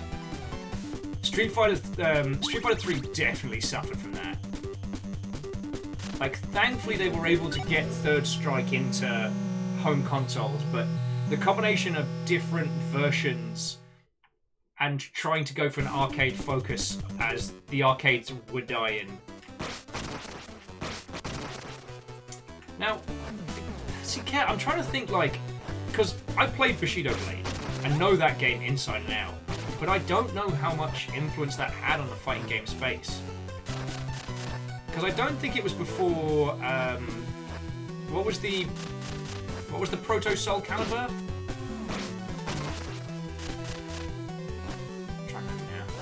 A: Street Fighter 3 definitely suffered from that. Like, thankfully they were able to get Third Strike into home consoles, but the combination of different versions and trying to go for an arcade focus as the arcades were dying. Now, see, Kat, I'm trying to think, like, because I played Bushido Blade and know that game inside and out, but I don't know how much influence that had on the fighting game space. Because I don't think it was before, what was the What was the Proto Soul Calibur? I'm trying to remember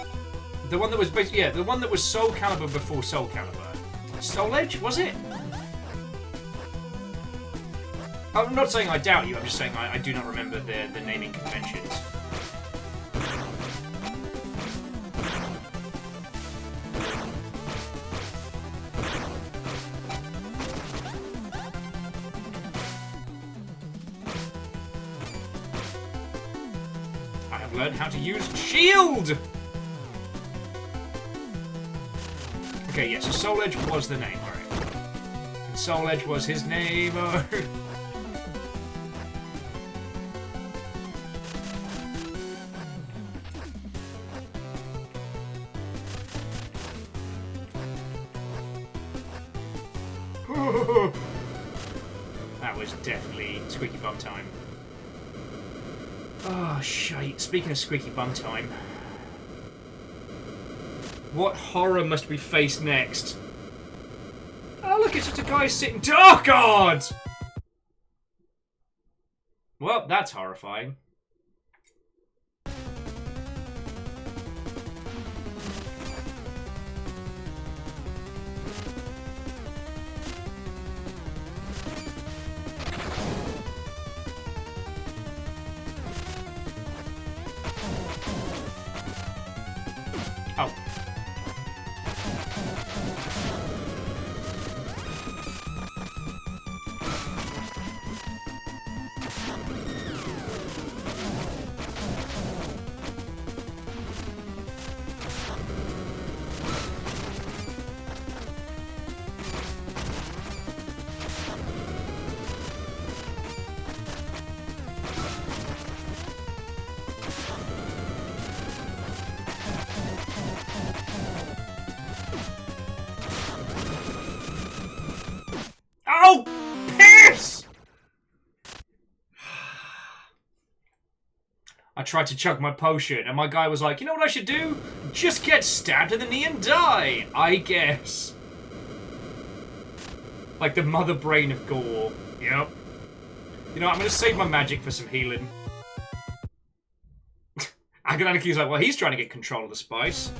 A: now. The one that was basically, yeah, the one that was Soul Calibur before Soul Calibur. Soul Edge, was it? I'm not saying I doubt you, I'm just saying I do not remember the naming conventions. I have learned how to use shield! Okay, yes, so Soul Edge was the name, alright. And Soul Edge was his name, oh. That was definitely squeaky bum time. Oh, shite. Speaking of squeaky bum time, what horror must we face next? Oh, look, it's just a guy sitting. Oh, God! Well, that's horrifying. Oh. Oh, piss! I tried to chug my potion, and my guy was like, you know what I should do? Just get stabbed in the knee and die, I guess. Like the mother brain of gore. Yep. You know, I'm going to save my magic for some healing. Agonaniki's like, well, he's trying to get control of the spice.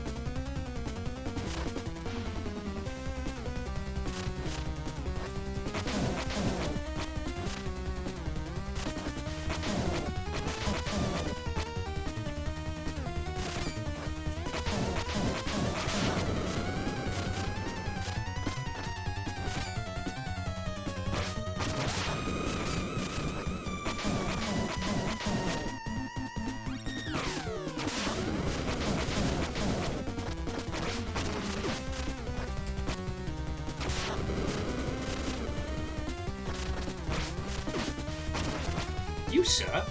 A: You, sir,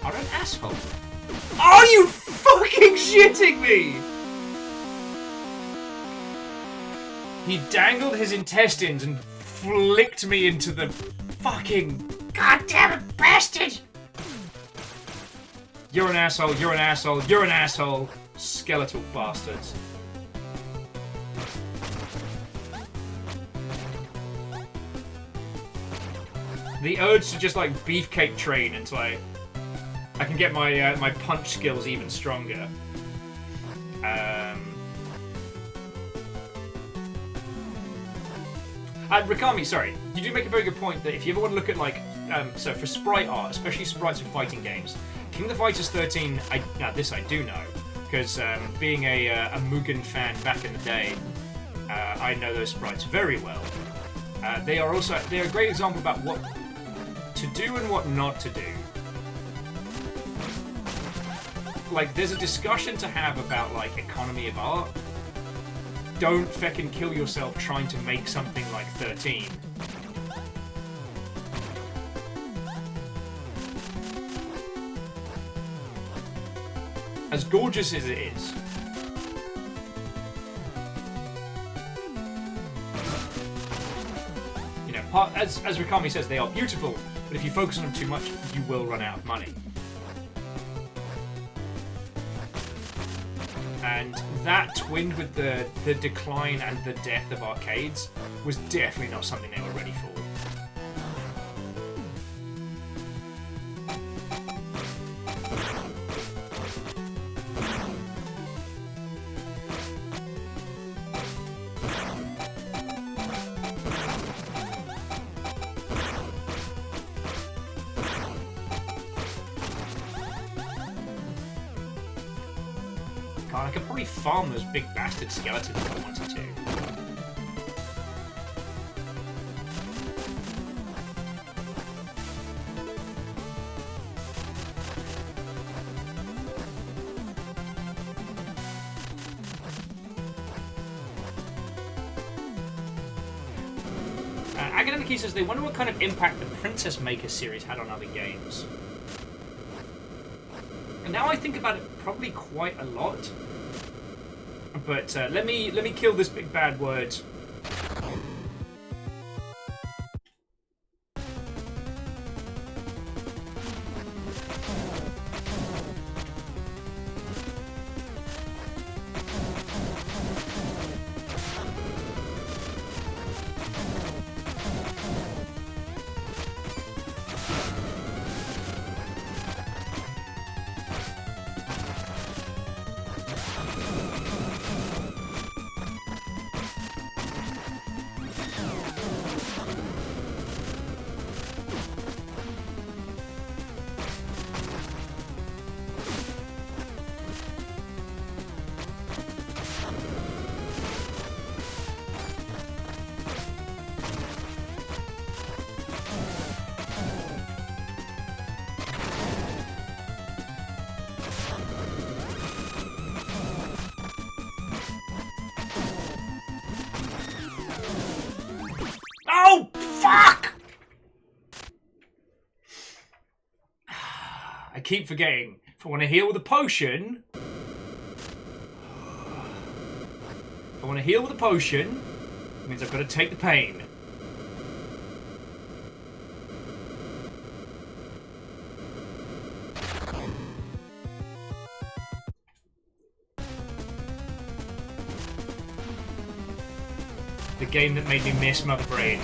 A: are an asshole. Are you fucking shitting me? He dangled his intestines and flicked me into the fucking
F: Goddamn bastard!
A: You're an asshole, you're an asshole, you're an asshole. Skeletal bastards. The urge to just like beefcake train until I can get my my punch skills even stronger. And Rikami, sorry, you do make a very good point that if you ever want to look at like so for sprite art, especially sprites in fighting games, King of Fighters 13, now this I do know because being a Mugen fan back in the day, I know those sprites very well. They're a great example about what to do and what not to do. Like, there's a discussion to have about, like, economy of art. Don't feckin' kill yourself trying to make something like 13. As gorgeous as it is, you know, as Rikami says, they are beautiful, but if you focus on them too much, you will run out of money. And that, twinned with the decline and the death of arcades, was definitely not something they were ready for. God, I could probably farm those big bastard skeletons if I wanted to. Academic says they wonder what kind of impact the Princess Maker series had on other games. And now I think about it, probably quite a lot. But let me kill this big bad word. Oh, fuck! I keep forgetting. If I want to heal with a potion... If I want to heal with a potion, it means I've got to take the pain. The game that made me miss Mother Brain.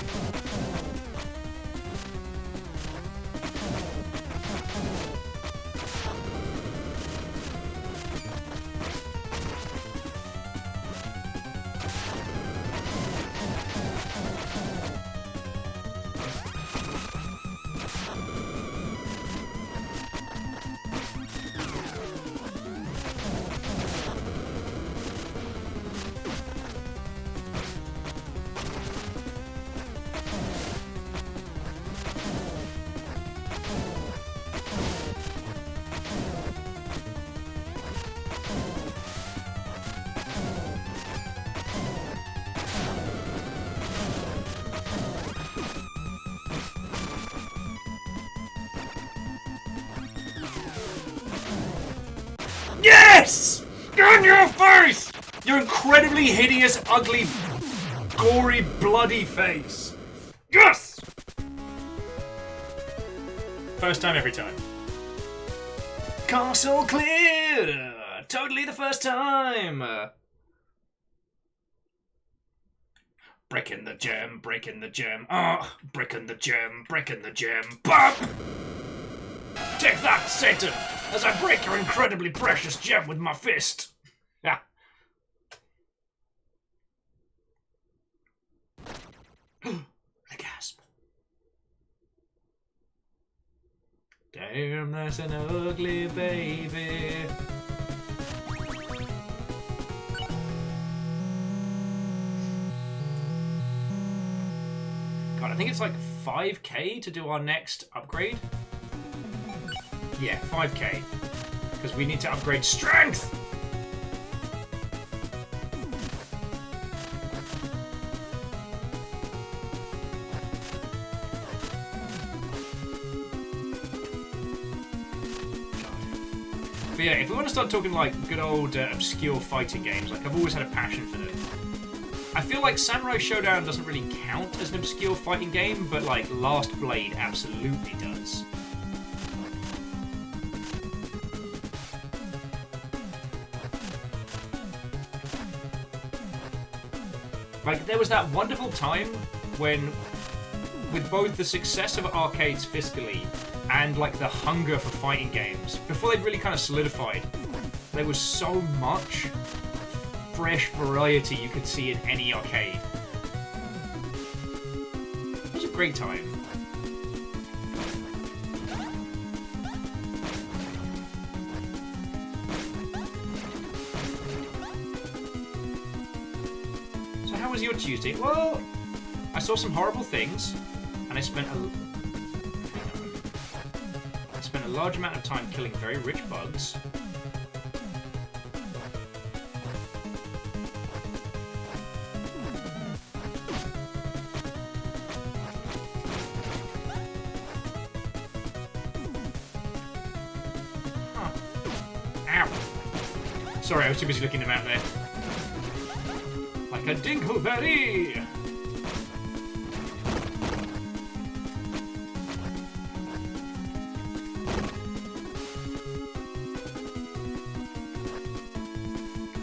A: Yes! Get in your face! Your incredibly hideous, ugly, gory, bloody face. Yes! First time every time. Castle clear! Totally the first time! Breaking the gem, breaking the gem. Breaking the gem, breaking the gem. Bump! Take that, Satan! As I break your incredibly precious gem with my fist. Yeah. The gasp. Damn, that's an ugly baby. God, I think it's like 5k to do our next upgrade. Yeah, 5k. Because we need to upgrade strength! But yeah, if we want to start talking like good old obscure fighting games, like I've always had a passion for them. I feel like Samurai Showdown doesn't really count as an obscure fighting game, but like Last Blade absolutely does. Like, there was that wonderful time when, with both the success of arcades fiscally and, like, the hunger for fighting games, before they'd really kind of solidified, there was so much fresh variety you could see in any arcade. It was a great time. So how was your Tuesday? Well, I saw some horrible things, and I spent a large amount of time killing very rich bugs. Sorry, I was too busy looking them out there. Like a dingleberry!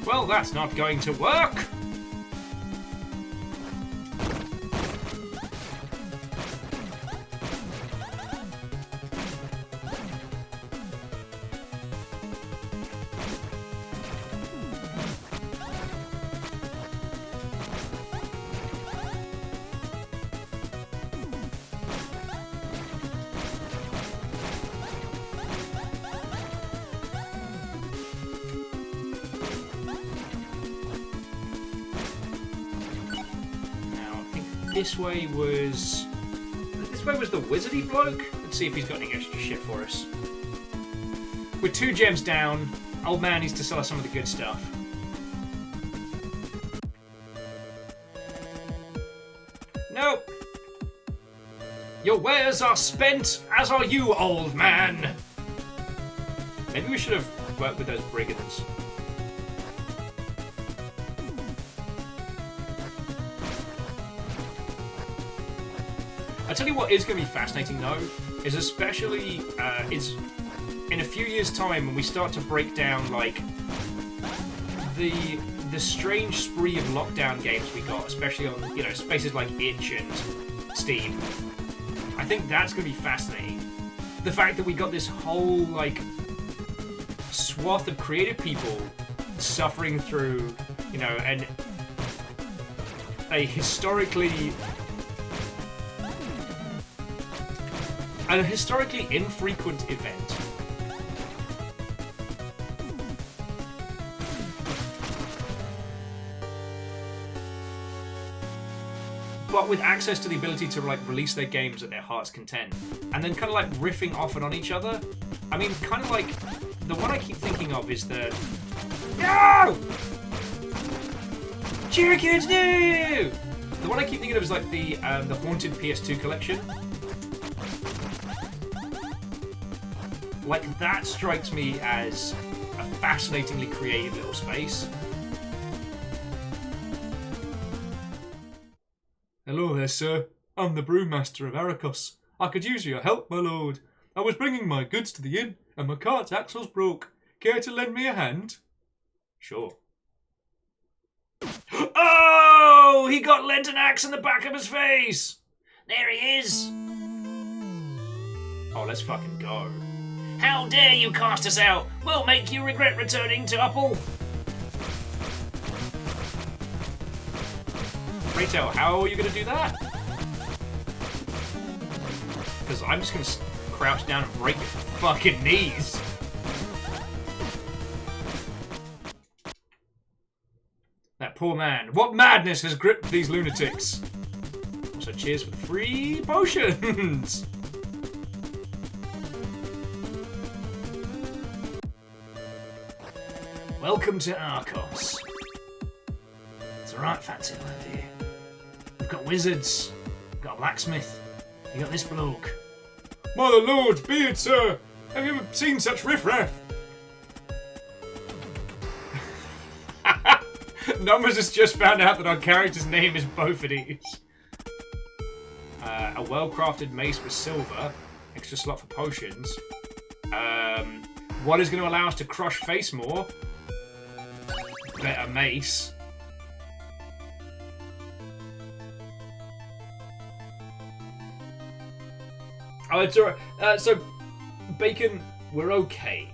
A: Well, that's not going to work! This way was the wizardy bloke. Let's see if he's got any extra shit for us. With 2 gems down, old man needs to sell us some of the good stuff. Nope. Your wares are spent, as are you, old man. Maybe we should have worked with those brigands. I tell you what is going to be fascinating though, is especially is in a few years' time when we start to break down like the strange spree of lockdown games we got, especially on spaces like Itch and Steam. I think that's going to be fascinating. The fact that we got this whole like swath of creative people suffering through, and a historically infrequent event. But with access to the ability to like release their games at their heart's content, and then kind of like riffing off and on each other. I mean, kind of like the one I keep thinking of is the no, Chickens no. The one I keep thinking of is like the Haunted PS2 collection. Like, that strikes me as a fascinatingly creative little space. Hello there, sir. I'm the brewmaster of Arrakos. I could use your help, my lord. I was bringing my goods to the inn, and my cart's axle's broke. Care to lend me a hand? Sure. Oh! He got lent an axe in the back of his face!
F: There he is.
A: Oh, let's fucking go.
F: How dare you cast us out? We'll make you regret returning to Upple.
A: Raytail, how are you going to do that? Because I'm just going to crouch down and break your fucking knees. That poor man. What madness has gripped these lunatics? Also, cheers for the free potions. Welcome to Arrakos. It's a right fancy land here. We've got wizards, we've got a blacksmith, you got this bloke. Mother lord, be it, sir! Have you ever seen such riffraff? Numbers has just found out that our character's name is Bophades. A well-crafted mace with silver, extra slot for potions. What is going to allow us to crush face more? Better mace. Oh, it's alright. So, Bacon, we're okay.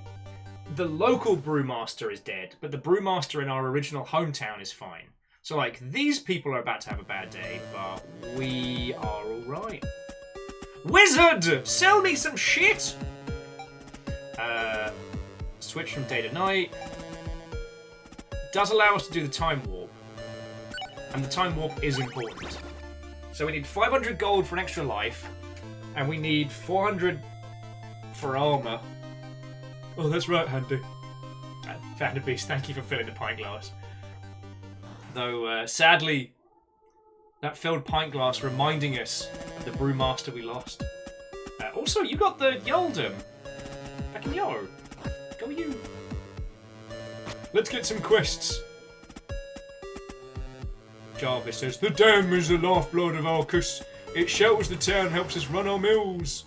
A: The local brewmaster is dead, but the brewmaster in our original hometown is fine. So, like, these people are about to have a bad day, but we are alright. Wizard! Sell me some shit! Switch from day to night. Does allow us to do the time warp. And the time warp is important. So we need 500 gold for an extra life, and we need 400 for armor. Oh, that's right, Handy. Found a beast, thank you for filling the pint glass. Though, sadly, that filled pint glass reminding us of the brewmaster we lost. Also, you got the Yaldum. Back in Yarrow. Go you. Let's get some quests. Jarvis says, the dam is the lifeblood of Arcus. It shelters the town, helps us run our mills.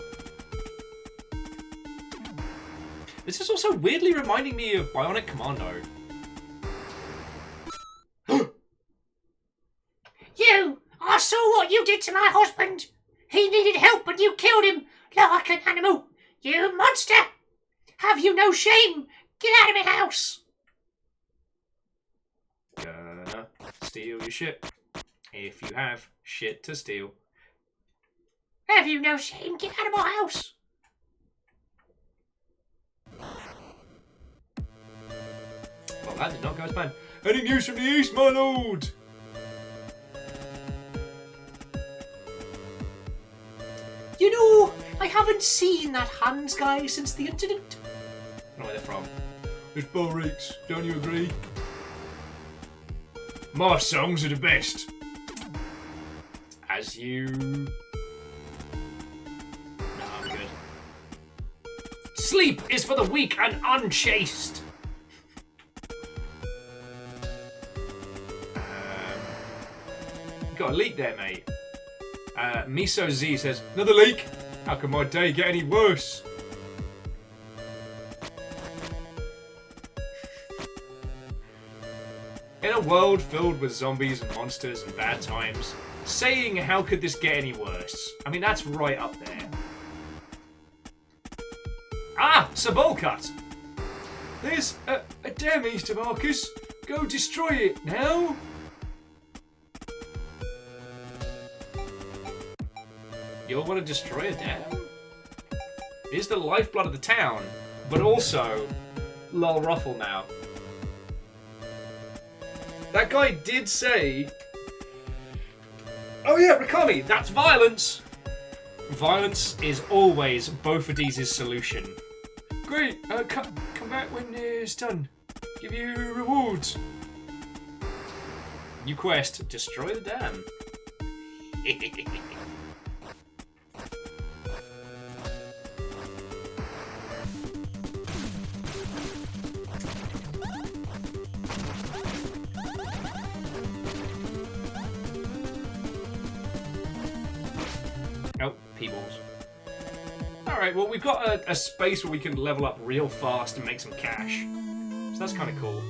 A: This is also weirdly reminding me of Bionic Commando.
F: You! I saw what you did to my husband! He needed help and you killed him like an animal! You monster! Have you no shame? Get out of my house!
A: Gonna steal your shit. If you have shit to steal.
F: Have you no shame? Get out of my house!
A: Well, that did not go as planned. Any news from the east, my lord?
F: You know, I haven't seen that Hans guy since the incident.
A: I don't know where they're from. There's Reeks, don't you agree? My songs are the best. As you... No, I'm good. Sleep is for the weak and unchaste. Got a leak there, mate. Miso Z says, another leak? How can my day get any worse? In a world filled with zombies and monsters and bad times, saying how could this get any worse? I mean, that's right up there. Ah, Sabulcut! There's a dam east of Arcus. Go destroy it now! You'll want to destroy a dam? It is the lifeblood of the town, but also lol ruffle now. That guy did say, oh yeah, Rikami, that's violence. Violence is always Bofidis' solution. Great, come back when it's done. Give you rewards. New quest, destroy the dam. Oh, P-balls. Alright, well, we've got a space where we can level up real fast and make some cash. So that's kind of cool.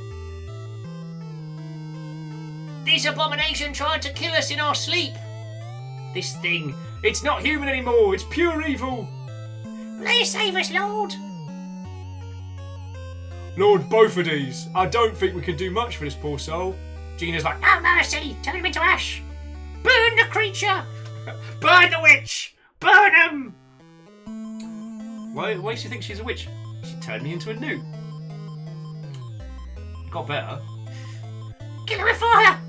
F: This abomination tried to kill us in our sleep.
A: This thing, it's not human anymore, it's pure evil.
F: Please save us, Lord.
A: Lord Bofidis, I don't think we can do much for this poor soul. Gina's like,
F: No mercy, turn him into ash. Burn the creature.
A: burn the witch! Burn him! Why does she think she's a witch? She turned me into a newt. Got better.
F: Kill him with fire.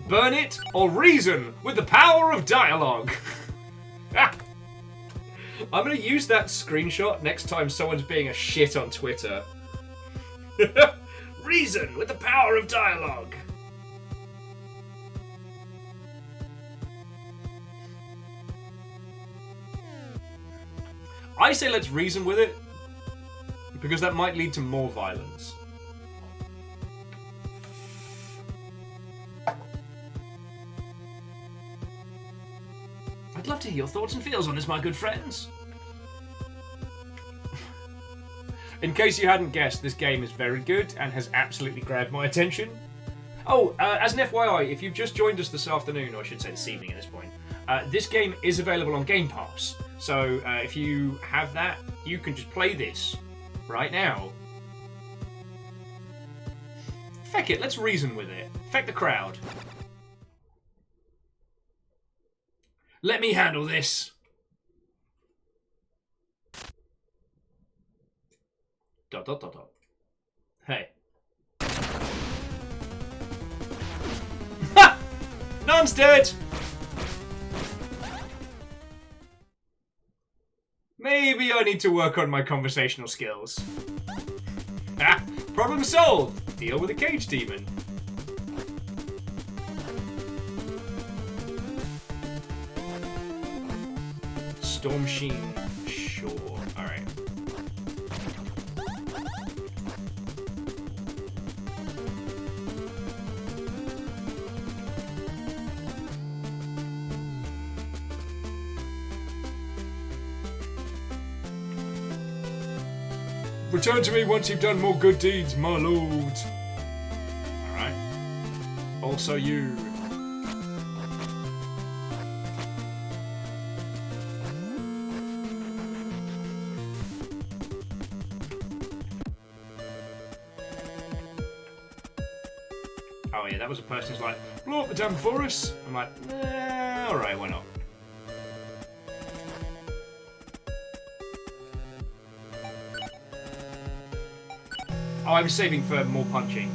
A: Burn it or reason with the power of dialogue. I'm going to use that screenshot next time someone's being a shit on Twitter. Reason with the power of dialogue. I say let's reason with it, because that might lead to more violence. I'd love to hear your thoughts and feels on this, my good friends. In case you hadn't guessed, this game is very good and has absolutely grabbed my attention. Oh, as an FYI, if you've just joined us this afternoon, or I should say this evening at this point, this game is available on Game Pass. So if you have that, you can just play this right now. Feck it, let's reason with it. Feck the crowd. Let me handle this. Dot dot dot dot. Hey. Ha! None's dead! Maybe I need to work on my conversational skills. Ah! Problem solved! Deal with a cage demon. Storm Sheen Shore. Alright. Return to me once you've done more good deeds, my lord. Alright. Also you. Oh yeah, that was a person who's like, blow up the damn forest. I'm like, alright, why not? Oh, I'm saving for more punching.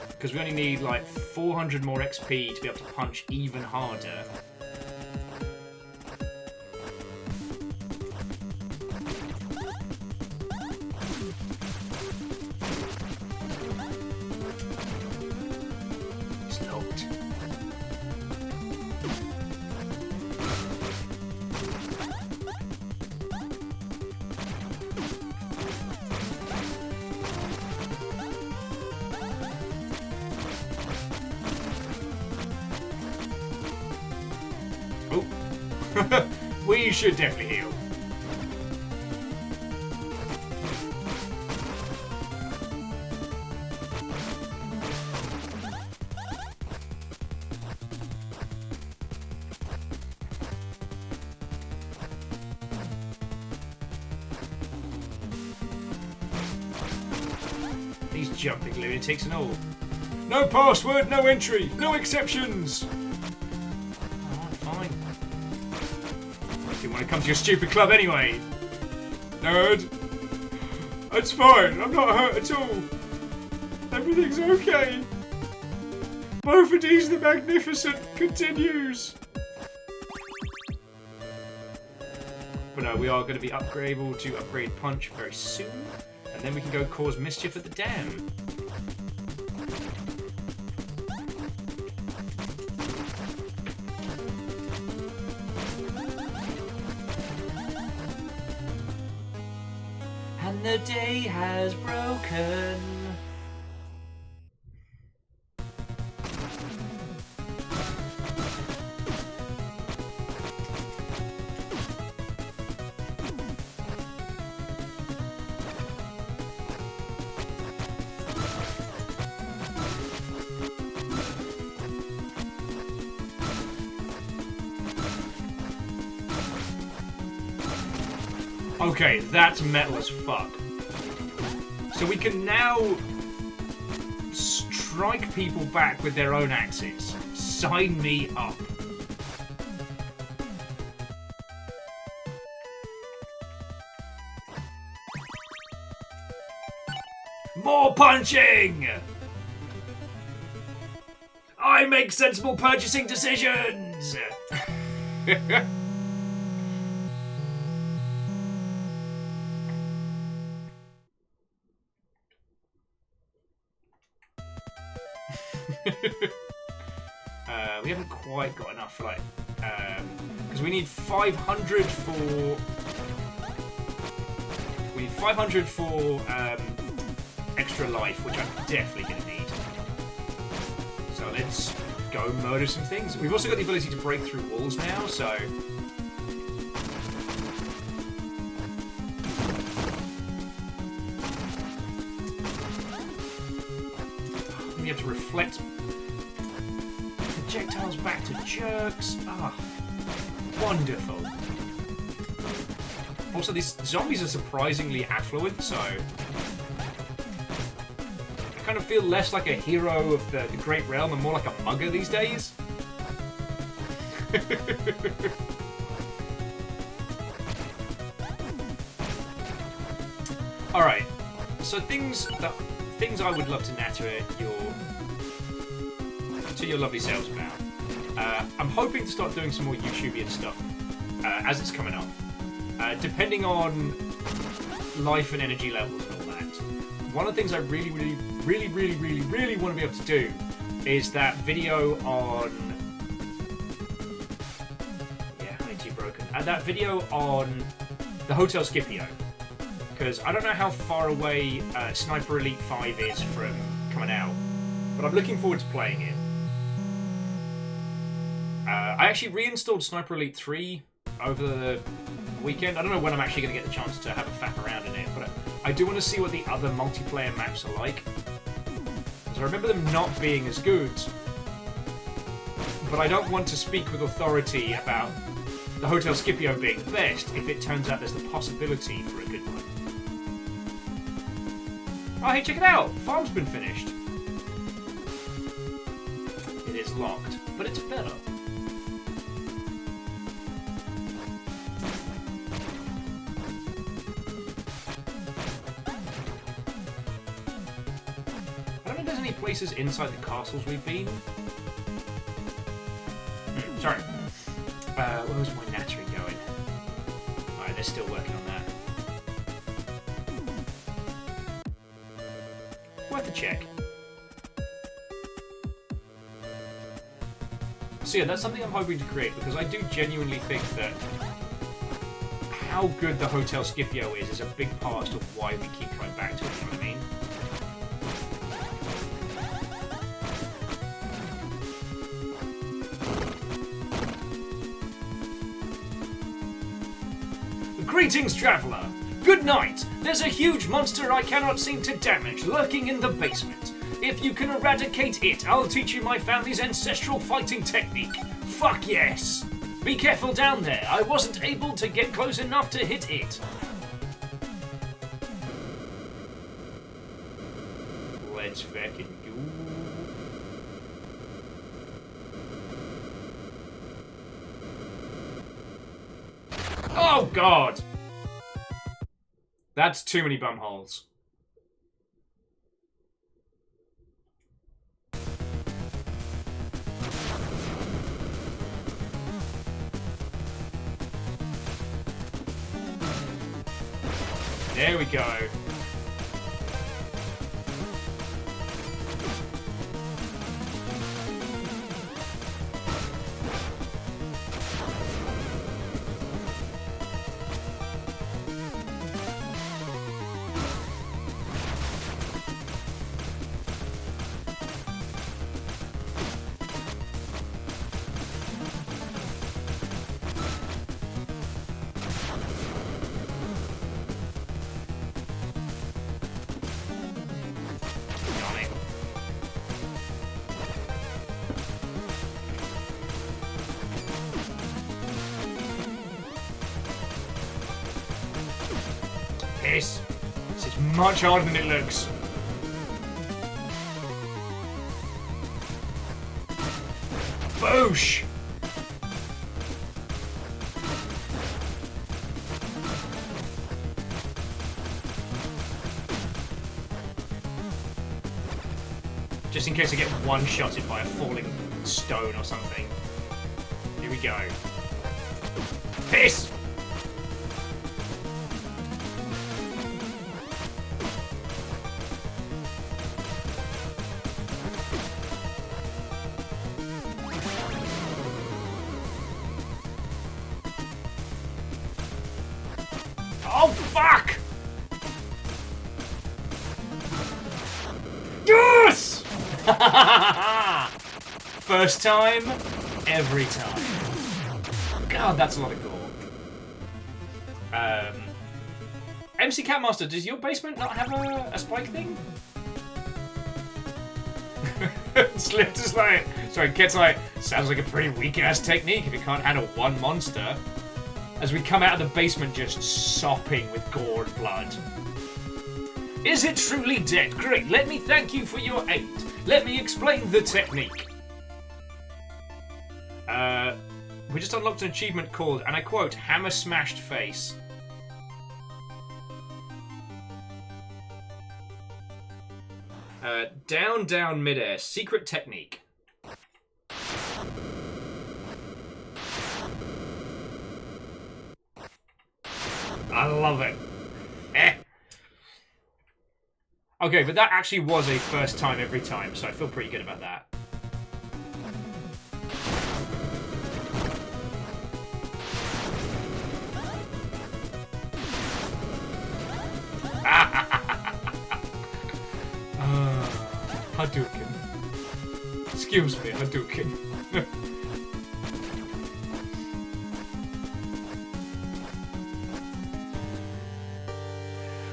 A: Because we only need like 400 more XP to be able to punch even harder. It's locked. We should definitely heal. These jumping lunatics and all. No password, no entry, no exceptions. When it comes to your stupid club anyway. Nerd. It's fine. I'm not hurt at all. Everything's okay. Bophades the Magnificent continues. But no, we are going to be able to upgrade Punch very soon. And then we can go cause mischief at the dam. And the day has broken. Okay, that's metal as fuck. So we can now strike people back with their own axes. Sign me up. More punching! I make sensible purchasing decisions! We haven't quite got enough for like, because we need 500 for. We need 500 for extra life, which I'm definitely going to need. So let's go murder some things. We've also got the ability to break through walls now, so. be able to reflect projectiles back to jerks. Ah, wonderful. Also, these zombies are surprisingly affluent, so I kind of feel less like a hero of the Great Realm and more like a mugger these days. Alright, so things I would love to natter to your lovely selves about. I'm hoping to start doing some more YouTubian stuff as it's coming up. Depending on life and energy levels and all that. One of the things I really want to be able to do is that video on... Yeah, honey too broken. That video on the Hotel Scipio. Because I don't know how far away Sniper Elite 5 is from coming out, but I'm looking forward to playing it. I actually reinstalled Sniper Elite 3 over the weekend. I don't know when I'm actually going to get the chance to have a faff around in it, but I do want to see what the other multiplayer maps are like. Because I remember them not being as good, but I don't want to speak with authority about the Hotel Scipio being the best if it turns out there's the possibility for a good one. Oh, hey, check it out! Farm's been finished. It is locked, but it's better. I don't know if there's any places inside the castles we've been. Sorry. Where was my nattering going? Alright, they're still working on that. Worth a check. So yeah, that's something I'm hoping to create, because I do genuinely think that how good the Hotel Scipio is a big part of why we keep coming back to it, you know what I mean? Greetings, traveller! Good night! There's a huge monster I cannot seem to damage lurking in the basement. If you can eradicate it, I'll teach you my family's ancestral fighting technique. Fuck yes! Be careful down there, I wasn't able to get close enough to hit it. Let's fucking go. Oh god! That's too many bumholes. There we go. This is much harder than it looks. Boosh! Just in case I get one-shotted by a falling stone or something. Here we go. Piss! Oh, fuck! Yes! First time, every time. God, that's a lot of gore. MC Catmaster, does your basement not have a spike thing? Slipped is like, sorry, Kit's like, sounds like a pretty weak-ass technique if you can't handle one monster. As we come out of the basement just sopping with gore and blood. Is it truly dead? Great, let me thank you for your aid. Let me explain the technique. We just unlocked an achievement called, and I quote, Hammer Smashed Face. Down, down, midair. Secret technique. I love it. Okay, but that actually was a first time every time, so I feel pretty good about that. Hadouken. Excuse me, Hadouken.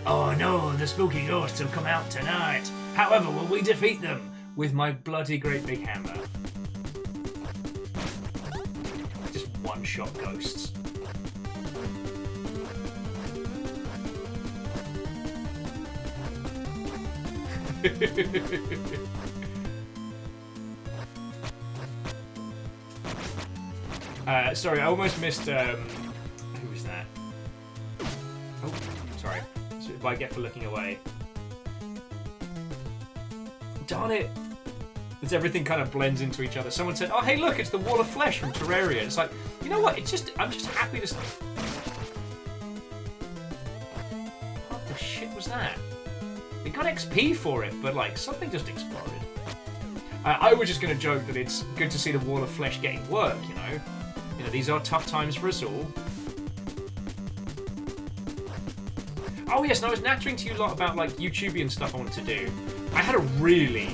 G: Oh no, the spooky ghosts have come out tonight. However, will we defeat them?
A: With my bloody great big hammer. Just one-shot ghosts. Sorry, I almost missed, who was that? Oh, sorry. So if I get for looking away. Darn it! As everything kind of blends into each other. Someone said, oh hey look, it's the Wall of Flesh from Terraria. It's like, you know what, I'm just happy to... What the shit was that? We got XP for it, but like, something just exploded. I was just going to joke that it's good to see the Wall of Flesh getting work, you know? You know, these are tough times for us all. Oh yes, and I was nattering to you a lot about like YouTubian stuff I wanted to do. I had a really,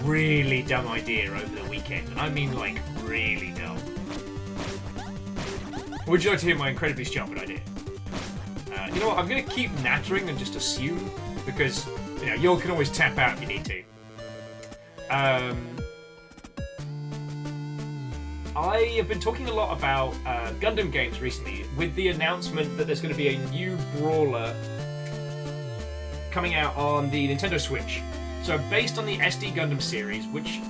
A: really dumb idea over the weekend, and I mean like really dumb. Would you like to hear my incredibly stupid idea? You know what, I'm going to keep nattering and just assume, because, you know, you can always tap out if you need to. I have been talking a lot about Gundam games recently, with the announcement that there's going to be a new brawler coming out on the Nintendo Switch. So based on the SD Gundam series, which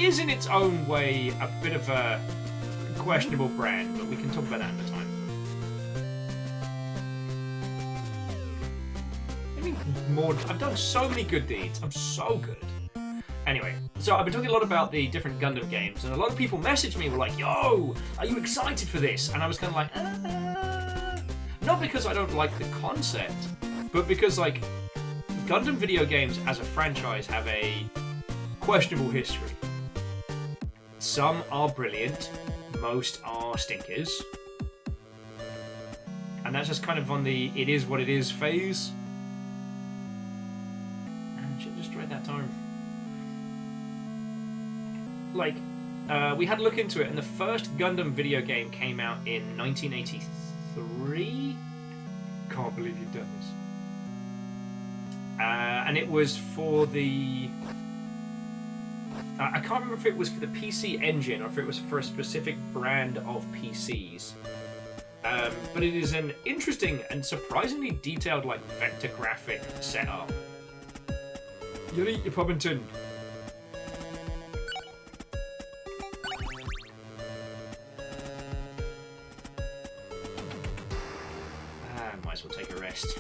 A: is in its own way a bit of a questionable brand, but we can talk about that another time. I've done so many good deeds. I'm so good. Anyway, so I've been talking a lot about the different Gundam games, and a lot of people messaged me, were like, yo, are you excited for this? And I was kind of like, Not because I don't like the concept, but because, like, Gundam video games as a franchise have a questionable history. Some are brilliant, most are stinkers. And that's just kind of on the it is what it is phase. That time. Like, we had a look into it, and the first Gundam video game came out in 1983. Can't believe you've done this. And it was for the... I can't remember if it was for the PC Engine or if it was for a specific brand of PCs. But it is an interesting and surprisingly detailed, like, vector graphic setup. You'll eat your Pubbington. Might as well take a rest.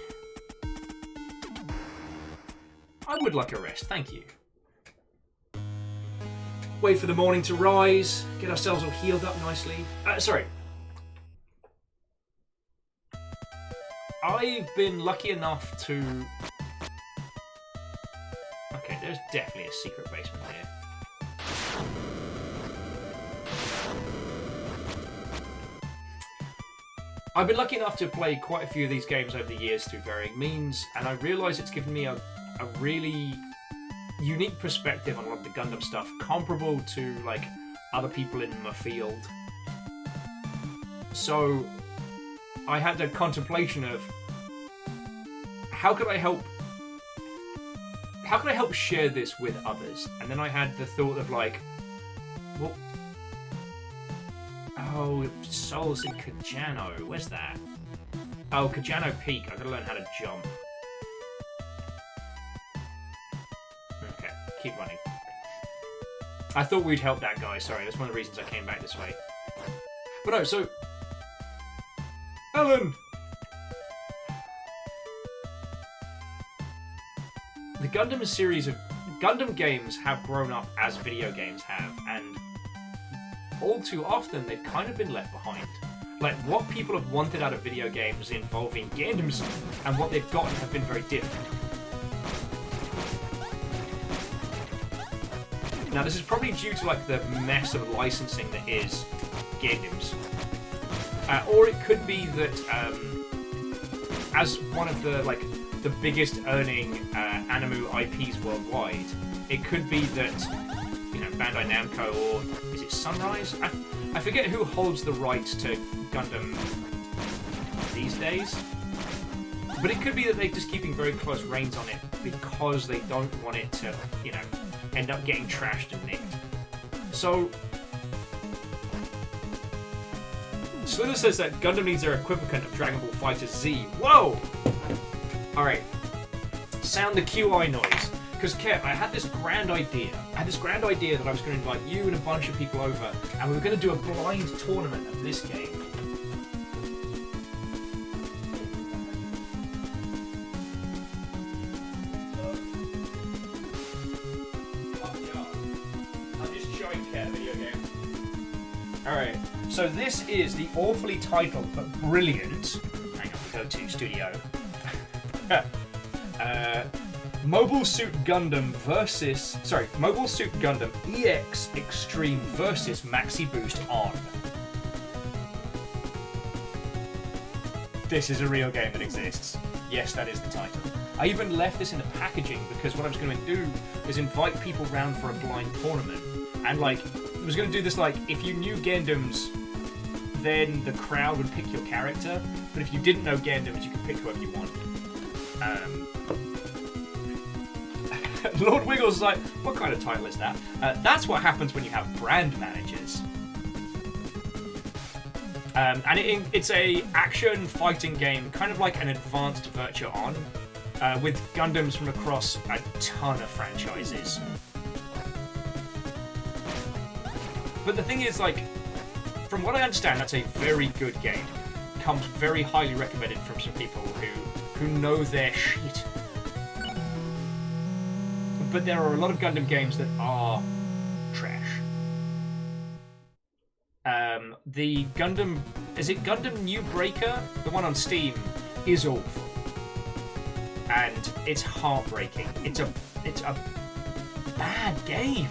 A: I would like a rest, thank you. Wait for the morning to rise, get ourselves all healed up nicely. Sorry. I've been lucky enough to... Okay, there's definitely a secret basement here. I've been lucky enough to play quite a few of these games over the years through varying means, and I realise it's given me a really unique perspective on a lot of the Gundam stuff, comparable to, like, other people in my field. So, I had a contemplation of how could I help how can I help share this with others? And then I had the thought of like, well, oh, Souls in Kajano. Where's that? Oh, Kajano Peak. I gotta learn how to jump. Okay, keep running. I thought we'd help that guy. Sorry, that's one of the reasons I came back this way. But no, so Alan. The Gundam series of Gundam games have grown up as video games have, and all too often they've kind of been left behind. Like, what people have wanted out of video games involving Gundams and what they've gotten have been very different. Now, this is probably due to like the mess of licensing that is Gundams, or it could be that as one of the the biggest earning anime IPs worldwide, it could be that, you know, Bandai Namco, or is it Sunrise? I forget who holds the rights to Gundam these days, but it could be that they're just keeping very close reins on it because they don't want it to, you know, end up getting trashed and nicked. So Slither says that Gundam needs their equivalent of Dragon Ball FighterZ Z. Whoa! Alright, sound the QI noise. Because, Kev, I had this grand idea. I had this grand idea that I was going to invite you and a bunch of people over, and we were going to do a blind tournament of this game. I'm just showing Kev a video game. Alright, so this is the awfully titled but brilliant... Hang on, go to studio. Mobile Suit Gundam versus... Sorry, Mobile Suit Gundam EX Extreme versus Maxi Boost On. This is a real game that exists. Yes, that is the title. I even left this in the packaging because what I was going to do is invite people round for a blind tournament. And, like, I was going to do this, like, if you knew Gundams, then the crowd would pick your character. But if you didn't know Gundams, you could pick whoever you wanted. Lord Wiggles is like, what kind of title is that? That's what happens when you have brand managers. And it's a action fighting game, kind of like an advanced Virtua On, with Gundams from across a ton of franchises. But the thing is, like, from what I understand, that's a very good game. Comes very highly recommended from some people who know their shit. But there are a lot of Gundam games that are trash. The Gundam... Is it Gundam New Breaker? The one on Steam is awful. And it's heartbreaking. It's a bad game.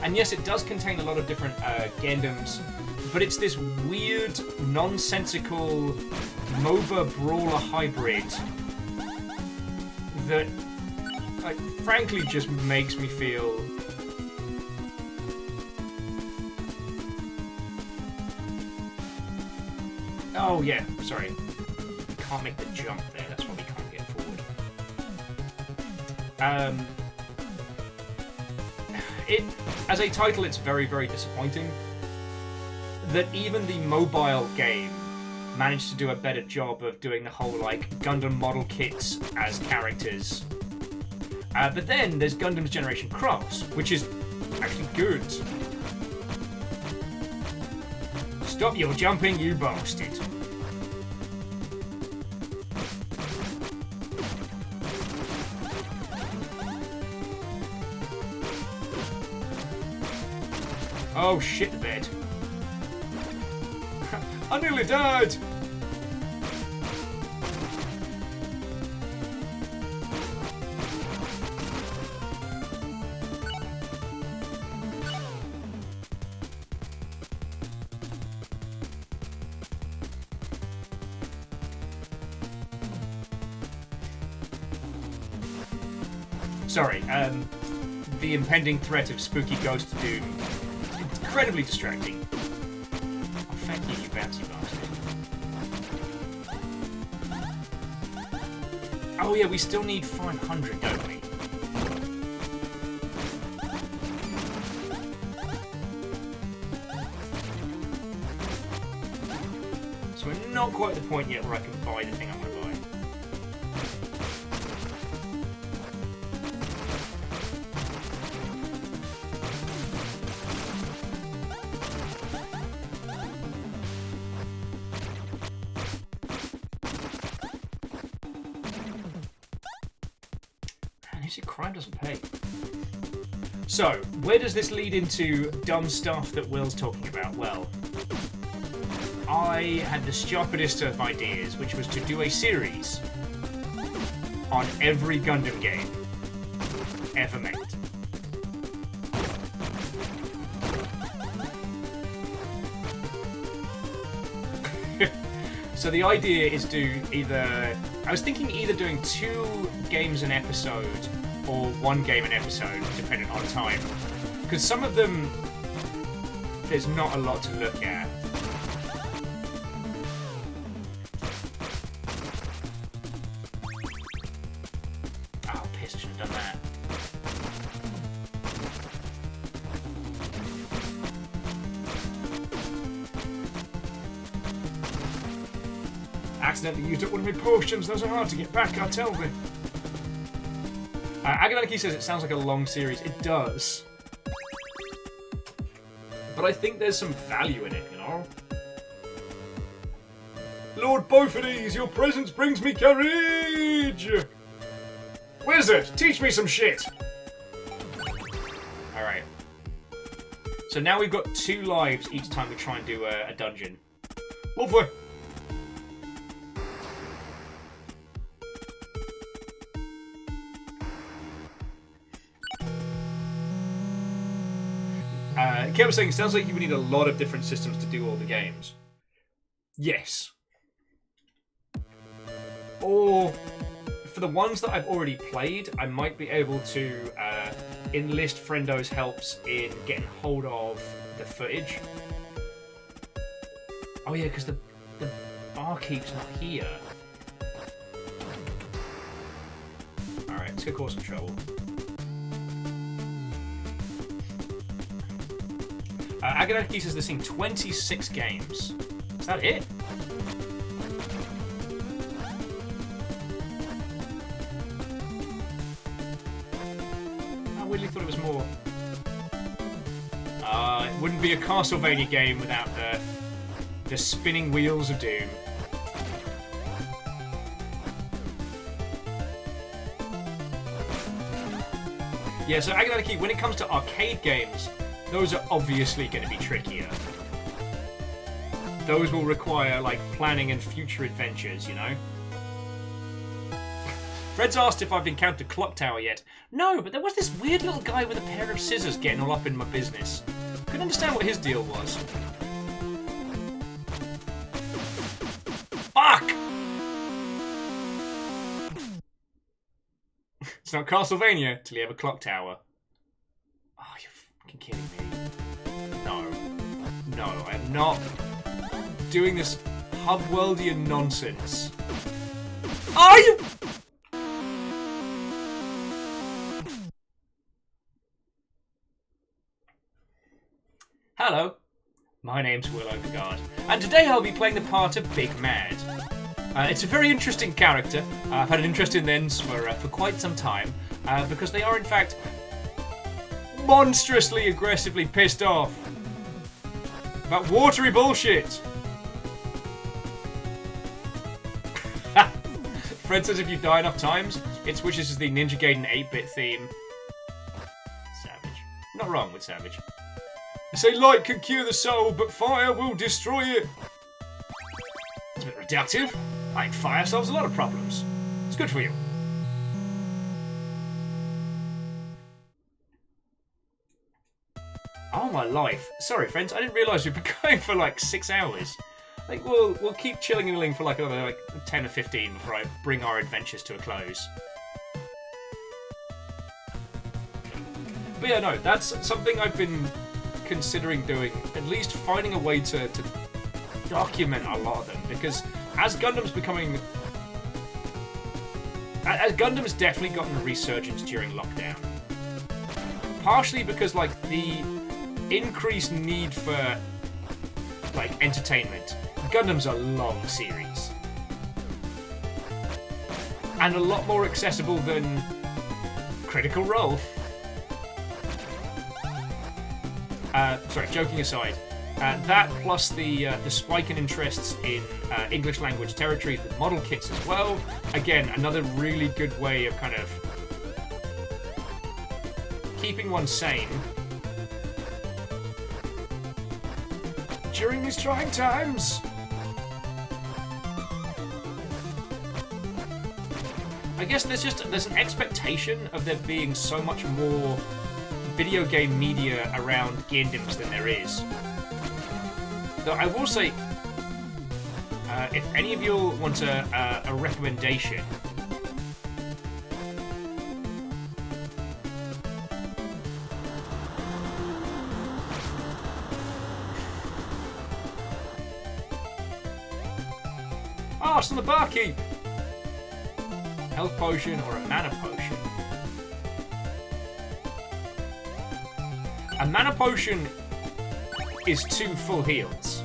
A: And yes, it does contain a lot of different Gundams, but it's this weird, nonsensical MOBA brawler hybrid that, like, frankly just makes me feel... Oh yeah, sorry. Can't make the jump there, that's why we can't get forward. As a title, it's very, very disappointing that even the mobile game managed to do a better job of doing the whole, like, Gundam model kits as characters. But then there's Gundam's Generation Cross, which is actually good. Stop your jumping, you bastard. Oh shit, the bed. I nearly died! Sorry, the impending threat of spooky ghost doom. Incredibly distracting. Oh, thank you, you bouncy bastard. Oh yeah, we still need 500, don't we? not quite the point yet where I can buy the thing I want to buy. Man, you see, crime doesn't pay. So, where does this lead into dumb stuff that Will's talking about? Well, I had the stupidest of ideas, which was to do a series on every Gundam game ever made. So the idea is to I was thinking either doing 2 games an episode or 1 game an episode, depending on time. Because some of them, there's not a lot to look at. Oh, piss, I should have done that. Accidentally used up one of my potions. Those are hard to get back, I'll tell thee. Agonaki says it sounds like a long series. It does. But I think there's some value in it, you know? Lord Bophides, your presence brings me courage! Wizard, teach me some shit! Alright. So now we've got 2 lives each time we try and do a dungeon. Lovely! Kev was saying, it sounds like you would need a lot of different systems to do all the games. Yes. Or, for the ones that I've already played, I might be able to enlist friendos' helps in getting hold of the footage. Oh yeah, because the barkeep's not here. Alright, let's go cause some trouble. Agonaki says they're seeing 26 games. Is that it? I weirdly thought it was more. It wouldn't be a Castlevania game without the spinning wheels of doom. Yeah, so Agonaki, when it comes to arcade games, those are obviously going to be trickier. Those will require, like, planning and future adventures, you know? Fred's asked if I've encountered Clock Tower yet. No, but there was this weird little guy with a pair of scissors getting all up in my business. Couldn't understand what his deal was. Fuck! It's not Castlevania till you have a Clock Tower. Oh, you're fucking kidding me. No, I am not doing this hub-worldian nonsense. Are you? Hello, my name's Will Overguard, and today I'll be playing the part of Big Mad. It's a very interesting character. I've had an interest in them for quite some time, because they are in fact monstrously aggressively pissed off about watery bullshit. Fred says if you die enough times, it switches to the Ninja Gaiden 8-bit theme. Savage. Not wrong with Savage. They say light can cure the soul, but fire will destroy it. It's a bit reductive. I think fire solves a lot of problems. It's good for you. Oh my life. Sorry friends, I didn't realise we'd been going for like 6 hours. I think we'll keep chilling and ling for like another like 10 or 15 before I bring our adventures to a close. But yeah, no, that's something I've been considering doing. At least finding a way to document a lot of them, because as Gundam's definitely gotten a resurgence during lockdown. Partially because like the increased need for like entertainment, Gundam's a long series. And a lot more accessible than Critical Role. Sorry, joking aside, that plus the spike in interests in English language territories with model kits as well. Again, another really good way of kind of keeping one sane during these trying times. I guess there's an expectation of there being so much more video game media around Gundams than there is. Though I will say, if any of you want a recommendation, it's on the barkeep. Health potion or a mana potion? A mana potion is 2 full heals.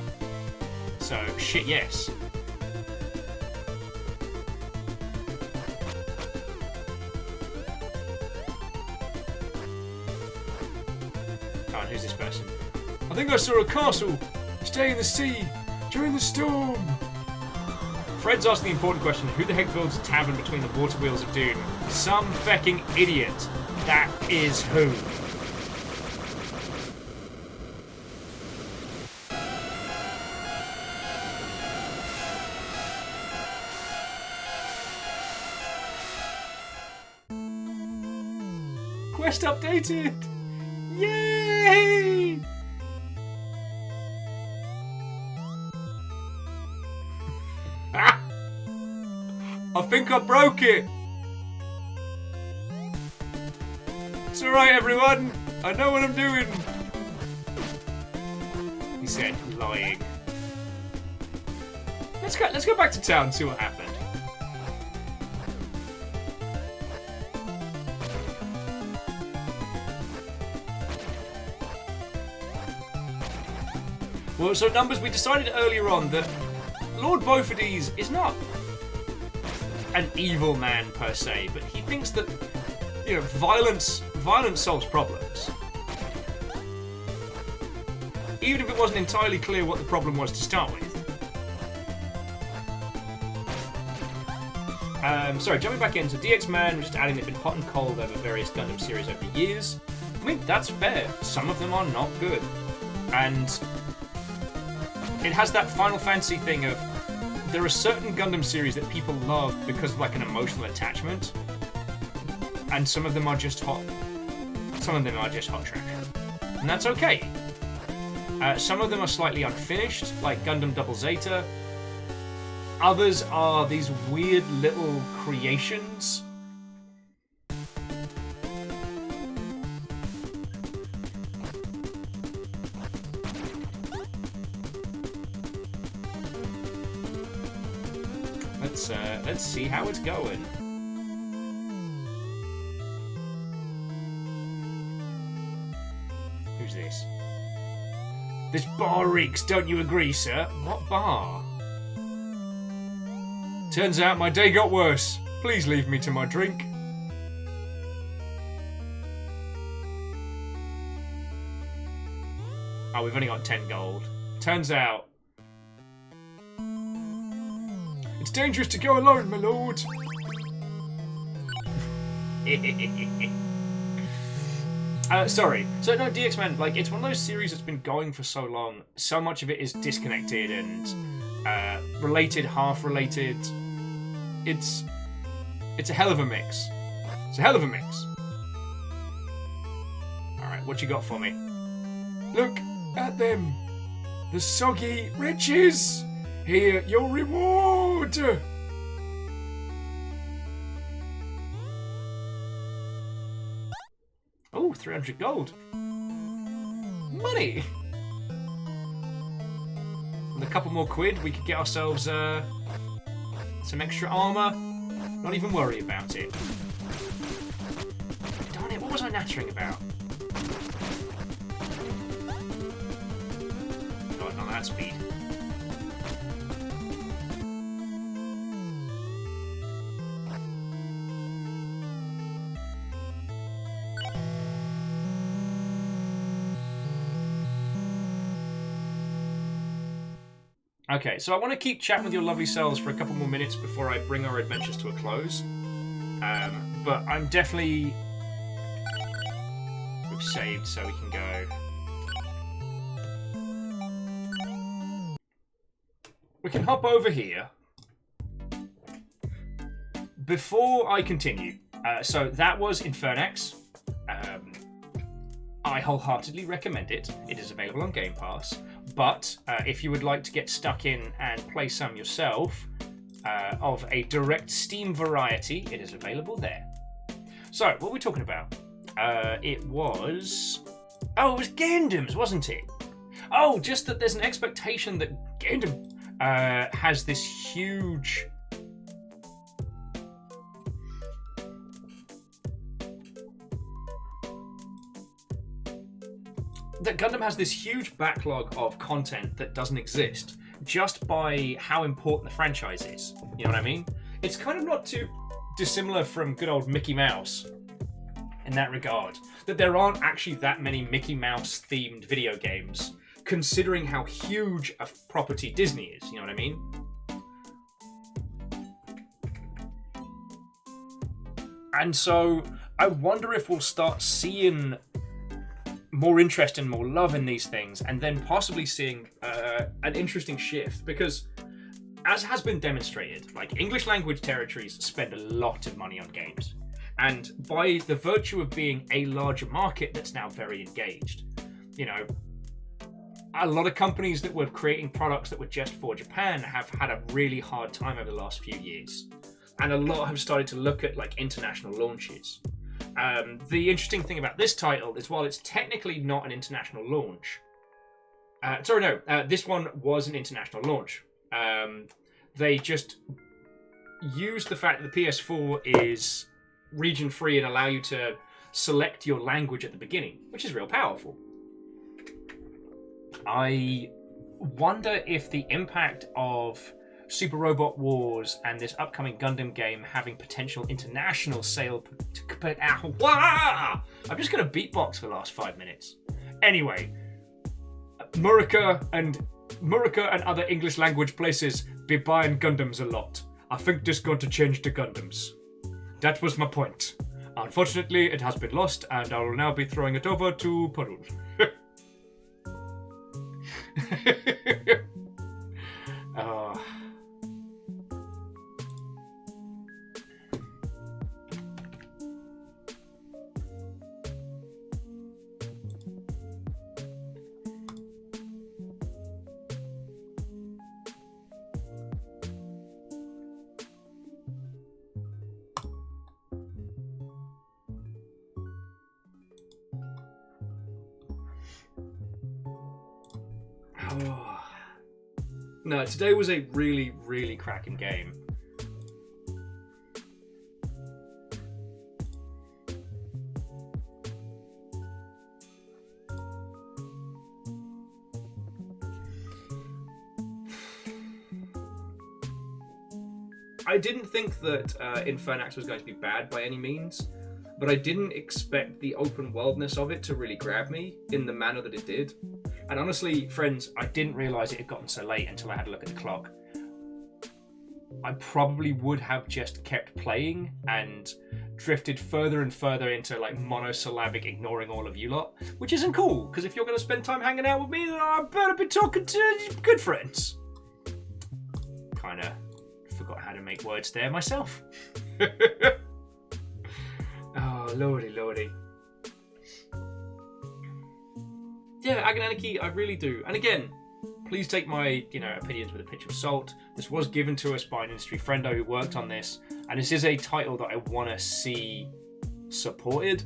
A: So, shit, yes. Come on, who's this person? I think I saw a castle. Stay in the sea during the storm. Fred's asked the important question, who the heck builds a tavern between the water wheels of doom? Some fecking idiot. That is who. Quest updated! Yay! I think I broke it! It's alright, everyone! I know what I'm doing! He said, lying. Let's go back to town and see what happened. Well, so Numbers, we decided earlier on that Lord Beaufordes is not an evil man per se, but he thinks that, you know, violence solves problems. Even if it wasn't entirely clear what the problem was to start with. Sorry, jumping back into DX Man, just adding they've been hot and cold over various Gundam series over the years. I mean, that's fair. Some of them are not good. And it has that Final Fantasy thing of there are certain Gundam series that people love because of like an emotional attachment, and some of them are just hot. Some of them are just hot trash, and that's okay. Some of them are slightly unfinished, like Gundam Double Zeta. Others are these weird little creations. Let's see how it's going. Who's this? This bar reeks, don't you agree, sir? What bar? Turns out my day got worse. Please leave me to my drink. Oh, we've only got 10 gold. Turns out it's dangerous to go alone, my lord. Sorry. So no, DX Man, like, it's one of those series that's been going for so long. So much of it is disconnected and related, half related. It's a hell of a mix. It's a hell of a mix. All right, what you got for me? Look at them, the soggy riches. Here, your reward! Oh, 300 gold. Money! With a couple more quid, we could get ourselves some extra armour. Not even worry about it. Darn it, what was I nattering about? God, not that speed. Okay, so I want to keep chatting with your lovely selves for a couple more minutes before I bring our adventures to a close. But I'm definitely... We've saved so we can go. We can hop over here. Before I continue, so that was Infernax. I wholeheartedly recommend it. It is available on Game Pass. But if you would like to get stuck in and play some yourself, of a direct Steam variety, it is available there. So, what were we talking about? It was Gundams, wasn't it? Oh, just that there's an expectation that Gundam has this huge... That Gundam has this huge backlog of content that doesn't exist just by how important the franchise is. You know what I mean? It's kind of not too dissimilar from good old Mickey Mouse in that regard. That there aren't actually that many Mickey Mouse themed video games, considering how huge a property Disney is. You know what I mean? And so I wonder if we'll start seeing more interest and more love in these things, and then possibly seeing an interesting shift, because as has been demonstrated, like, English language territories spend a lot of money on games, and by the virtue of being a larger market that's now very engaged, you know, a lot of companies that were creating products that were just for Japan have had a really hard time over the last few years, and a lot have started to look at like international launches. The interesting thing about this title is, while it's technically not an international launch, this one was an international launch. They just used the fact that the PS4 is region free and allow you to select your language at the beginning, which is real powerful. I wonder if the impact of Super Robot Wars and this upcoming Gundam game having potential international sale... I'm just going to beatbox for the last 5 minutes. Anyway, Murica and other English language places be buying Gundams a lot. I think this going to change the Gundams. That was my point. Unfortunately, it has been lost, and I will now be throwing it over to Perun. Oh... No, today was a really, really cracking game. I didn't think that Infernax was going to be bad by any means, but I didn't expect the open worldness of it to really grab me in the manner that it did. And honestly, friends, I didn't realise it had gotten so late until I had a look at the clock. I probably would have just kept playing and drifted further and further into like monosyllabic ignoring all of you lot, which isn't cool, because if you're going to spend time hanging out with me, then I better be talking to good friends. Kinda forgot how to make words there myself. Oh, lordy, lordy. Yeah, Agonanarchy, I really do. And again, please take my, opinions with a pinch of salt. This was given to us by an industry friendo who worked on this, and this is a title that I want to see supported.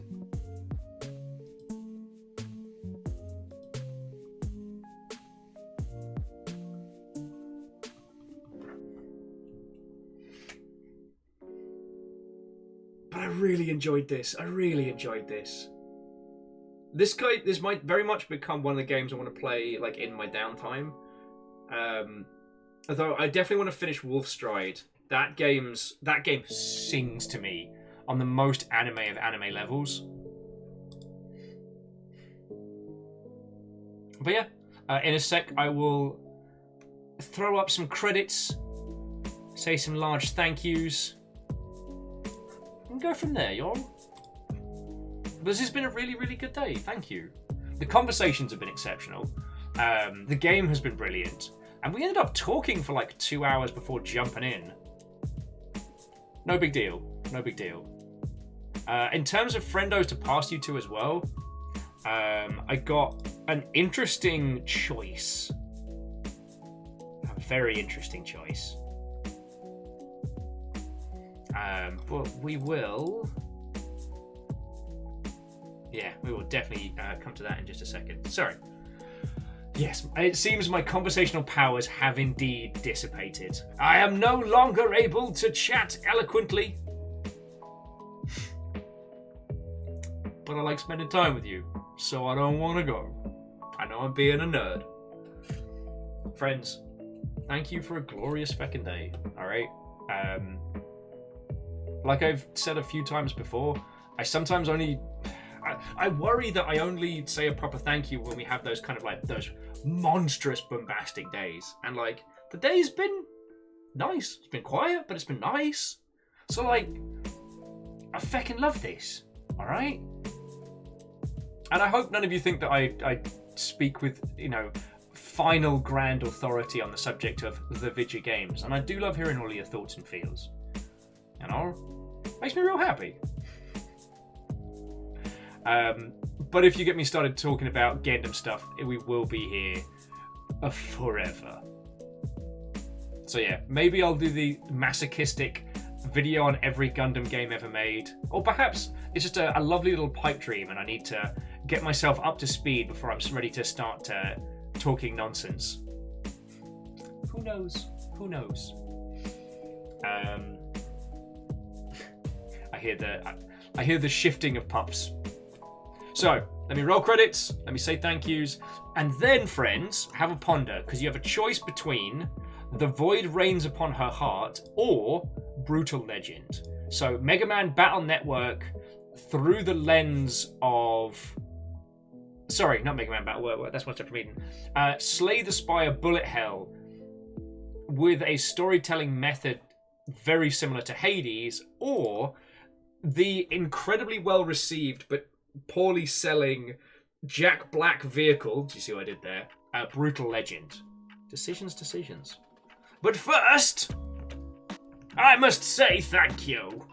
A: But I really enjoyed this. I really enjoyed this. this might very much become one of the games I want to play like in my downtime. Although I definitely want to finish Wolfstride. That game sings to me on the most anime of anime levels. But yeah, in a sec I will throw up some credits, say some large thank yous, and go from there, y'all. This has been a really, really good day. Thank you. The conversations have been exceptional. The game has been brilliant. And we ended up talking for like 2 hours before jumping in. No big deal. No big deal. In terms of friendos to pass you to as well, I got an interesting choice. A very interesting choice. But we will... Yeah, we will definitely come to that in just a second. Sorry. Yes, it seems my conversational powers have indeed dissipated. I am no longer able to chat eloquently. But I like spending time with you, so I don't want to go. I know I'm being a nerd. Friends, thank you for a glorious feckin' day, alright? Like I've said a few times before, I sometimes only... I worry that I only say a proper thank you when we have those kind of like those monstrous bombastic days. And like the day's been nice. It's been quiet, but it's been nice. So like I feckin' love this. Alright? And I hope none of you think that I speak with, you know, final grand authority on the subject of the video games. And I do love hearing all of your thoughts and feels. You know? Makes me real happy. But if you get me started talking about Gundam stuff, we will be here forever. So yeah, maybe I'll do the masochistic video on every Gundam game ever made. Or perhaps it's just a lovely little pipe dream and I need to get myself up to speed before I'm ready to start talking nonsense. Who knows? Who knows? I hear the shifting of pups. So, let me roll credits, let me say thank yous, and then, friends, have a ponder, because you have a choice between The Void Reigns Upon Her Heart or Brutal Legend. So, Mega Man Battle Network through the lens of... Sorry, not Mega Man Battle Network, that's what's up from Eden. Slay the Spire Bullet Hell with a storytelling method very similar to Hades, or the incredibly well-received but poorly selling Jack Black vehicle. Do you see what I did there? Brutal Legend. Decisions. But first, I must say thank you.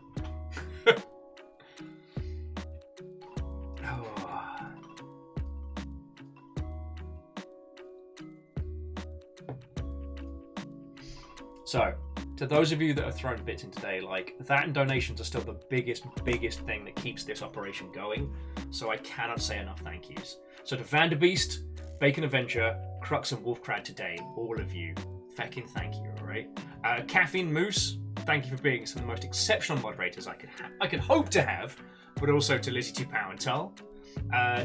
A: So, to those of you that have thrown bits in today, like, that and donations are still the biggest thing that keeps this operation going. So I cannot say enough thank yous. So to Vanderbeest, Bacon Avenger, Crux and Wolfcrad today, all of you, feckin' thank you, alright? Caffeine Moose, thank you for being some of the most exceptional moderators I could hope to have, but also to Lizzie 2 Power and Tull.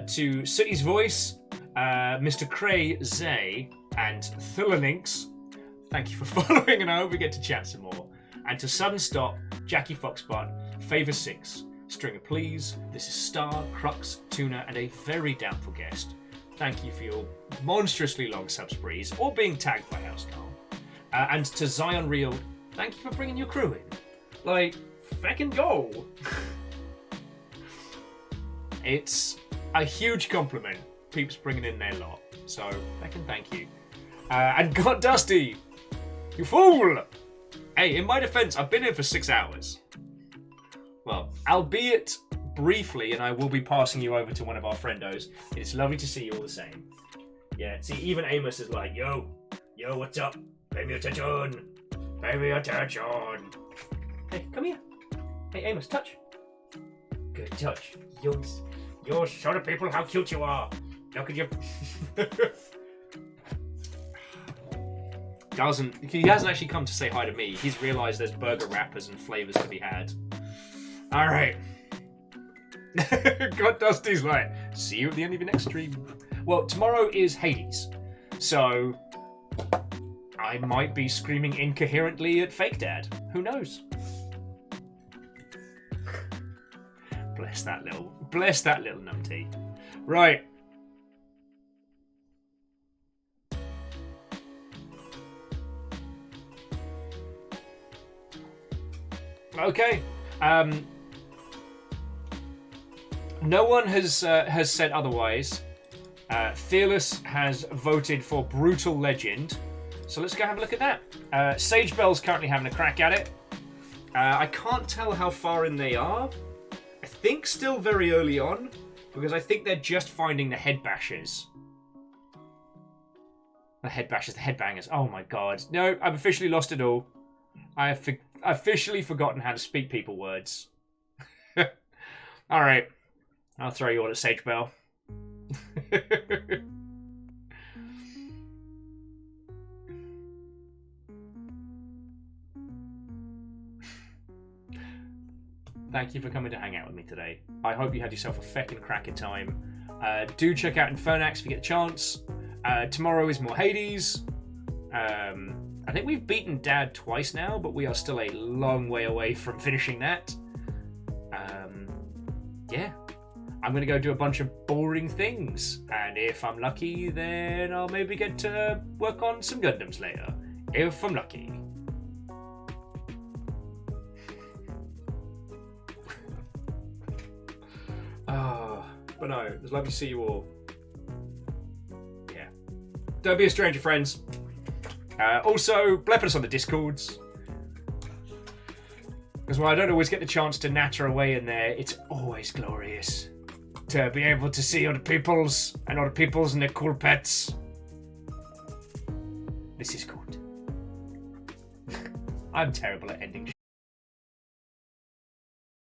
A: To City's Voice, Mr. Cray Zay, and Thulinx, thank you for following, and I hope we get to chat some more. And to Sudden Stop, Jackie Foxbot, Favor 6, Stringer Please, This is Star, Crux, Tuna, and a very doubtful guest. Thank you for your monstrously long sub sprees, or being tagged by Housecarl. And to Zion Real, thank you for bringing your crew in. Like, feckin' go! It's a huge compliment, peeps bringing in their lot. So, feckin' thank you. And God Dusty! You fool! Hey, in my defense, I've been here for 6 hours. Well, albeit briefly, and I will be passing you over to one of our friendos. It's lovely to see you all the same. Yeah, see, even Amos is like, yo, what's up? Pay me attention. Pay me attention. Hey, come here. Hey, Amos, touch. Good touch. You'll show the people how cute you are. How could you... He hasn't actually come to say hi to me. He's realised there's burger wrappers and flavours to be had. Alright. God Dusty's like, See you at the end of your next stream. Well, tomorrow is Hades, so I might be screaming incoherently at Fake Dad. Who knows? Bless that little numpty. Right. Okay. No one has said otherwise. Fearless has voted for Brutal Legend. So let's go have a look at that. Sage Bell's currently having a crack at it. I can't tell how far in they are. I think still very early on, because I think they're just finding the head bashers. The headbangers. Oh my god. No, I've officially lost it all. I've officially forgotten how to speak people words. Alright. I'll throw you all at Sage Bell. Thank you for coming to hang out with me today. I hope you had yourself a feckin' cracking time. Do check out Infernax if you get a chance. Tomorrow is more Hades. I think we've beaten Dad twice now, but we are still a long way away from finishing that. Yeah. I'm going to go do a bunch of boring things. And if I'm lucky, then I'll maybe get to work on some Gundams later. If I'm lucky. But no, it was lovely to see you all. Yeah. Don't be a stranger, friends. Also, blep us on the Discords. Because while I don't always get the chance to natter away in there, it's always glorious to be able to see other peoples and their cool pets. This is good. I'm terrible at ending